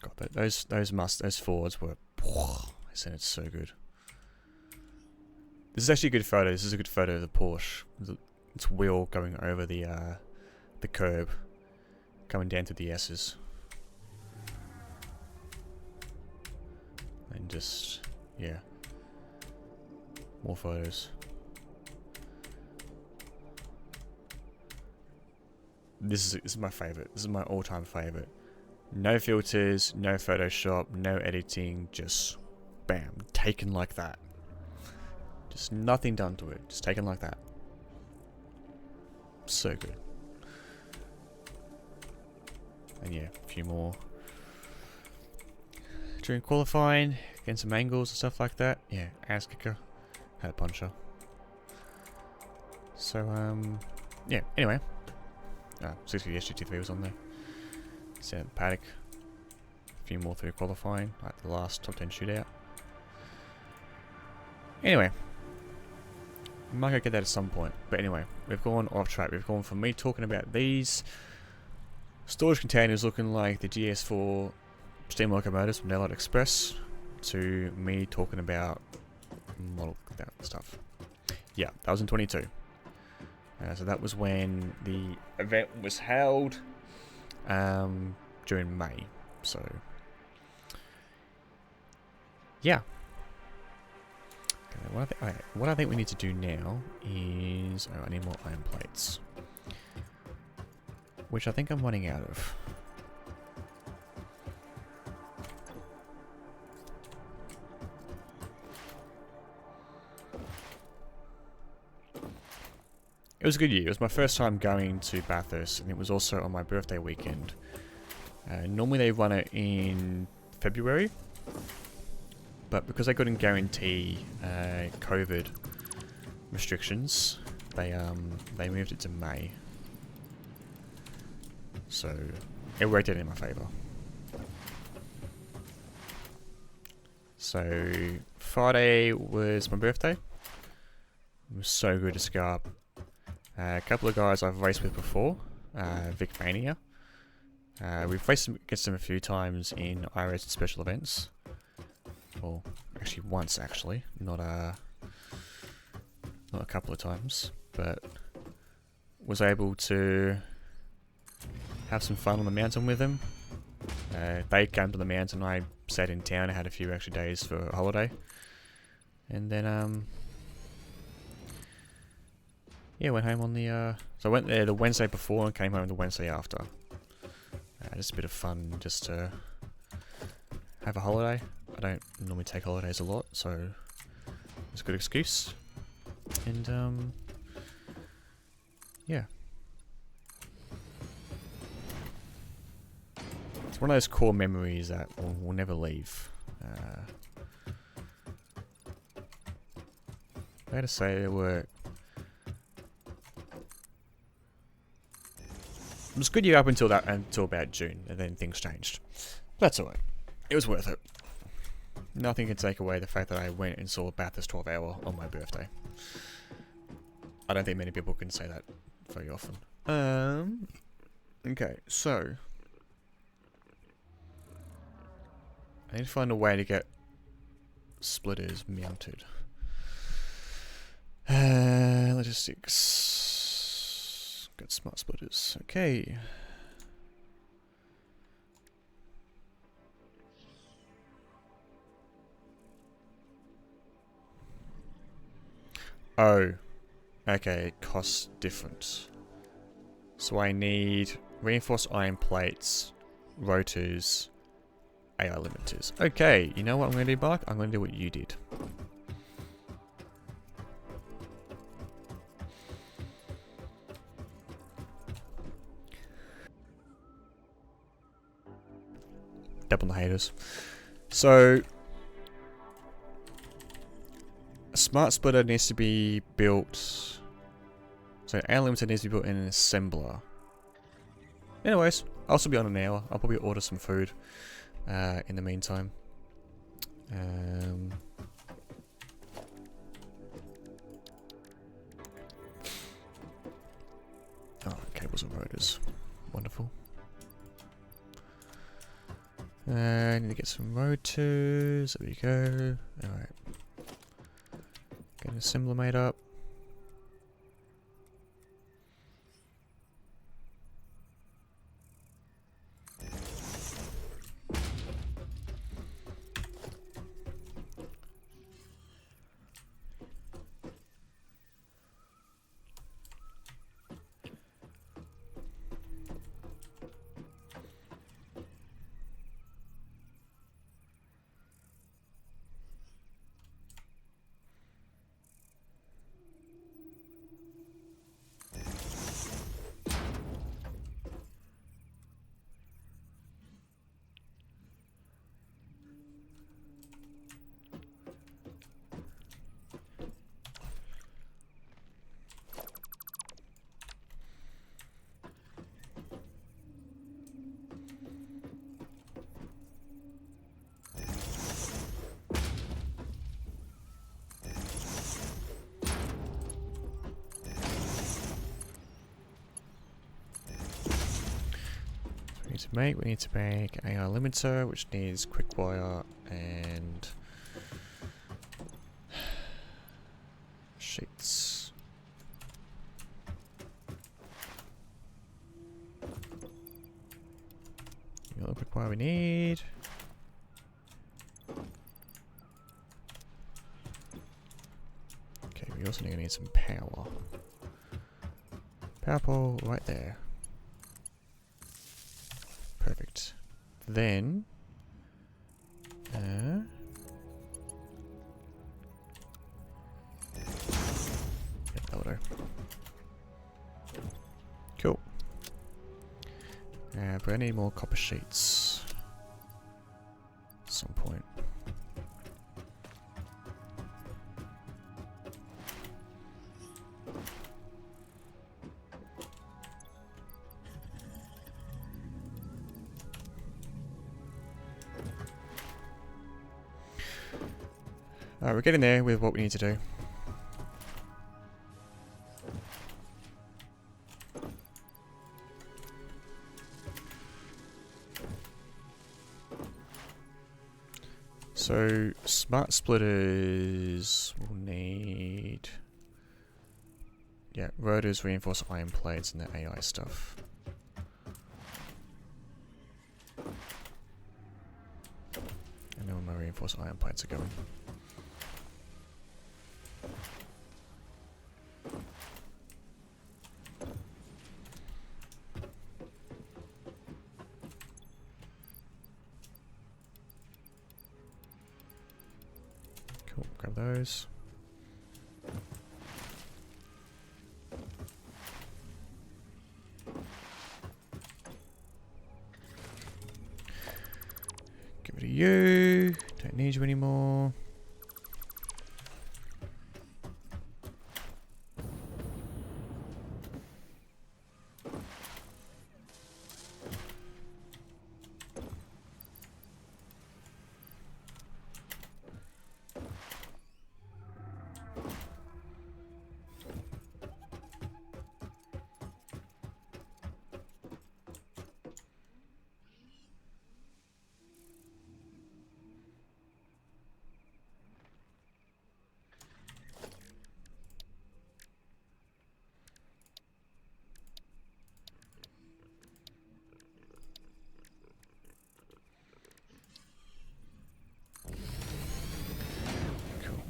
God, those Fords were. I said it's so good. This is actually a good photo. This is a good photo of the Porsche. Its wheel going over the curb, coming down to the S's, and just yeah, more photos. This is my favorite. This is my all-time favorite. No filters, no Photoshop, no editing, just bam, taken like that. Just nothing done to it, just taken like that. So good. And yeah, a few more. During qualifying, getting some angles and stuff like that. Yeah, ass kicker. Had a puncher. So, yeah, anyway. 60 SGT3 was on there. Set paddock. A few more through qualifying, like the last top 10 shootout. Anyway. I might go get that at some point. But anyway, we've gone off track. We've gone from me talking about these storage containers looking like the GS4 steam locomotives from Daylight Express to me talking about model stuff. Yeah, that was in 22. So that was when the event was held during May. So, yeah. Okay, what I think we need to do now is... Oh, I need more iron plates. Which I think I'm running out of. It was a good year. It was my first time going to Bathurst, and it was also on my birthday weekend. Normally they run it in February, but because they couldn't guarantee COVID restrictions, they moved it to May. So it worked out in my favour. So Friday was my birthday. It was so good to Scarp. A couple of guys I've raced with before, Vic Mania. We've raced against them a few times in iRace and special events. Well, actually once actually, not a couple of times, but was able to have some fun on the mountain with them. They came to the mountain, I stayed in town, I had a few extra days for a holiday. And then, yeah, went home on the, so I went there the Wednesday before and came home the Wednesday after. Just a bit of fun, just to have a holiday. I don't normally take holidays a lot, so it's a good excuse. And, yeah. It's one of those core memories that will never leave. I gotta say, there were... It was a good year up until about June, and then things changed. That's alright. It was worth it. Nothing can take away the fact that I went and saw Bathurst 12 Hour on my birthday. I don't think many people can say that very often. Okay, so... I need to find a way to get splitters mounted. Logistics. Got smart splitters. Okay. Oh. Okay, it costs different. So I need reinforced iron plates, rotors, AI limiters. Okay, you know what I'm going to do, Bark? I'm going to do what you did. Double the haters. So, a smart splitter needs to be built. So, AI limiter needs to be built in an assembler. Anyways, I'll also be on an hour. I'll probably order some food. In the meantime, oh, cables and rotors, wonderful. I need to get some rotors. There we go. All right, get an assembler made up. We need to make AI limiter, which needs quick wire and sheets. The other quick wire we need. Okay, we also need some power. Power pole right there. Perfect. Then, yep, that'll do. Cool. But I need more copper sheets. At some point. Alright, we're getting there with what we need to do. So, smart splitters will need... Yeah, rotors, reinforced iron plates, and the AI stuff. I know where my reinforced iron plates are going. Cool, grab those. Give it to you. Don't need you anymore.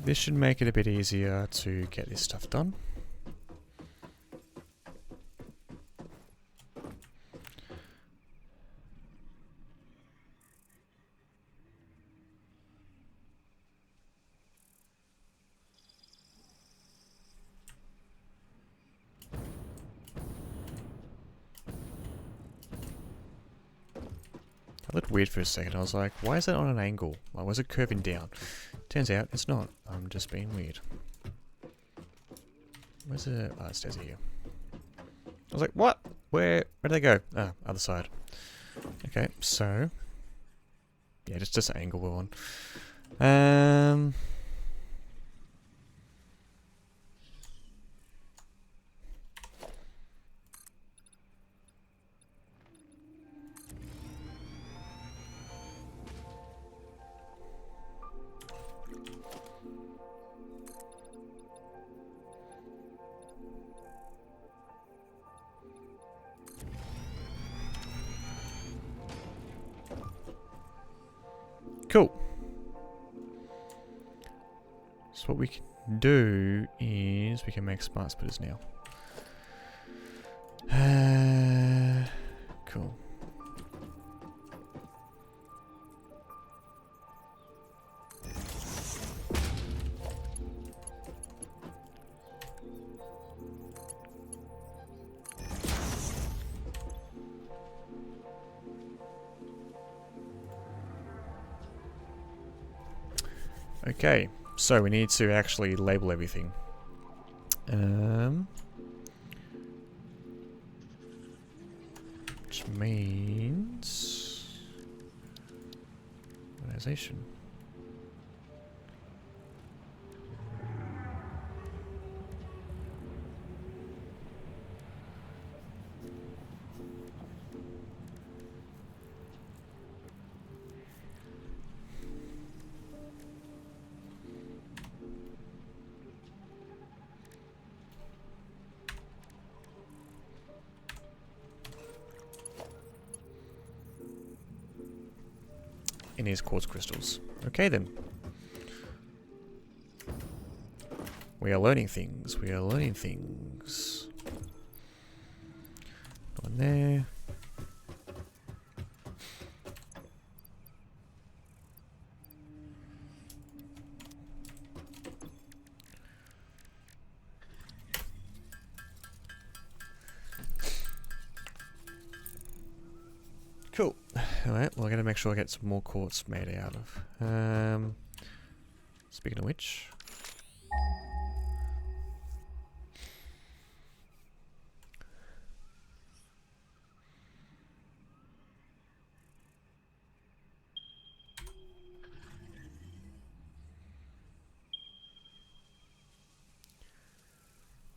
This should make it a bit easier to get this stuff done. That looked weird for a second. I was like, why is that on an angle? Why was it curving down? Turns out it's not. I'm just being weird. Where's the... Oh, it stays here. I was like, what? Where did they go? Ah, other side. Okay, so... Yeah, just an angle we're on. Cool. So what we can do is we can make smart splitters now. Cool. Okay, so we need to actually label everything. Which means organization. In his quartz crystals. Okay then. We are learning things. We are learning things. Go in there. Cool. Alright, well I gotta make sure I get some more quartz made out of. Speaking of which.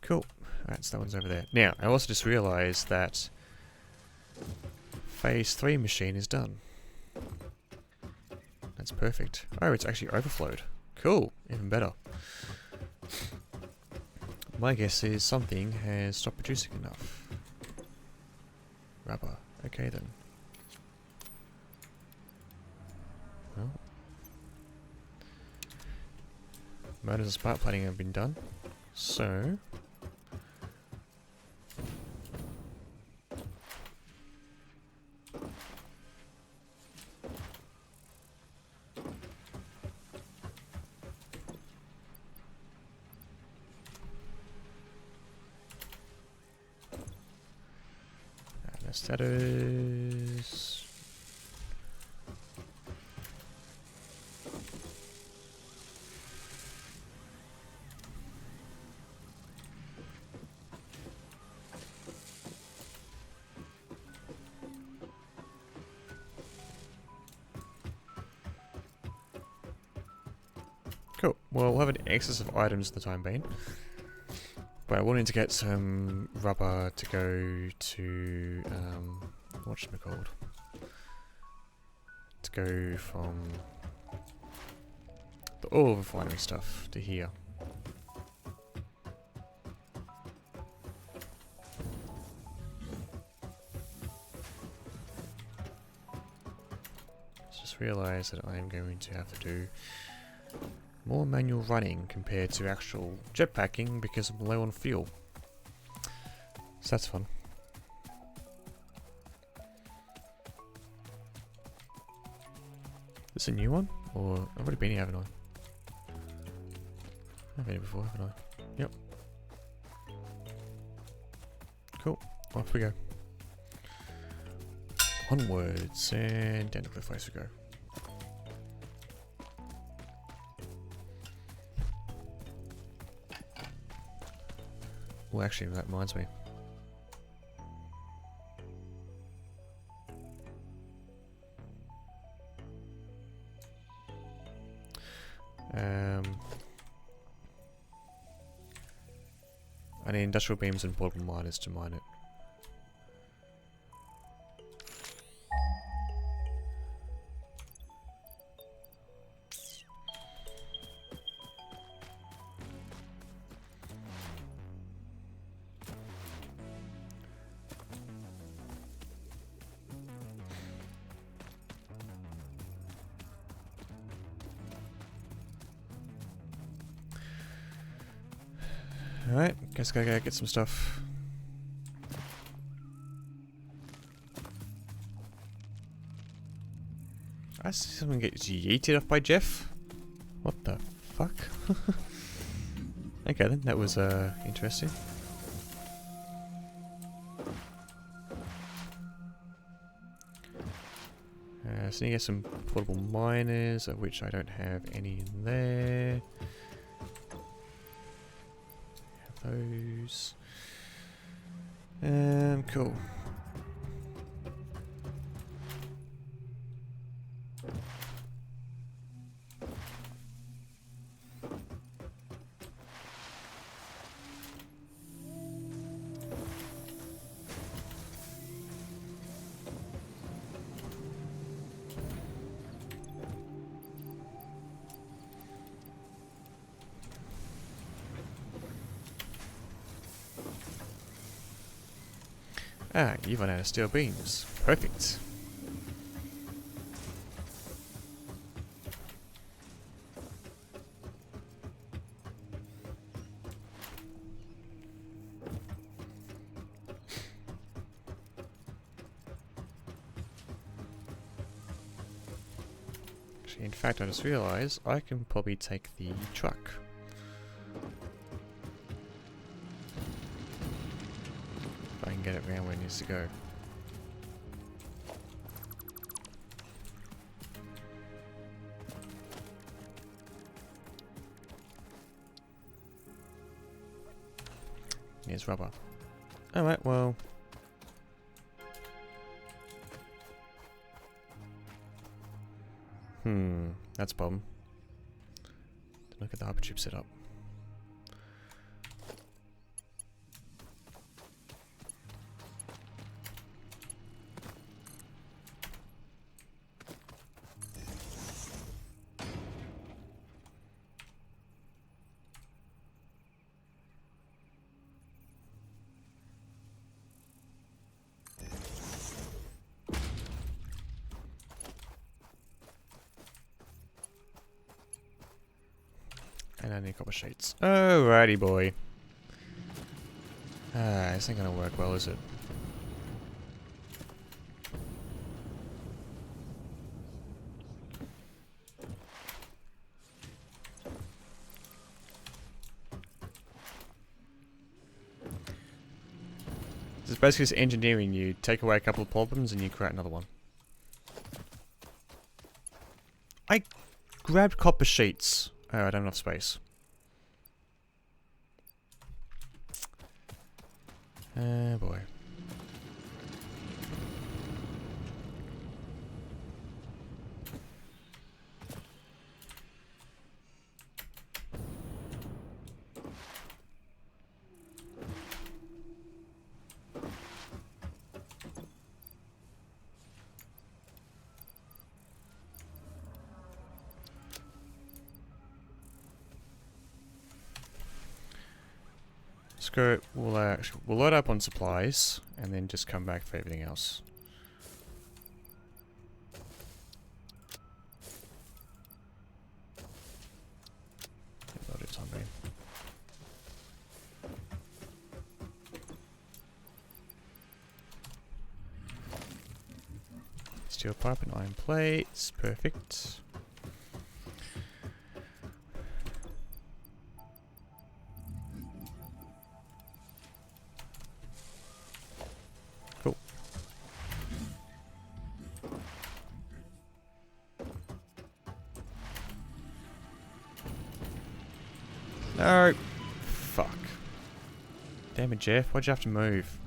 Cool. Alright, so that one's over there. Now, I also just realised that Phase 3 machine is done. That's perfect. Oh, it's actually overflowed. Cool. Even better. My guess is something has stopped producing enough. Rubber. Okay then. Well. Motors and spark plating have been done. So... status. Cool. Well, we'll have an excess of items at the time being. But I wanted to get some rubber to go to, whatchamacallit? To go from the oil refinery stuff to here. Just realised that I am going to have to do more manual running compared to actual jetpacking because I'm low on fuel. So that's fun. Is this a new one? Or I've already been here, haven't I? I've been here before, haven't I? Yep. Cool. Off we go. Onwards and down the cliff face we go. Well, actually, that reminds me. I need industrial beams and portable miners to mine it. Alright, guess I gotta get some stuff. I see someone get yeeted off by Jeff. What the fuck? Okay then, that was interesting. So you get some portable miners, of which I don't have any in there. Those. Cool. Ah, you've run out of steel beams. Perfect. Actually, in fact, I just realised I can probably take the truck. If I can get it around where it needs to go. is rubber. Alright, well. That's a problem. Look at the hyperchip setup. And I need copper sheets. Alrighty, boy. This ain't gonna work well, is it? This is basically just engineering. You take away a couple of problems and you create another one. I grabbed copper sheets. Oh, I don't have enough space. Oh boy. Let's go. We'll load up on supplies and then just come back for everything else. Load it on me. Steel pipe and iron plates. Perfect. Cool. No. Fuck. Damn it, Jeff. Why'd you have to move?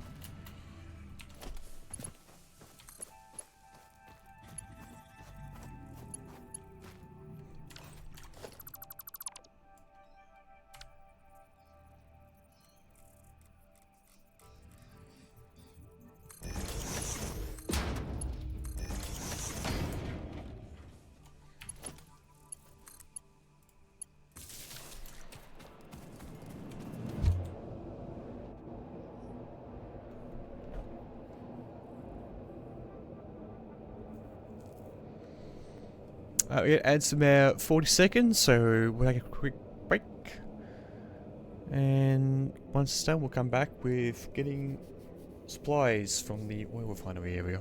It adds about 40 seconds, so we'll take a quick break. And once it's done, we'll come back with getting supplies from the oil refinery area.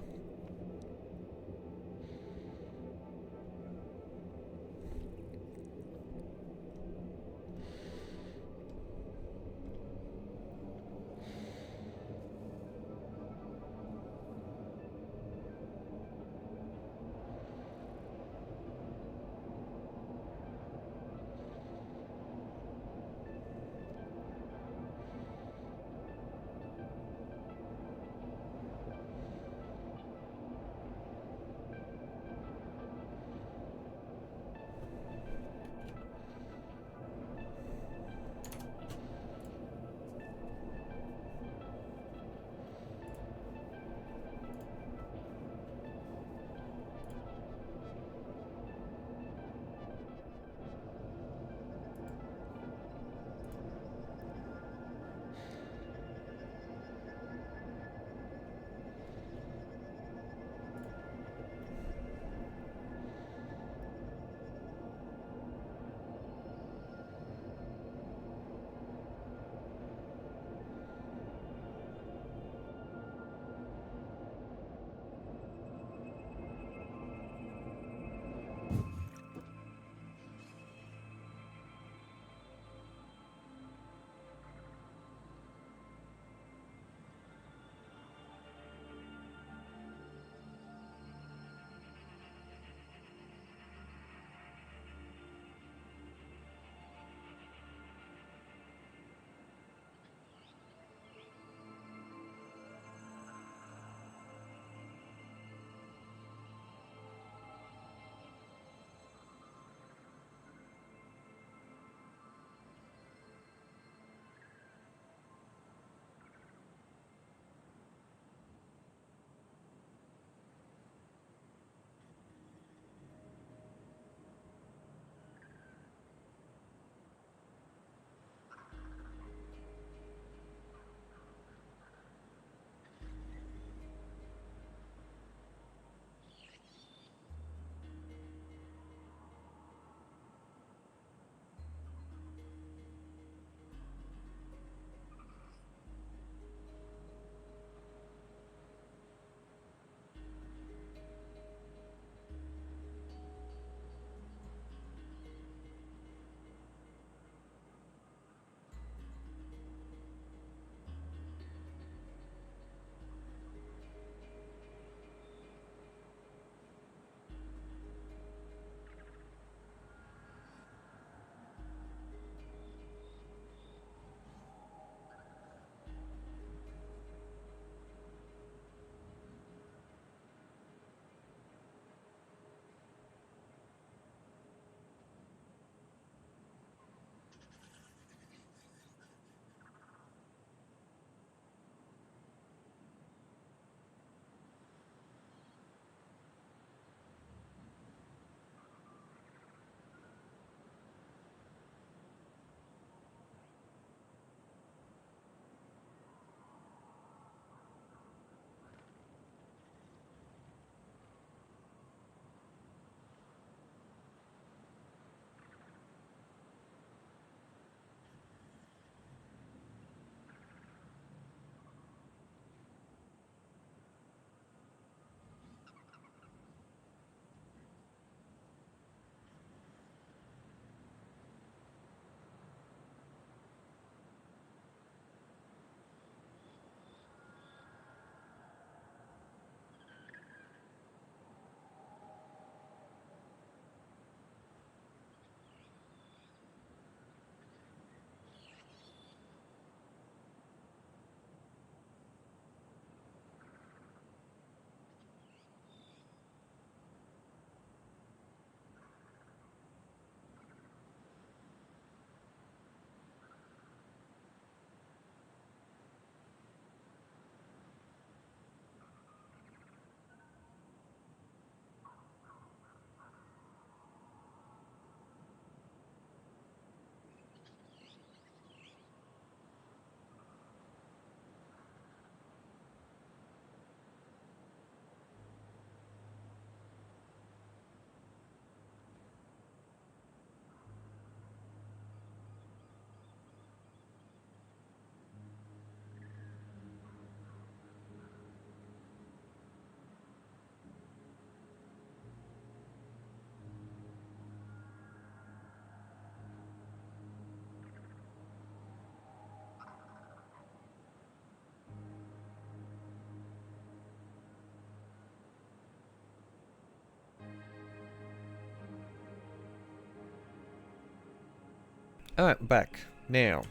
Alright, back. Now.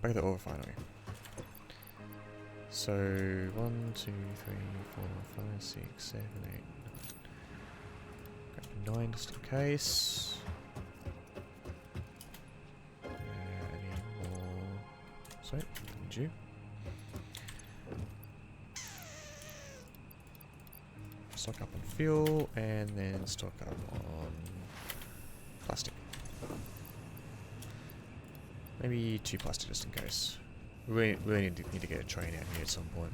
Back at the ore refinery. So, 1, 2, 3, 4, 5, 6, 7, 8, 9. 9 just in case. Any more? Sorry, need you. Stock up on fuel, and then stock up on plastic. Maybe 2 plastic just in case. We really need to get a train out here at some point.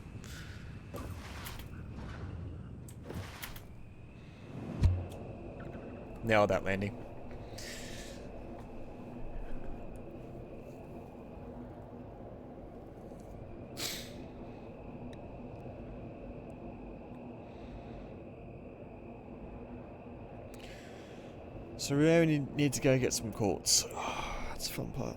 Now that landing. So we only need to go get some quartz. That's the fun part.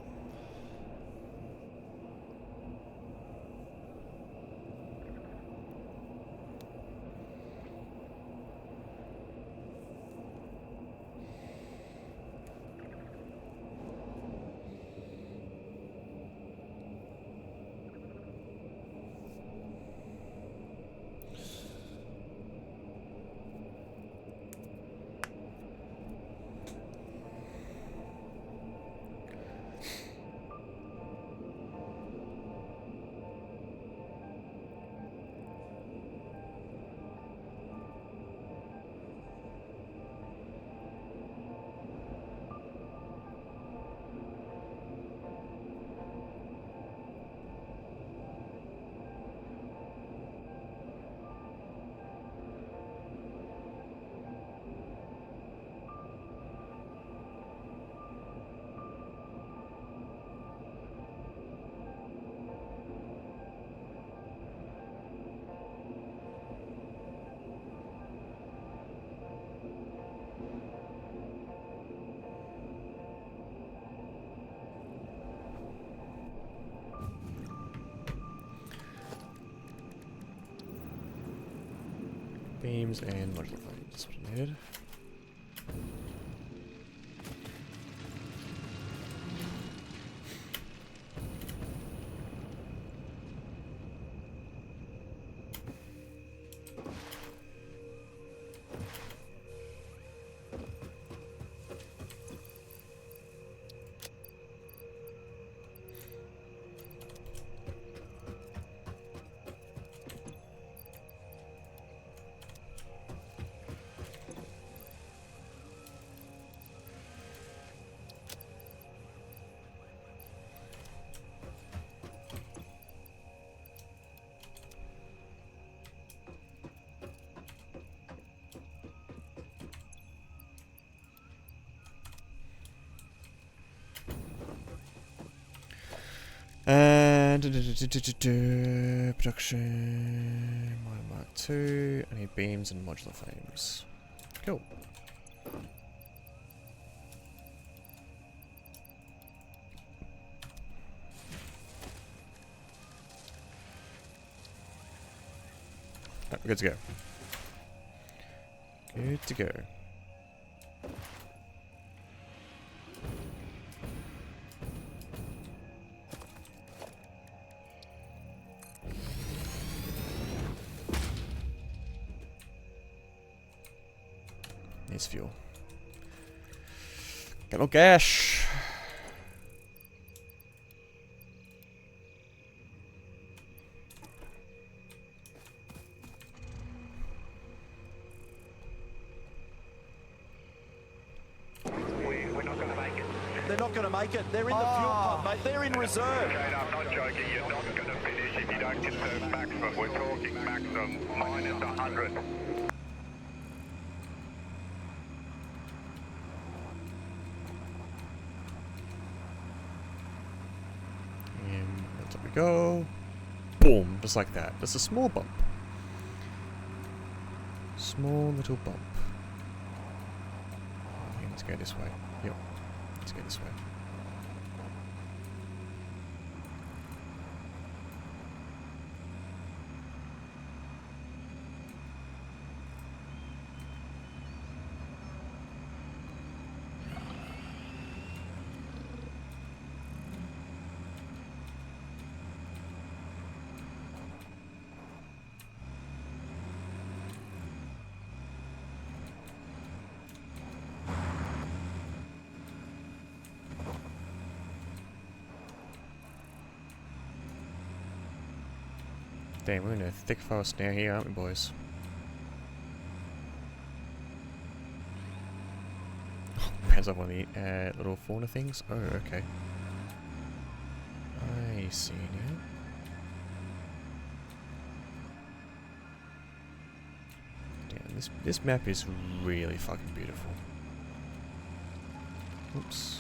Beams and modular frames, that's what I needed. And production Mark II. I need beams and modular frames. Cool. Right, we're good to go. Good to go. Needs fuel. Got no cash. We're not going to make it. They're not going to make it. They're in the fuel pump, mate. They're in reserve. Jane, I'm not joking. You're not going to finish if you don't get the maximum. We're talking maximum minus 100. And that's up we go. Boom, just like that. Just a small bump. Small little bump. Okay, let's go this way. Yep. Let's go this way. Damn, we're in a thick forest now here, aren't we, boys? Hands up on the little fauna things. Oh, okay. I see now. Damn, this map is really fucking beautiful. Oops.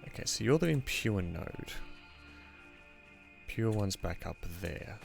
Okay, so you're the impure node. Pure one's back up there.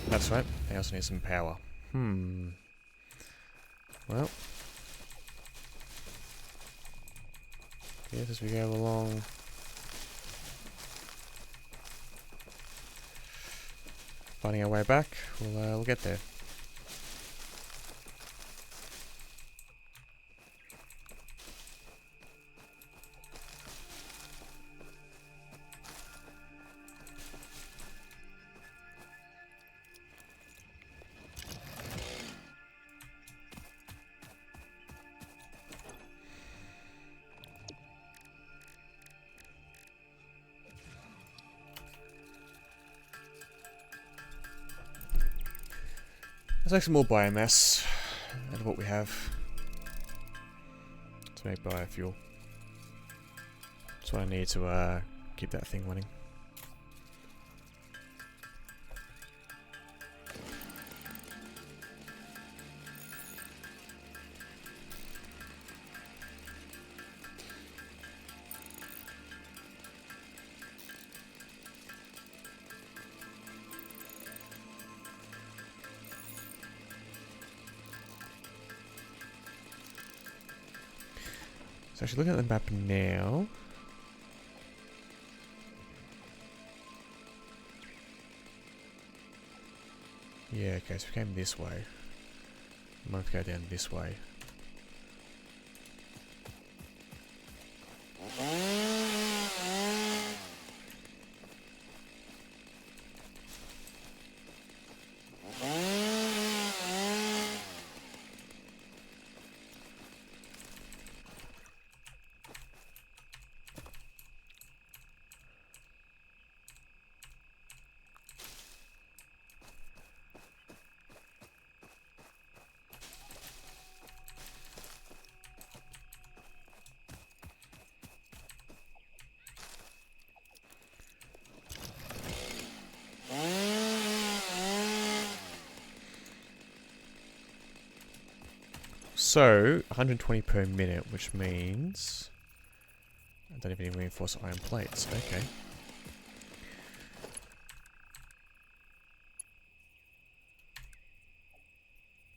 That's right, I also need some power. Well. Guess as we go along. Finding our way back, we'll get there. Let's make some more biomass out of what we have to make biofuel. That's what I need to keep that thing running. So actually looking at the map now. Yeah, okay, so we came this way. We might have to go down this way. So, 120 per minute, which means I don't have any reinforced iron plates. Okay.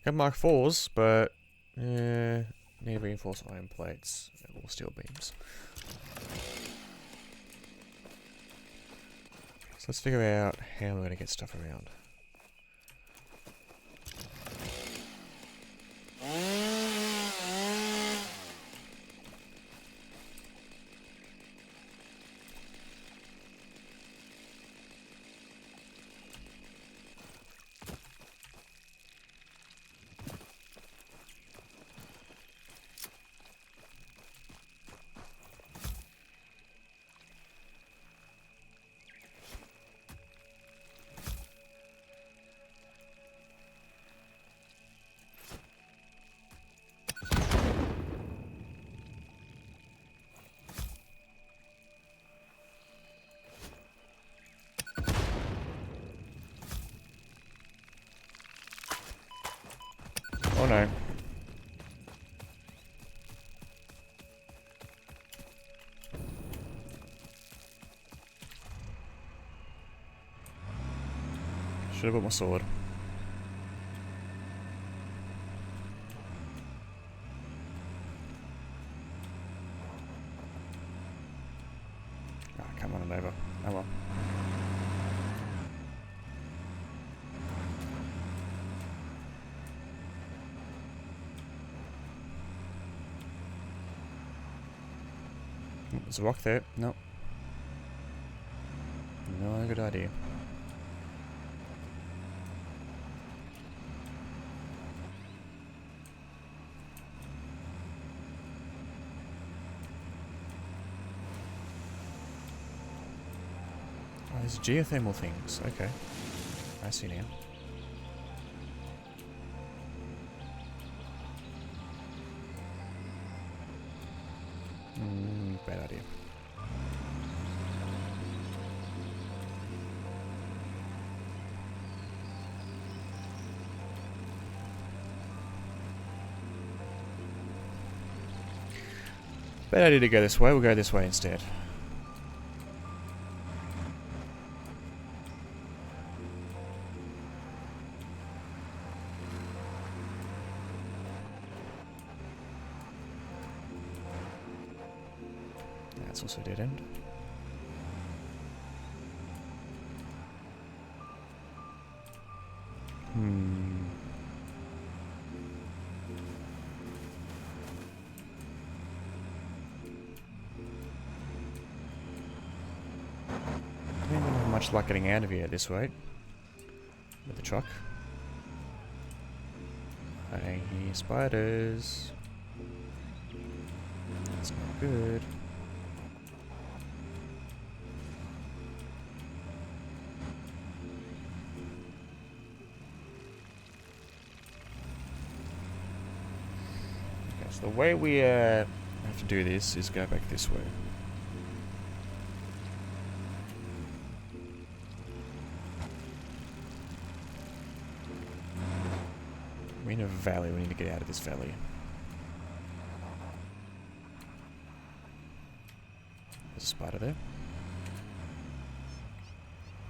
Got Mark 4s, but need reinforced iron plates or steel beams. So let's figure out how we're going to get stuff around. Oh no. Should have brought my sword. Ah, come on and over. Oh well. There's a rock there. No. No good idea. Oh, there's geothermal things. Okay. I see now. Bad idea. Bad idea to go this way. We'll go this way instead. That's also a dead end. I don't have much luck getting out of here this way. With the truck. I hear spiders. That's not good. Okay, so the way we have to do this is go back this way. We're in a valley, we need to get out of this valley. There's a spider there.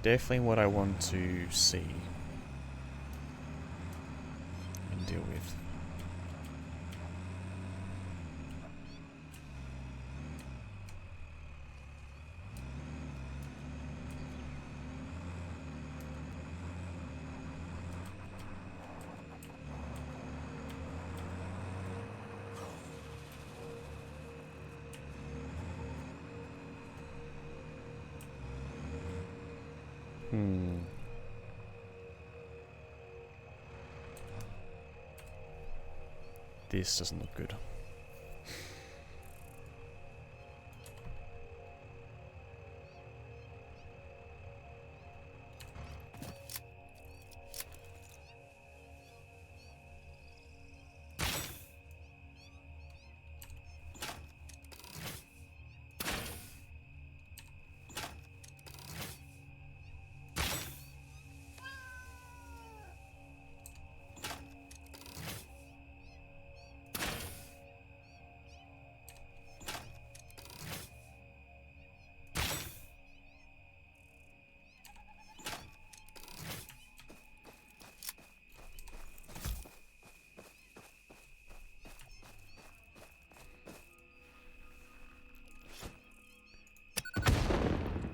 Definitely what I want to see and deal with. This doesn't look good.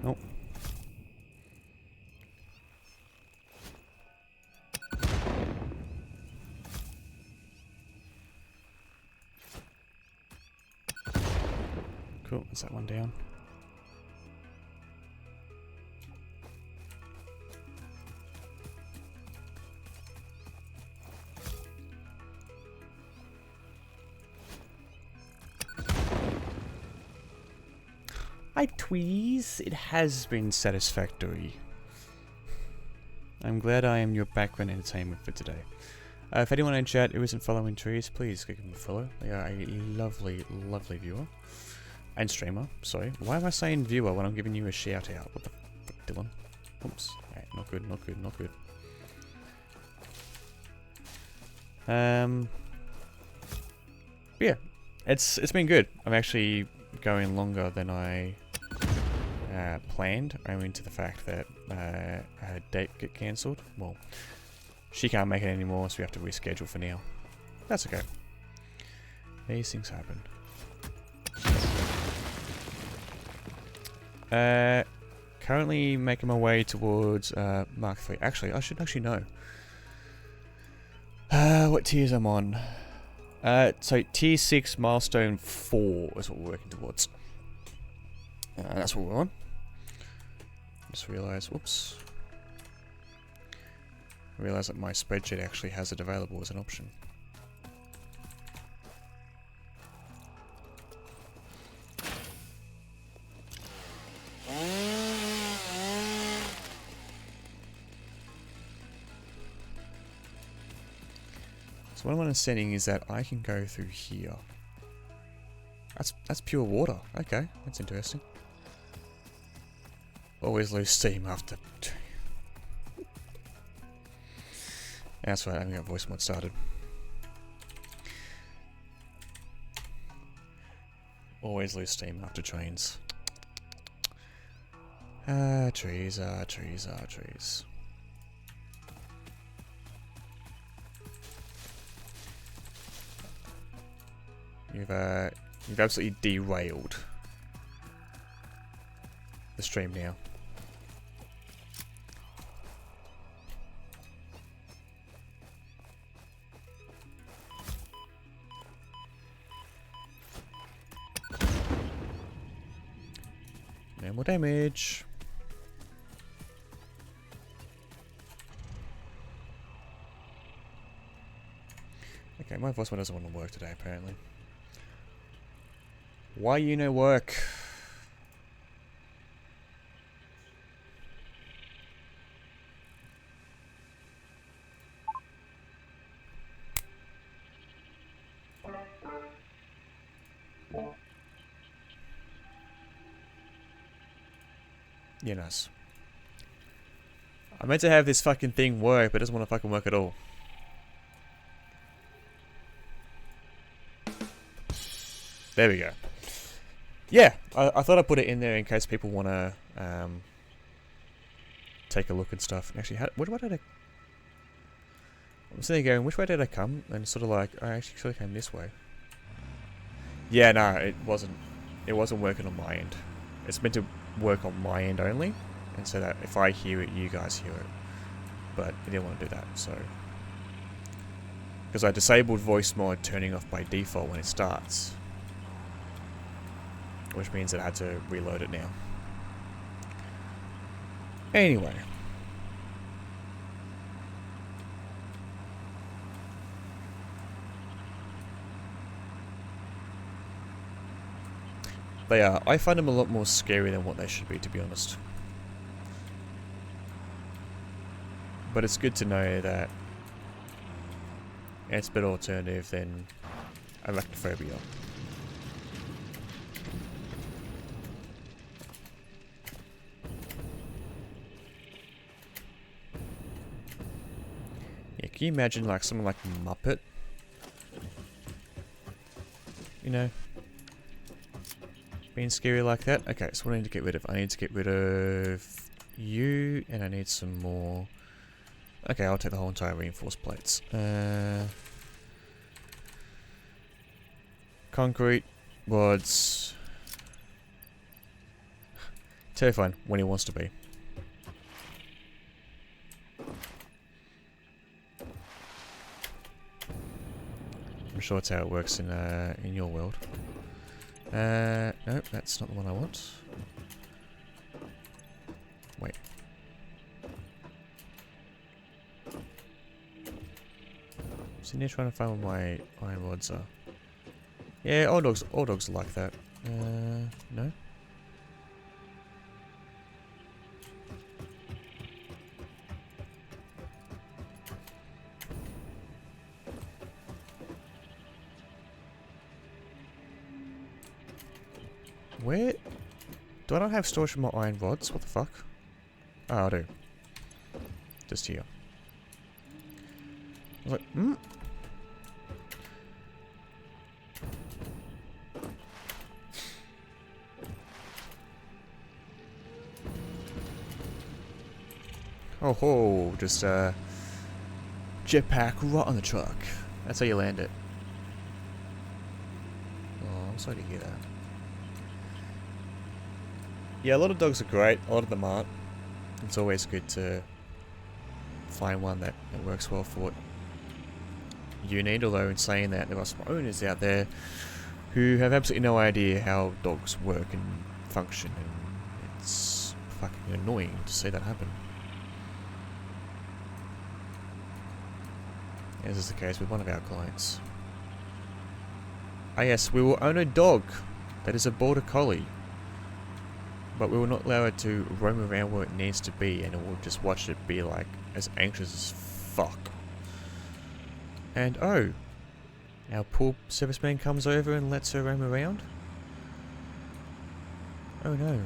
Nope. Cool, is that one down? Hi Tweez, it has been satisfactory. I'm glad I am your background entertainment for today. If anyone in chat who isn't following Trees, please give them a follow. They are a lovely, lovely viewer. And streamer, sorry. Why am I saying viewer when I'm giving you a shout out? What the fuck, Dylan? Oops. Right, not good, not good, not good. Yeah, it's been good. I'm actually going longer than I planned, owing to the fact that her date get cancelled. Well, she can't make it anymore, so we have to reschedule for now. That's okay. These things happen. Currently making my way towards Mark 3. Actually, I should actually know. What tiers I'm on. So tier 6 milestone 4 is what we're working towards. That's what we're on. Just realised, whoops. Realised that my spreadsheet actually has it available as an option. So what I'm understanding is that I can go through here. That's pure water. Okay, that's interesting. Always lose steam after. That's right, I haven't got voice mod started. Always lose steam after trains. Trees. You've absolutely derailed the stream now. No more damage. Okay, my voice one doesn't want to work today, apparently. Why you no work? Yeah, nice. I meant to have this fucking thing work, but it doesn't want to fucking work at all. There we go. Yeah, I thought I'd put it in there in case people want to take a look and stuff. Actually, which way did I... I'm sitting there going, which way did I come? And sort of like, I actually came this way. Yeah, no, it wasn't working on my end. It's meant to work on my end only, and so that if I hear it, you guys hear it. But it didn't want to do that, so... Because I disabled voice mod turning off by default when it starts. Which means that I had to reload it now. Anyway. They are. I find them a lot more scary than what they should be, to be honest. But it's good to know that it's a better alternative than arachnophobia. Yeah, can you imagine like someone like Muppet? You know? Being scary like that? Okay, so what I need to get rid of? I need to get rid of you, and I need some more... Okay, I'll take the whole entire reinforced plates. Concrete, rods... Terrifying when he wants to be. I'm sure that's how it works in your world. No, that's not the one I want. Wait. Sitting here trying to find where my iron rods are. Yeah, all dogs are like that. No? Where? Do I not have storage for my iron rods? What the fuck? Oh, I do. Just here. I was like, Oh ho! Just jetpack right on the truck. That's how you land it. Oh, I'm sorry to hear that. Yeah, a lot of dogs are great. A lot of them aren't. It's always good to find one that works well for what you need. Although in saying that, there are some owners out there who have absolutely no idea how dogs work and function, and it's fucking annoying to see that happen. As is the case with one of our clients. Ah yes, we will own a dog that is a border collie, but we will not allow it to roam around where it needs to be, and we'll just watch it be like as anxious as fuck. And oh, our poor serviceman comes over and lets her roam around? Oh no.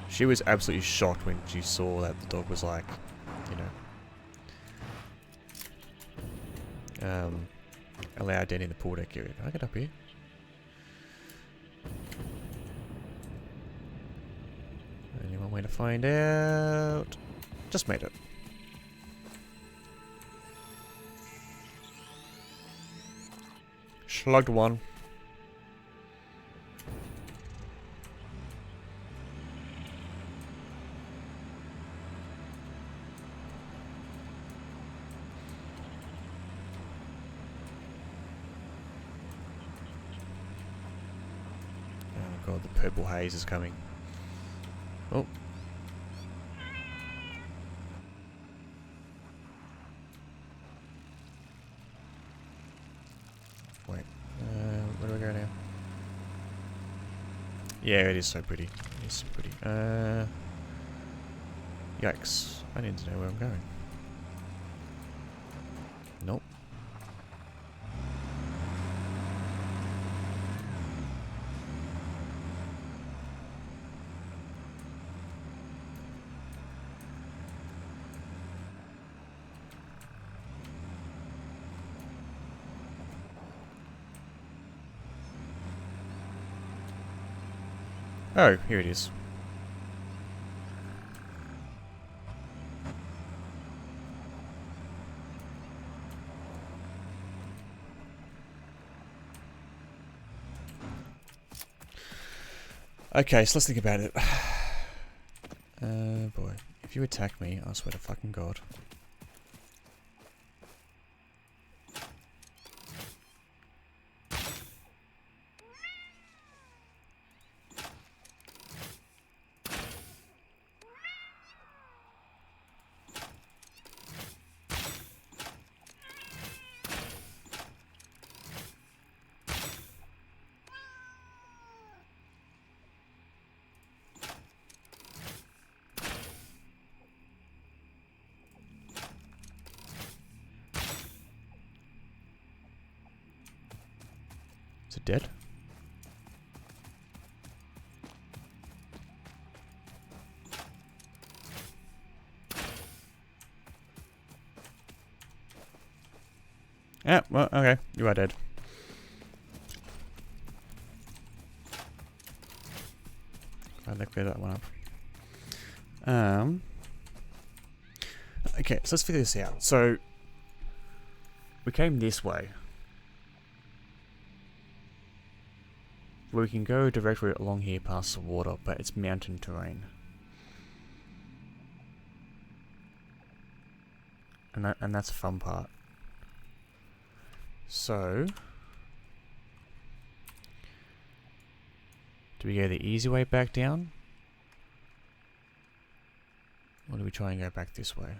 She was absolutely shocked when she saw that the dog was like, you know, allowed down in the pool deck area. Can I get up here? Only one way to find out. Just made it. Slugged one. Oh god, the purple haze is coming. Oh. Wait. Where do I go now? Yeah, it is so pretty. It is so pretty. Yikes. I need to know where I'm going. Nope. Oh, here it is. Okay, so let's think about it. Boy. If you attack me, I swear to fucking God. Is it dead? Yeah, well, okay. You are dead. I'd clear that one up. Okay, so let's figure this out. So, we came this way. We can go directly along here past the water, but it's mountain terrain. And that's the fun part. So, do we go the easy way back down? Or do we try and go back this way?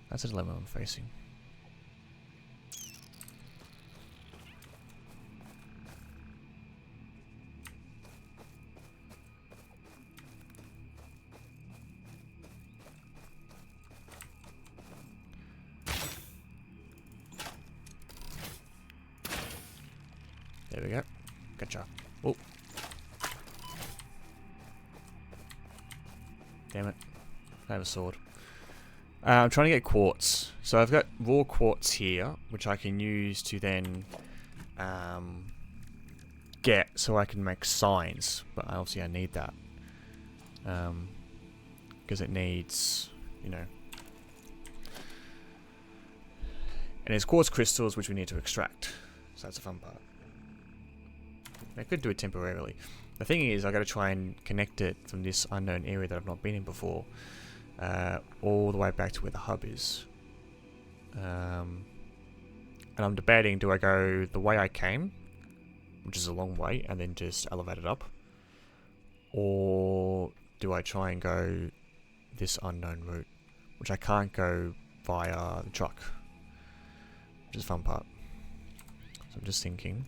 That's a dilemma I'm facing. There we go. Gotcha. Oh. Damn it. I have a sword. I'm trying to get quartz. So I've got raw quartz here, which I can use to then get so I can make signs, but obviously I need that. Because it needs, you know... And there's quartz crystals which we need to extract. So that's the fun part. I could do it temporarily. The thing is, I got to try and connect it from this unknown area that I've not been in before, all the way back to where the hub is. And I'm debating, do I go the way I came, which is a long way, and then just elevate it up? Or do I try and go this unknown route, which I can't go via the truck, which is the fun part. So I'm just thinking.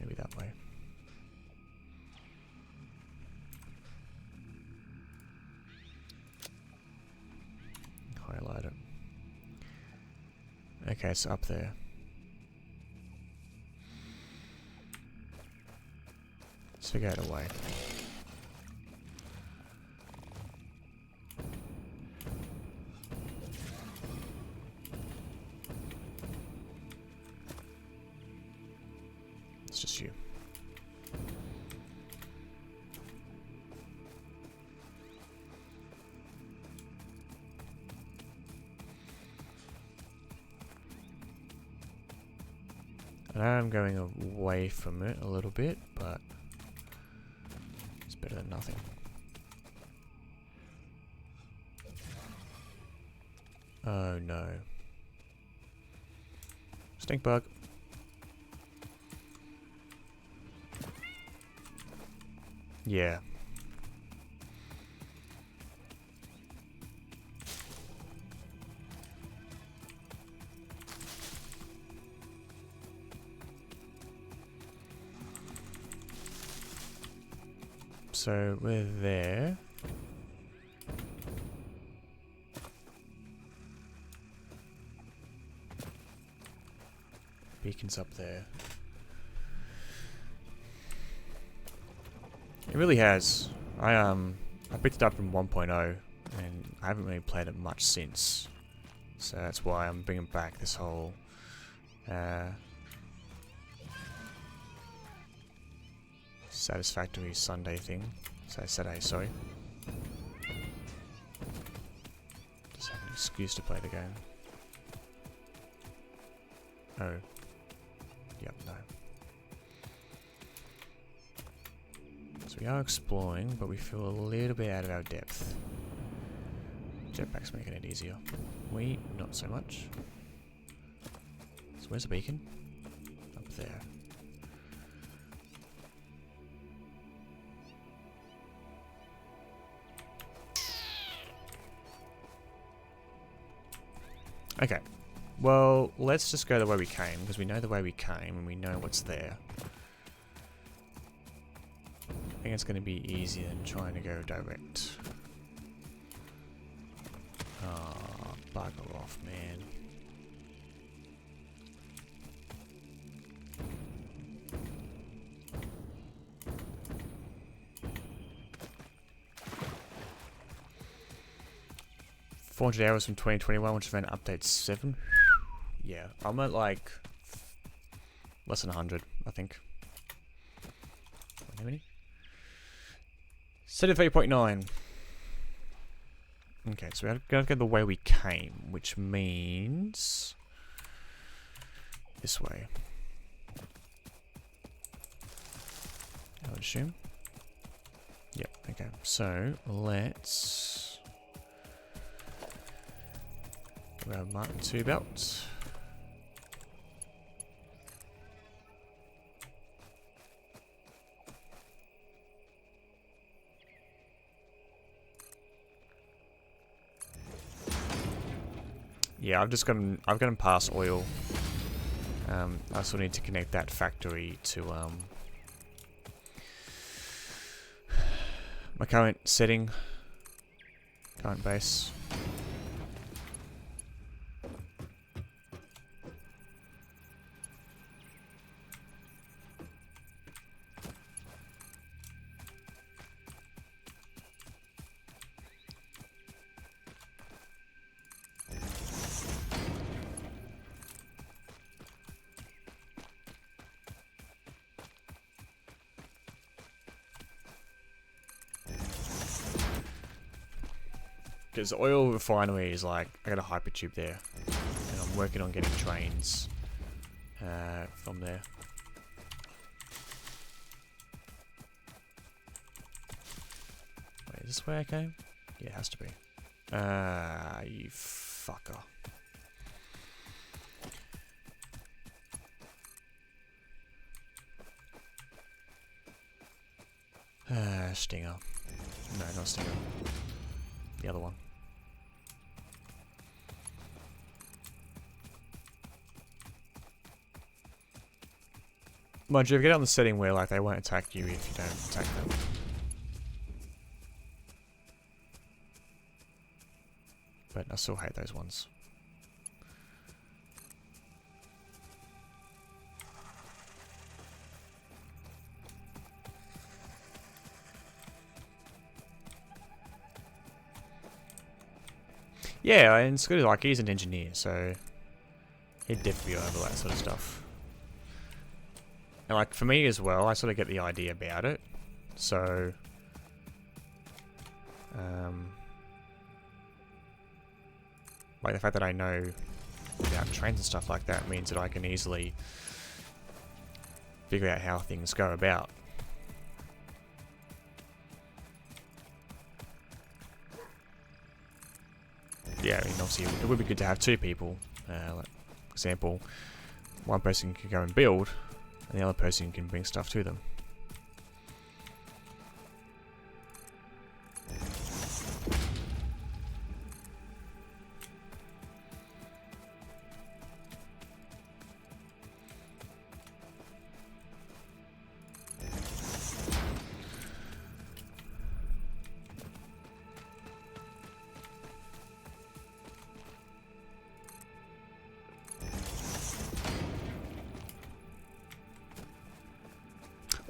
Maybe that way. Highlight it. Okay, it's up there. Let's figure out a way. It's just you. And I'm going away from it a little bit, but it's better than nothing. Oh no. Stink bug. Yeah. So we're there. Beacon's up there. It really has. I picked it up in 1.0 and I haven't really played it much since. So that's why I'm bringing back this whole Satisfactory Sunday thing. Saturday, sorry. Just have an excuse to play the game. Oh. Yep, no. So we are exploring, but we feel a little bit out of our depth. Jetpack's making it easier. We, not so much. So where's the beacon? Up there. Okay. Well, let's just go the way we came, because we know the way we came and we know what's there. I think it's going to be easier than trying to go direct. Oh, bugger off, man. $400 hours from 2021, which is around update 7. Yeah, I'm at like less than 100, I think. How many? 73.9. Okay, so we're gonna go the way we came, which means this way. I would assume. Yep. Okay. So let's grab Mark II belt. Yeah, I've gotten past oil. I still need to connect that factory to my current setting, current base. Because the oil refinery is like, I got a hypertube there. And I'm working on getting trains from there. Wait, is this where I came? Yeah, it has to be. You fucker. Stinger. No, not Stinger. The other one. Mind you, if you get on the setting where like they won't attack you if you don't attack them. But I still hate those ones. Yeah, and it's good, like, he's an engineer, so he'd definitely be over that sort of stuff. And, like, for me as well, I sort of get the idea about it, so... like, the fact that I know about trains and stuff like that means that I can easily figure out how things go about. Yeah, I mean, obviously it would be good to have two people. Like, for example, one person can go and build, and the other person can bring stuff to them.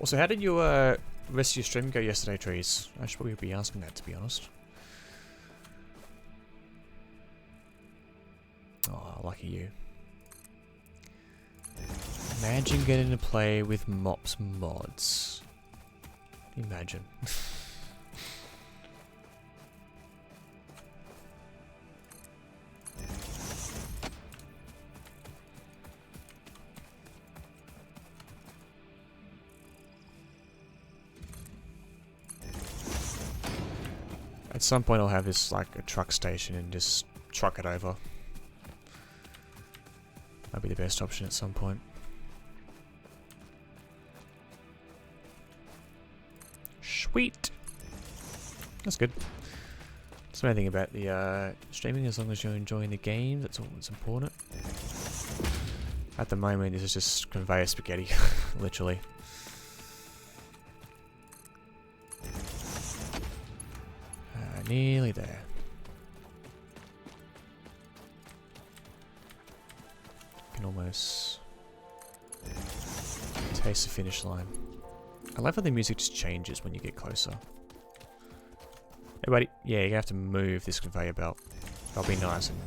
Also, how did your rest of your stream go yesterday, Trees? I should probably be asking that, to be honest. Oh, lucky you. Imagine getting to play with Mops mods. Imagine. At some point I'll have this like a truck station and just truck it over. That'd be the best option at some point. Sweet! That's good. That's the main thing about the streaming, as long as you're enjoying the game, that's all that's important. At the moment this is just conveyor spaghetti, literally. Nearly there. Can almost taste the finish line. I love how the music just changes when you get closer. Hey buddy, yeah, you're gonna have to move this conveyor belt. That'll be nice and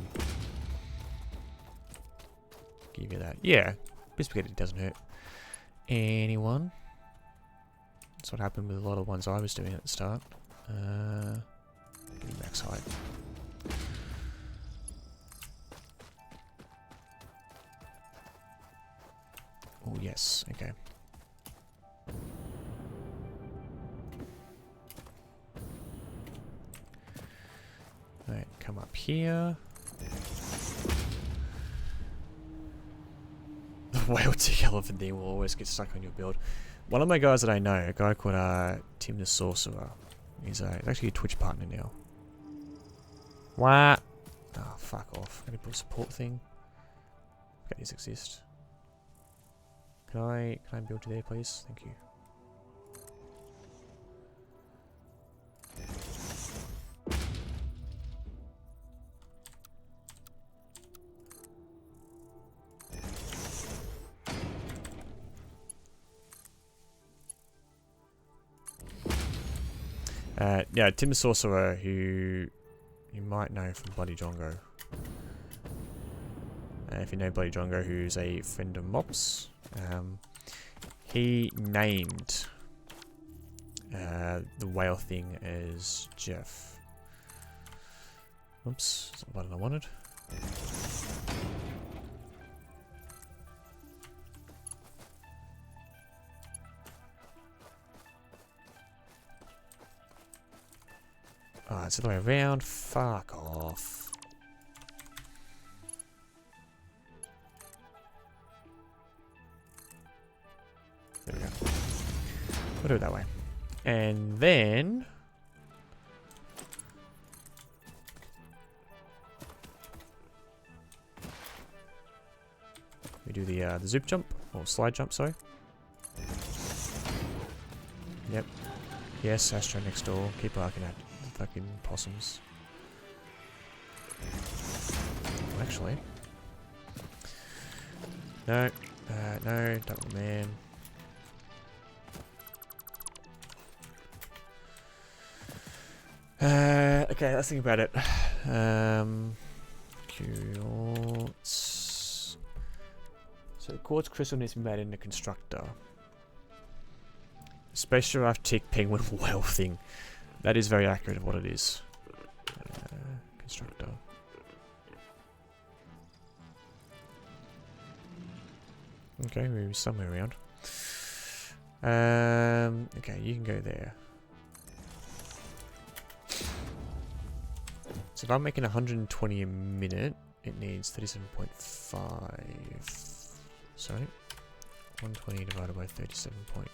give you that. Yeah, bit spaghetti doesn't hurt anyone. That's what happened with a lot of ones I was doing at the start. Max height. Oh yes, okay. Right, come up here. The whale tick elephant thing will always get stuck on your build. One of my guys that I know, a guy called Tim the Sorcerer, he's actually a Twitch partner now. What? Oh, fuck off. I'm gonna put a support thing. Okay, these exist. Can I build to there, please? Thank you. Yeah, Tim the Sorcerer, who you might know from Bloody Drongo. If you know Bloody Drongo, who's a friend of Mops, he named the whale thing as Jeff. If you know Bloody Drongo, who's a friend of Mops, he named the whale thing as Jeff. If you know Bloody Drongo, who's a friend of Mops, he named the whale thing as Jeff. If you know Bloody Drongo, who's a friend of Mops, he named the whale thing as Jeff. Oops, that's not the button I wanted. Ah, it's the other way around. Fuck off. There we go. We'll do it that way. And then... we do the zoop jump, or slide jump, sorry. Yep. Yes, Astro next door. Keep barking at the fucking possums. Actually. No. No, don't man. Okay, let's think about it. Quartz. So quartz crystal needs to be made in a constructor. Space giraffe tick penguin whale thing. That is very accurate of what it is. Constructor. Okay, we're somewhere around. Okay, you can go there. So if I'm making 120 a minute, it needs 37.5. Sorry. 120 divided by 37.5,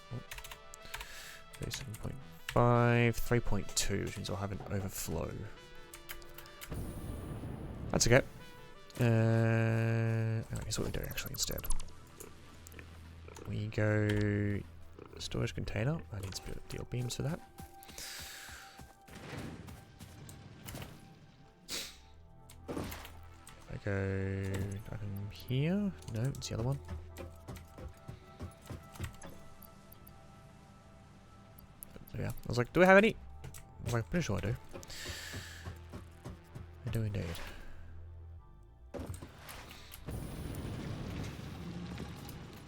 3.2, which means I'll have an overflow. That's okay. Here's what we do actually instead. We go storage container. I need to build deal beams for that. I go nothing here. No, it's the other one. Yeah, I was like, do I have any? I was like, pretty sure I do. I do indeed.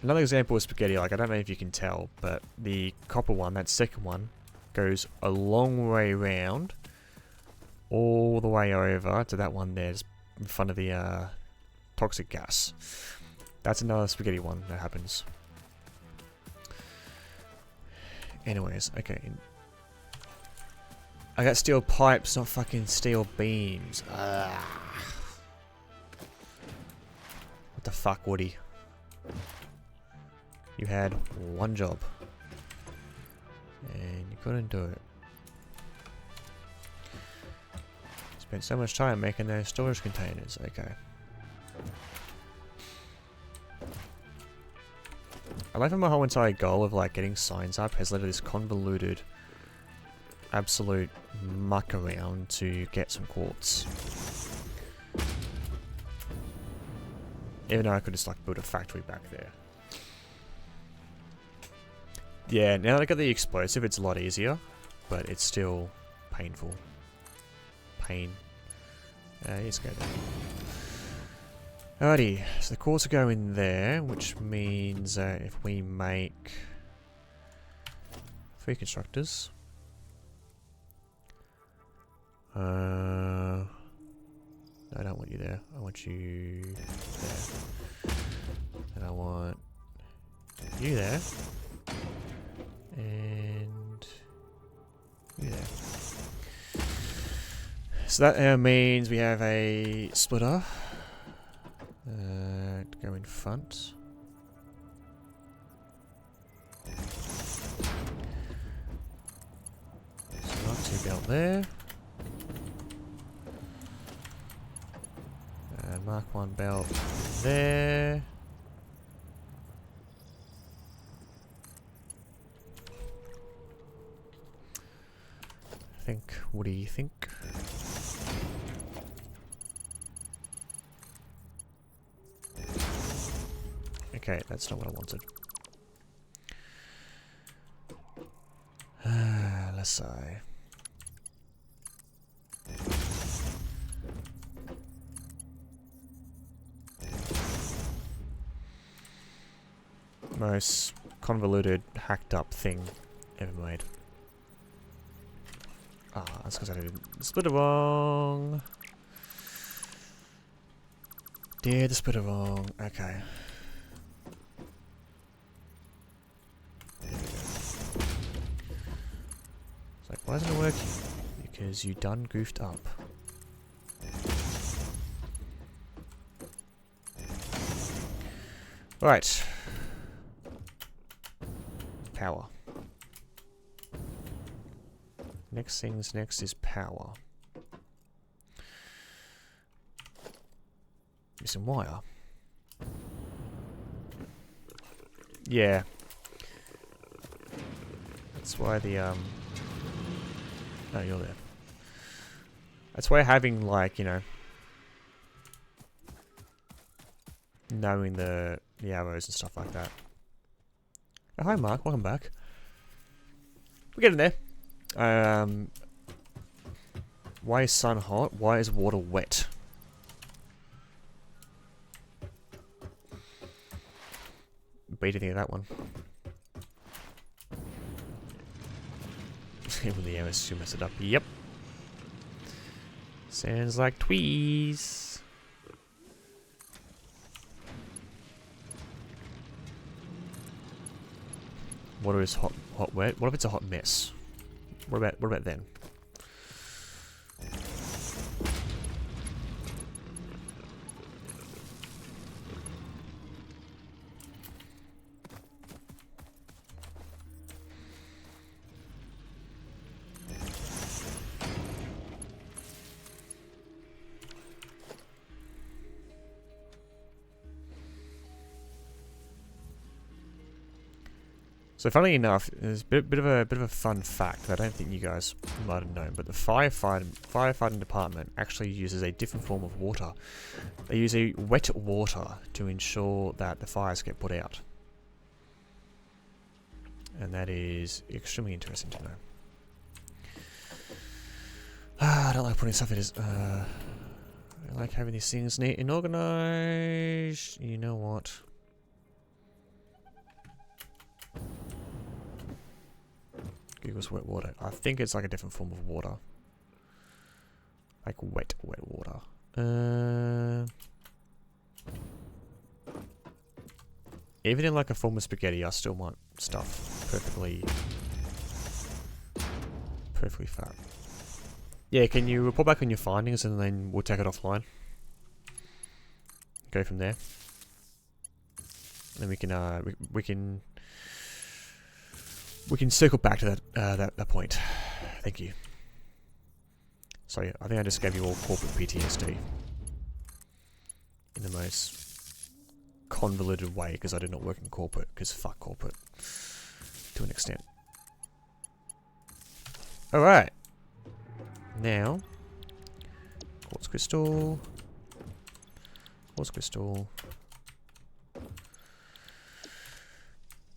Another example of spaghetti, like I don't know if you can tell, but the copper one, that second one, goes a long way round, all the way over to that one there's in front of the toxic gas. That's another spaghetti one that happens. Anyways, okay. I got steel pipes, not fucking steel beams. What the fuck, Woody? You had one job. And you couldn't do it. Spent so much time making those storage containers. Okay. I like that my whole entire goal of like getting signs up has led to this convoluted absolute muck around to get some quartz. Even though I could just like build a factory back there. Yeah, now that I got the explosive it's a lot easier, but it's still painful. Pain. Let's go there. Alrighty, so the quartz will go in there, which means if we make 3 constructors. No, I don't want you there. I want you there. And I want you there. And you there. So that means we have a splitter. Go in front. So Mark 2 belt there. Mark 1 belt there. What do you think? Okay, that's not what I wanted. Let's see. Most convoluted, hacked up thing ever made. Ah, that's because I did split it wrong. Yeah, just put it wrong. Okay. It's like, why isn't it working? Because you done goofed up. Right. Power. Next things next is power. Missing wire. Yeah. That's why the oh, you're there. That's why having, like, you know, knowing the arrows and stuff like that. Oh, hi Mark, welcome back. We're getting there. Why is sun hot? Why is water wet? Beat anything of that one. With the arrows, you mess it up. Yep. Sounds like tweez. Water is hot, wet. What if it's a hot mess? What about then? So funnily enough, there's a bit of a fun fact that I don't think you guys might have known, but the firefighting department actually uses a different form of water. They use a wet water to ensure that the fires get put out, and that is extremely interesting to know. I don't like putting stuff in. I like having these things neat and organized. You know what? Google's wet water. I think it's like a different form of water. Like wet water. Even in like a form of spaghetti, I still want stuff perfectly fat. Yeah, can you report back on your findings and then we'll take it offline? Go from there. And we can circle back to that point. Thank you. Sorry, I think I just gave you all corporate PTSD in the most convoluted way because I did not work in corporate. Because fuck corporate to an extent. All right. Now, quartz crystal, quartz crystal.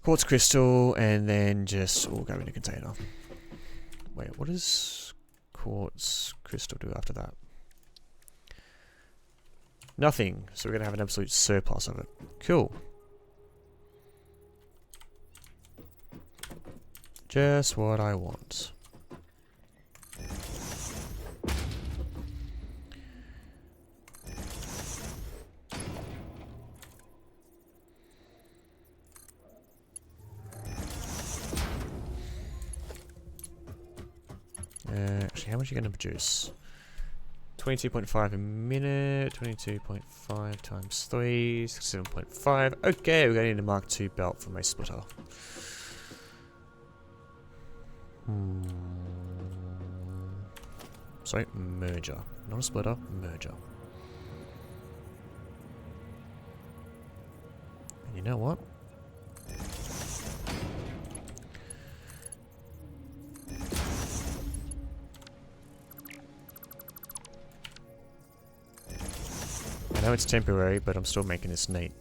Quartz crystal, and then just we'll go in a container. Wait, what does quartz crystal do after that? Nothing. So we're gonna have an absolute surplus of it. Cool. Just what I want. Actually, how much are you going to produce? 22.5 a minute, 22.5 times 3, 67.5. Okay, we're going to need a Mark II belt for my splitter. Sorry, merger. Not a splitter, merger. And you know what? I know it's temporary, but I'm still making this neat.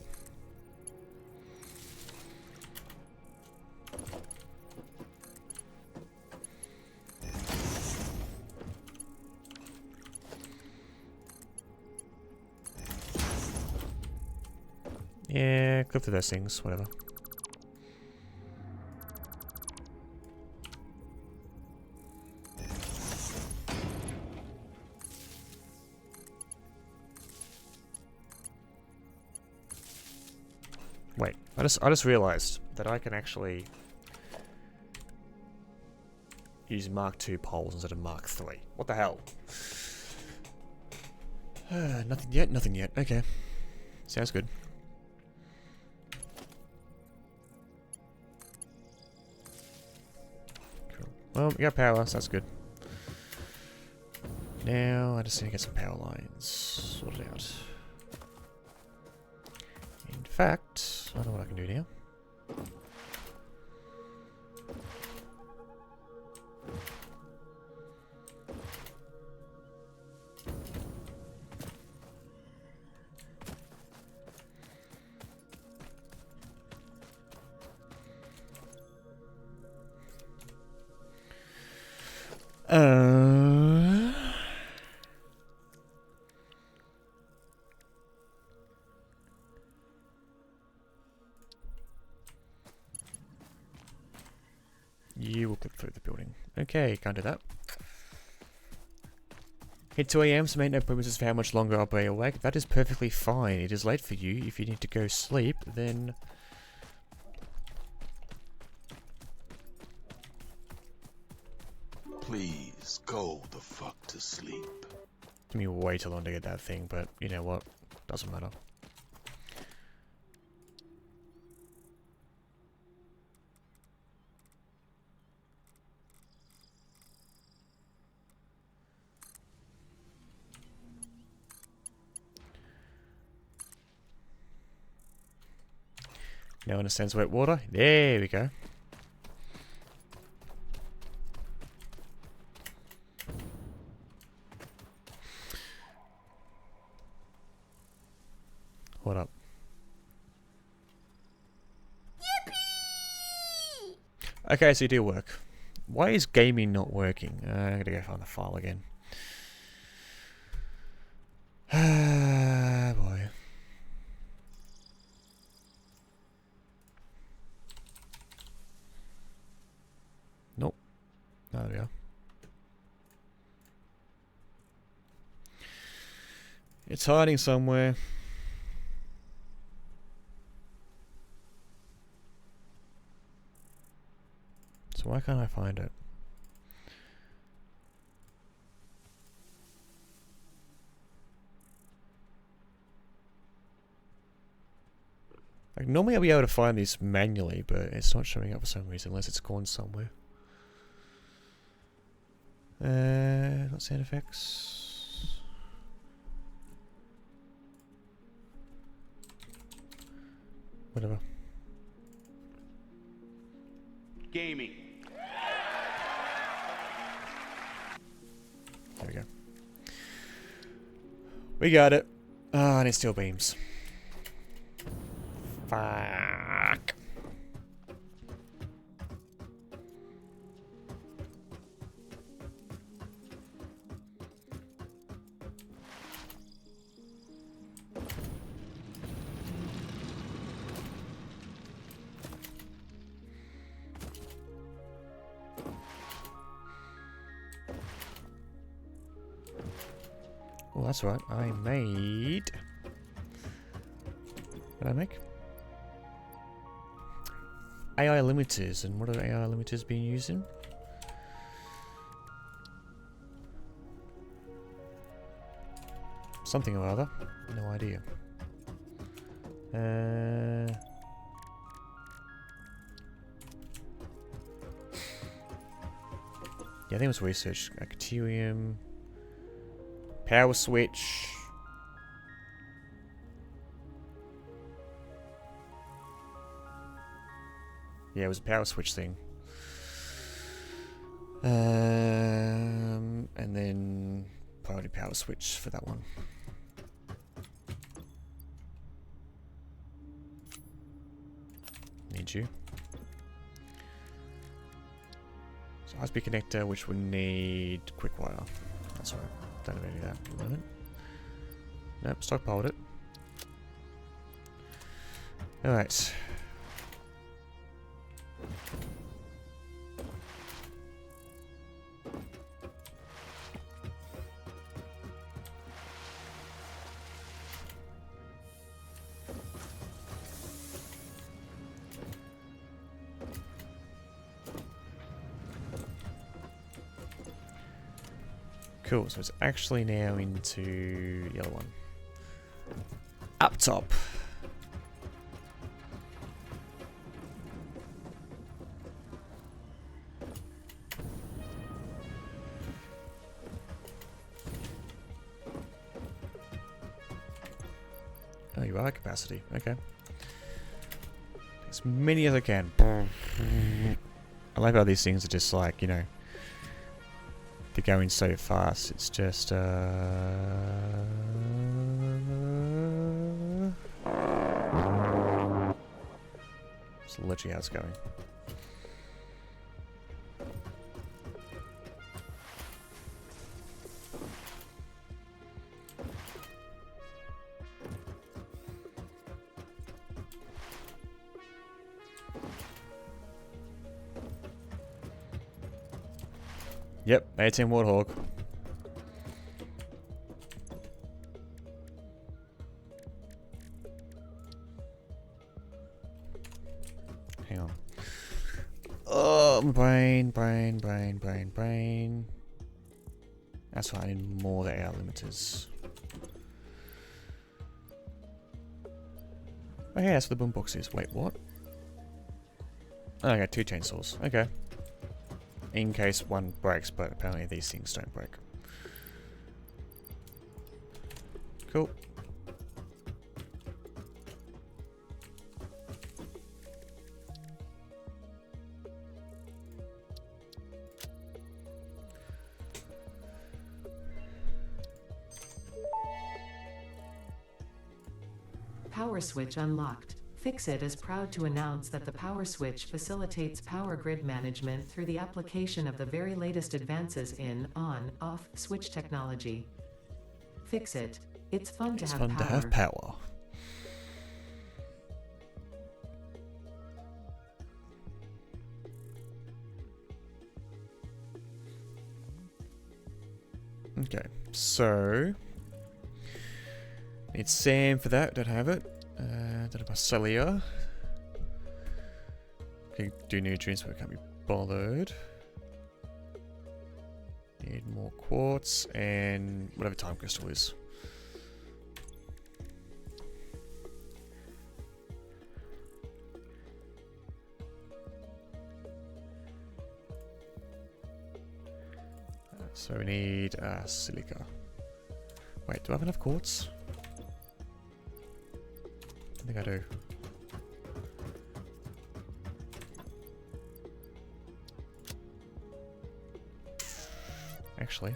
Yeah, clip through those things, whatever. Wait, I just realized that I can actually use Mark II poles instead of Mark III. What the hell? Nothing yet, nothing yet. Okay. Sounds good. Cool. Well, we got power, so that's good. Now, I just need to get some power lines sorted out. In fact, I know what I can do now. You will clip through the building. Okay, can't do that. Hit 2 AM, so make no promises for how much longer I'll be awake. That is perfectly fine. It is late for you. If you need to go sleep, then... Please go the fuck to sleep. Took me way too long to get that thing, but you know what? Doesn't matter. Now understands wet water. There we go. What up? Yippee! Okay, so you do work. Why is gaming not working? I gotta go find the file again. Ah, boy. Nope. Oh, there we are. It's hiding somewhere. So why can't I find it? Like, normally I'll be able to find this manually, but it's not showing up for some reason unless it's gone somewhere. Not sound effects. Whatever. Gaming. There we go. We got it. Ah, and it still beams. Fuck. Well, that's right. I made... What did I make? AI limiters. And what are AI limiters being used in? Something or other. No idea. Yeah, I think it was research. Actinium. Power switch. Yeah, it was a power switch thing. And then priority power switch for that one. Need you. So high-speed connector, which would need quick wire. That's right. Don't have any of that at the moment. Nope, stockpiled it. Alright. Cool, so it's actually now into the other one. Up top. Oh, you are capacity. Okay. As many as I can. I like how these things are just like, you know, they're going so fast. It's just, it's literally how it's going. Yep, 18 Warthog. Hang on. Oh, my brain. That's why I need more of the air limiters. Oh yeah, that's what the boombox is. Wait, what? Oh, I got 2 chainsaws. Okay. In case one breaks, but apparently these things don't break. Cool. Power switch unlocked. Fixit is proud to announce that the power switch facilitates power grid management through the application of the very latest advances in on-off switch technology. Fixit. It's fun to have power. Okay, so need Sam for that. Don't have it. Don't have my Celia. Can do nutrients, but I can't be bothered. Need more quartz and whatever time crystal is. So we need silica. Wait, do I have enough quartz? I think I do. Actually.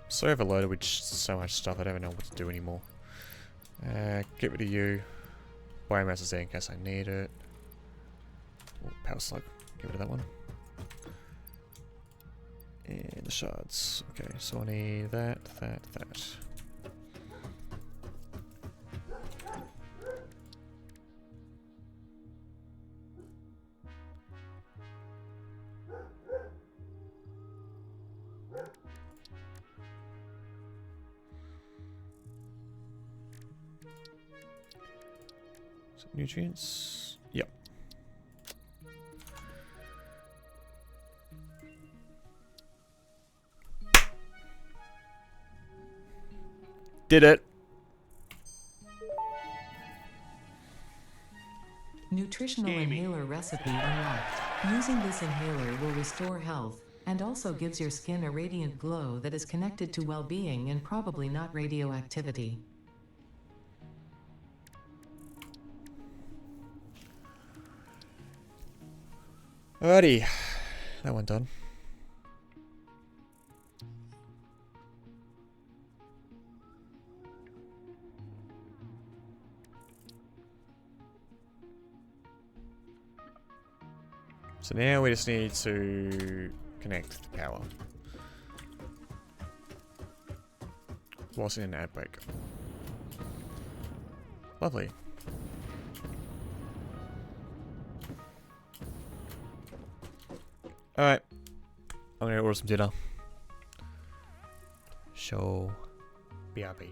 So overloaded with so much stuff, I don't even know what to do anymore. Get rid of you. Biomass is there in case I need it. Oh, power slug. Get rid of that one. And the shards. Okay, so I need that. So nutrients. Yep. Did it. Nutritional inhaler recipe unlocked. Using this inhaler will restore health, and also gives your skin a radiant glow that is connected to well-being and probably not radioactivity. Alrighty. That one done. So now we just need to connect the power. Whilst in an ad break. Lovely. Alright. I'm gonna order some dinner. Show BRB.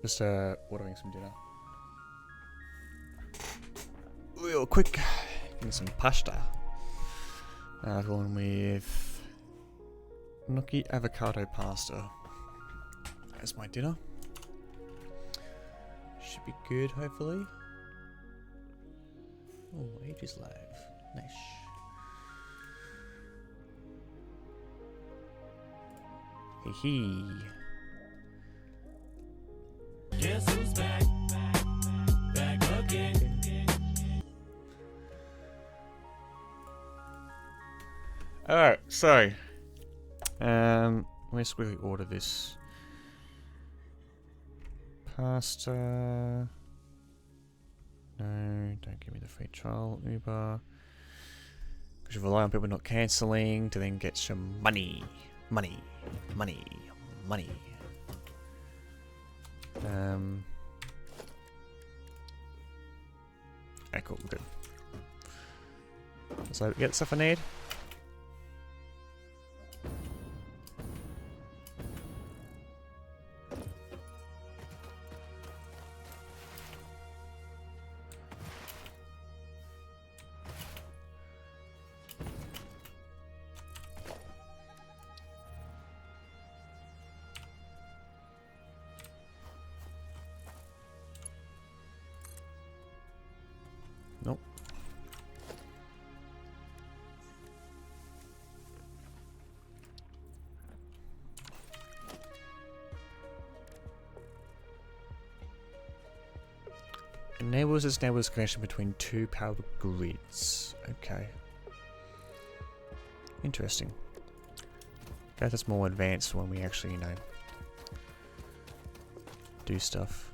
Just ordering some dinner. Real quick. Getting some pasta. Going with gnocchi avocado pasta as my dinner. Should be good, hopefully. Oh, ages live. Nice. Hee hee. Guess who's back? Back again. Alright, so let's quickly order this pasta. No, don't give me the free trial Uber. Because you rely on people not cancelling to then get some money. Money. Money. Money. Okay, cool, we're good. So get stuff I need. Nope. Enables connection between two power grids. Okay. Interesting. Guess that's more advanced when we actually, you know, do stuff.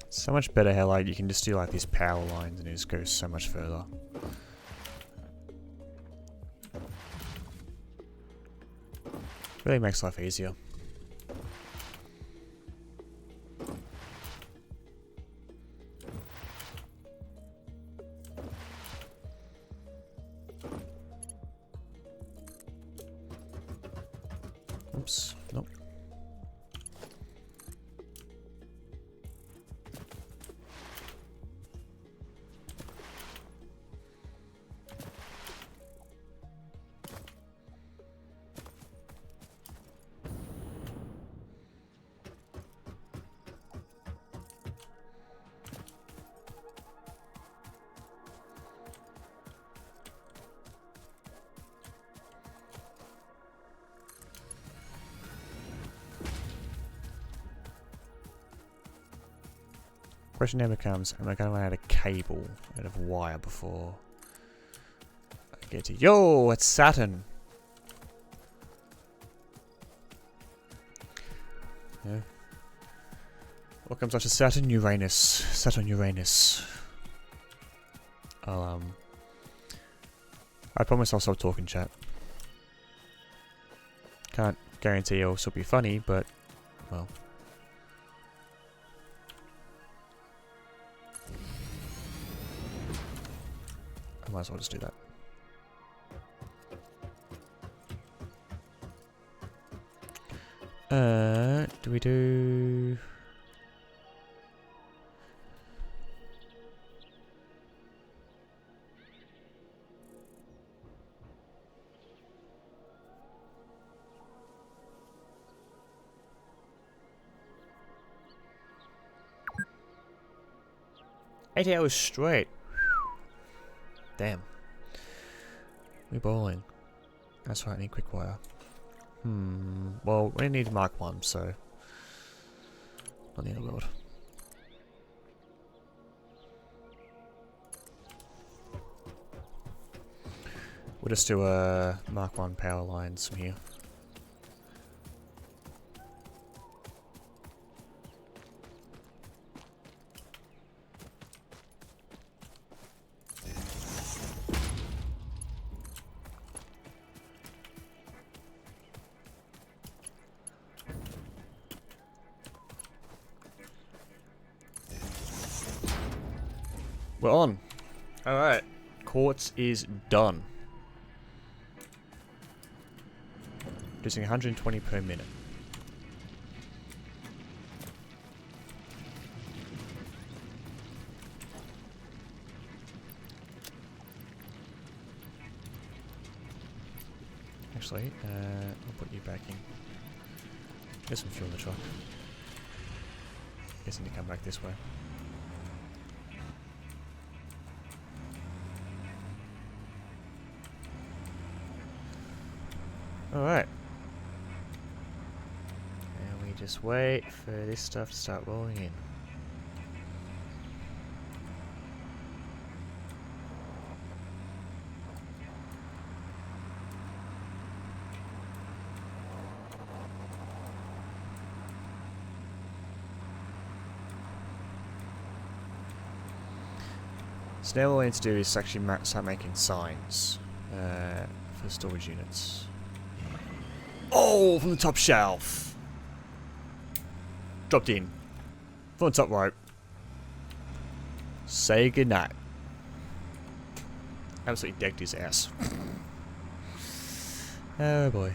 So much better how like you can just do like these power lines and it just goes so much further. Really makes life easier. Oops, nope. Question now becomes, am I going to run out of cable, out of wire before I get to... Yo, it's Saturn! Yeah. What comes after Saturn? Uranus. Saturn, Uranus. I promise I'll stop talking, chat. Can't guarantee it'll still be funny, but, well... I might as well just do that. Do we do... $8 hours straight. Damn. We're bowling. That's right, I need quick wire. Well, we need Mark 1, so... Not the end of the world. We'll just do a Mark 1 power lines from here. We're on. Alright. Quartz is done. Producing 120 per minute. Actually, I'll put you back in. There's some fuel in the truck. Guessing to come back this way. Alright. And we just wait for this stuff to start rolling in. So now all we need to do is actually start making signs for storage units. Oh, from the top shelf! Dropped in. From the top rope. Say goodnight. Absolutely decked his ass. Oh boy.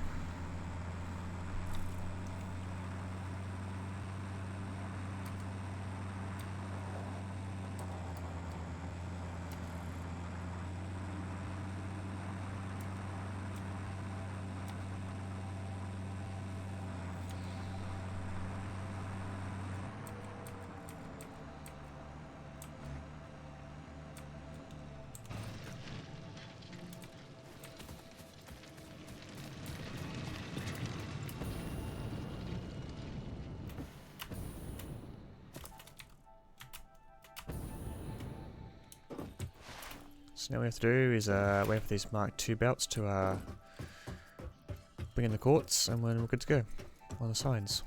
So now what we have to do is wait for these Mark II belts to bring in the quartz, and we're good to go on the signs.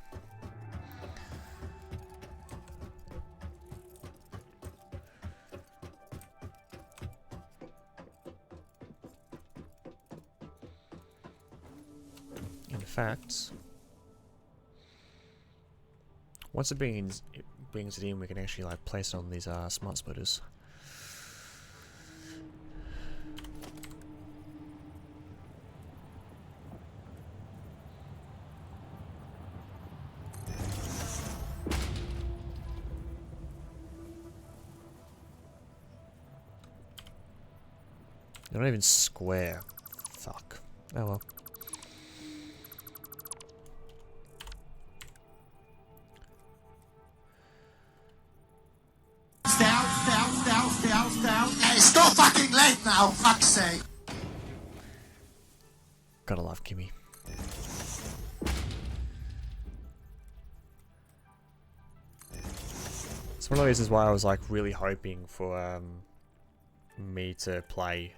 In fact, once it brings it in, we can actually like place it on these smart splitters. They're not even square. Fuck. Oh well. Down. It's so fucking late now, fuck's sake. Gotta love Kimmy. It's one of the reasons why I was like really hoping for me to play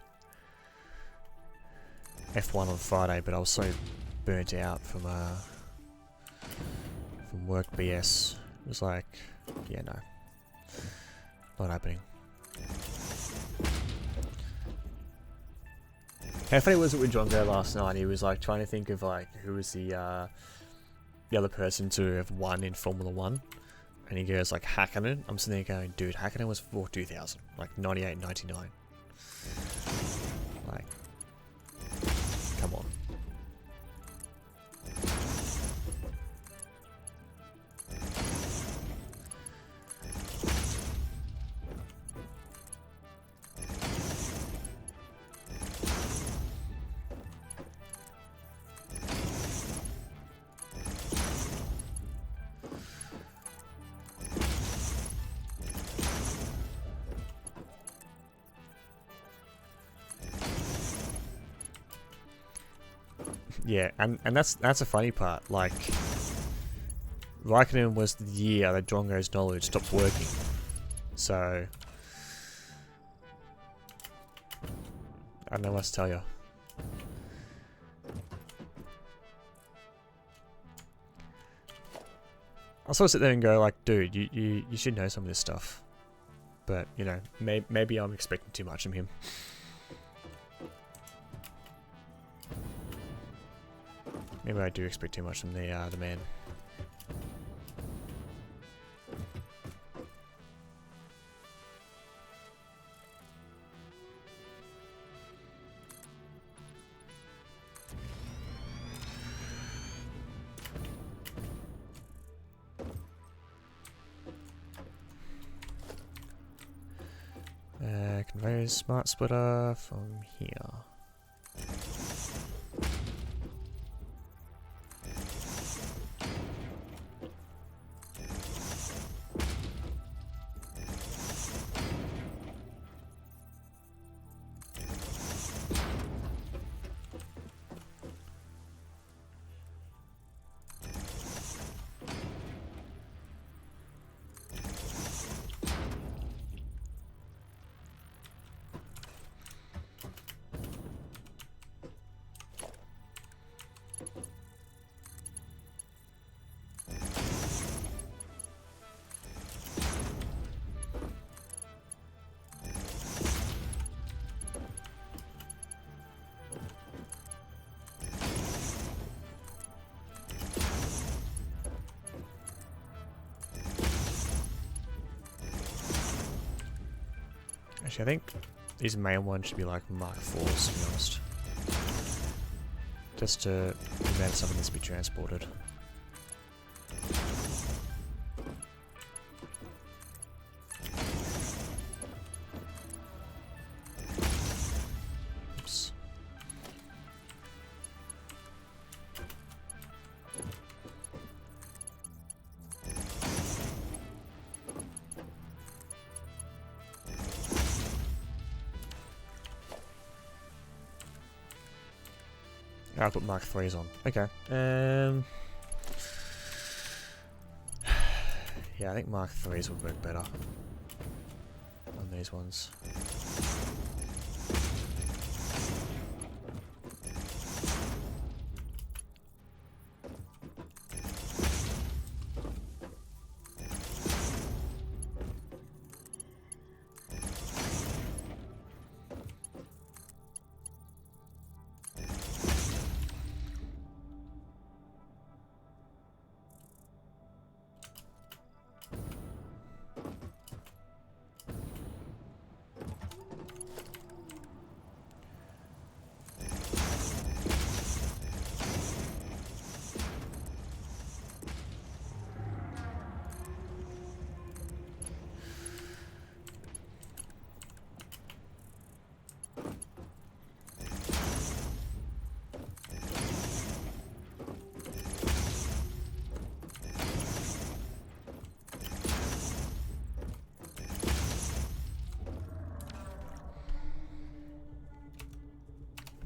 F1 on Friday, but I was so burnt out from work BS. It was like, yeah, no, not happening. How funny was it with John Go last night? He was like trying to think of like who was the other person to have won in Formula 1, and he goes like Hakkinen. I'm sitting there going, dude, Hakkinen was for 2000, like 98, 99. Like, come on. Yeah, and that's a funny part. Like, Raikkonen was the year that Drongo's knowledge stopped working. So, I don't know what to tell you. I'll sort of sit there and go like, dude, you should know some of this stuff. But, you know, maybe I'm expecting too much from him. Maybe I do expect too much from the man. There's smart splitter from here. Actually, I think these main ones should be like Mark 4s, to be honest. Just to prevent something needs to be transported. Oops. I'll put Mark 3s on. Okay. Yeah, I think Mark 3s would work better on these ones.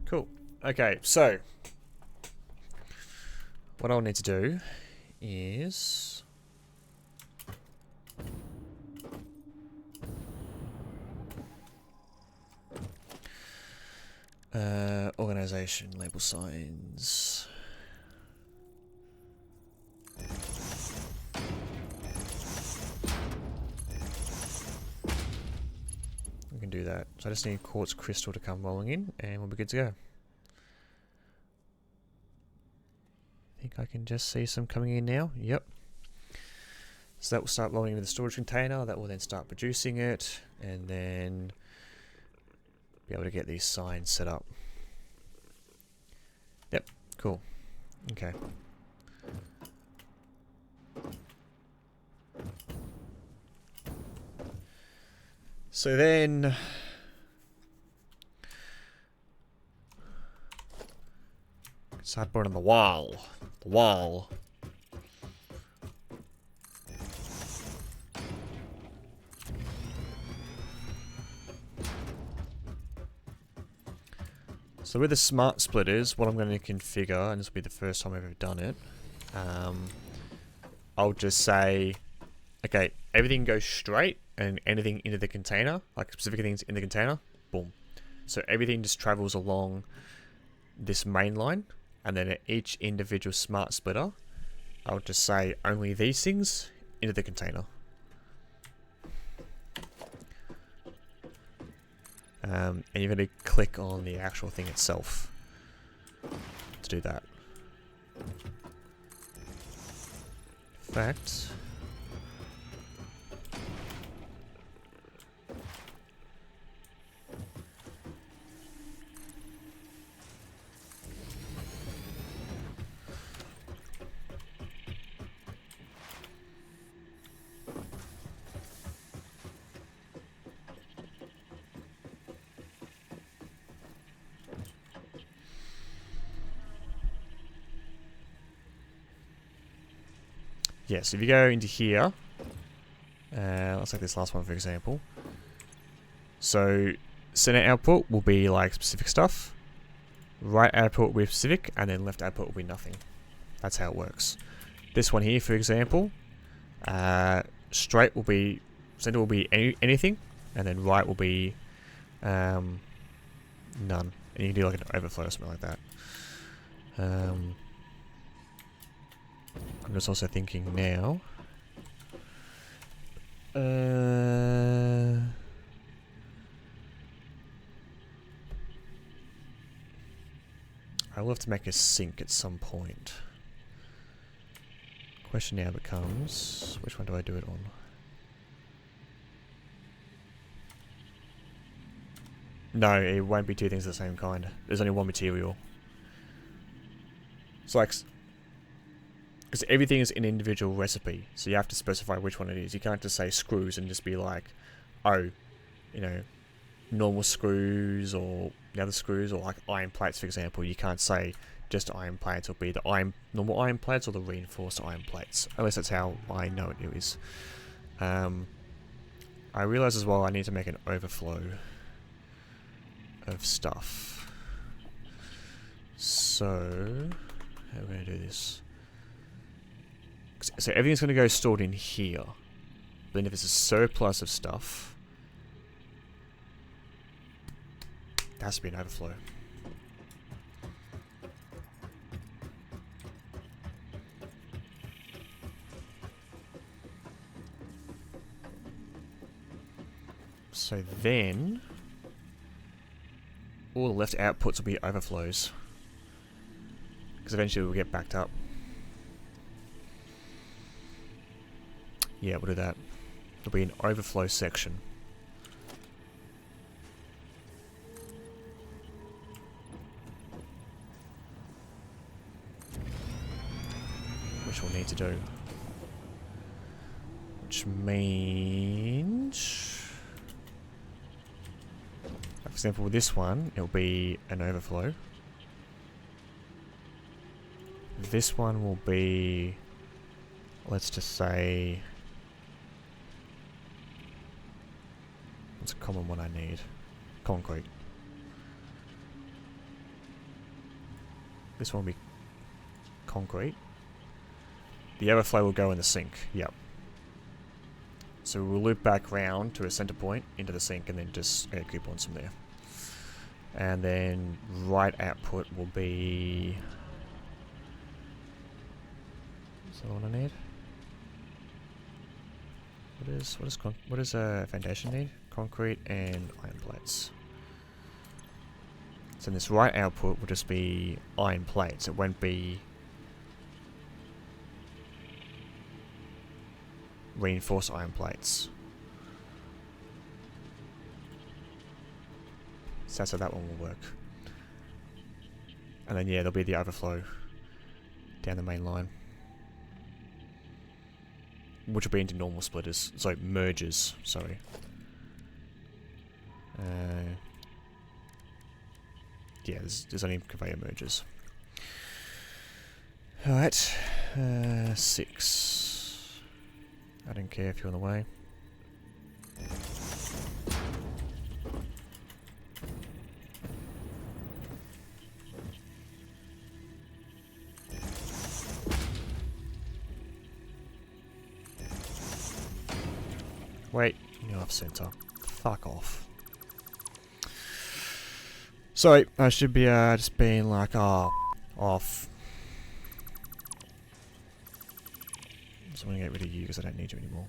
Cool. Okay, so what I'll need to do is organization, label signs. We can do that. So I just need quartz crystal to come rolling in and we'll be good to go. I think I can just see some coming in now. Yep. So that will start rolling into the storage container. That will then start producing it and then be able to get these signs set up. Yep, cool. Okay. So then start burning the wall. The wall. So with the smart splitters, what I'm going to configure, and this will be the first time I've ever done it, I'll just say, okay, everything goes straight and anything into the container, like specific things in the container, boom. So everything just travels along this main line, and then at each individual smart splitter, I'll just say only these things into the container. And you're going to click on the actual thing itself to do that. In fact, yeah, so if you go into here, let's take this last one for example. So center output will be like specific stuff, right output will be specific, and then left output will be nothing. That's how it works. This one here, for example, straight will be, center will be anything, and then right will be none. And you can do like an overflow or something like that. I'm just also thinking now. I will have to make a sync at some point. Question now becomes, which one do I do it on? No, it won't be two things of the same kind. There's only one material. It's like, because everything is an individual recipe, so you have to specify which one it is. You can't just say screws and just be like, oh, you know, normal screws or the other screws, or like iron plates, for example. You can't say just iron plates. It'll be the normal iron plates or the reinforced iron plates. At least that's how I know it is. I realize as well I need to make an overflow of stuff. So how are we going to do this? So everything's going to go stored in here. Then if there's a surplus of stuff, there has to be an overflow. So then all the left outputs will be overflows, because eventually we'll get backed up. Yeah, we'll do that. There'll be an overflow section. Which we'll need to do. Which means, for example, with this one, it'll be an overflow. This one will be, let's just say, what's a common one I need? Concrete. This one will be concrete. The overflow will go in the sink. Yep. So we'll loop back round to a center point into the sink and then just add coupons from there. And then right output will be, is that the one I need? What does a foundation need? Concrete and iron plates. So this right output will just be iron plates. It won't be reinforced iron plates. So that's how that one will work. And then yeah, there'll be the overflow down the main line, which will be into normal splitters, so mergers, sorry. Yeah, there's only conveyor mergers. Alright, 6. I don't care if you're on the way. Wait, you're off center. Fuck off. Sorry, I should be just being like, oh, off. So I'm gonna get rid of you because I don't need you anymore.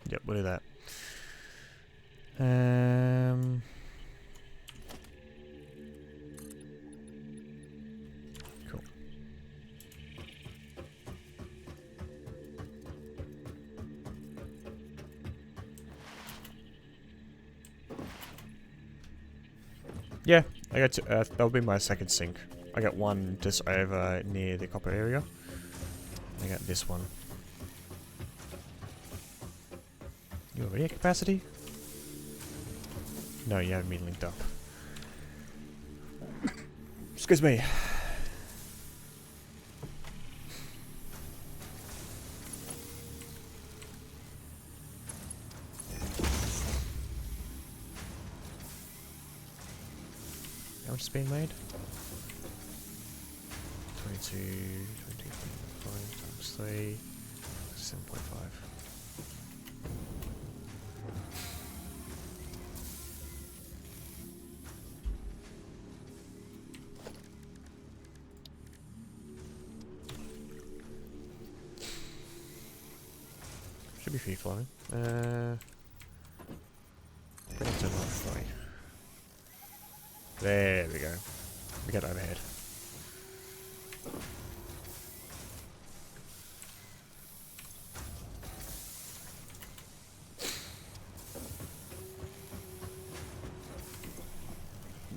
Yep, we'll do that. Cool. Yeah, I got that'll be my second sink. I got one just over near the copper area. I got this one. You already at capacity? No, you haven't been linked up. Excuse me. How much is being made? 22, 22.5 times 3, 7.5. Should be free flowing. Bring it to another 3. There we go. We got overhead.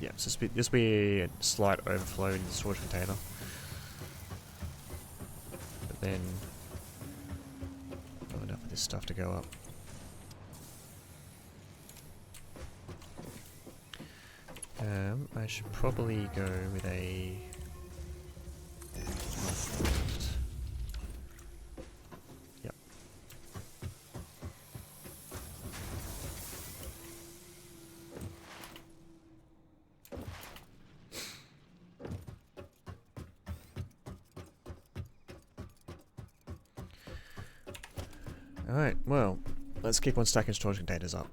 Yeah, so this be a slight overflow in the storage container. But then not enough of this stuff to go up. I should probably go with a yep. Alright, well, let's keep on stacking storage containers up.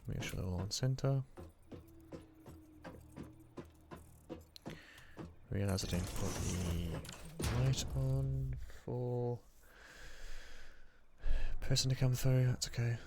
Make sure they're all on center. Realize I didn't put the light on for person to come through. That's okay.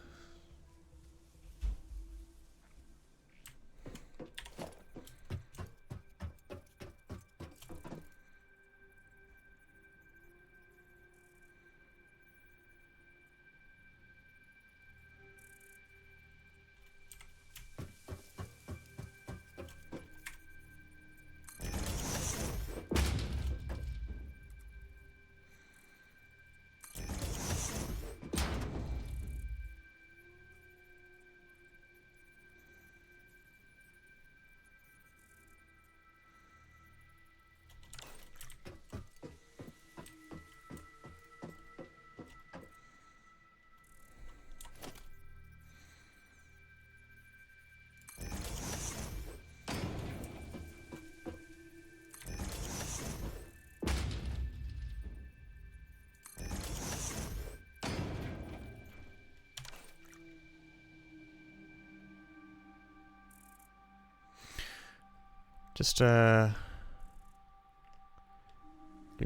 Just give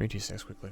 me 2 seconds quickly.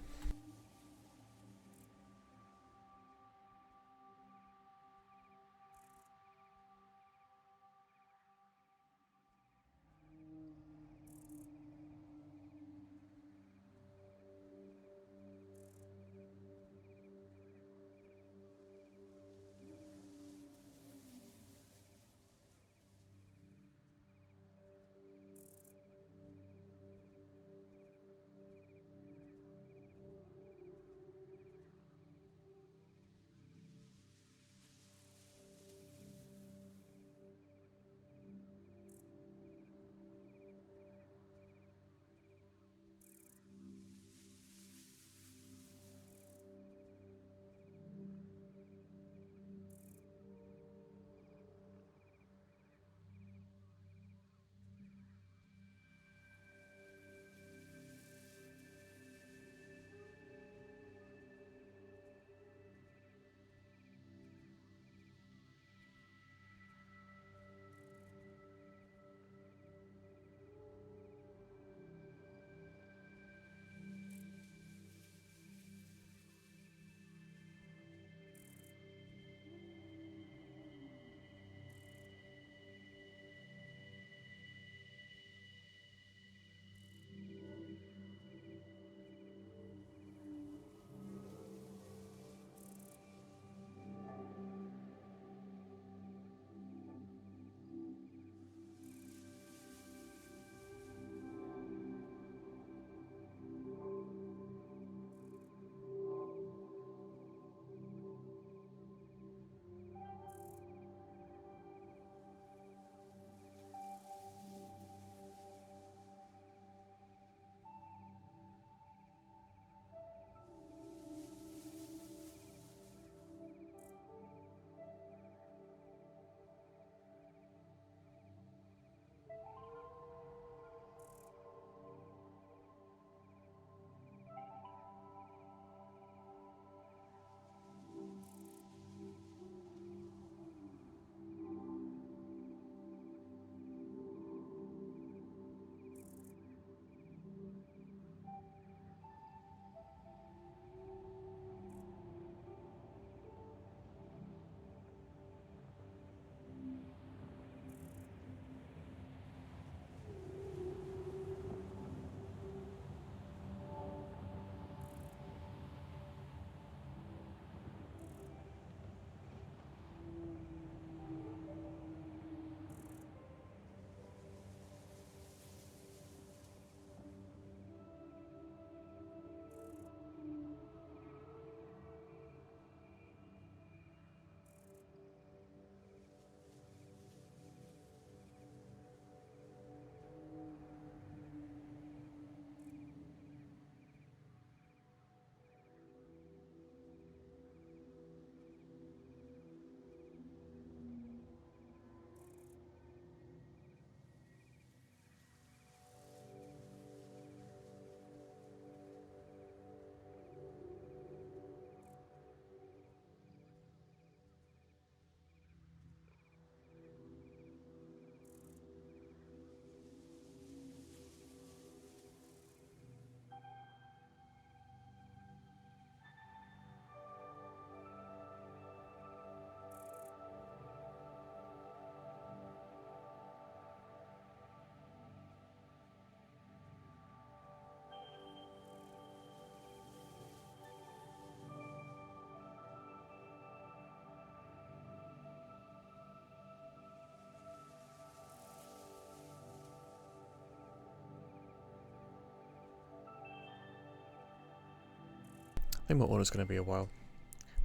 I think my order's going to be a while.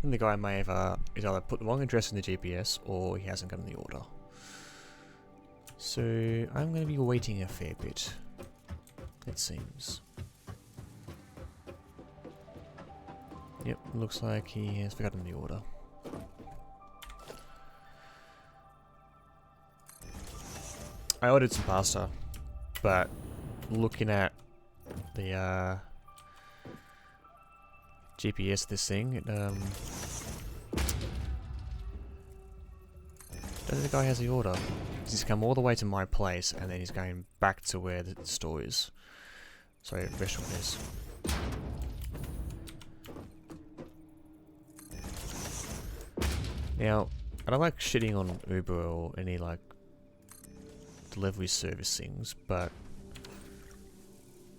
And the guy may have he's either put the wrong address in the GPS or he hasn't gotten the order. So I'm going to be waiting a fair bit, it seems. Yep, looks like he has forgotten the order. I ordered some pasta, but looking at the GPS of this thing, it don't think the guy has the order. He's come all the way to my place and then he's going back to where the store is. Sorry, the restaurant is. Now, I don't like shitting on Uber or any like delivery service things, but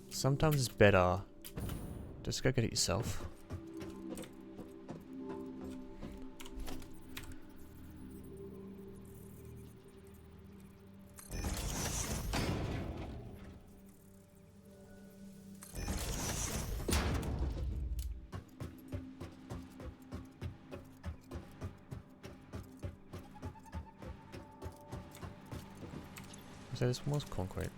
sometimes it's better just go get it yourself. So this one was concrete.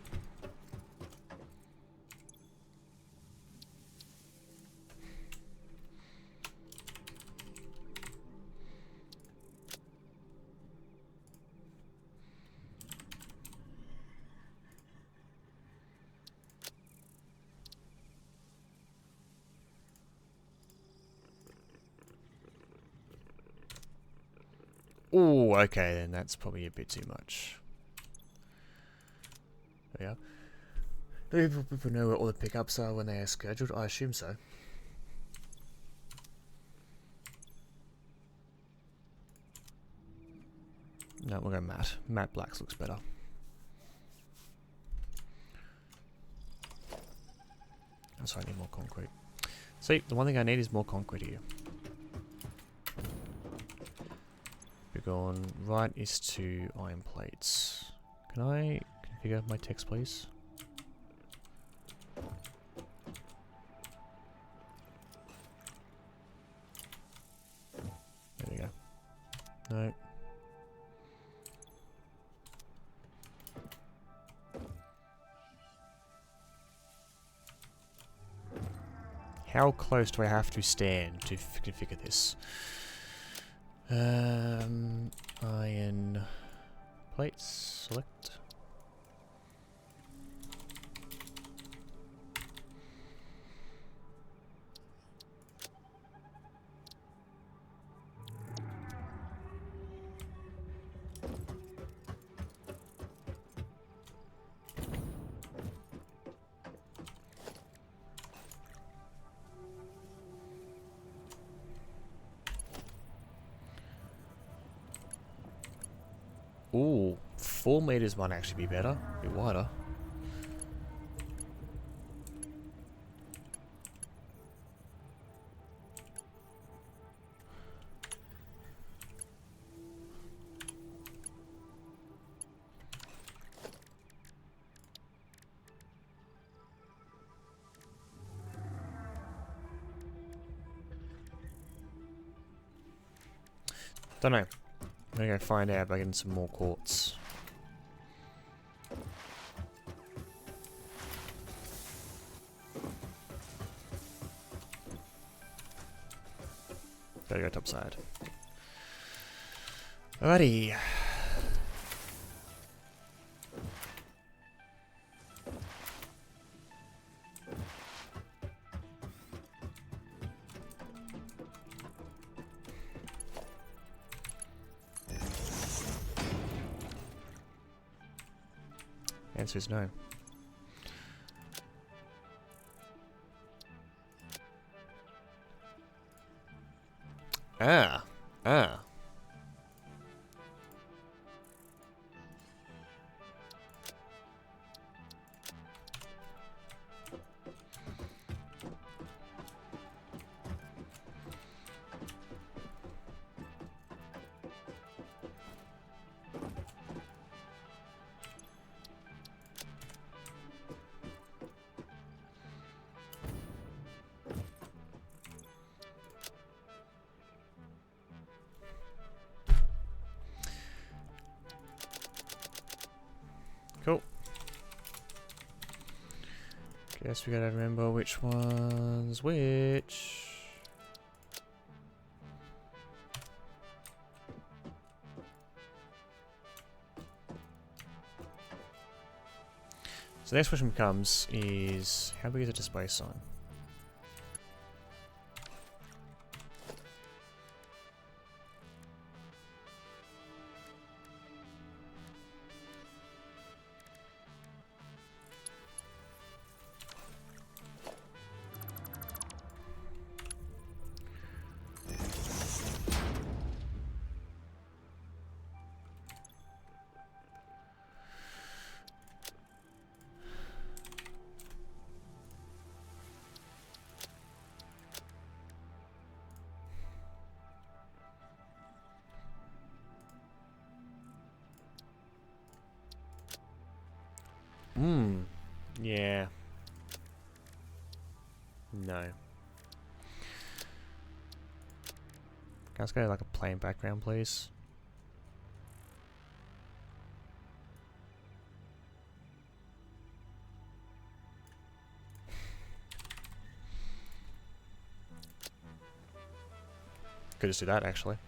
Oh, okay, then that's probably a bit too much. Yeah. Do people know where all the pickups are when they are scheduled? I assume so. No, we'll go matte. Matte blacks looks better. I'm sorry, I need more concrete. See, the one thing I need is more concrete here. We're going right is to iron plates. Can I configure my text, please? There we go. No. How close do I have to stand to configure this? Iron plates, select. Ooh, 4 meters might actually be better. A bit wider. Don't know. I'm gonna go find out by getting some more quartz. Gotta go topside. Alrighty. Answer is no. Ah. Cool. Guess we gotta remember which one's which. So the next question becomes is how big is a display sign? Yeah. No. Let's go like a plain background, please. Could just do that, actually.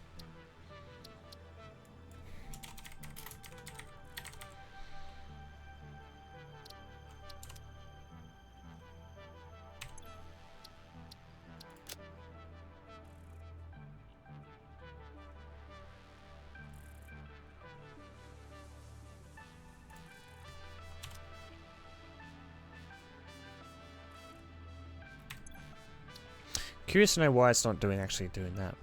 Curious to know why it's not actually doing that.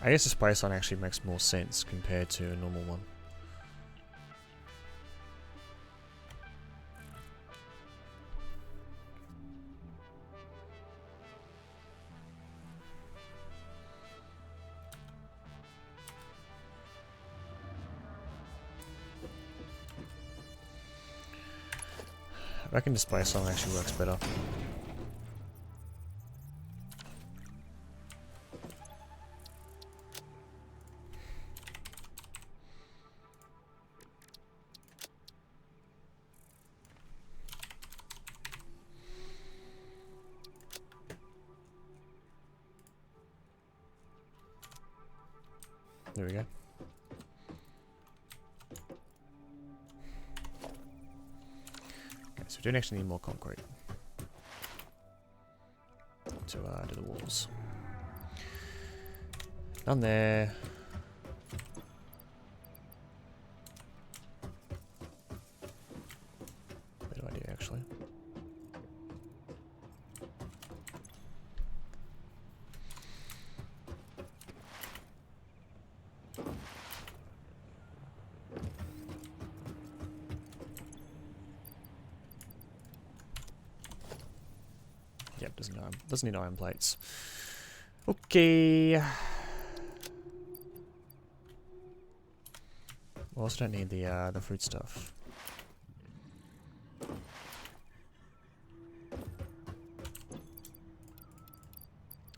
I guess the display sign actually makes more sense compared to a normal one. I reckon display sign actually works better. There we go. Okay, so we don't actually need more concrete to do the walls. Done there. Better idea, actually. Yep, doesn't need iron plates. Okay. We also don't need the fruit stuff.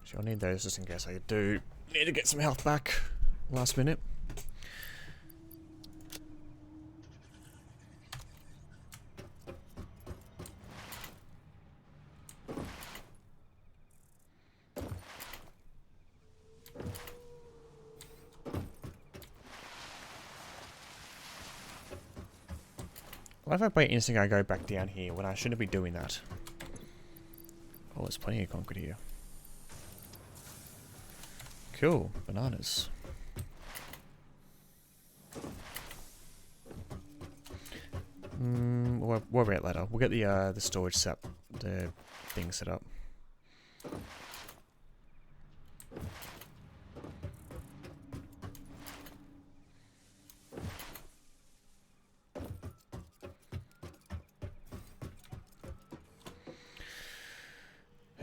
Actually, I'll need those just in case I do need to get some health back last minute. Why if I by instinct I go back down here when I shouldn't be doing that? Oh, there's plenty of concrete here. Cool, bananas. We'll worry about it later. We'll get the storage set, the thing set up.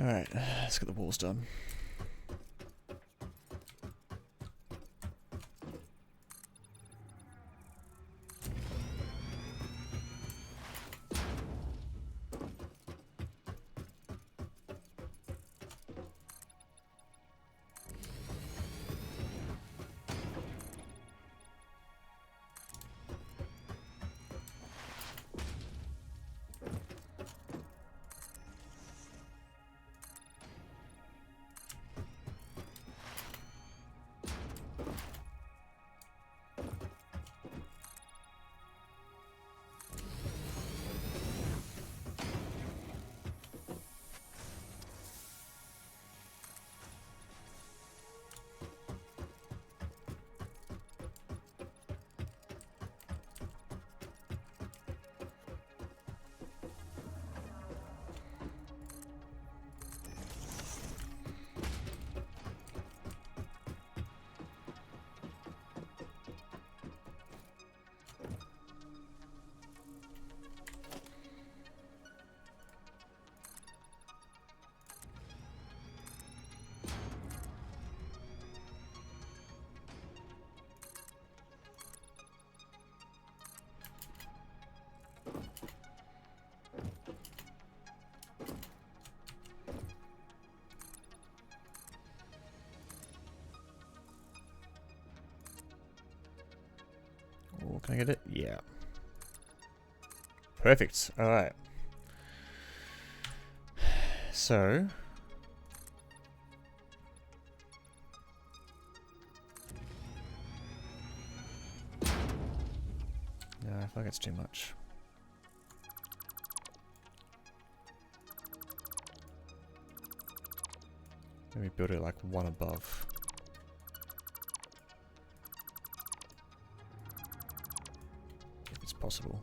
Alright, let's get the walls done. can I get it? Yeah. Perfect. Alright. So... no, I feel like it's too much. Maybe build it like one above. If it's possible.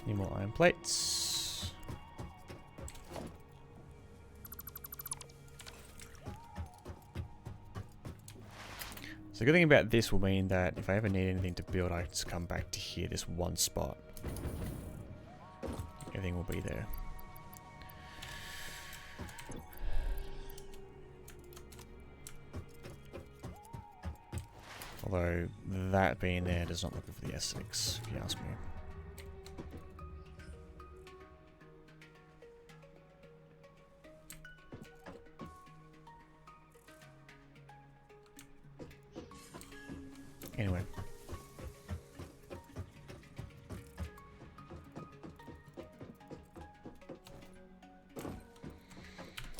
Need more iron plates. So the good thing about this will mean that if I ever need anything to build, I just come back to here, this one spot. Everything will be there. Although that being there does not look good for the S6, if you ask me. Anyway.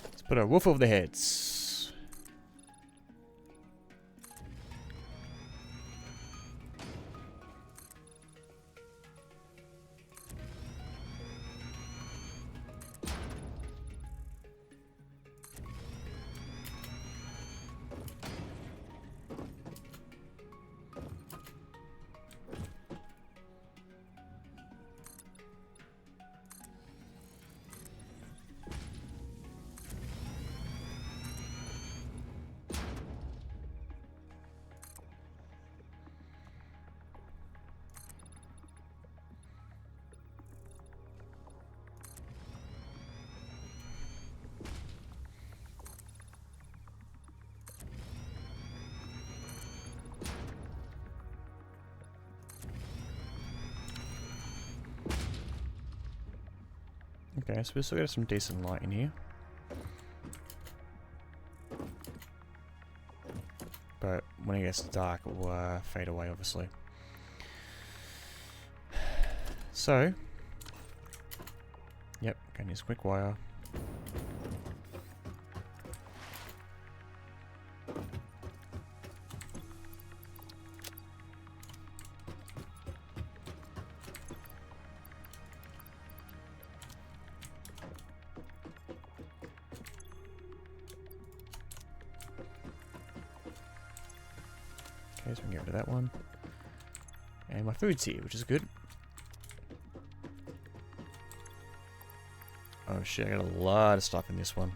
Let's put a roof over the heads. Okay, so we still got some decent light in here. But when it gets dark, it will fade away, obviously. So, yep, gonna use quick wire. Okay, so we can get rid of that one. And my food's here, which is good. Oh shit, I got a lot of stuff in this one.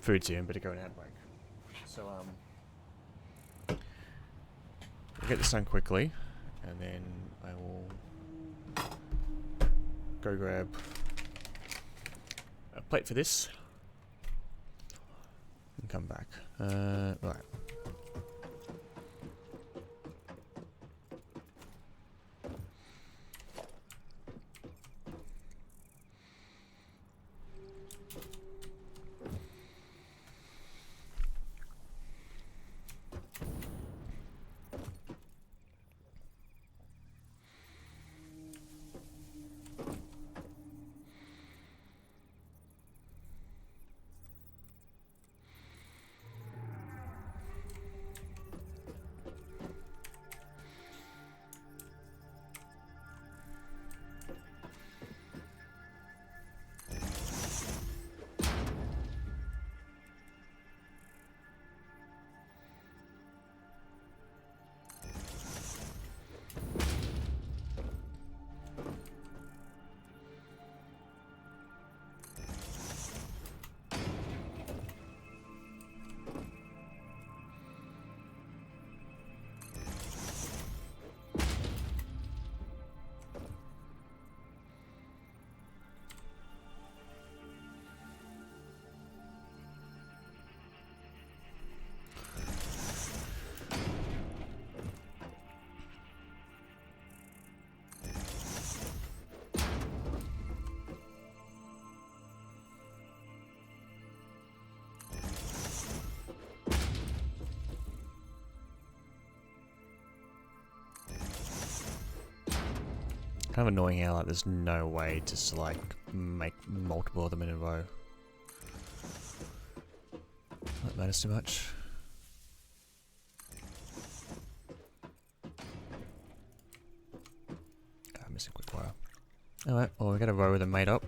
food's here, better go and ad break. So we'll get this done quickly, and then I will go grab a plate for this and come back. Right. Kind of annoying how like there's no way to like make multiple of them in a row. That matters too much. I'm missing quick wire. Alright, well we got a row with them made up.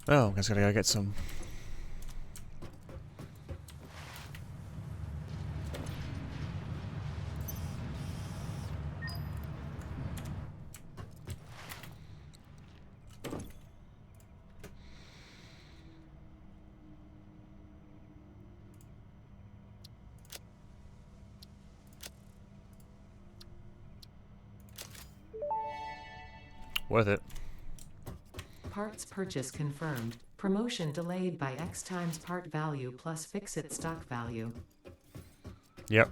Oh, I guess I gotta go get some. Worth it. Parts purchase confirmed. Promotion delayed by X times part value plus fix-it stock value. Yep.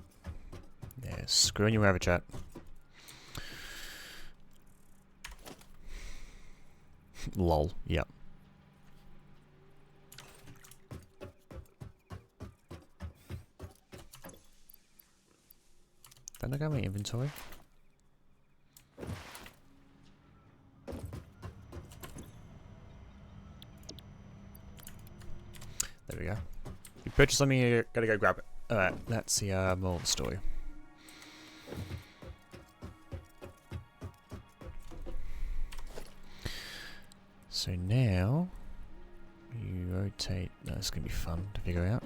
Yeah, screwing you over, chat. Lol. Yep. Don't I got my inventory? There we go. You purchased something, you gotta go grab it. Alright, that's the moral of the story. So now, you rotate. No, it's gonna be fun to figure out.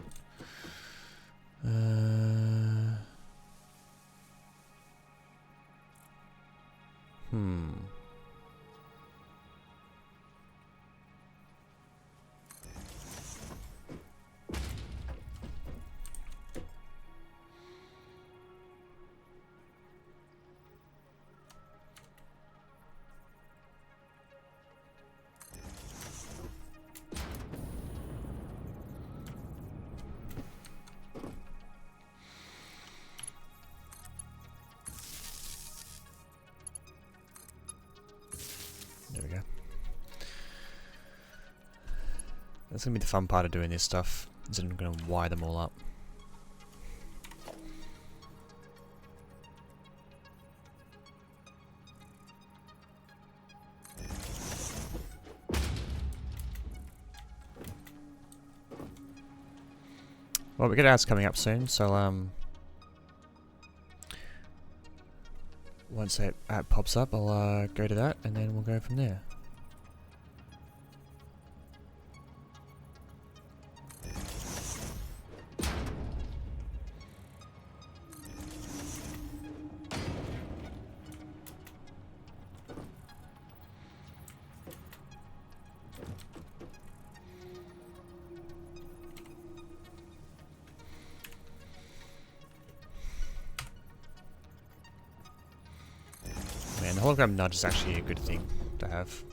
There we go. That's gonna be the fun part of doing this stuff, is that I'm gonna wire them all up. Well, we got ads coming up soon, so once that ad pops up, I'll go to that, and then we'll go from there. hologram nudge is actually a good thing to have.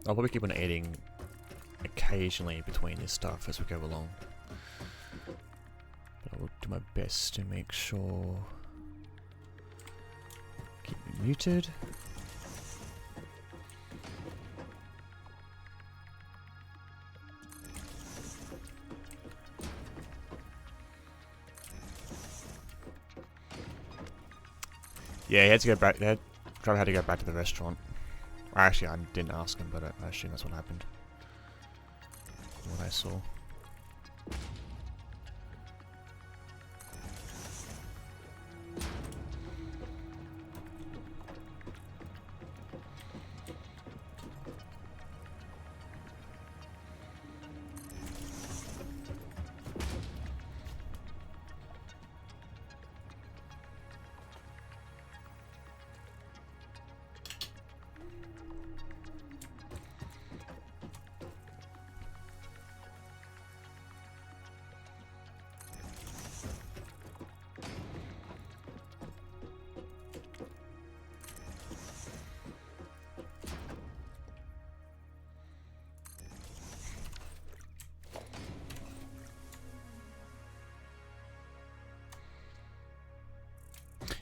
I'll probably keep on editing occasionally between this stuff as we go along. But I will do my best to make sure. Keep me muted. Yeah, he had to go back. Trevor had to go back to the restaurant. Actually, I didn't ask him, but I assume that's what happened. What I saw.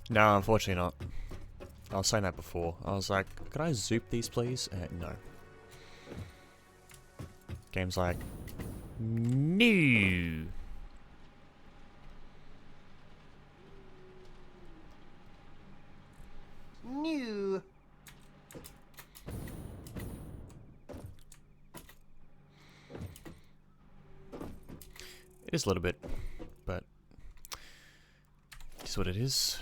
No, unfortunately not. I was saying that before. I was like, could I zoop these please? No. Game's like, no. New. It is a little bit, but it's what it is.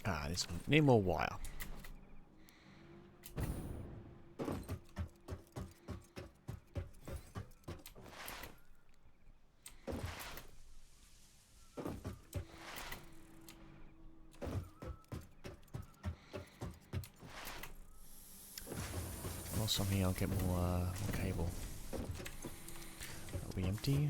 Ah, this one. Need more wire. Also, here I'll get more cable. That'll be empty.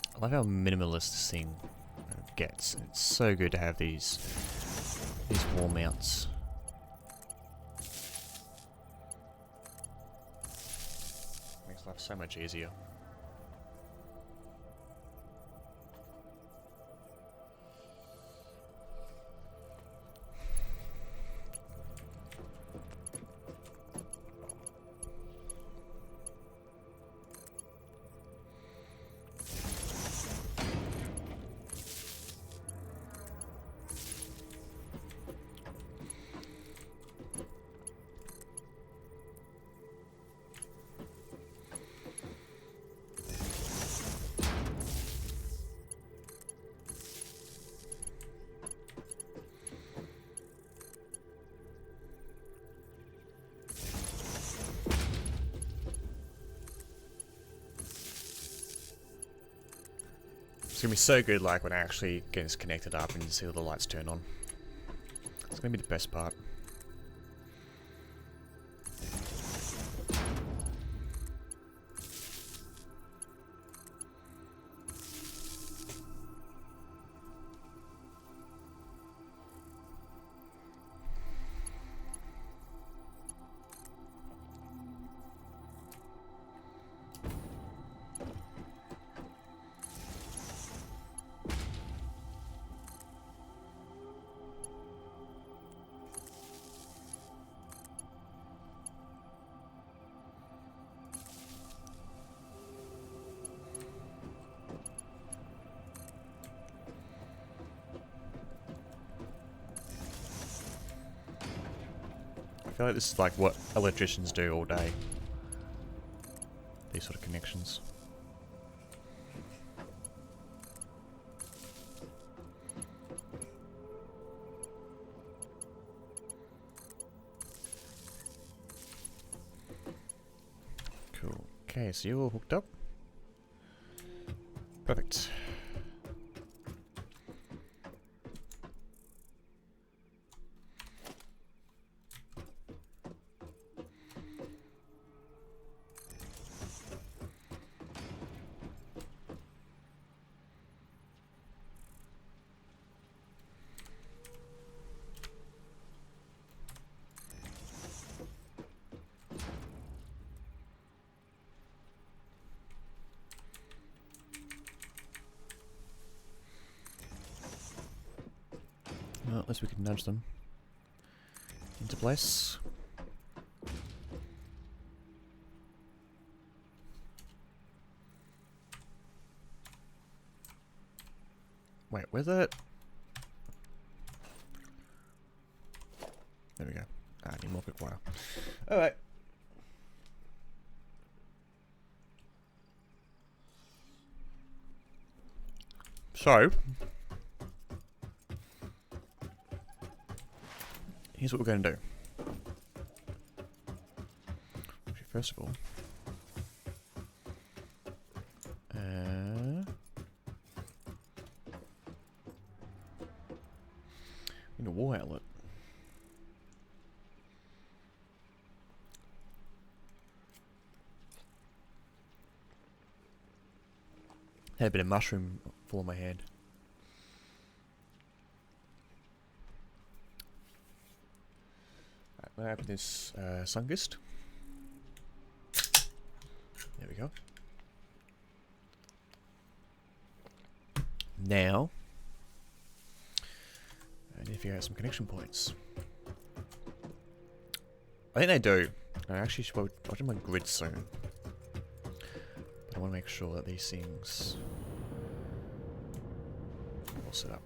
I love how minimalist this thing gets. It's so good to have these wall mounts. Makes life so much easier. It's gonna be so good, like when I actually get this connected up and you see all the lights turn on. It's gonna be the best part. I feel like this is like what electricians do all day. These sort of connections. Cool. Okay, so you're all hooked up. Perfect. unless we can nudge them into place. Wait, where's it? There we go. Ah, I need more quick wire. Alright. So, here's what we're going to do. Actually, first of all, in a wall outlet. Had a bit of mushroom fall on my hand. Right, we'll open this Sungist. There we go. Now, I need to figure out some connection points. I think they do. I actually should watch my grid soon. I want to make sure that these things are all set up.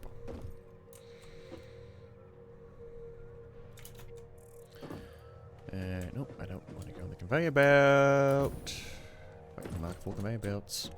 Nope, I don't want to go on the conveyor belt. I can mark 4 conveyor belts.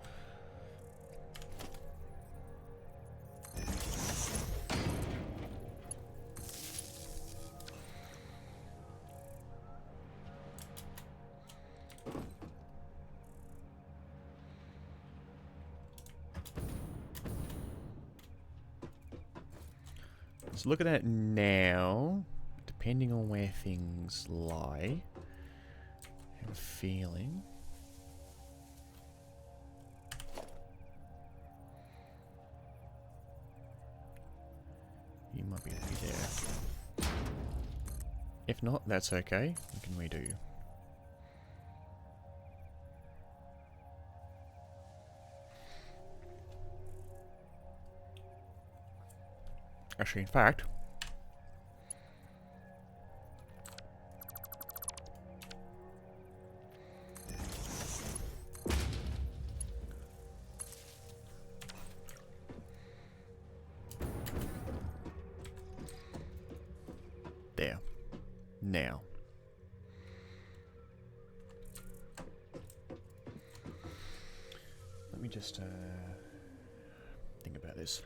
So looking at it now, depending on where things lie, I have a feeling you might be there. If not, that's okay. We can redo. Actually, in fact, there. Now. Let me just think about this.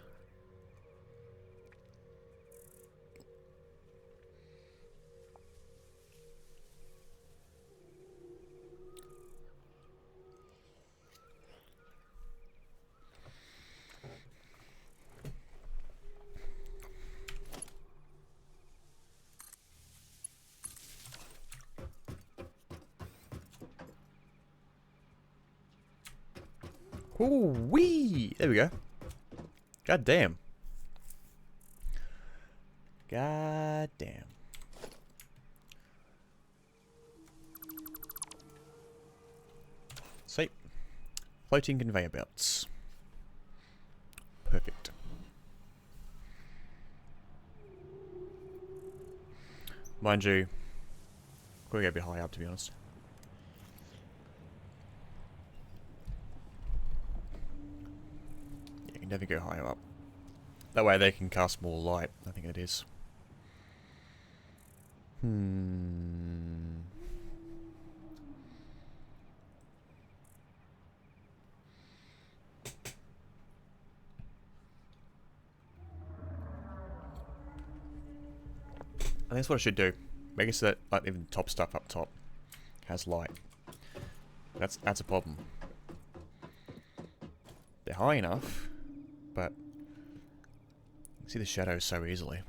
Ooh wee! There we go. God damn. God damn. Sweet. Floating conveyor belts. Perfect. Mind you, we're gonna go a bit high up, to be honest. Yeah, you can definitely go higher up. That way they can cast more light, I think it is. I think that's what I should do. Make it so that like even the top stuff up top has light. That's a problem. They're high enough, but you can see the shadows so easily.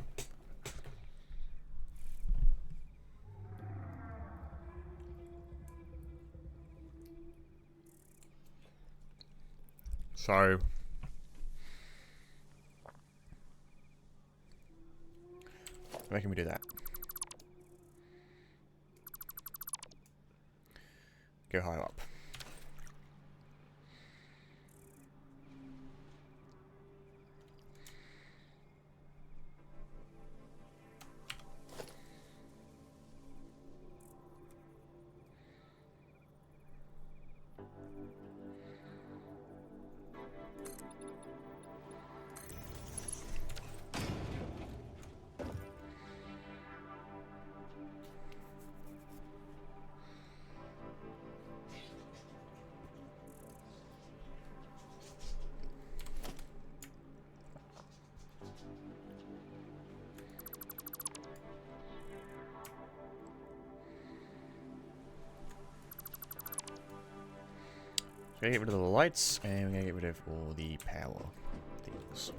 So where can we do that? Go higher up. So we're gonna get rid of the lights, and we're gonna get rid of all the power things.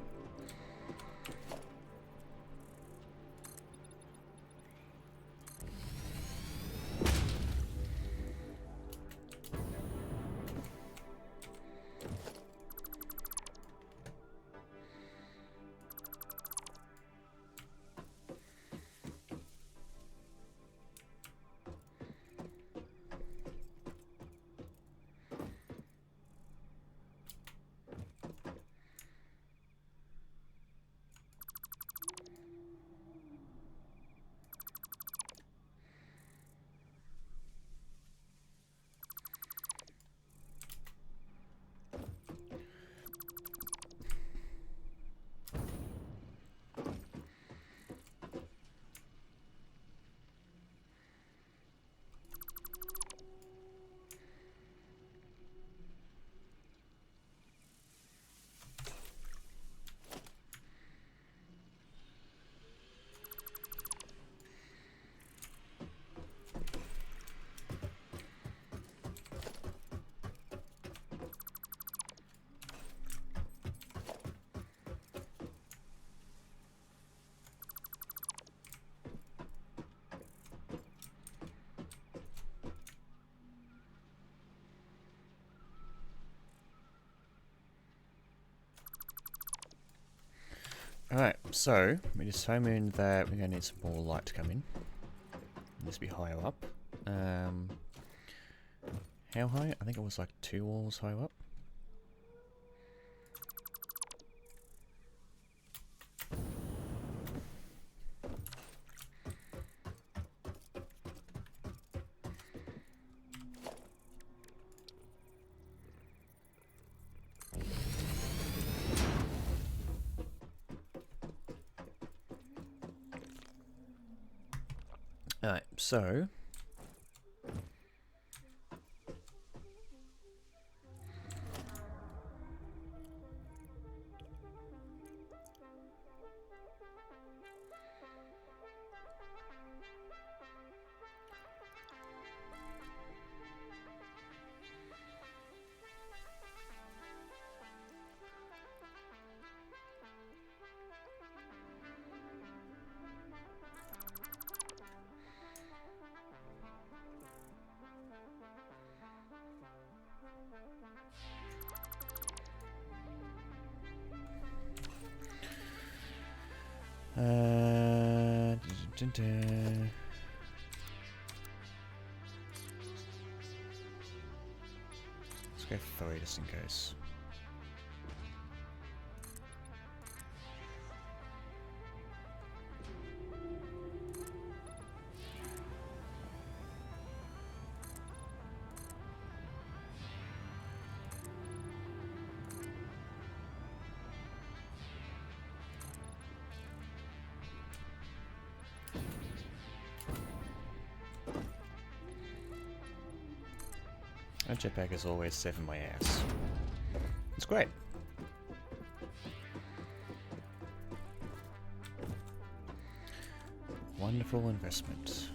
Alright, so we determined that we're going to need some more light to come in. It needs to be higher up. How high? I think it was like 2 walls higher up. Alright, so dun, dun, dun. Let's go 3 just in case. A jetpack is always saving my ass. It's great. Wonderful investment.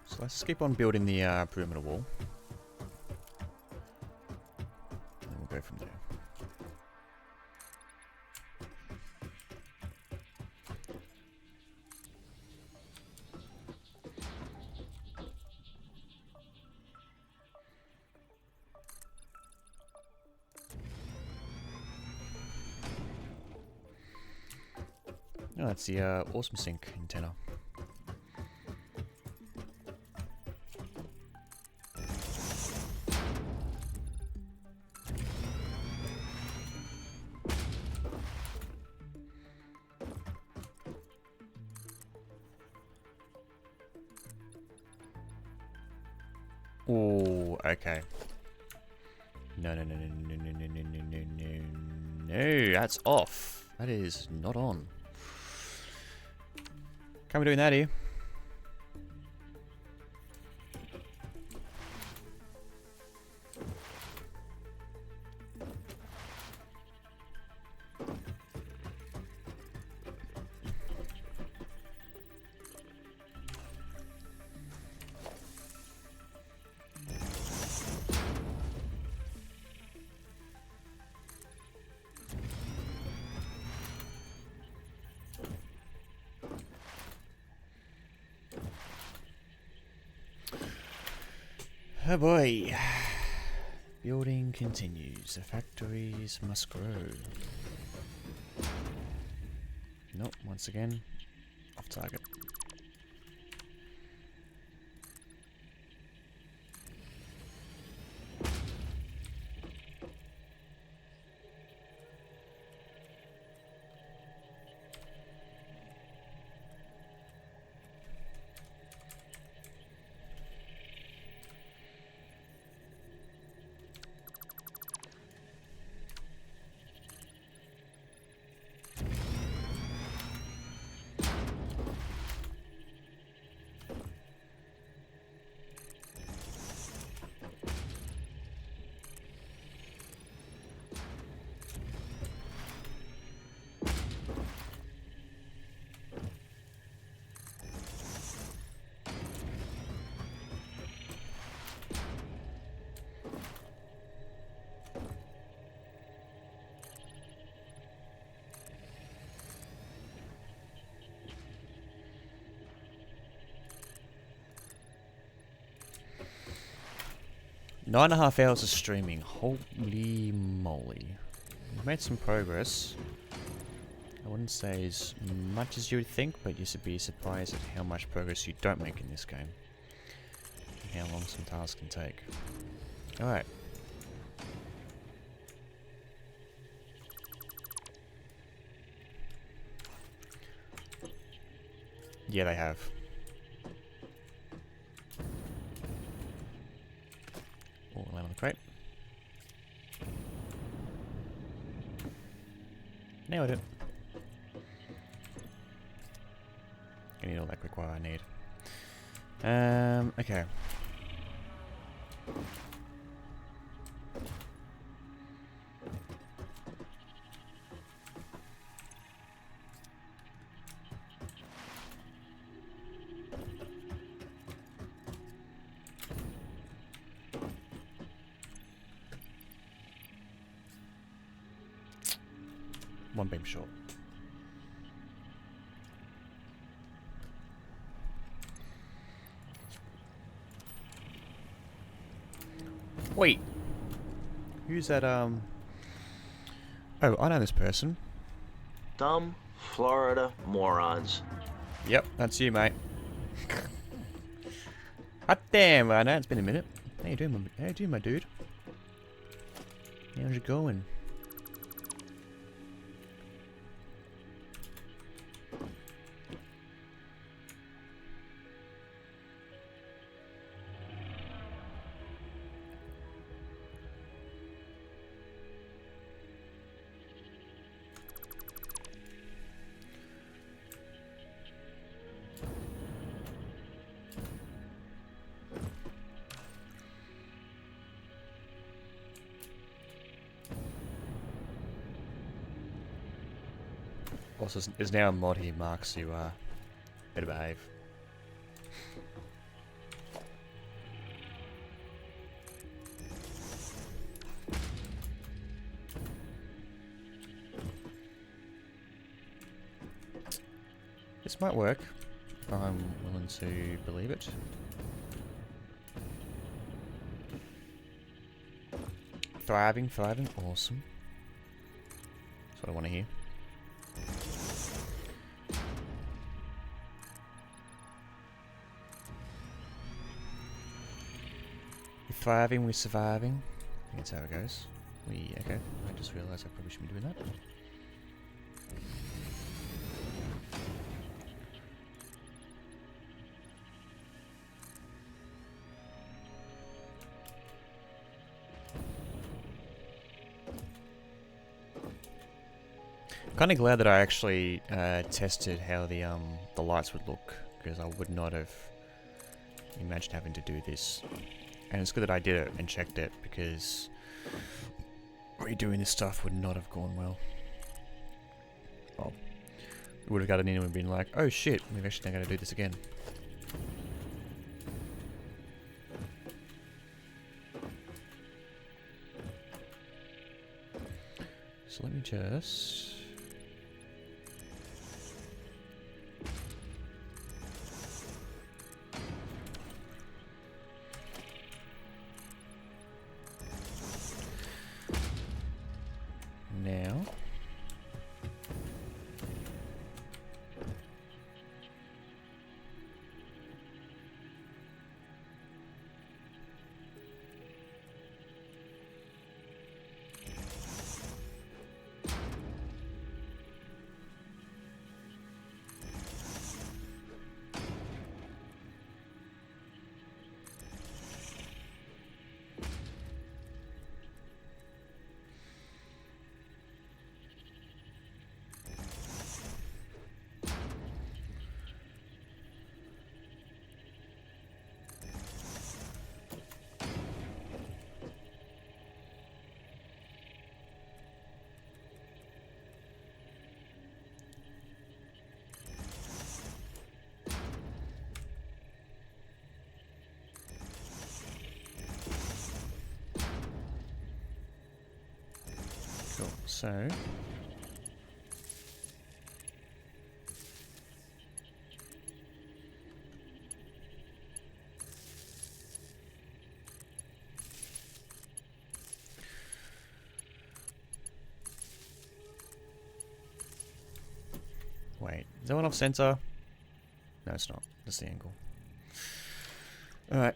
So let's keep on building the perimeter wall. And we'll go from there. Oh, that's the Awesome Sync antenna. Oh, okay. No, no, no, no, no, no, no, no, no, no, no, no. That's off. That is not on. Can't be doing that here. Oh boy. Building continues. The factories must grow. Nope, once again, off target. Nine and a half hours of streaming. Holy moly. We've made some progress. I wouldn't say as much as you would think, but you'd be surprised at how much progress you don't make in this game. And how long some tasks can take. Alright. Yeah, they have. Oh, land on the crate. Nailed it. I need all that quick wire I need. Okay. One beam short. Wait. Who's that, Oh, I know this person. Dumb Florida morons. Yep, that's you, mate. Hot damn, I know, it's been a minute. How you doing, my dude? How's it going? Also, there's now a mod here, Marks, who, better behave. This might work, if I'm willing to believe it. Thriving, awesome. That's what I want to hear. Thriving, we're surviving. I think that's how it goes. Okay, I just realised I probably shouldn't be doing that. Kind of glad that I actually tested how the lights would look, because I would not have imagined having to do this. And it's good that I did it and checked it, because redoing this stuff would not have gone well. Well, we would have gotten in and been like, oh shit, we've actually got to do this again. So let me just... Now... Cool, so... Wait, is that one off center? No, it's not. That's the angle. Alright.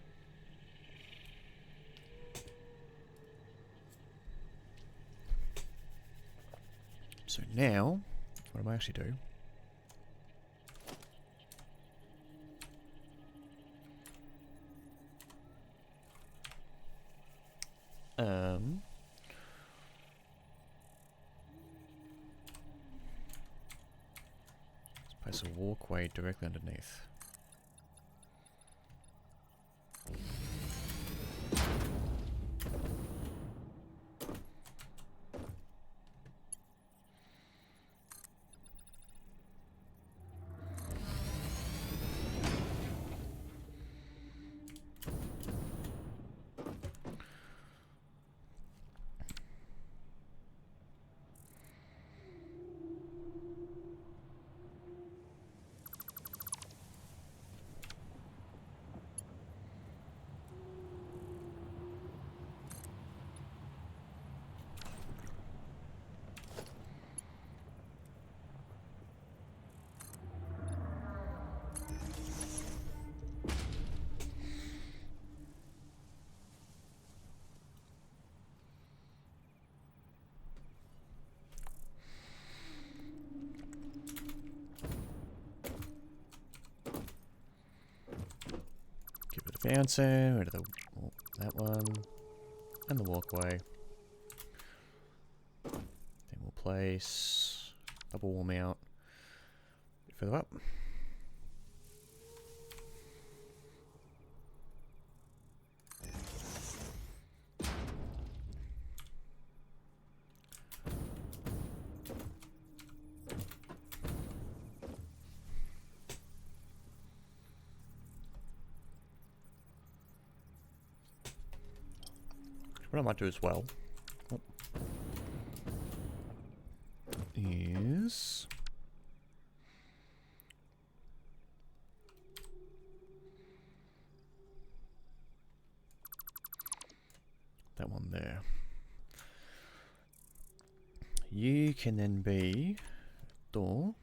So now, what do I actually do? Let's place a walkway directly underneath. Bouncing, rid of the, oh, that one, and the walkway. Then we'll place double wall mount a bit further up. What I might do as well is that one there. You can then be door.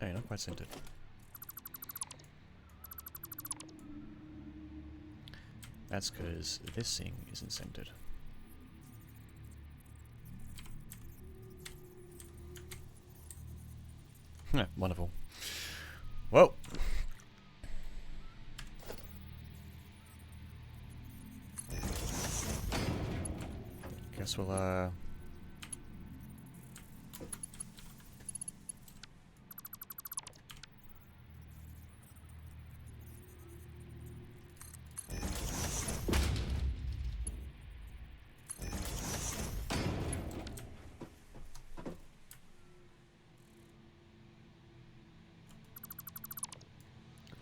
Hey, not quite centered. That's because this thing isn't centered. Wonderful. Whoa! Guess we'll,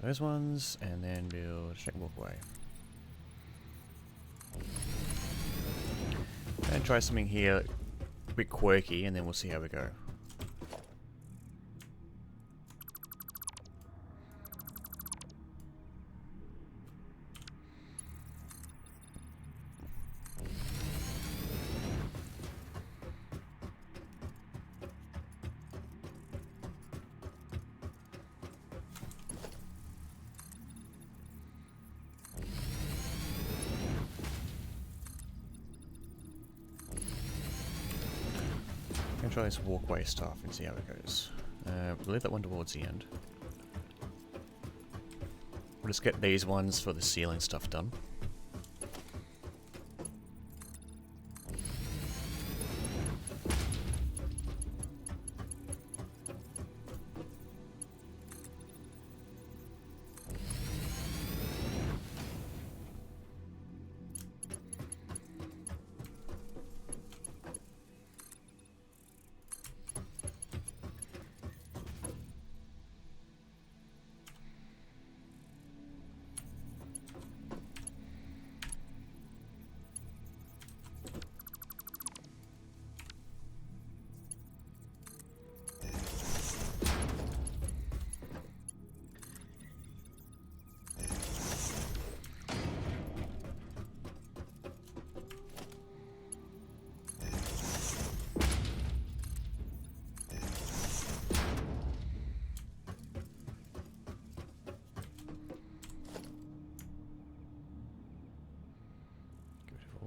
those ones, and then build a second walkway. And try something here a bit quirky, and then we'll see how we go. Try this walkway stuff and see how it goes. We'll leave that one towards the end. We'll just get these ones for the ceiling stuff done.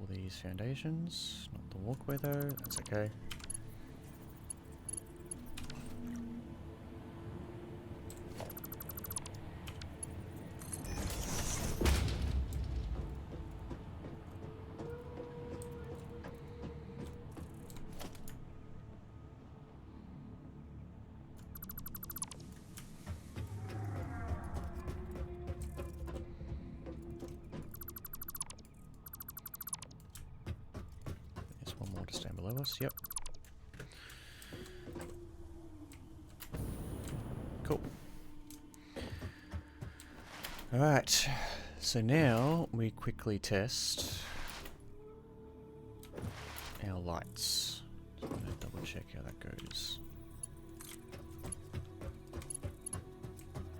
These foundations, not the walkway though, that's okay. Stand below us, yep. Cool. Alright, so now we quickly test our lights. So I'm gonna double check how that goes.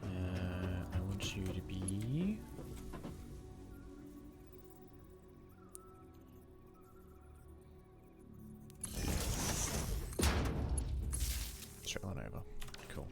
I want you to be... straight on over. Cool.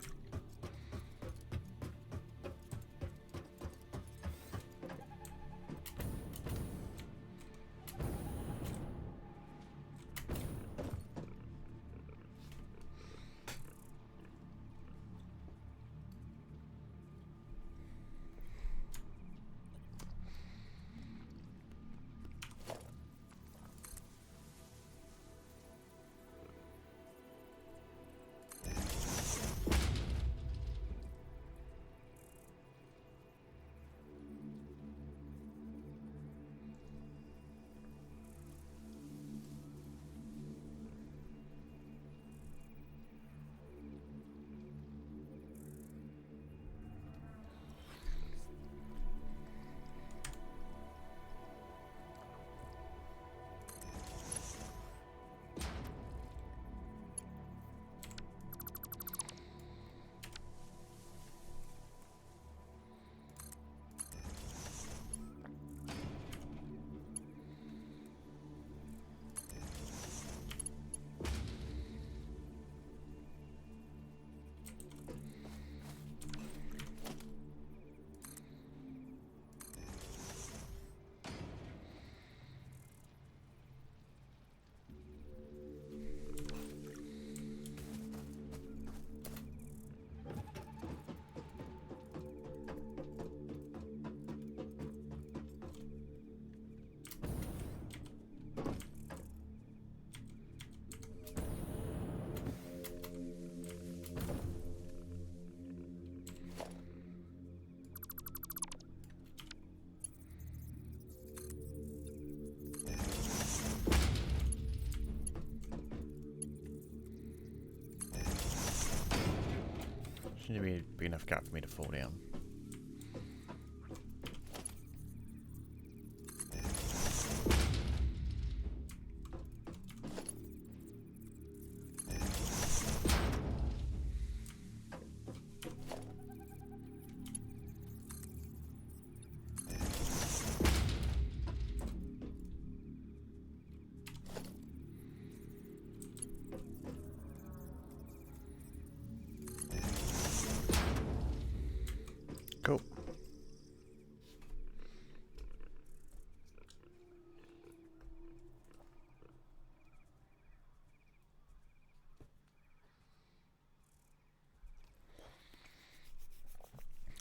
Need to be a big enough gap for me to fall down. Cool.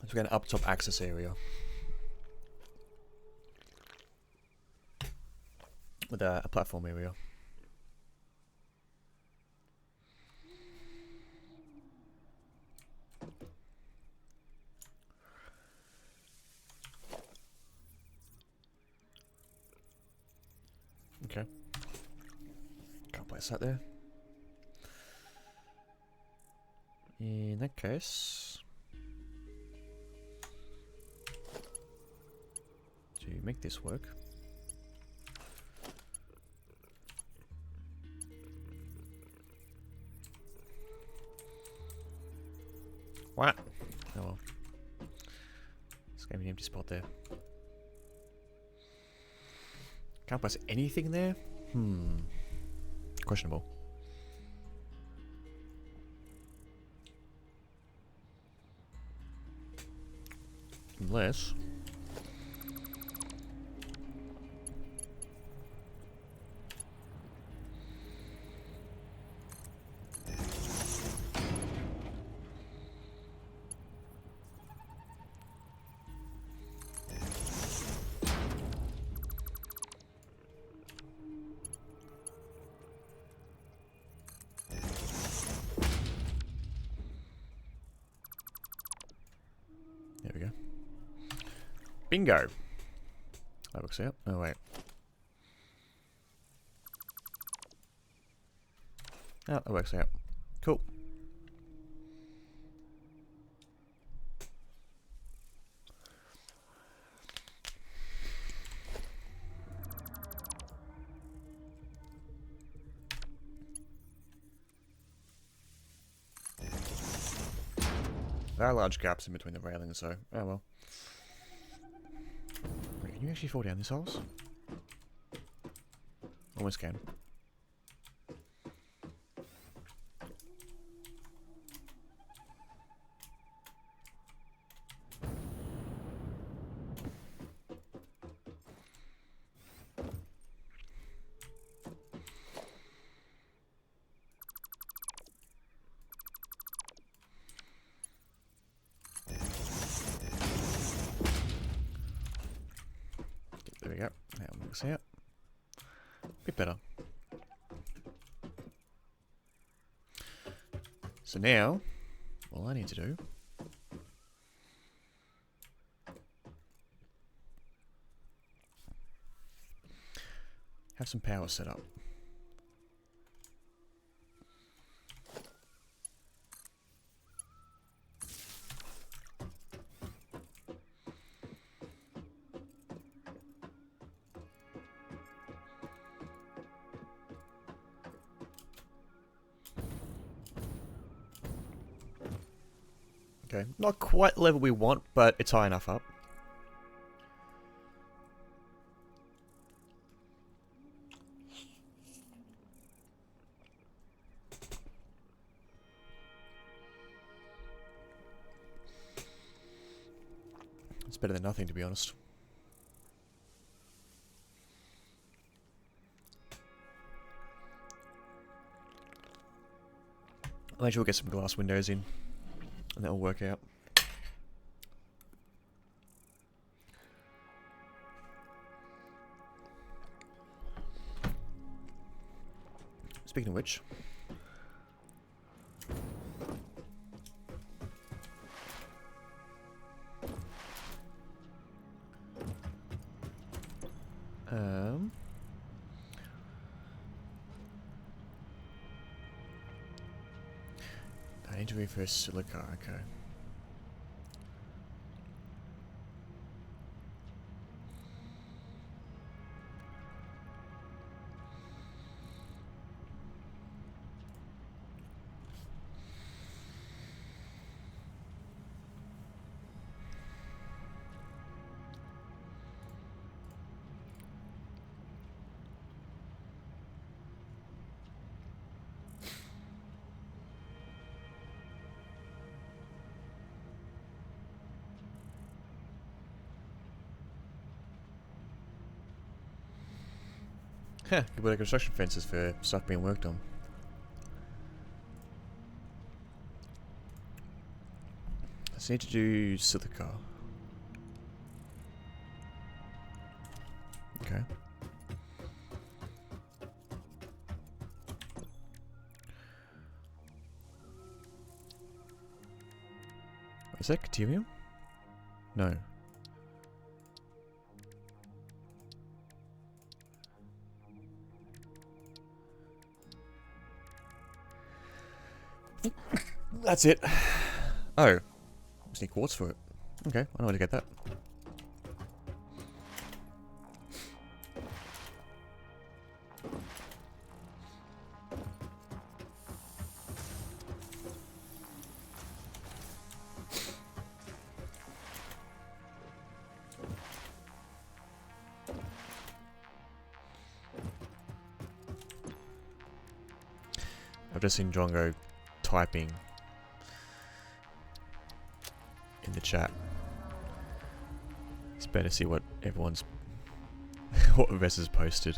So we got an up top access area with a platform area. Okay. Can't place that there. In that case, to make this work, what? Oh well. This gave me an empty spot there. Can't place anything there? Questionable. Unless... There we go. Bingo! That works out. Oh, wait. Oh, that works out. Cool. There are large gaps in between the railings, so oh well. Wait, can you actually fall down these holes? Almost can. There we go. That works out. Bit better. So now, all I need to do have some power set up. Okay, not quite the level we want, but it's high enough up. It's better than nothing, to be honest. Eventually we'll get some glass windows in, and that'll work out. Speaking of which, I I need to reverse silica, okay. Huh, could put construction fences for stuff being worked on. Let's need to do silica. Okay. Is that Caterium? No. That's it. Oh. Just need quartz for it. Okay, I know where to get that. I've just seen Drongo typing in the chat. It's better to see what everyone's what Vess has posted.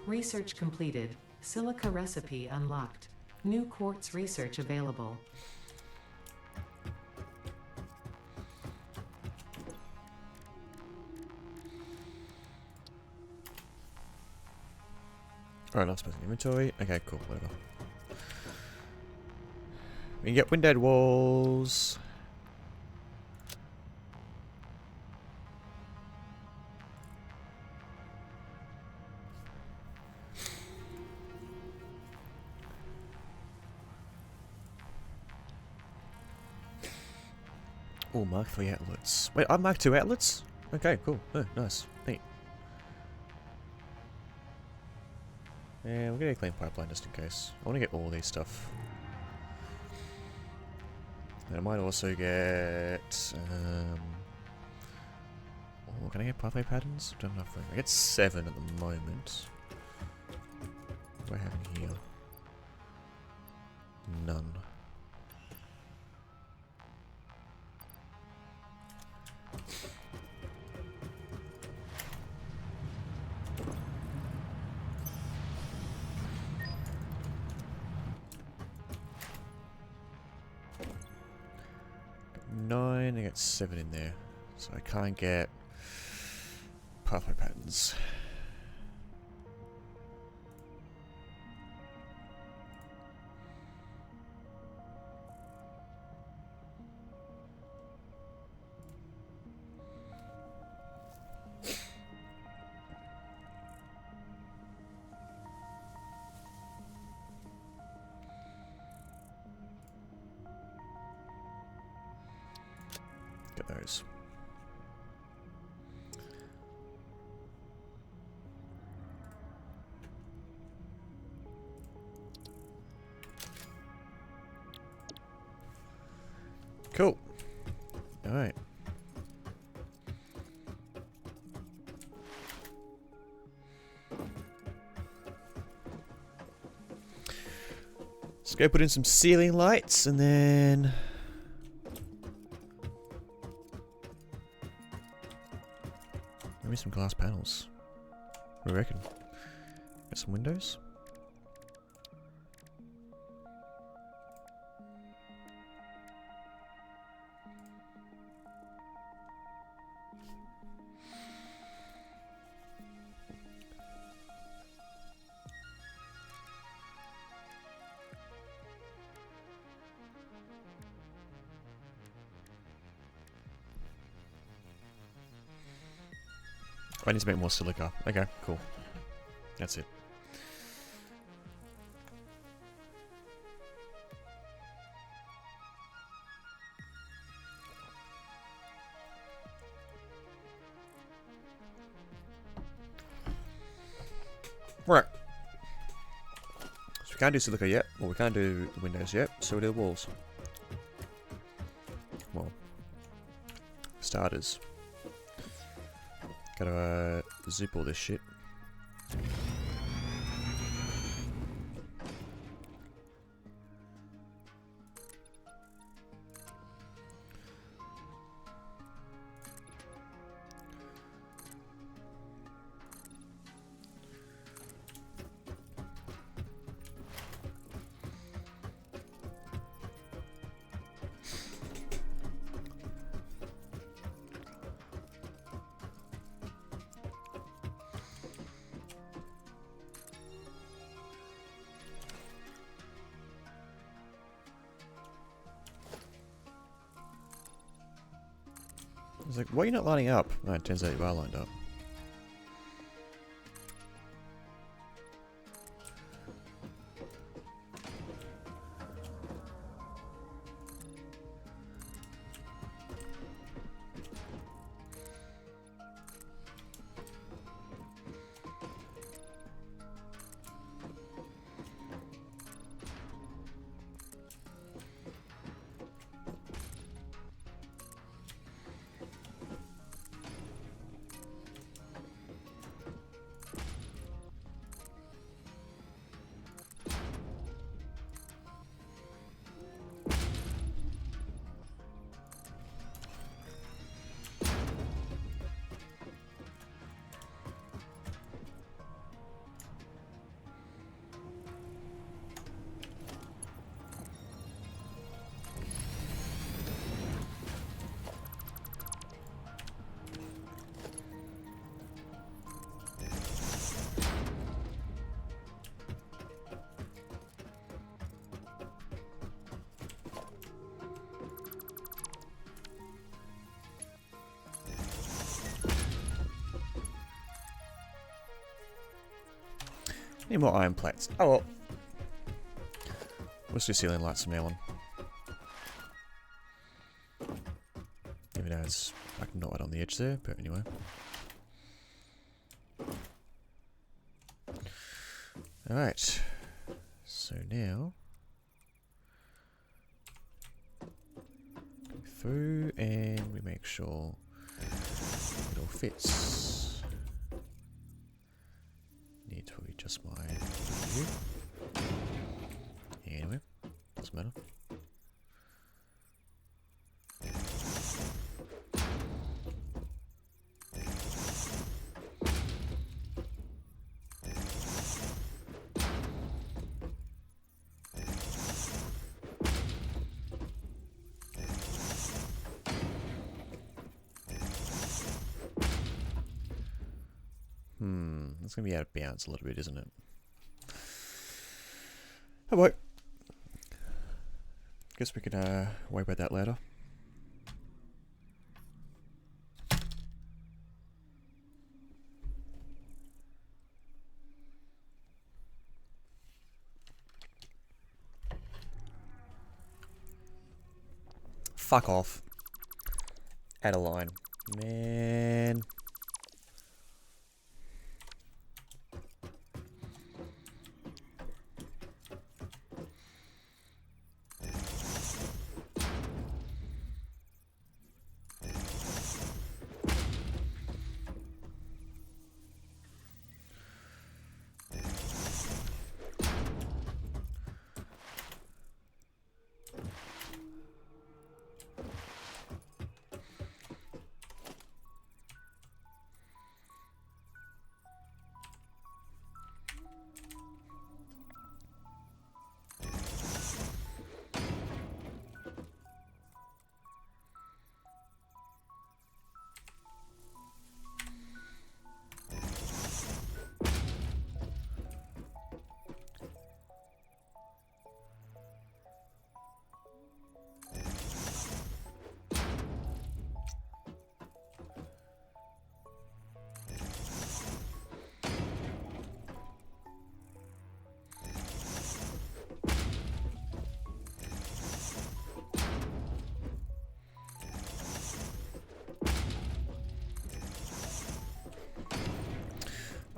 Research completed. Silica recipe unlocked. New quartz research available. Alright, not supposed to inventory. Okay, cool, whatever. We can get windowed walls. Oh, Mark 3 outlets. Wait, I'm Mark 2 outlets? Okay, cool. Oh, nice. Neat. Yeah, we'll get a clean pipeline just in case. I want to get all these stuff. And I might also get... oh, can I get pathway patterns? I don't have enough room. I get 7 at the moment. What do I have in here? None. I get 7 in there, so I can't get pathway patterns. Get those. Cool. All right. Let's go put in some ceiling lights and then maybe some glass panels. What do you reckon? Got some windows? I need to make more silica. Okay, cool. That's it. Right. So we can't do silica yet. Well, we can't do the windows yet. So we do the walls. Well, starters. Gotta zip all this shit. I was like, why are you not lining up? Oh, it turns out you are lined up. Need more iron plates. Oh well. Let's do ceiling lights from now on. Even though it's like not right on the edge there, but anyway. Alright. So now go through and we make sure it all fits. Need to adjust my view. Anyway, doesn't matter. It's going to be out of bounds a little bit, isn't it? Oh boy. Guess we could worry about that later. Fuck off. Add a line. Man.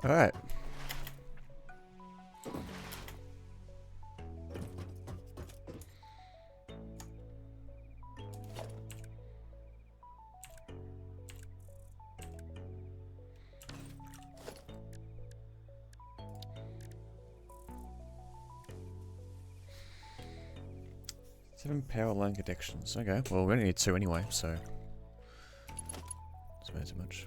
Alright. 7 power line connections. Okay, well we only need 2 anyway, so it's not too much.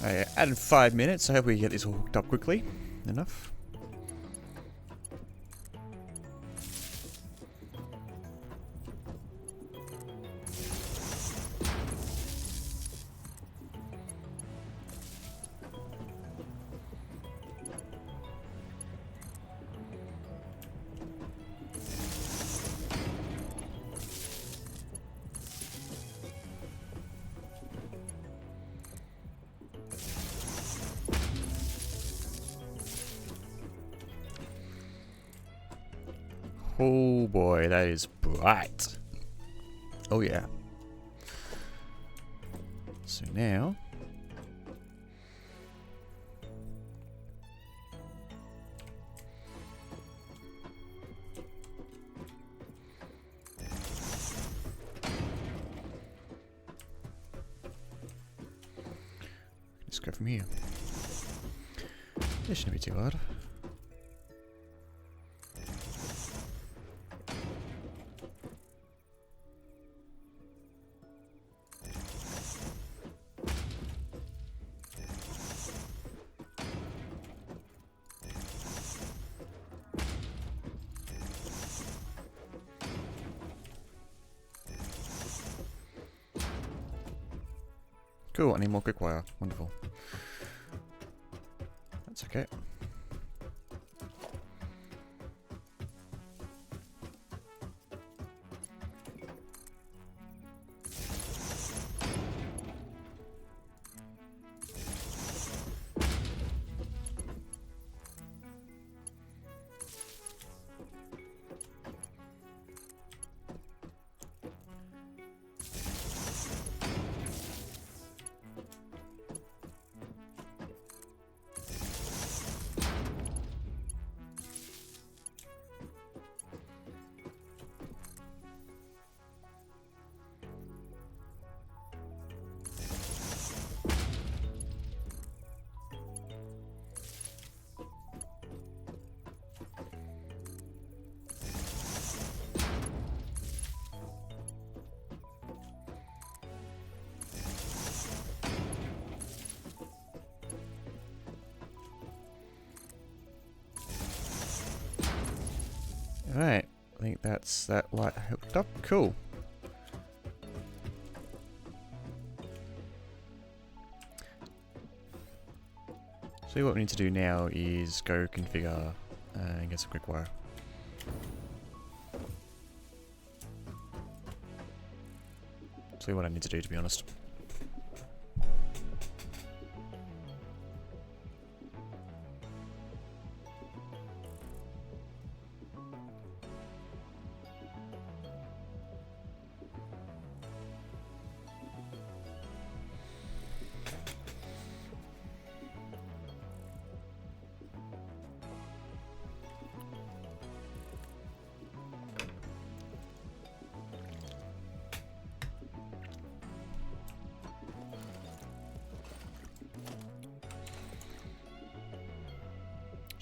I added 5 minutes. I hope we get this all hooked up quickly enough. Oh boy, that is bright. Oh yeah. So now... let's go from here. This shouldn't be too hard. Cool, I need more quick wire. Wonderful. That's okay. Alright, I think that's that light hooked up. Cool. So what we need to do now is go configure and get some quick wire. See what I need to do, to be honest.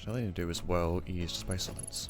What I need to do as well is display signs.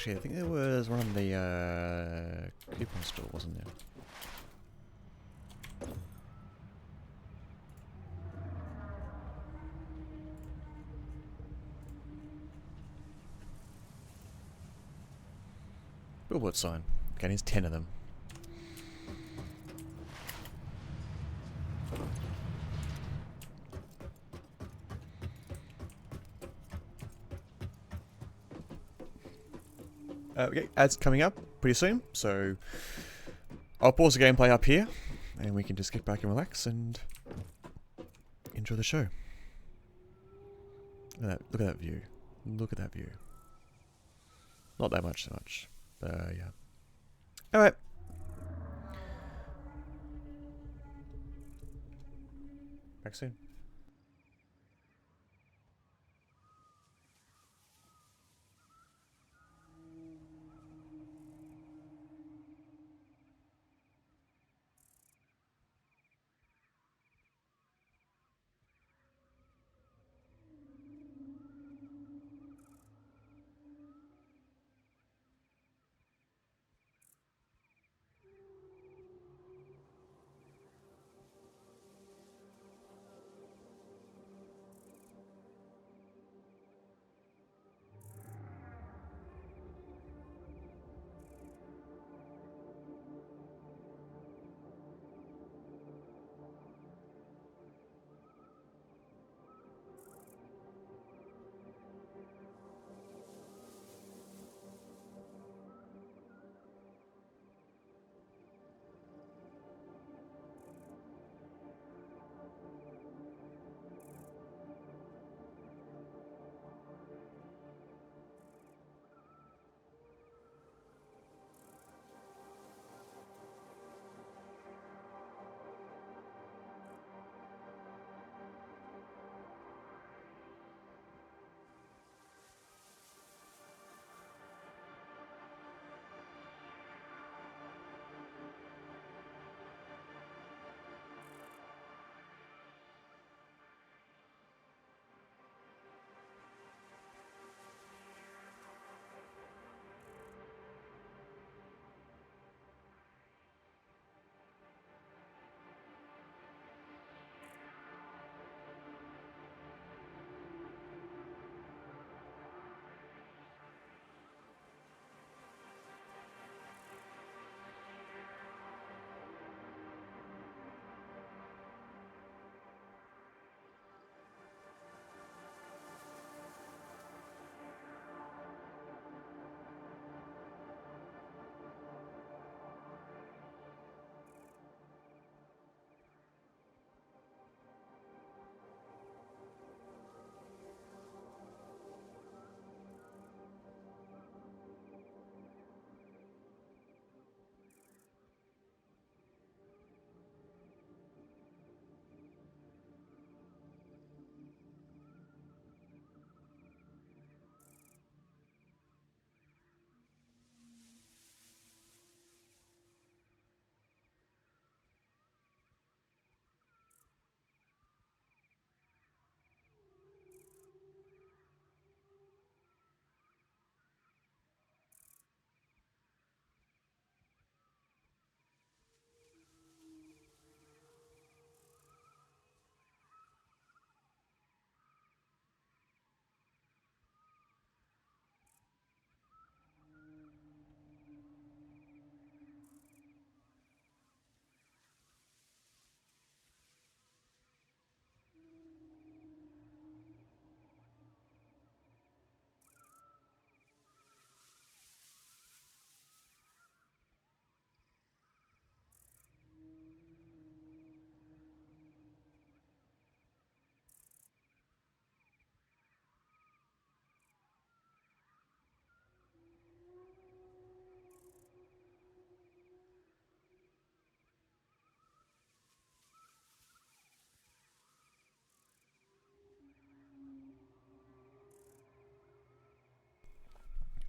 Actually, I think there was one on the coupon store, wasn't there? Billboard sign. Okay, there's 10 of them. Okay, ads coming up pretty soon, so I'll pause the gameplay up here, and we can just get back and relax and enjoy the show. Look at that view. Look at that view. Not that much, so much. Yeah. Alright. Back soon.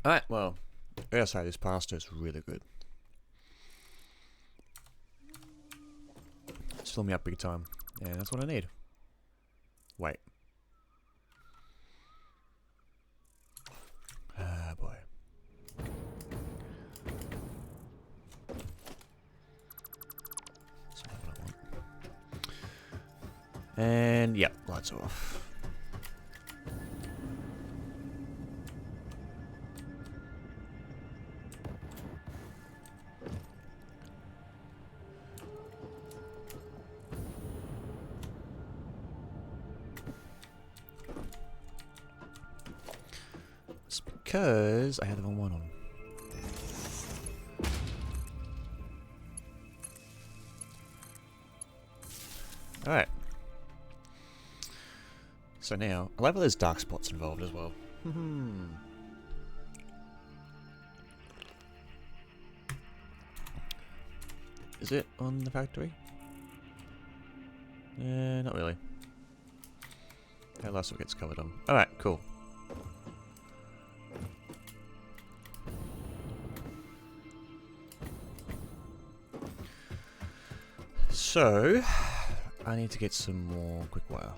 Alright, well, I gotta say, this pasta is really good. It's filling me up big time, and that's what I need. Wait. Ah, boy. And yep, lights are off. It's because I had the wrong one on. Alright. So now, I like how there's dark spots involved as well. Is it on the factory? Not really. That last one gets covered on. Alright, cool. So, I need to get some more quick wire.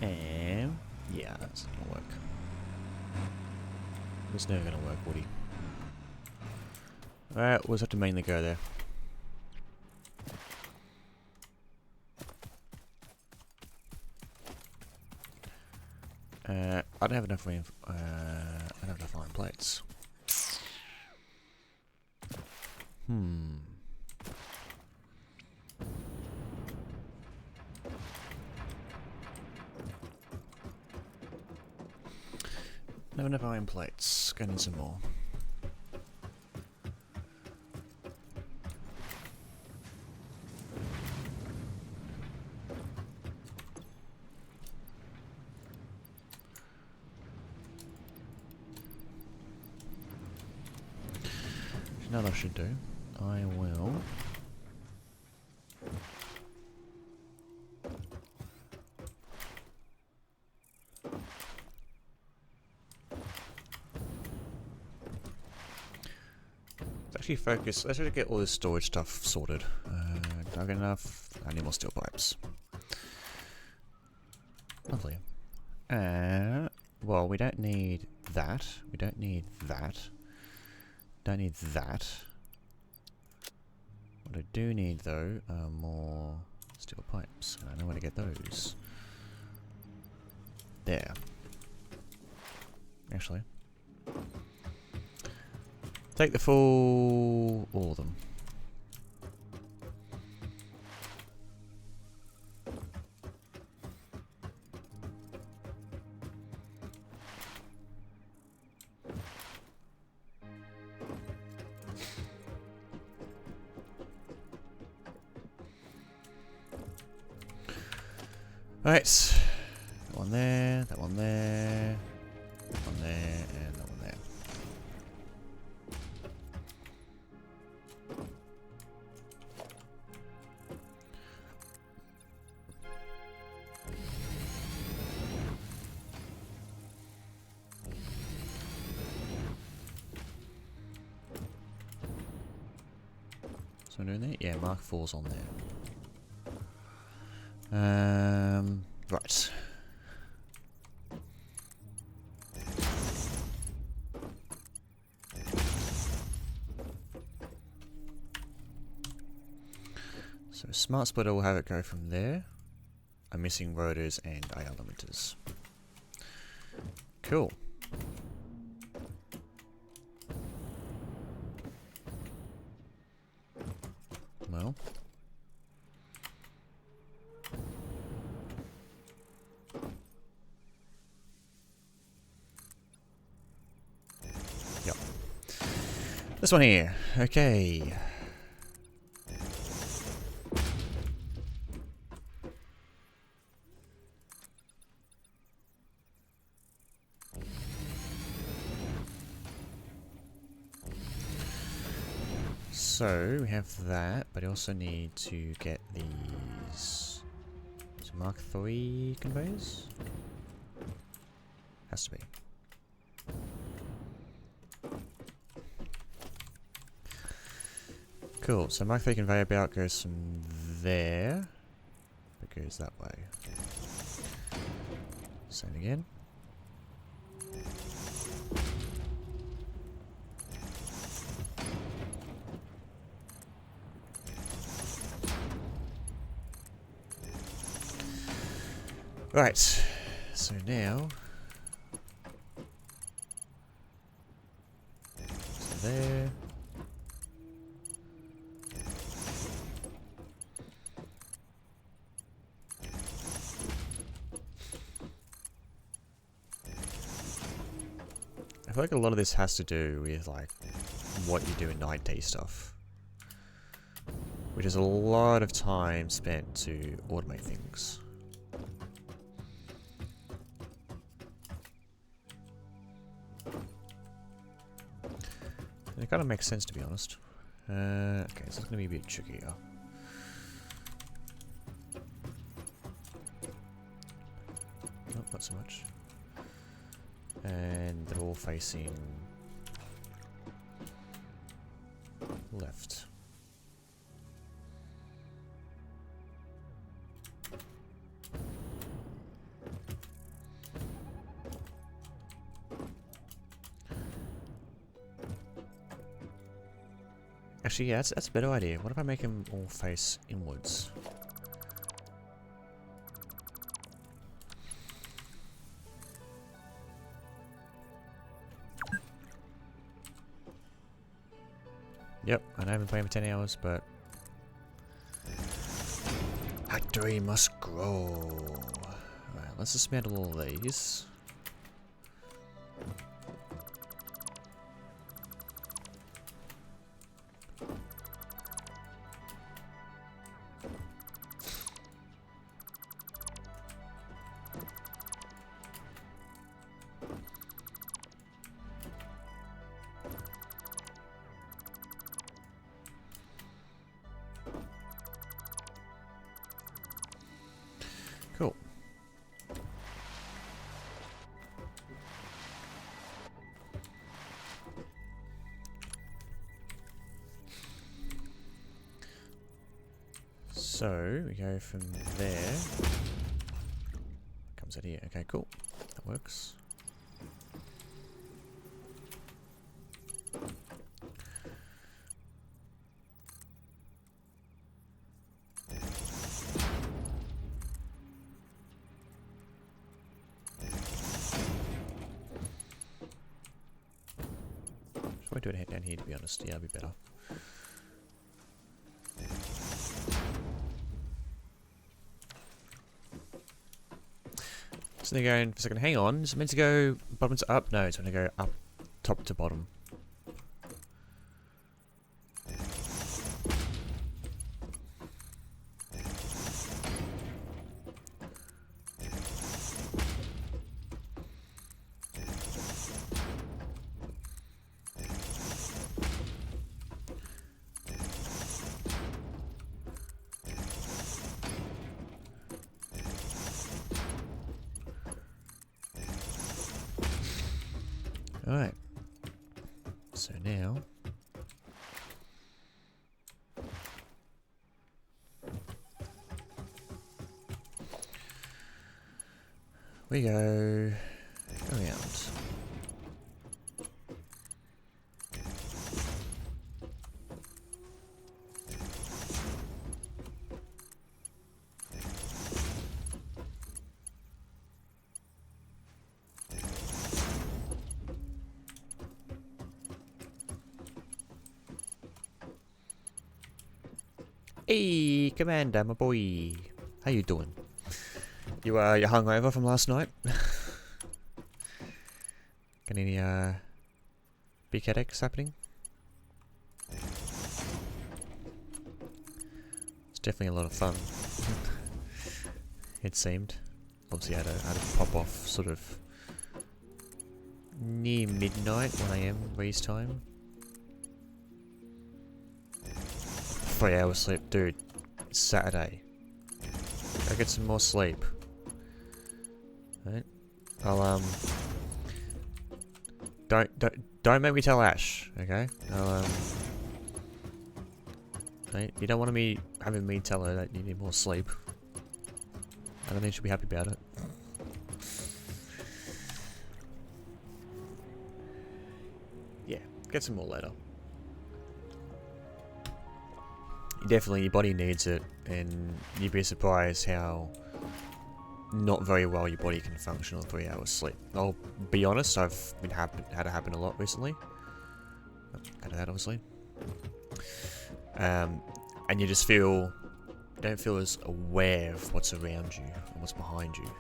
And yeah, that's not gonna work. It's never gonna work, Woody. Alright, we'll just have to mainly go there. I don't have enough I don't have enough iron plates. Not enough iron plates. Gonna need some more. You know what I should do? I will. Actually focus. Let's actually get all this storage stuff sorted. Dug enough. I need more steel pipes. Lovely. Well, we don't need that. We don't need that. Don't need that. What I do need though are more steel pipes, and I know where to get those. There. Actually. Take the full... all of them. Right. That one there, that one there, that one there, and that one there. So I'm doing that? Yeah, Mark 4's on there. Right. So Smart Splitter will have it go from there. I'm missing rotors and IR limiters. Cool. Well. Yep. This one here. Okay. So we have that, but I also need to get these Mark 3 conveyors. Has to be. Cool, so Mark 3 conveyor belt goes from there. It goes that way. Same again. Right, so now, so there, I feel like a lot of this has to do with like what you do in night day stuff, which is a lot of time spent to automate things. It kind of makes sense, to be honest. Okay, so it's going to be a bit trickier. Nope, not so much. And they're all facing left. Actually, yeah, that's a better idea. What if I make them all face inwards? Yep, I know I've been playing for 10 hours, but factory must grow. Alright, let's dismantle all these. Cool. So, we go from there. Comes out here. Okay, cool. That works. Should I do it down here, to be honest? Yeah, that'd be better. So they're going for a second. Hang on, is it meant to go bottom to up? No, it's going to go up, top to bottom. Alright. So now we go around. Hey, Commander, my boy. How you doing? You hungover from last night? Got any big headaches happening? It's definitely a lot of fun. It seemed. Obviously, I had to pop off sort of near midnight, 1 AM, Reese time. 3 hours sleep, dude. It's Saturday. Go get some more sleep. Right? I'll don't make me tell Ash, okay? Right? You don't want to be having me tell her that you need more sleep. I don't think she'll be happy about it. Yeah, get some more later. Definitely, your body needs it, and you'd be surprised how not very well your body can function on 3 hours sleep. I'll be honest, I've been had it happen a lot recently. Had that obviously. And you just don't feel as aware of what's around you and what's behind you.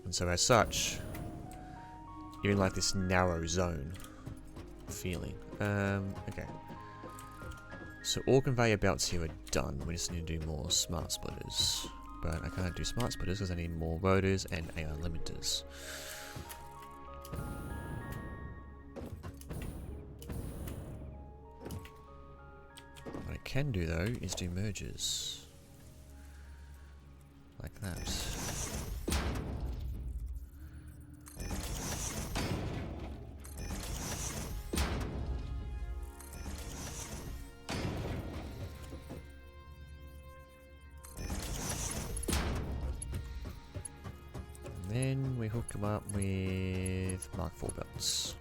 And so as such, you're in like this narrow zone feeling. Okay. So all conveyor belts here are done. We just need to do more smart splitters. But I can't do smart splitters because I need more rotors and AI limiters. What I can do though is do mergers. Like that. Then we hook them up with Mark 4 belts.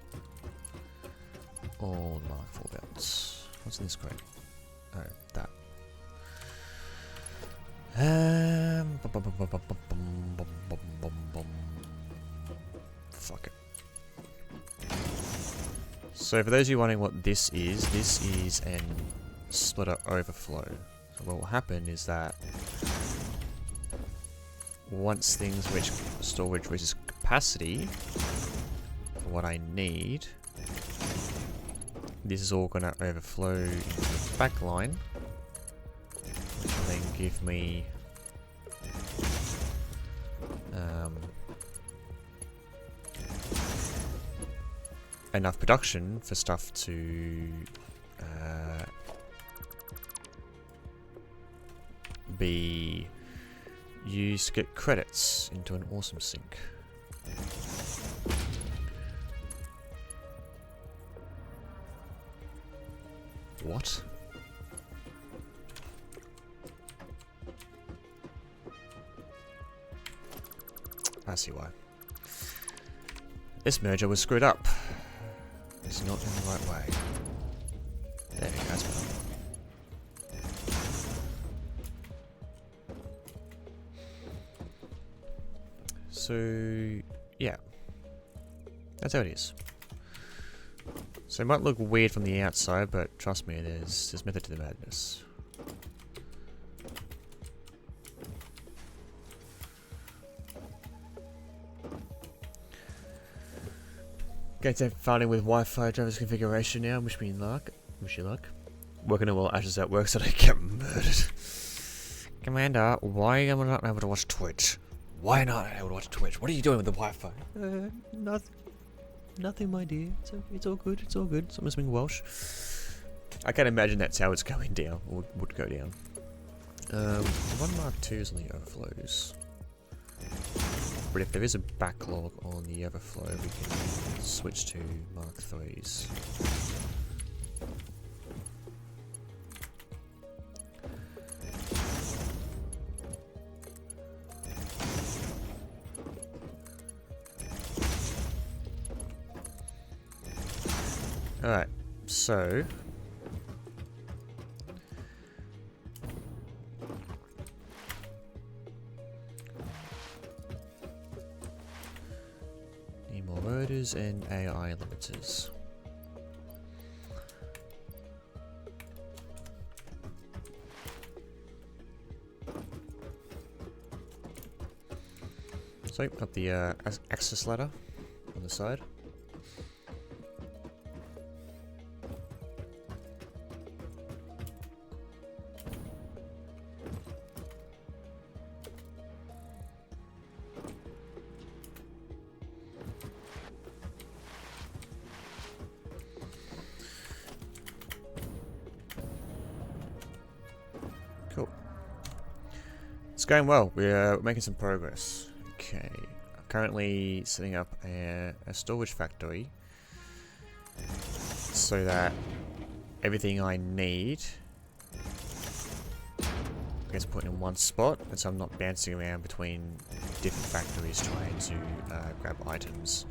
All the Mark 4 belts. What's in this crate? Oh, that. Fuck it. So for those of you wondering what this is an splitter overflow. So what will happen is that once things reach storage reaches capacity for what I need, this is all gonna overflow into the back line, which will then give me enough production for stuff to be used to get credits into an awesome sync. What? I see why. This merger was screwed up. It's not in the right way. There we go, that's better. So, yeah. That's how it is. So it might look weird from the outside, but trust me, there's method to the madness. Going to fighting with Wi-Fi drivers configuration now. Wish me luck. Wish you luck. Working on while Ash's at work so they get murdered. Commander, why am I not able to watch Twitch? Why not able to watch Twitch? What are you doing with the Wi-Fi? Nothing, my dear. It's all good. It's all good. Someone's being Welsh. I can't imagine that's how it's going down. Or would go down. One Mark II's on the overflows. But if there is a backlog on the overflow, we can switch to Mark III's. Alright, so need more rotors and AI limiters. So, up the access ladder on the side. Cool. It's going well. We're making some progress. Okay. I'm currently setting up a storage factory so that everything I need gets put in one spot, and so I'm not bouncing around between different factories trying to grab items.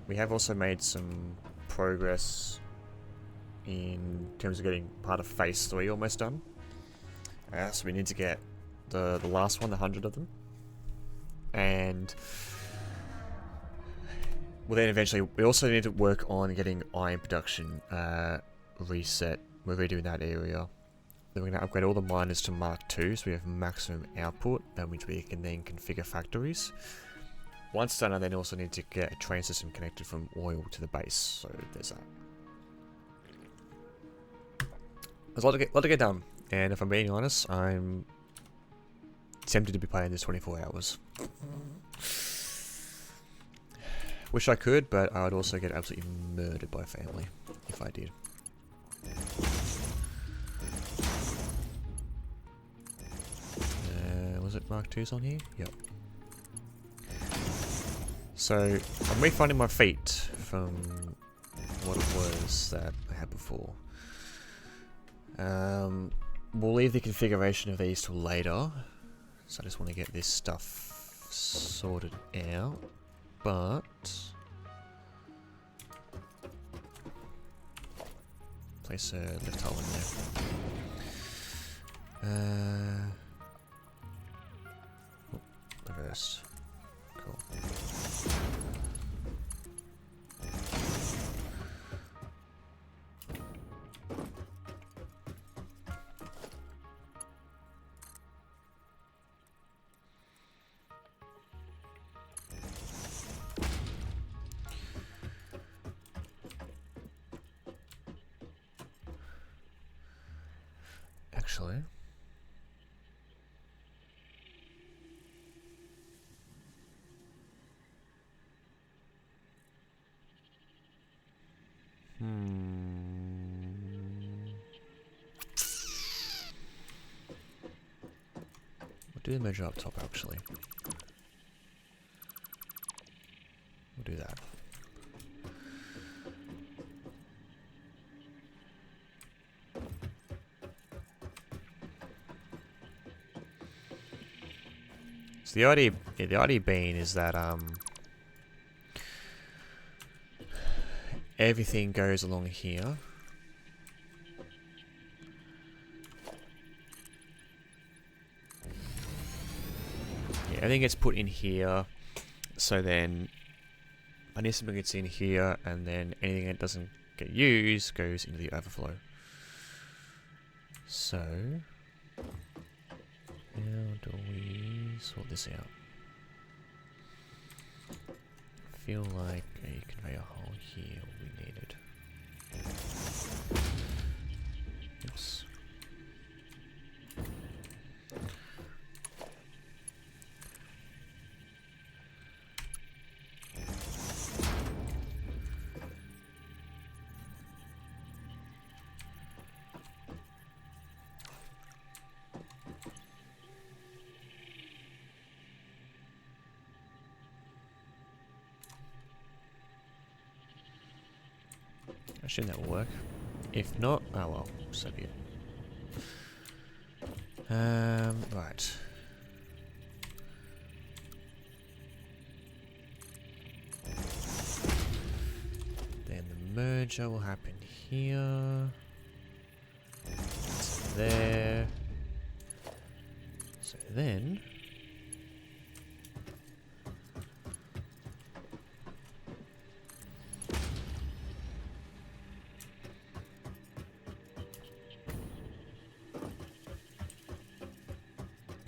We have also made some progress in terms of getting part of Phase 3 almost done. So we need to get the last one, the 100 of them. And well, then eventually we also need to work on getting iron production reset. We're redoing that area. Then we're going to upgrade all the miners to Mark II, so we have maximum output, which we can then configure factories. Once done, I then also need to get a train system connected from oil to the base, so there's that. There's a lot to get done, and if I'm being honest, I'm tempted to be playing this 24 hours. Wish I could, but I would also get absolutely murdered by family if I did. Was it Mark II's on here? Yep. So, I'm refinding my feet from what it was that I had before. We'll leave the configuration of these till later. So I just want to get this stuff sorted out. But place a lift hole in there. Reversed. Cool. Actually, we'll do the measure up top actually. We'll do that. So the idea being is that everything goes along here. Yeah, everything gets put in here. So then I need something gets in here, and then anything that doesn't get used goes into the overflow. So how do we sort this out? I feel like a conveyor hole here will be needed. Oops. I assume that will work. If not, oh well, so be it. Right. Then the merger will happen here. It's there. So then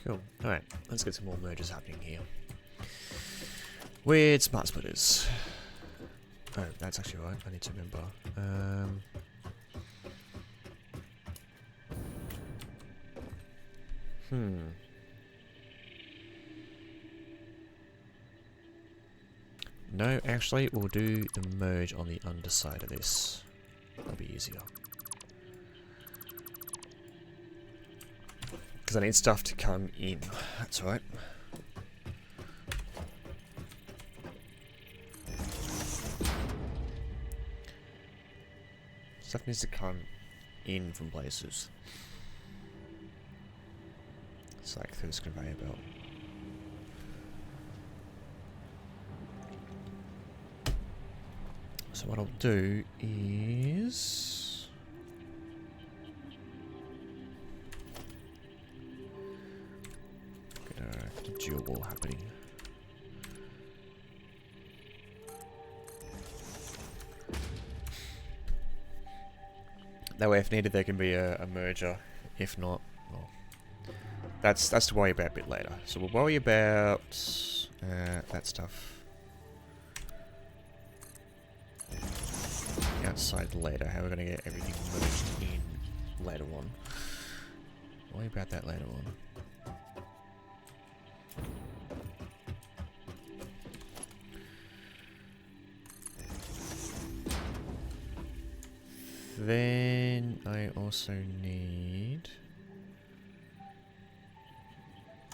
cool. Alright, let's get some more mergers happening here. With smart splitters. Oh, that's actually right. I need to remember. No, actually, we'll do the merge on the underside of this. That'll be easier. Because I need stuff to come in. That's right. Stuff needs to come in from places. It's like through this conveyor belt. So what I'll do is get a dual wall happening. That way, if needed, there can be a merger. If not, well, that's to worry about a bit later. So we'll worry about that stuff outside later. How we're going to get everything merged in later on. Worry about that later on. Then I also need.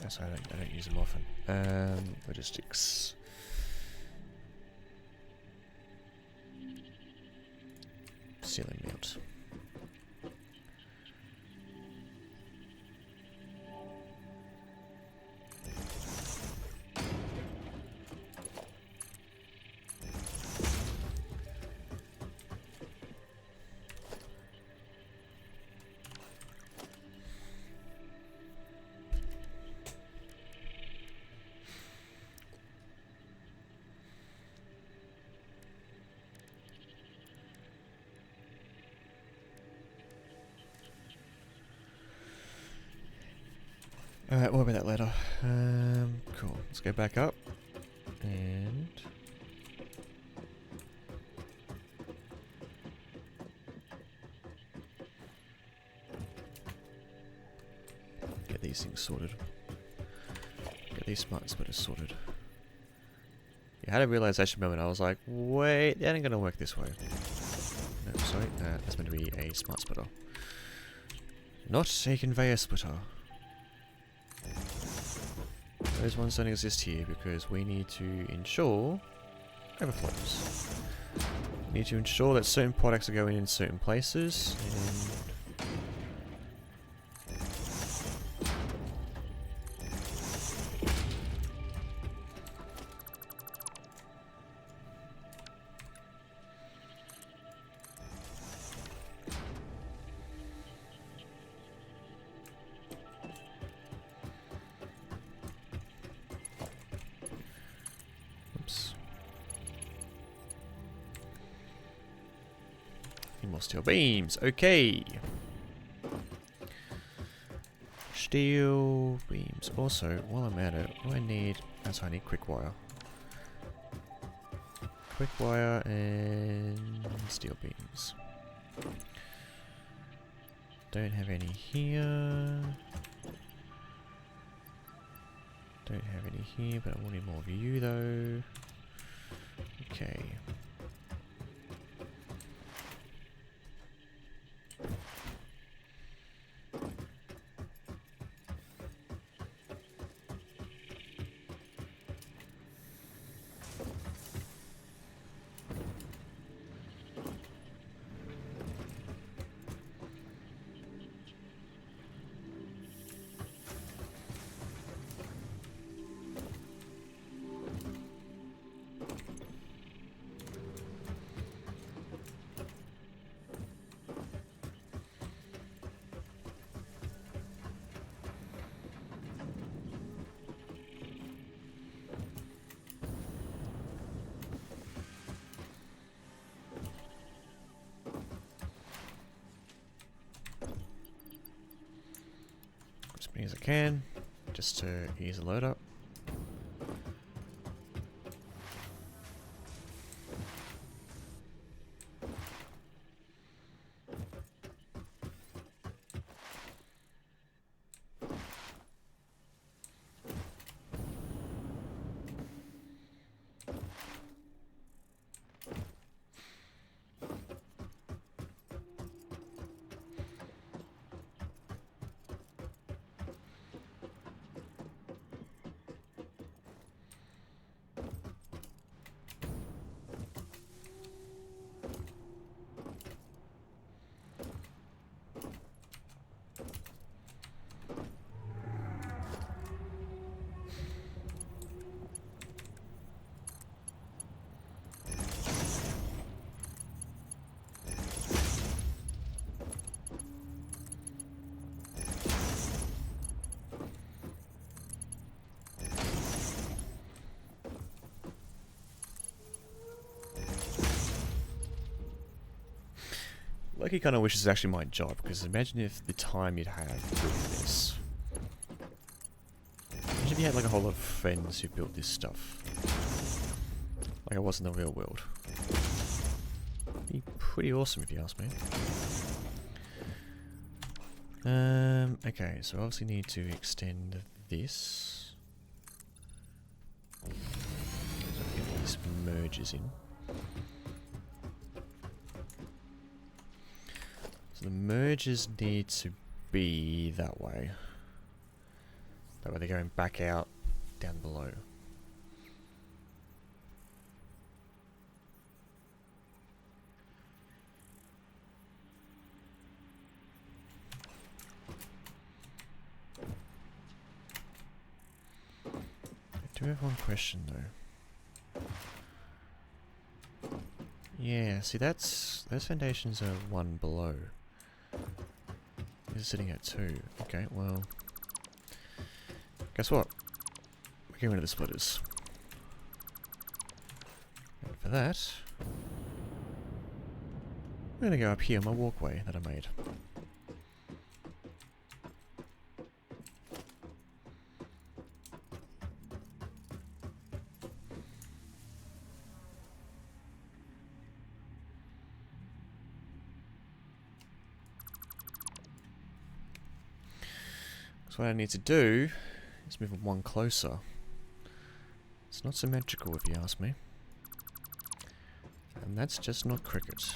That's I don't use them often. Logistics. Ceiling mount. Alright, we'll worry about that later. Cool. Let's go back up. And... get these things sorted. Get these smart splitters sorted. I had a realization moment. I was like, wait, that ain't gonna work this way. No, sorry. That's meant to be a smart splitter. Not a conveyor splitter. Those ones don't exist here because we need to ensure overflows. We need to ensure that certain products are going in certain places, and more steel beams. Okay. Steel beams. Also, while I'm at it, what do I need? That's what I need. Quick wire. Quick wire and steel beams. Don't have any here. Don't have any here, but I wanted more of you though. Okay. As many as I can, just to ease the load up. Like he kind of wishes it's actually my job, because imagine if the time you'd have doing this. Imagine if you had like a whole lot of friends who built this stuff. Like it was in the real world. Be pretty awesome if you ask me. Okay, so obviously need to extend this. So get these merges in. So the merges need to be that way. That way they're going back out down below. I do have one question though. Yeah, see those foundations are one below. This is sitting at 2. Okay, well, guess what? We're getting rid of the splitters. And for that, I'm gonna go up here on my walkway that I made. So what I need to do is move it one closer. It's not symmetrical if you ask me. And that's just not cricket.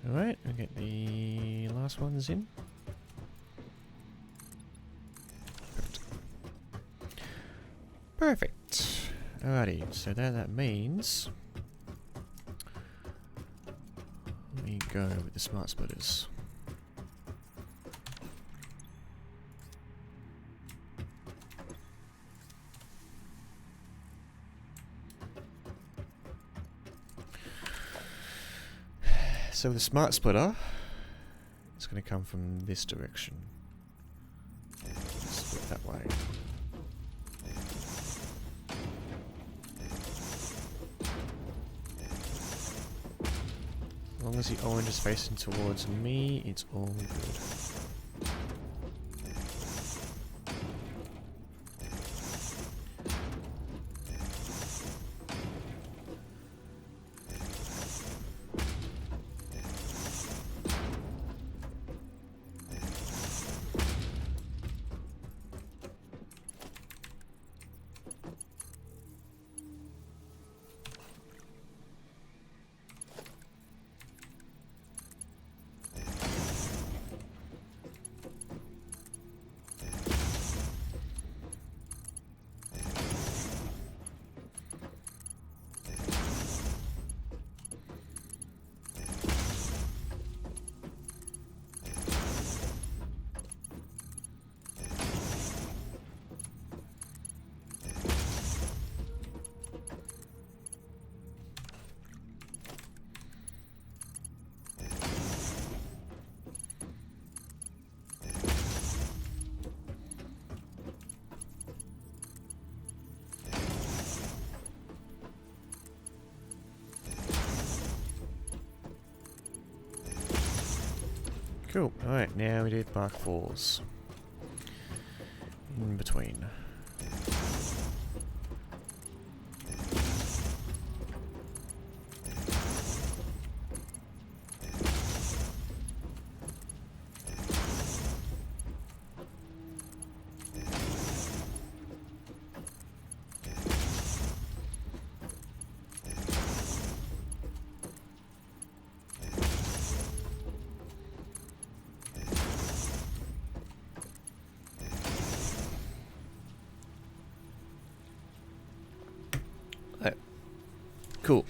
Alright, we'll get the last ones in. Perfect. Alrighty, so that means we go with the smart splitters. So the smart splitter is going to come from this direction. Split that way. As long as the orange is facing towards me, it's all good. Cool. Alright, now we do Bark Falls. In between. cool.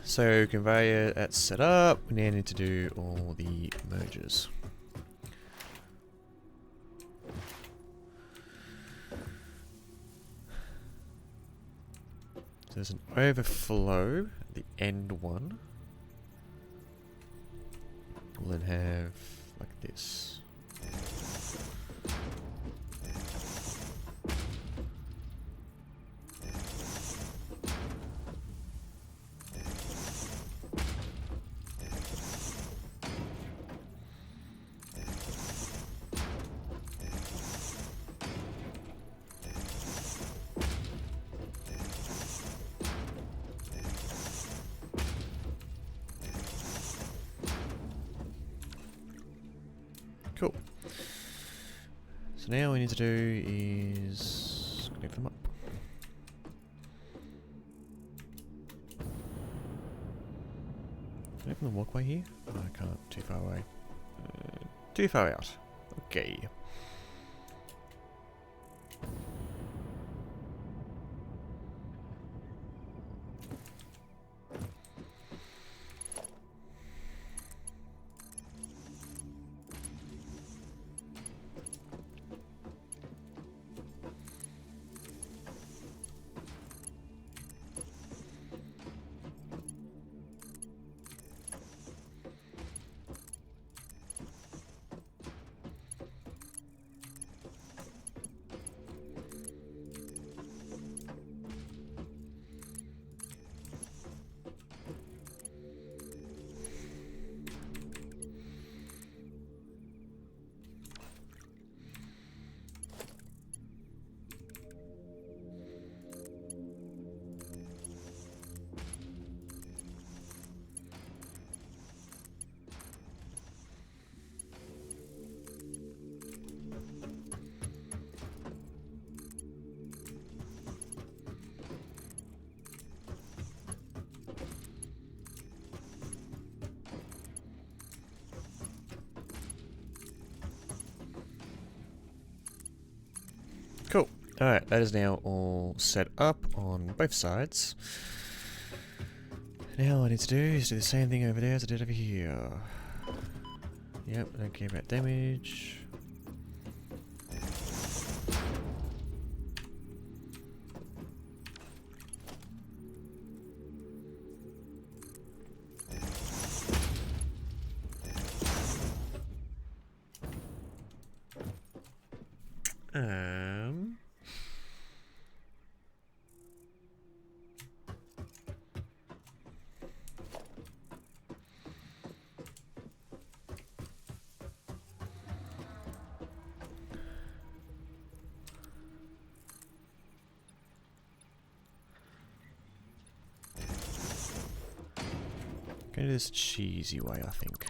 So conveyor that's set up. We now need to do all the merges. So there's an overflow at the end one. We'll then have like this. Cool. So now all we need to do is connect them up. Can I open the walkway here? No, I can't. Too far away. Too far out. Okay. Cool. Alright, that is now all set up on both sides. Now all I need to do is do the same thing over there as I did over here. Yep, don't care about damage. Go this cheesy way, I think.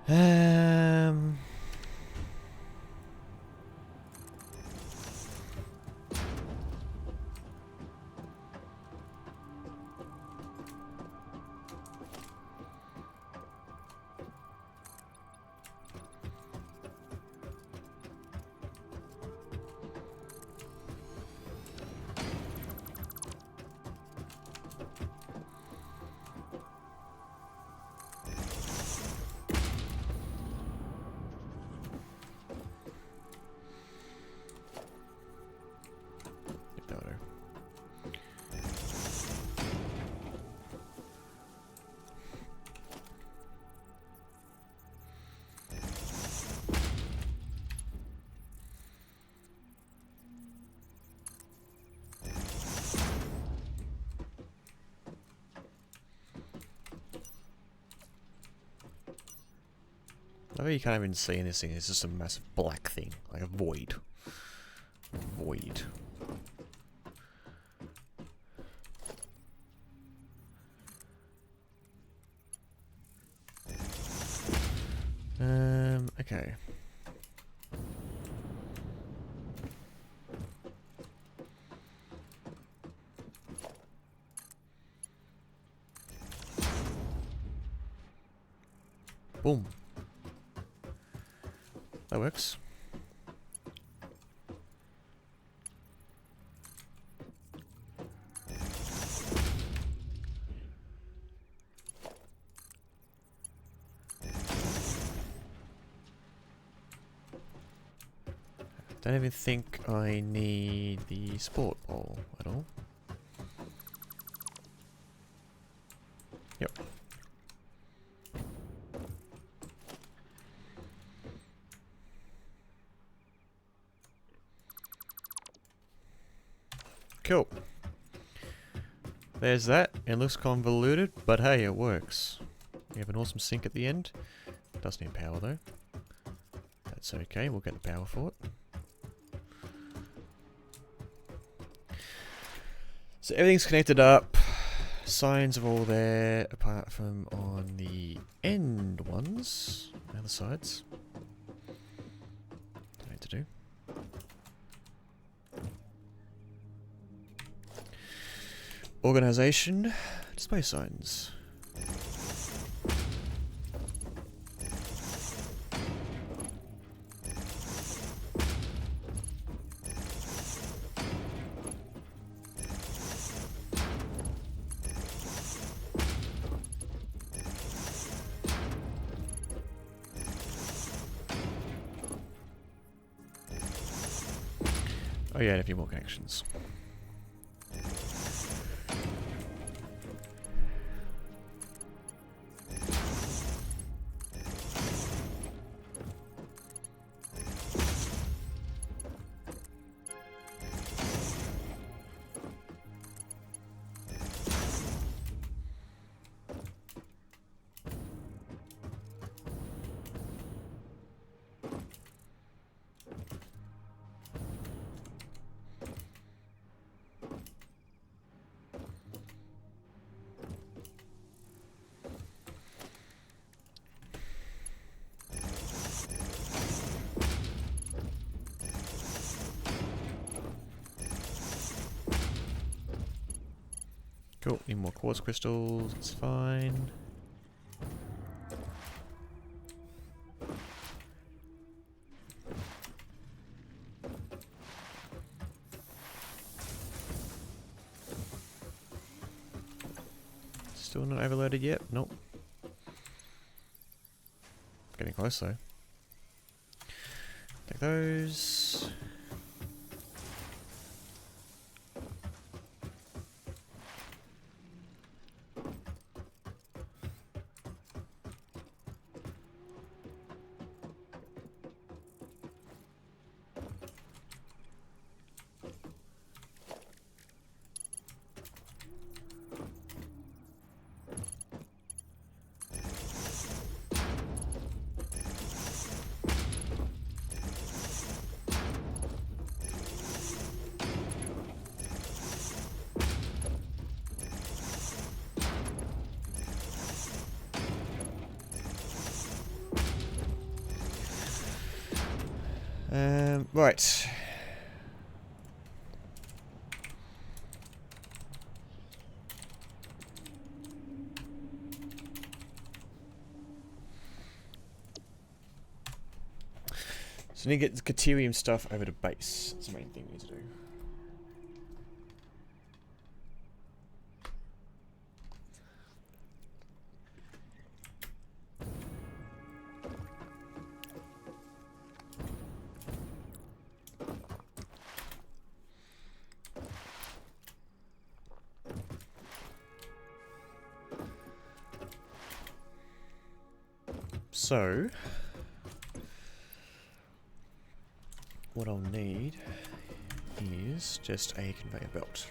Um, I bet you can't even see anything. It's just a massive black thing, like a void. Void. Okay. Boom. That works. Don't even think I need the sport ball at all. Yep. Cool. There's that. It looks convoluted, but hey, it works. We have an awesome sink at the end. Does need power though. That's okay, we'll get the power for it. So everything's connected up. Signs are all there, apart from on the end ones. The other sides. Don't need to do. Organization. Display signs. Oh yeah, and a few more connections. Cool, need more quartz crystals, it's fine. Still not overloaded yet? Nope. Getting close though. Take those. Right. So we need to get the Caterium stuff over to base. That's the main thing we need to do. So, what I'll need is just a conveyor belt.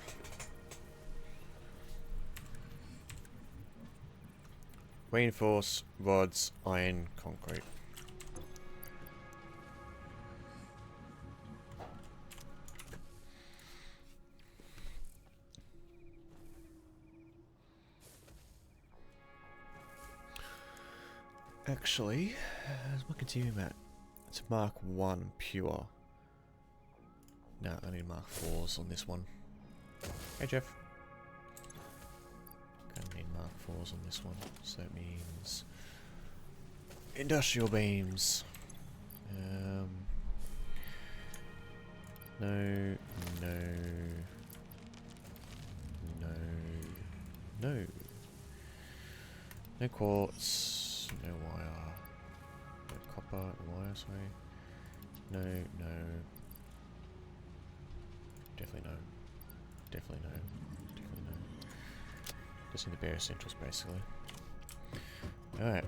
Reinforce rods, iron, concrete. Actually, I'm continuing that. It's Mark 1 pure. No, I need Mark 4s on this one. Hey Jeff. Gonna need Mark 4s on this one. So it means industrial beams. No, no, no, no. No quartz, no wire, no copper, no wire, sorry. No, no. Definitely no. Definitely no. Definitely no. Just need the bare essentials basically. Alright.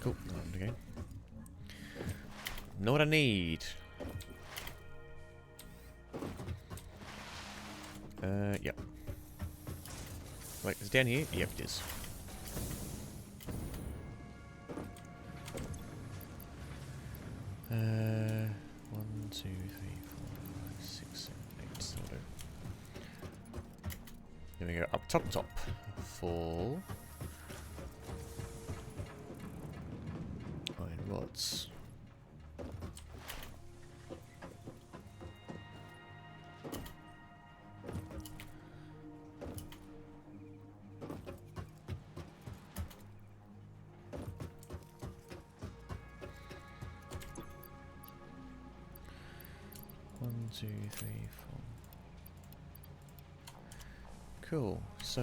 Cool, again. Know what I need. Yep. Wait, is it down here? Yep, it is. One, two, three, four, five, six, seven, eight. So then we go up top. Full. Iron rods. One, two, three, four. Cool. So,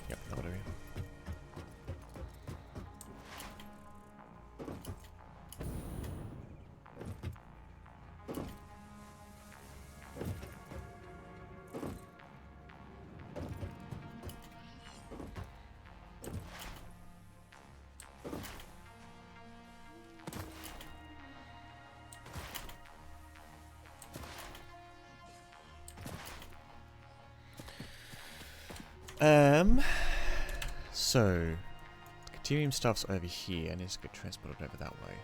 yep, that'll do. So, Continuum stuff's over here and needs to get transported over that way.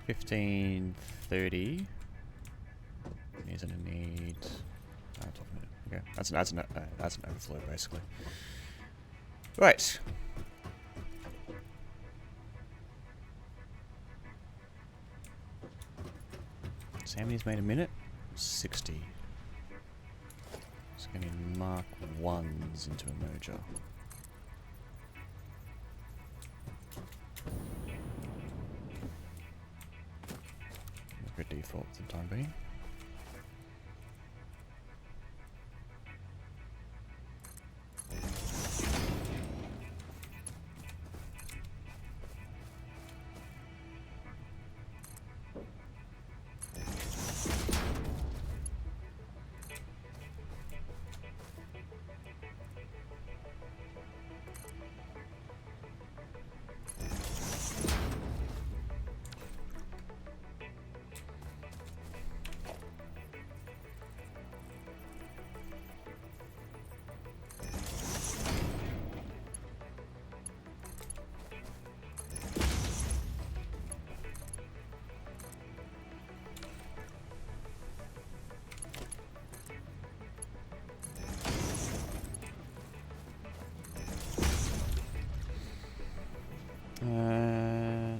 $15.30. He's gonna need. Okay, that's an overflow basically. Right. So how many's made a minute? 60. So gonna need Mark 1s into a merger. Make a default for the time being.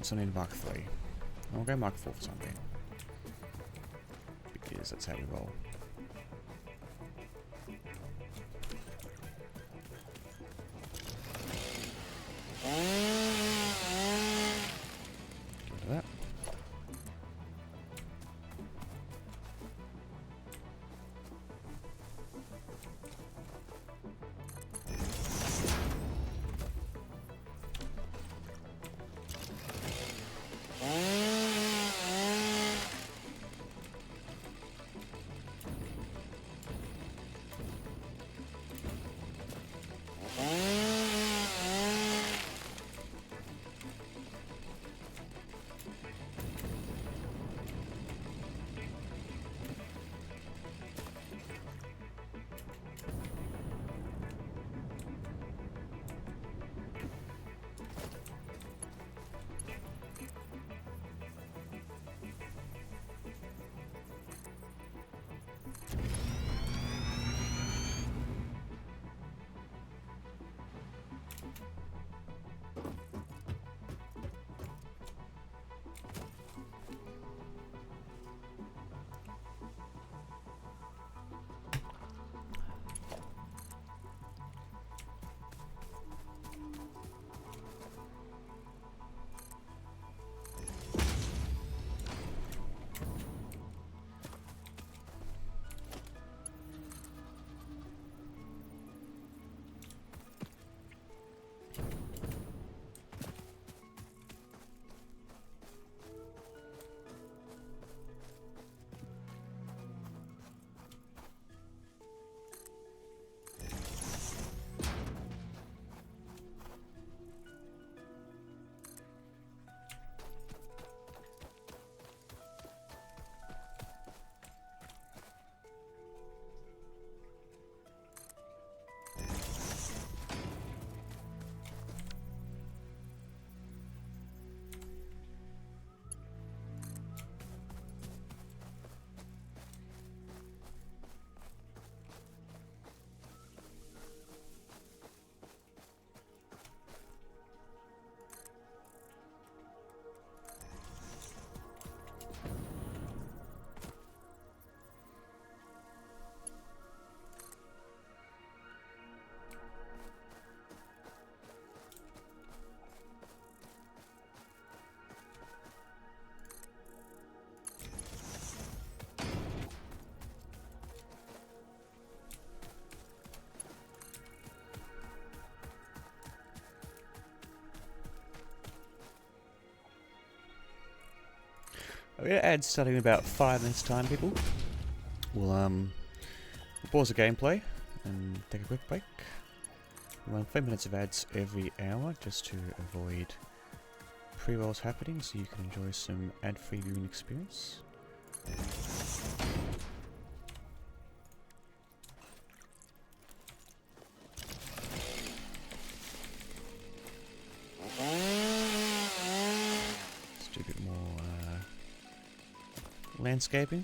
So I need Mark 3. I'll go Mark 4 for something. Because that's how we roll. Get rid of that. I'm gonna add starting in about 5 minutes time, people. We'll pause the gameplay and take a quick break. We'll run 5 minutes of ads every hour just to avoid pre-rolls happening, so you can enjoy some ad-free viewing experience. Let's do a bit more landscaping.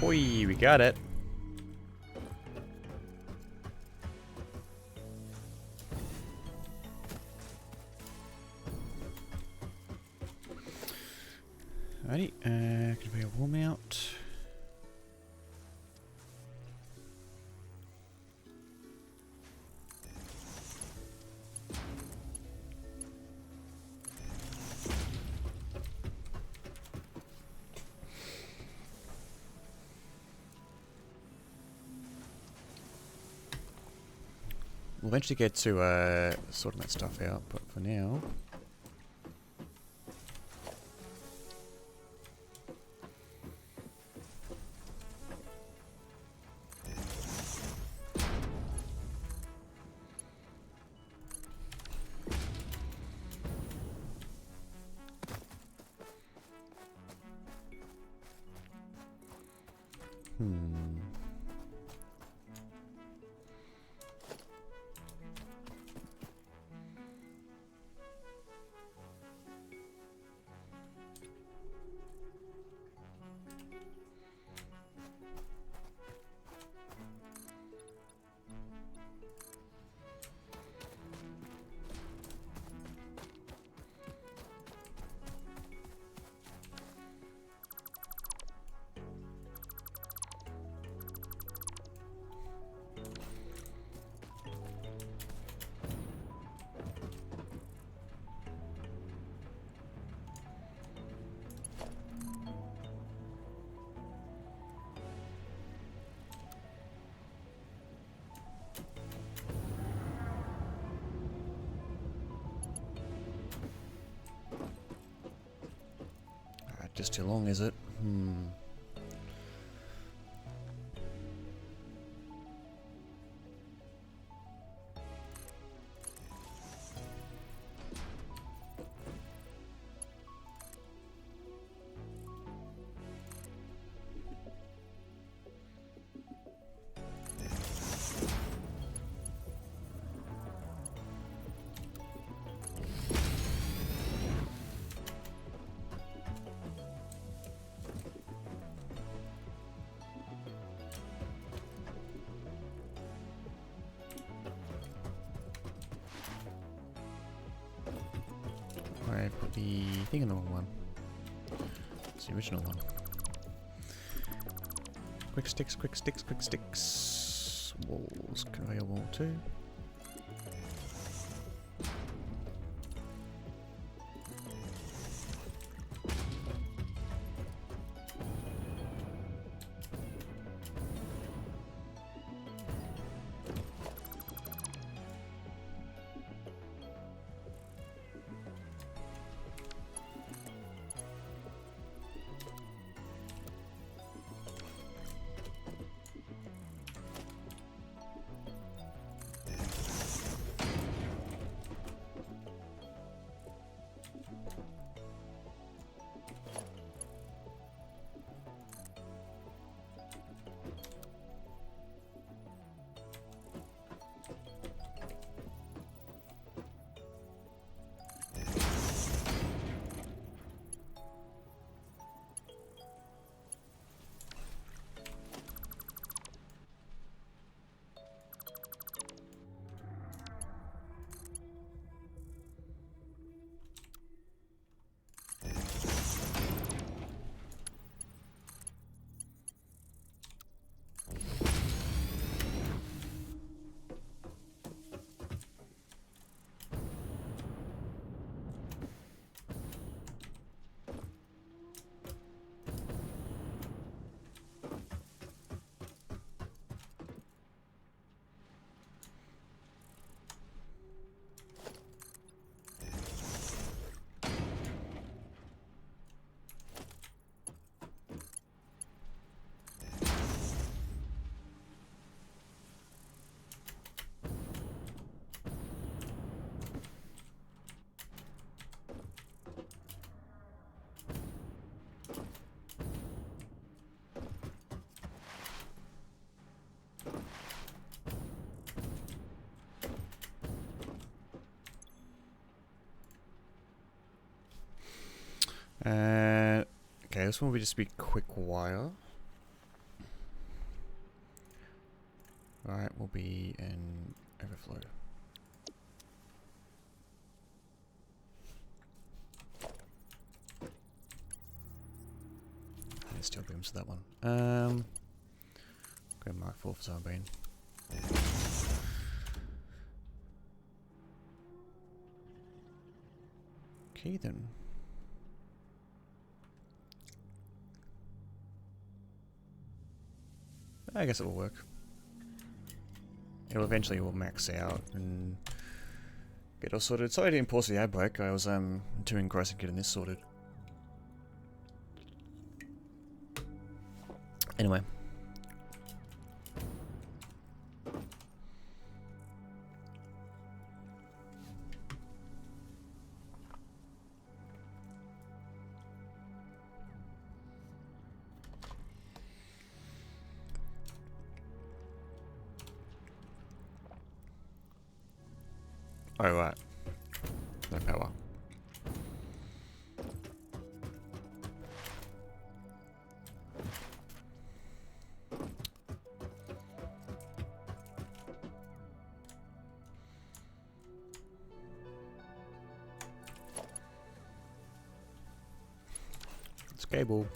Oi, we got it. Alrighty, gonna be a wall mount. We'll eventually get to sorting that stuff out, but for now. Just too long, is it? I put the thing in the wrong one. It's the original one. Quick sticks, quick sticks, quick sticks. Walls, conveyor wall 2. Okay, this one will just be quick wire. Alright, will be an overflow. There's steel beams to that one. Go Mark 4 for zone beam. Okay then. I guess it will work. It'll eventually will max out and get all sorted. Sorry I didn't pause the ad break. I was too engrossed in getting this sorted. Anyway. Oh, right. No power. It's cable.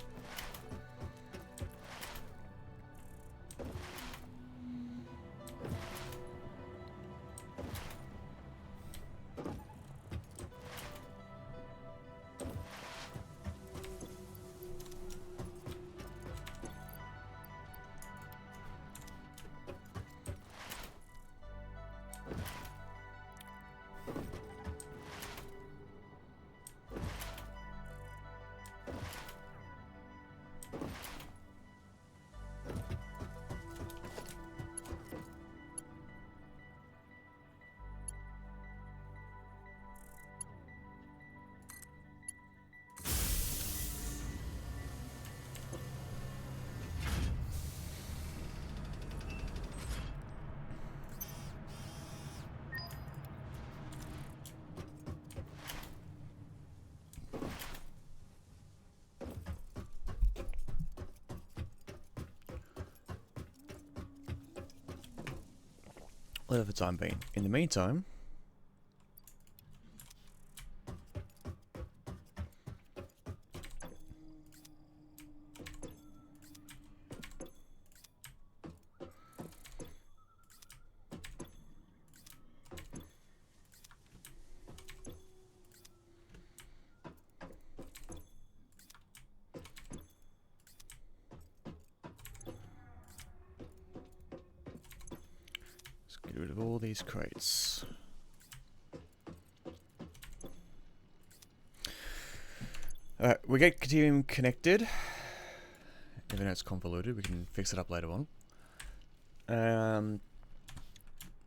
Whatever the time being. In the meantime, let's get rid of all these crates. Alright, we get Continuum connected. Even though it's convoluted, we can fix it up later on.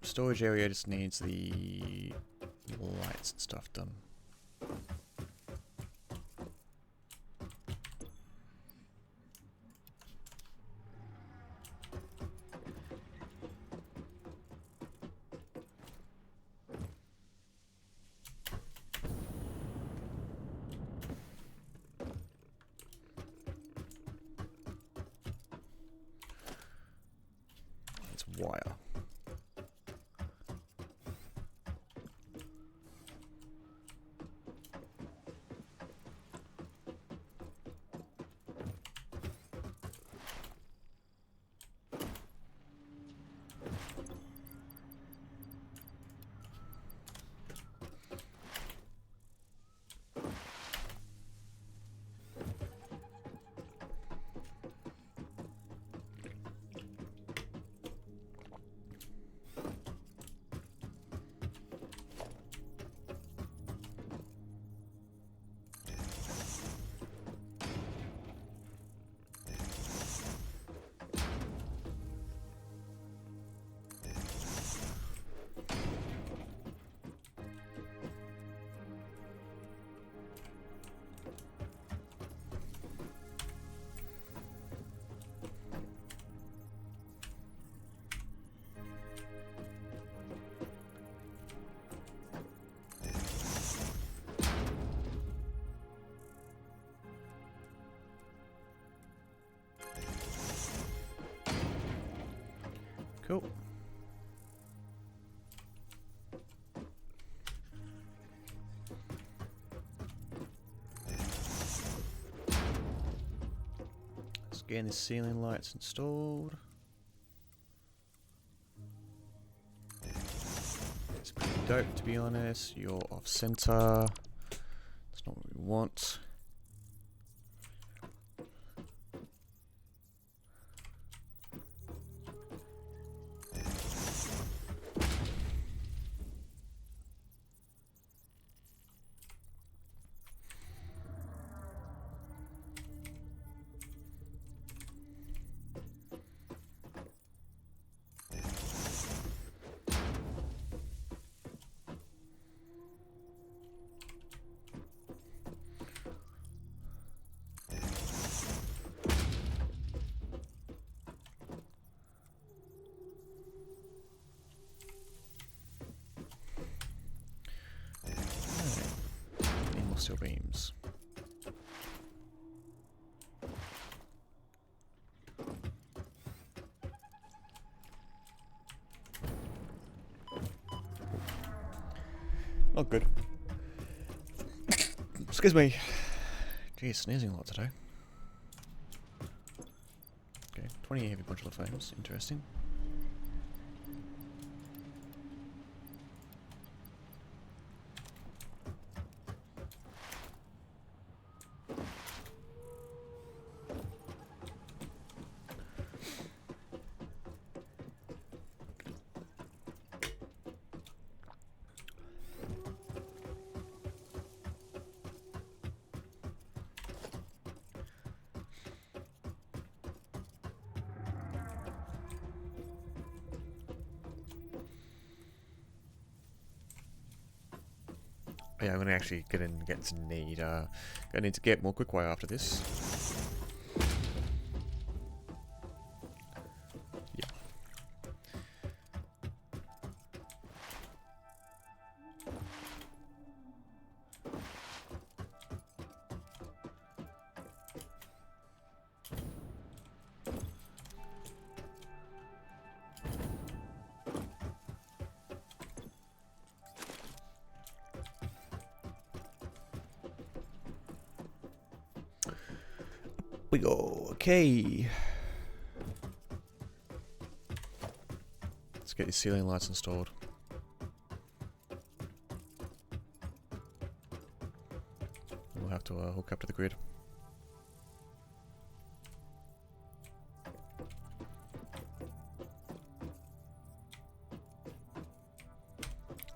Storage area just needs the lights and stuff done. It's wire. Getting the ceiling lights installed. It's pretty dope, to be honest. You're off center. That's not what we want. Steel beams. Not good. Excuse me. Geez, sneezing a lot today. Okay, 20 heavy modular frames. Interesting. Yeah, I'm gonna actually gonna need to get more quick wire after this. Yeah. We go. Okay. Let's get these ceiling lights installed. We'll have to hook up to the grid.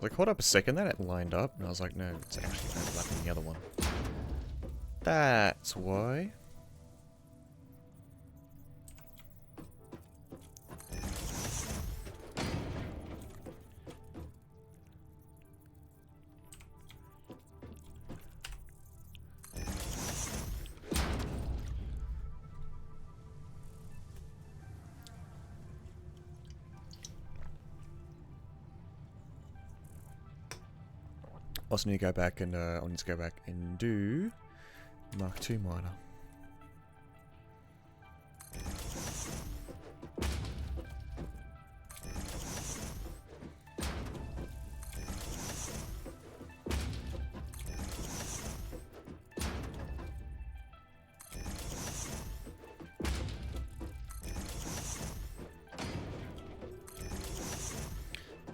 Like, hold up a second, that it lined up, and I was like, no, it's actually overlapping the other one. That's why. Also need to go back and I need to go back and do Mark II miner.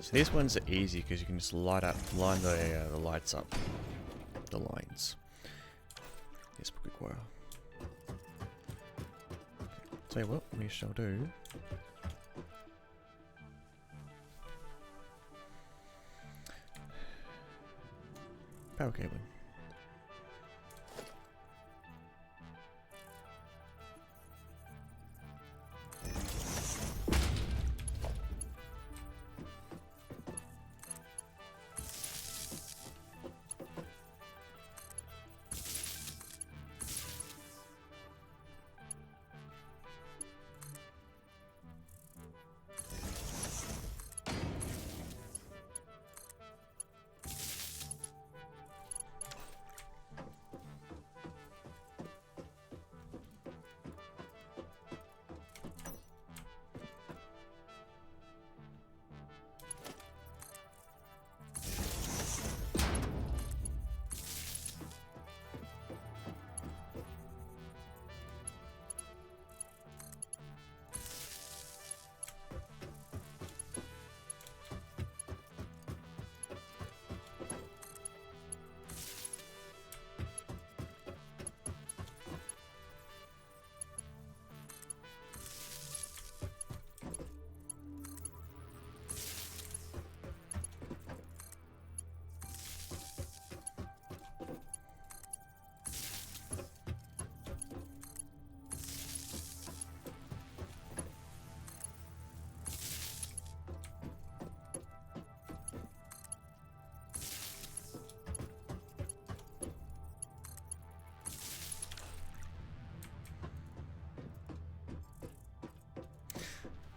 So these ones are easy because you can just line the lights up, the lines. Yes, quick wire. Tell you what, we shall do. Power cabling.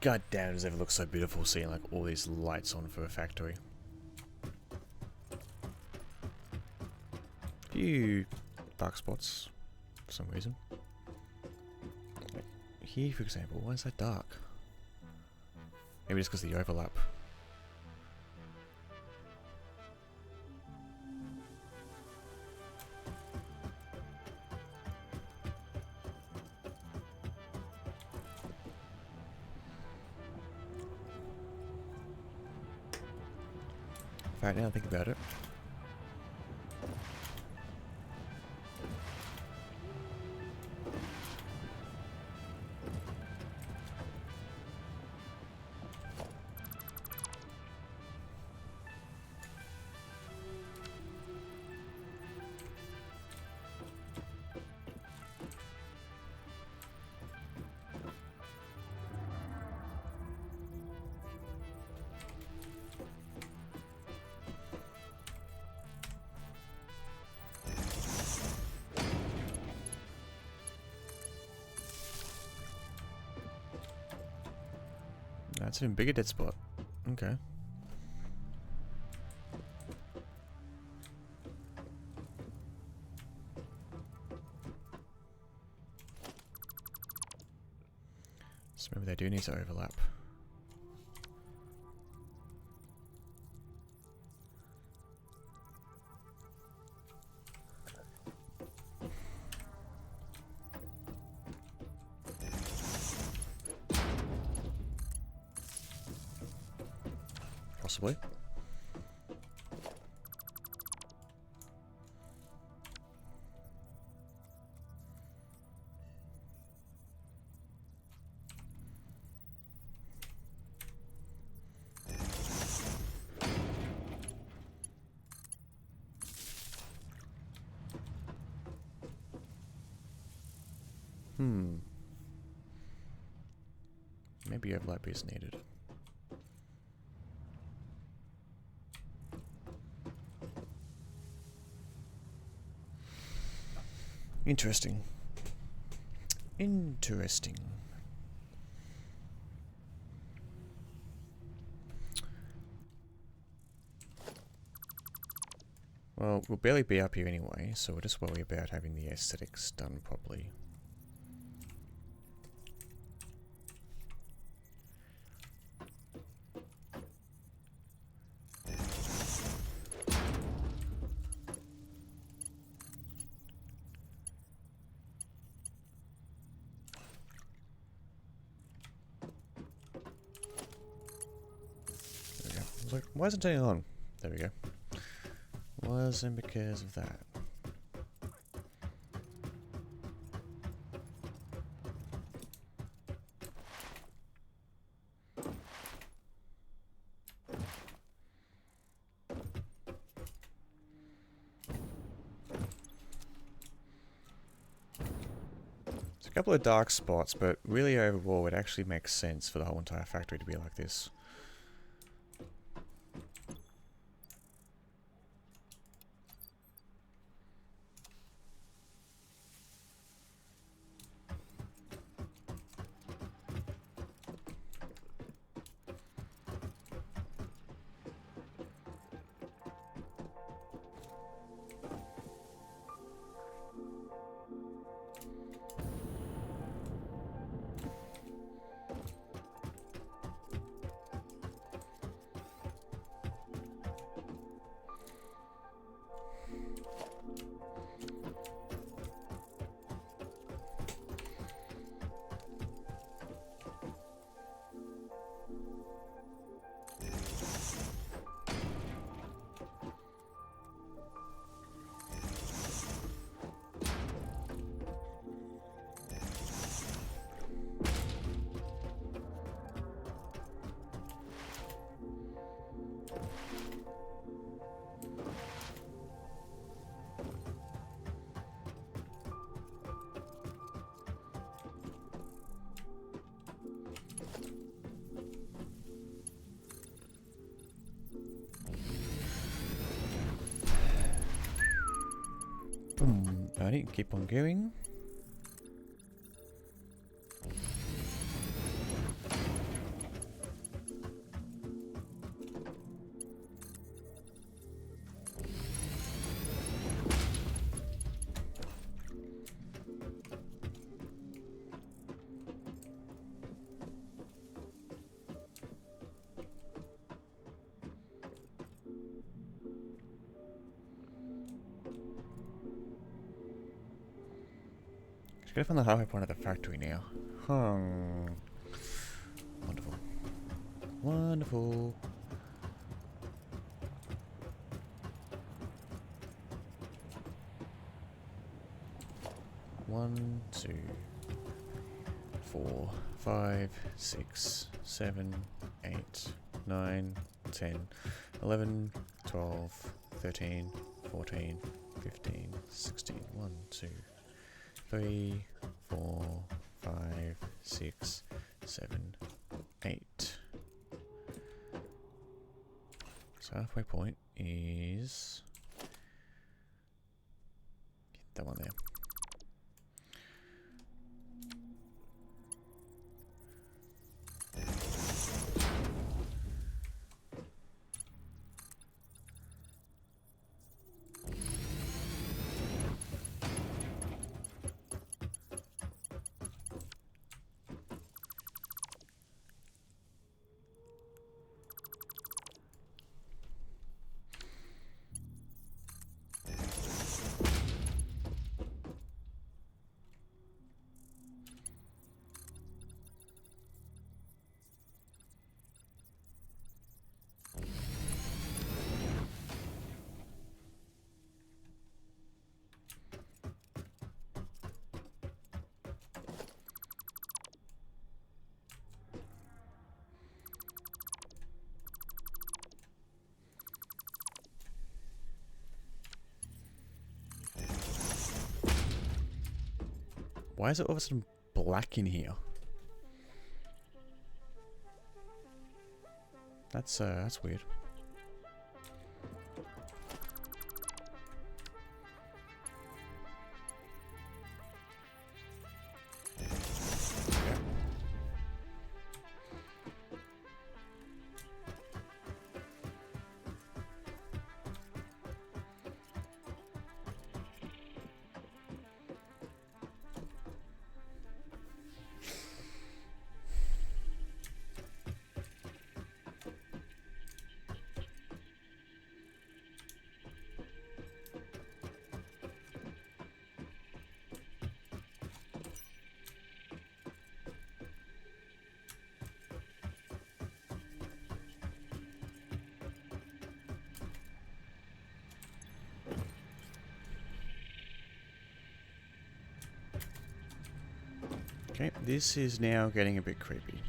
God damn, does it ever look so beautiful seeing like all these lights on for a factory. Few dark spots for some reason. Like here, for example, why is that dark? Maybe just because of the overlap. In fact, now I think about it. That's an even bigger dead spot. Okay. So maybe they do need to overlap. Possibly. Maybe overlap is needed. Interesting. Interesting. Well, we'll barely be up here anyway, so we'll just worry about having the aesthetics done properly. Like, why isn't it turning on? There we go. Wasn't because of that. There's a couple of dark spots, but really overall it actually makes sense for the whole entire factory to be like this. Alrighty, keep on going. Gotta find the halfway point of the factory now. Wonderful. Wonderful. One, 2, 4, 5, 6, 7, 8, 9, 10, 11, 12, 13, 14, 15, 16. 1, 2, 3, 4, 5, 6, 7, 8. So halfway point is that one there. Why is it all of a sudden black in here? That's weird. Okay, this is now getting a bit creepy.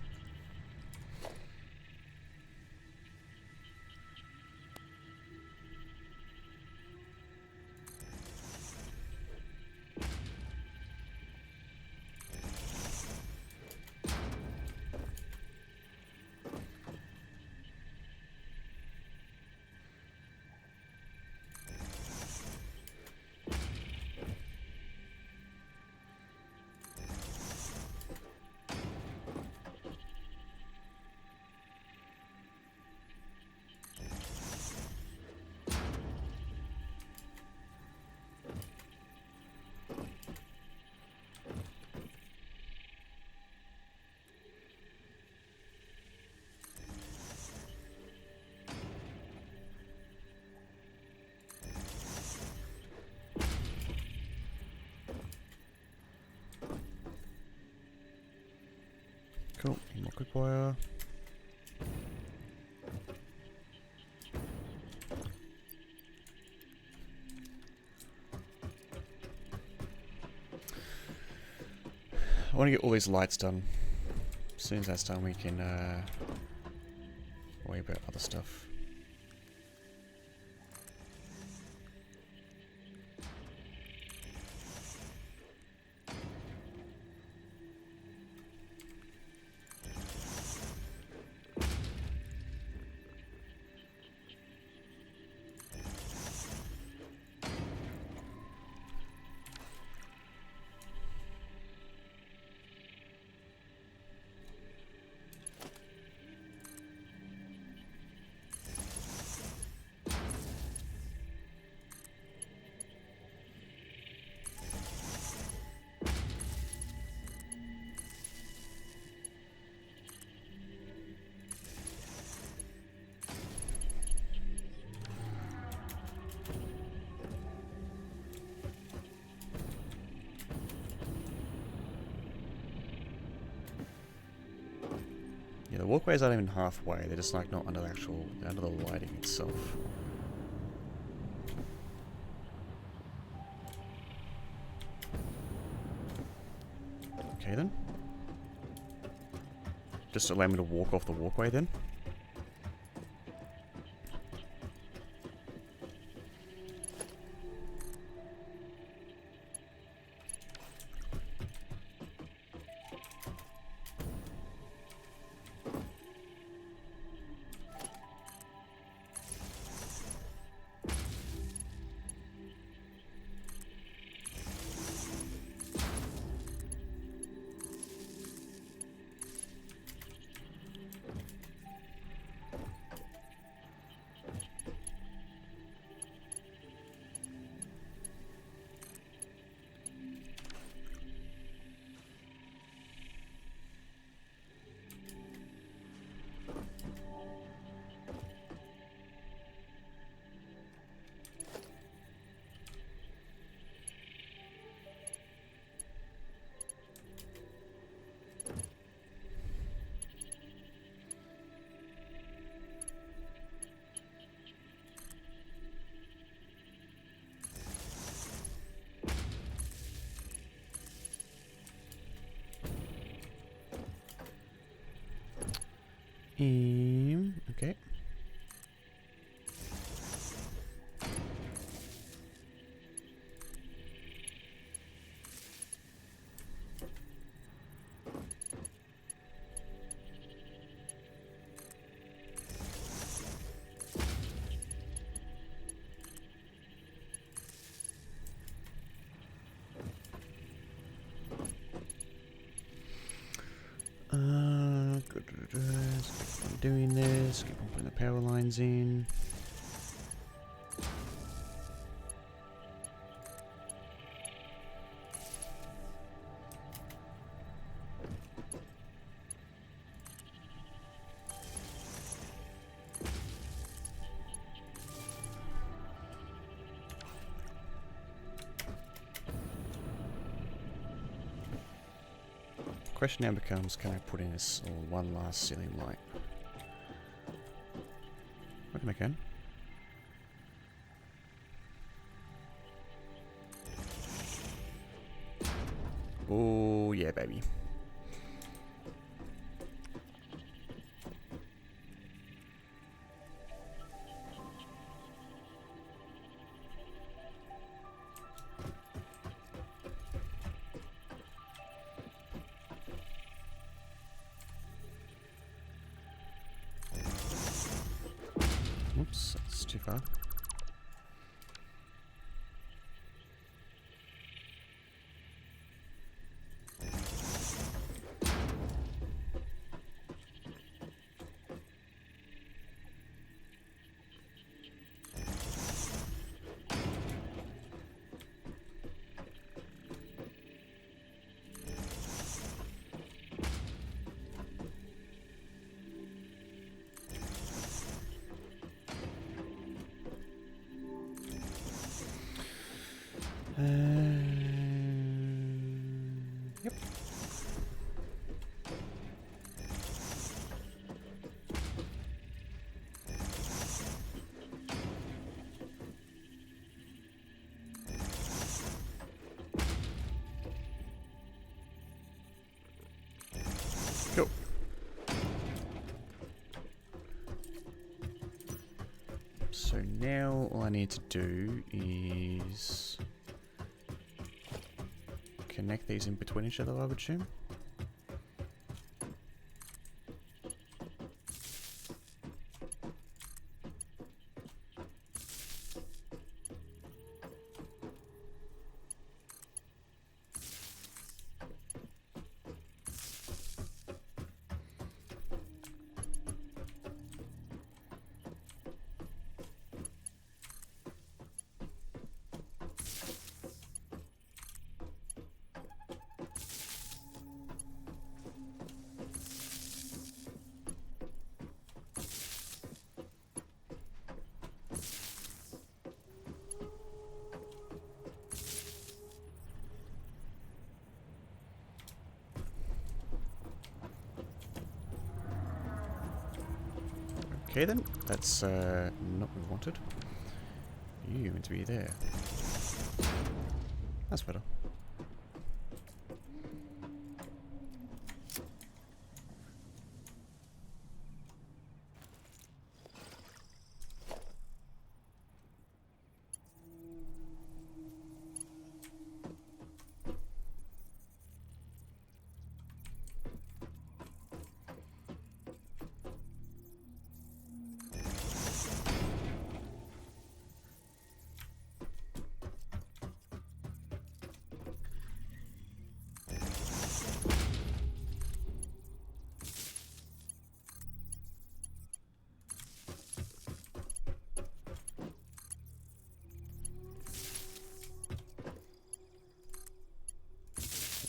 Cool, need more quick wire. I want to get all these lights done. As soon as that's done, we can worry about other stuff. walkways aren't even halfway, they're just like not under the actual, they're under the lighting itself. Okay then. Just allow me to walk off the walkway then. Okay. Let's keep on doing this, keep on putting the power lines in. Question now becomes, can I put in this one last ceiling light? I reckon I can. Oh yeah, baby. Oops, that's too far. Yep. Cool. So now all I need to do is connect these in between each other, I would assume. Okay then, that's not what we wanted. You meant to be there. That's better.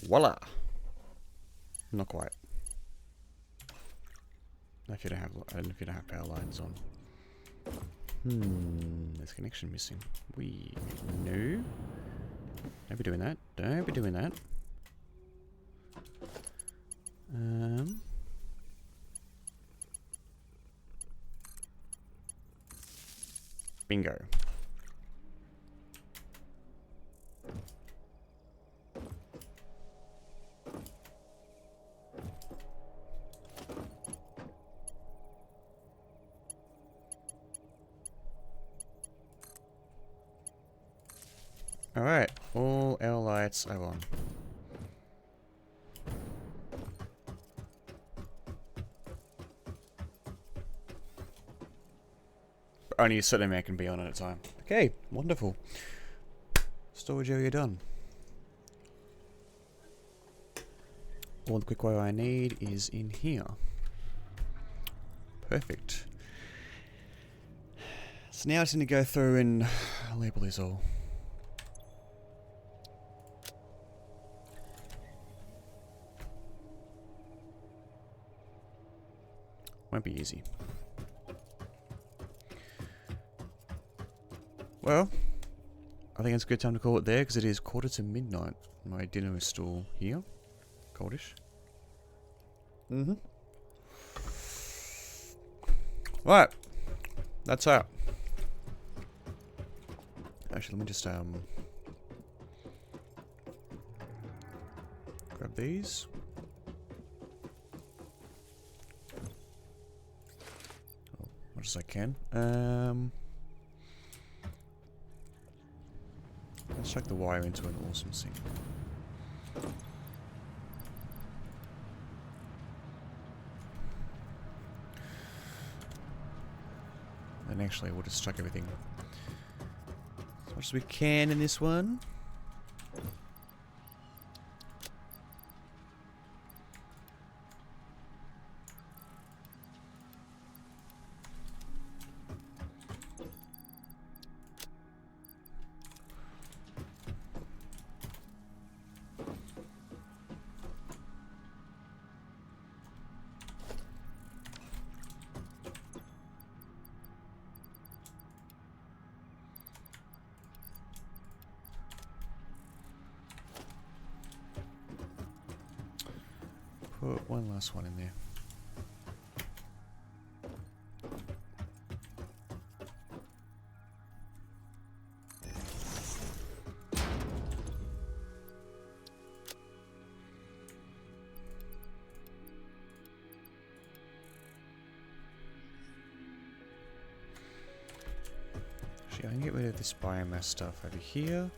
Voila! Not quite. If you don't have, I don't know if you don't have power lines on. There's a connection missing. No. Don't be doing that. Don't be doing that. Bingo. Alright, all our lights are on. But only a certain amount can be on at a time. Okay, wonderful. Storage area done. All the quick wire I need is in here. Perfect. So now I just need to go through and label these all. Won't be easy. Well, I think it's a good time to call it there because it is 1:45. My dinner is still here. Coldish. Right. That's out. Actually, let me just grab these. Much as I can. Let's chuck the wire into an awesome sink. And actually, we'll just chuck everything as much as we can in this one. Put one last one in there. Actually, I can get rid of this biomass stuff over here.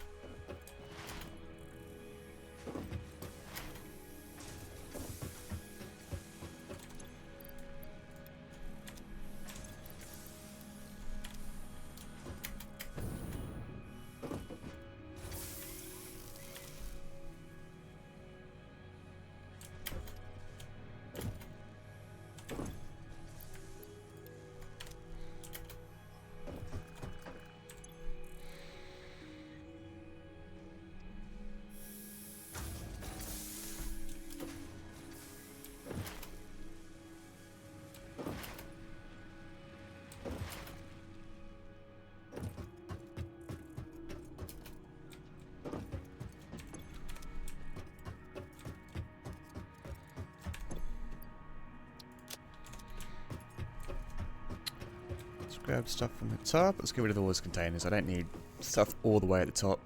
grab stuff from the top. Let's get rid of all those containers. I don't need stuff all the way at the top.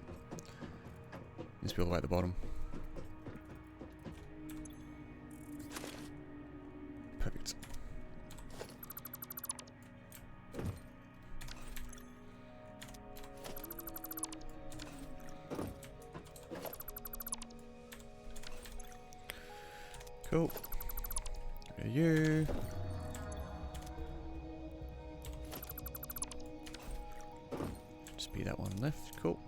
Needs to be all the way at the bottom. Perfect. Cool. Go to you. Just be that one left. Cool.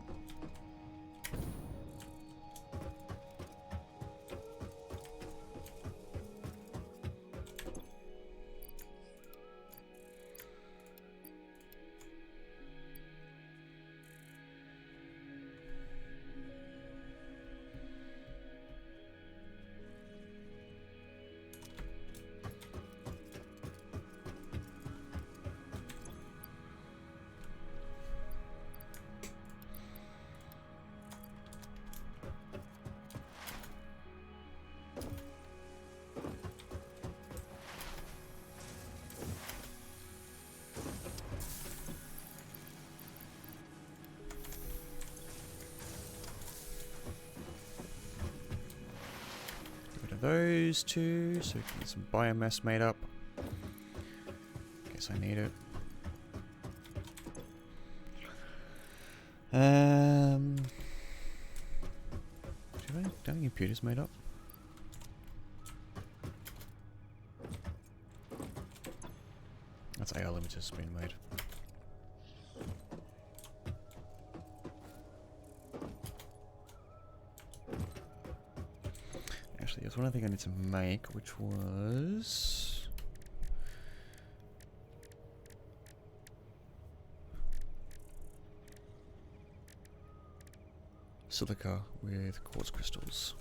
Those two, so we can get some biomass made up. Guess I need it. Do I have any computers made up? That's AR limiters being made. Actually, there's one thing I need to make, which was silica with quartz crystals.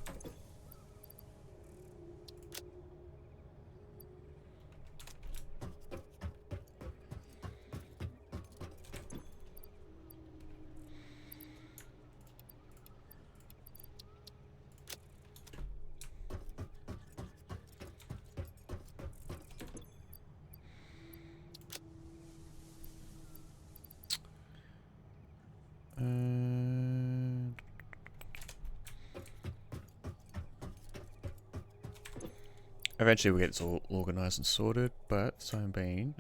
Eventually we'll get this all organised and sorted, but time being,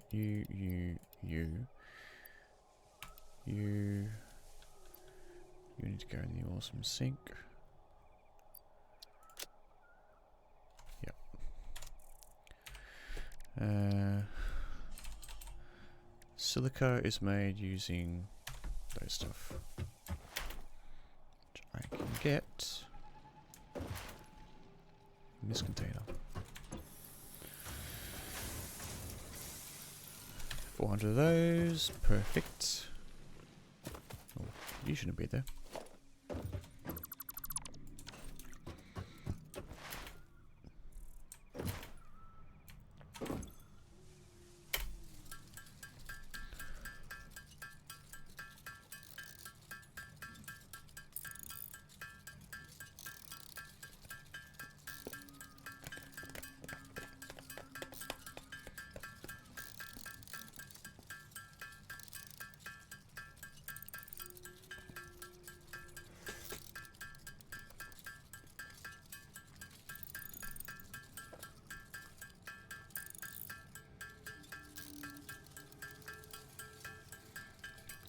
you need to go in the awesome sink. Yep. Silica is made using those stuff, which I can get in this container. 400 of those, perfect. Oh, you shouldn't be there.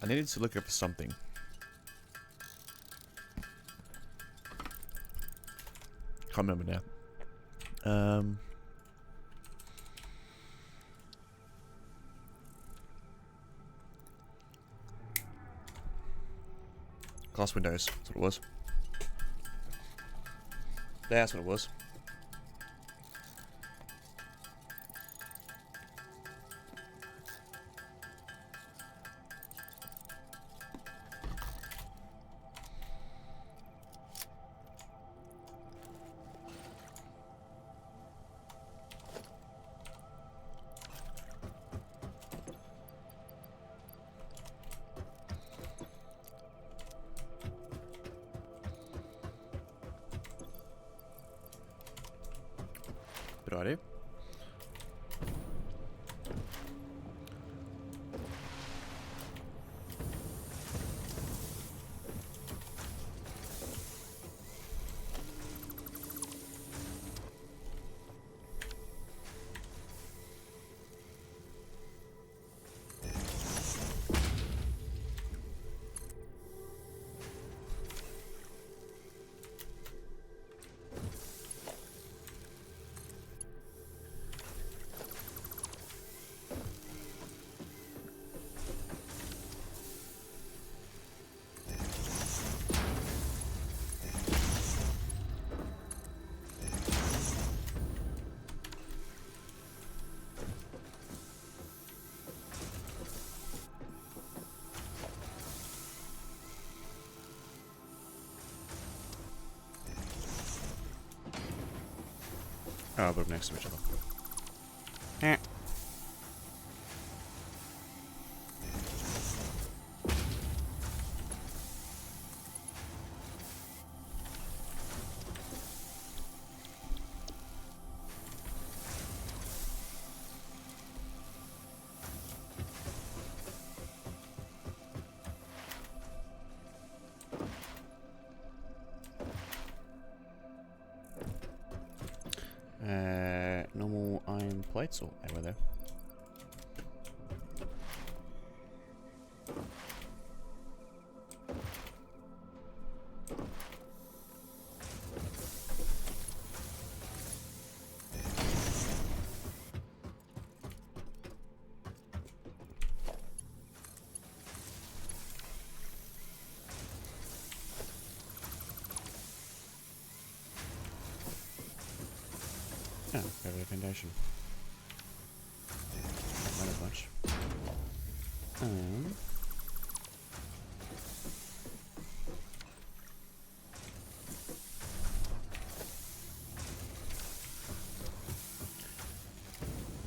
I needed to look up for something. Can't remember now. Glass windows, that's what it was. That's what it was. Good idea. Oh, I'll put them next to each other. Eh. Normal iron plates, or they were there. Oh, over the foundation. Not a bunch.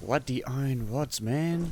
Bloody iron rods, man.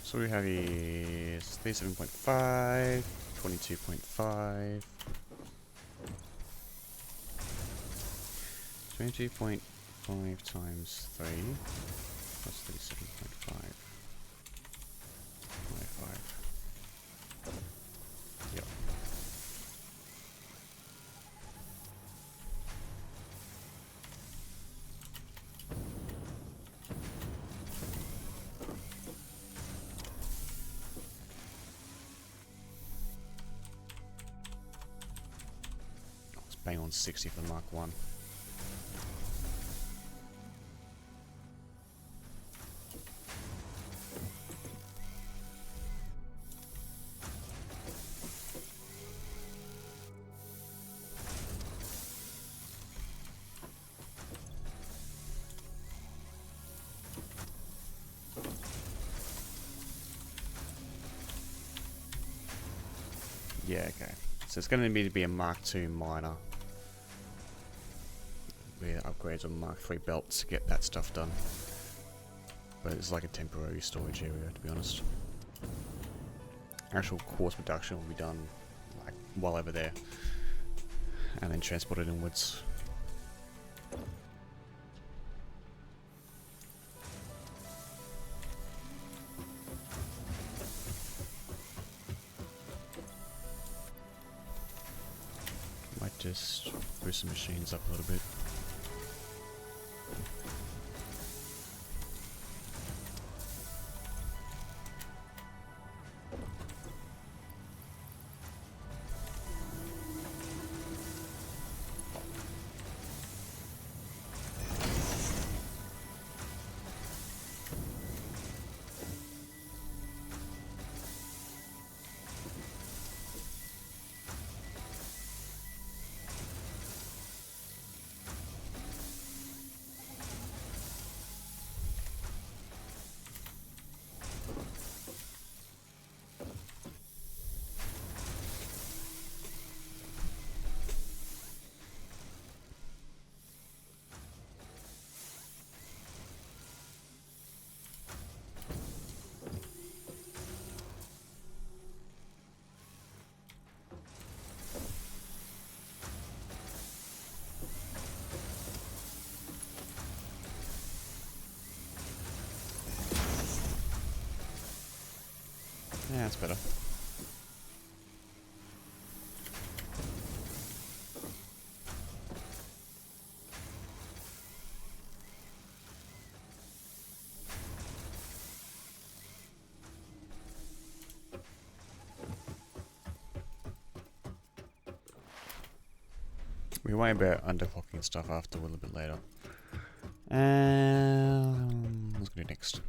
So we have is 37.5, 22.5, 22.5 times 3 plus 37.5. 25. Yep. Let's bang on 60 for the Mark 1. Yeah, okay. So it's going to need to be a Mark II miner. With upgrades on Mark III belts to get that stuff done. But it's like a temporary storage area, to be honest. Actual quartz production will be done like while over there. And then transported inwards. Might just boost the machines up a little bit. That's better. We worry about underclocking stuff after a little bit later. What's gonna do next?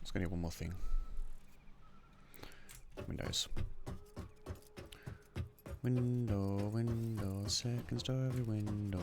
It's gonna need one more thing. Windows. Window, second story window.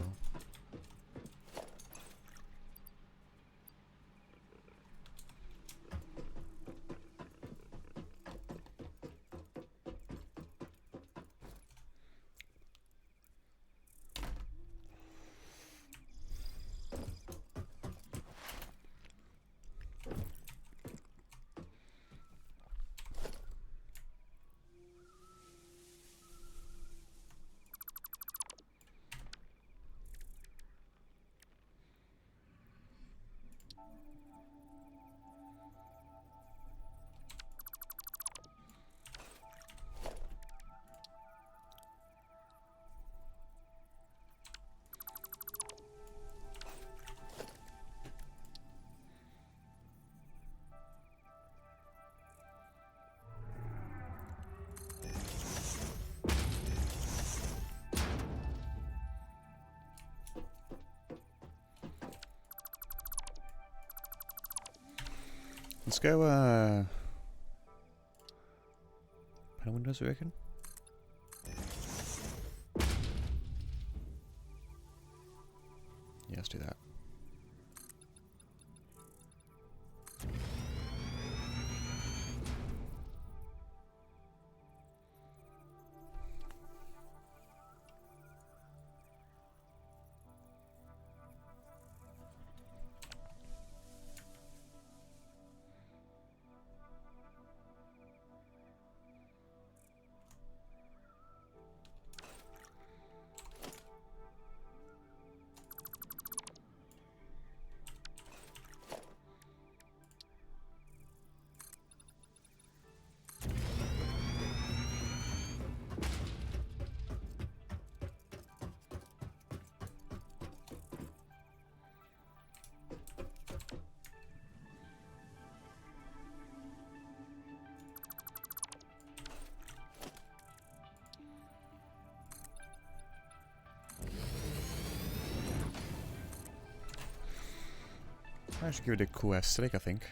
Let's go, panel windows, I reckon? Yeah, let's do that. I should give it a cool aesthetic, I think.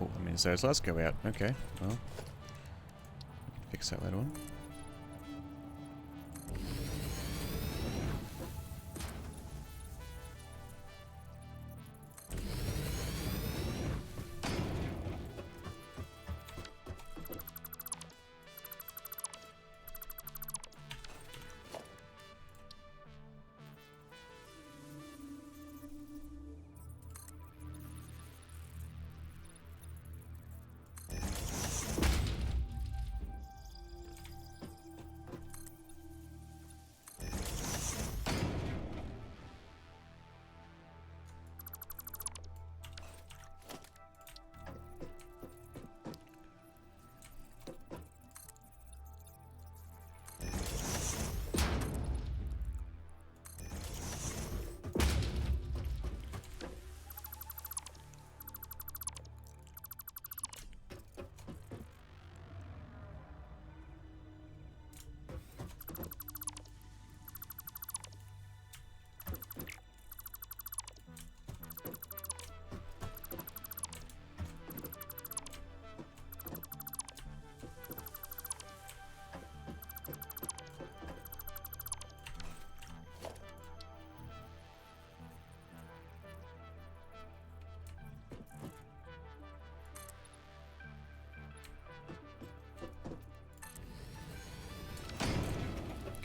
Oh, I mean, so let's go out. Okay, well, we can fix that later on.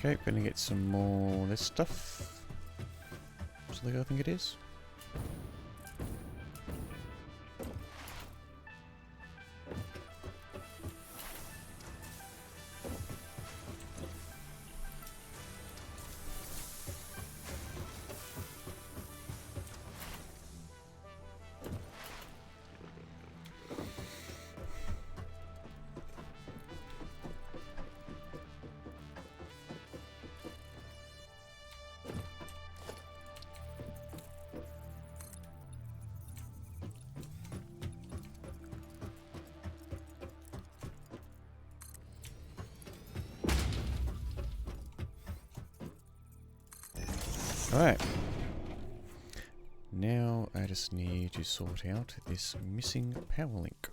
Okay, gonna get some more this stuff. Something I think it is. Alright. Now I just need to sort out this missing power link.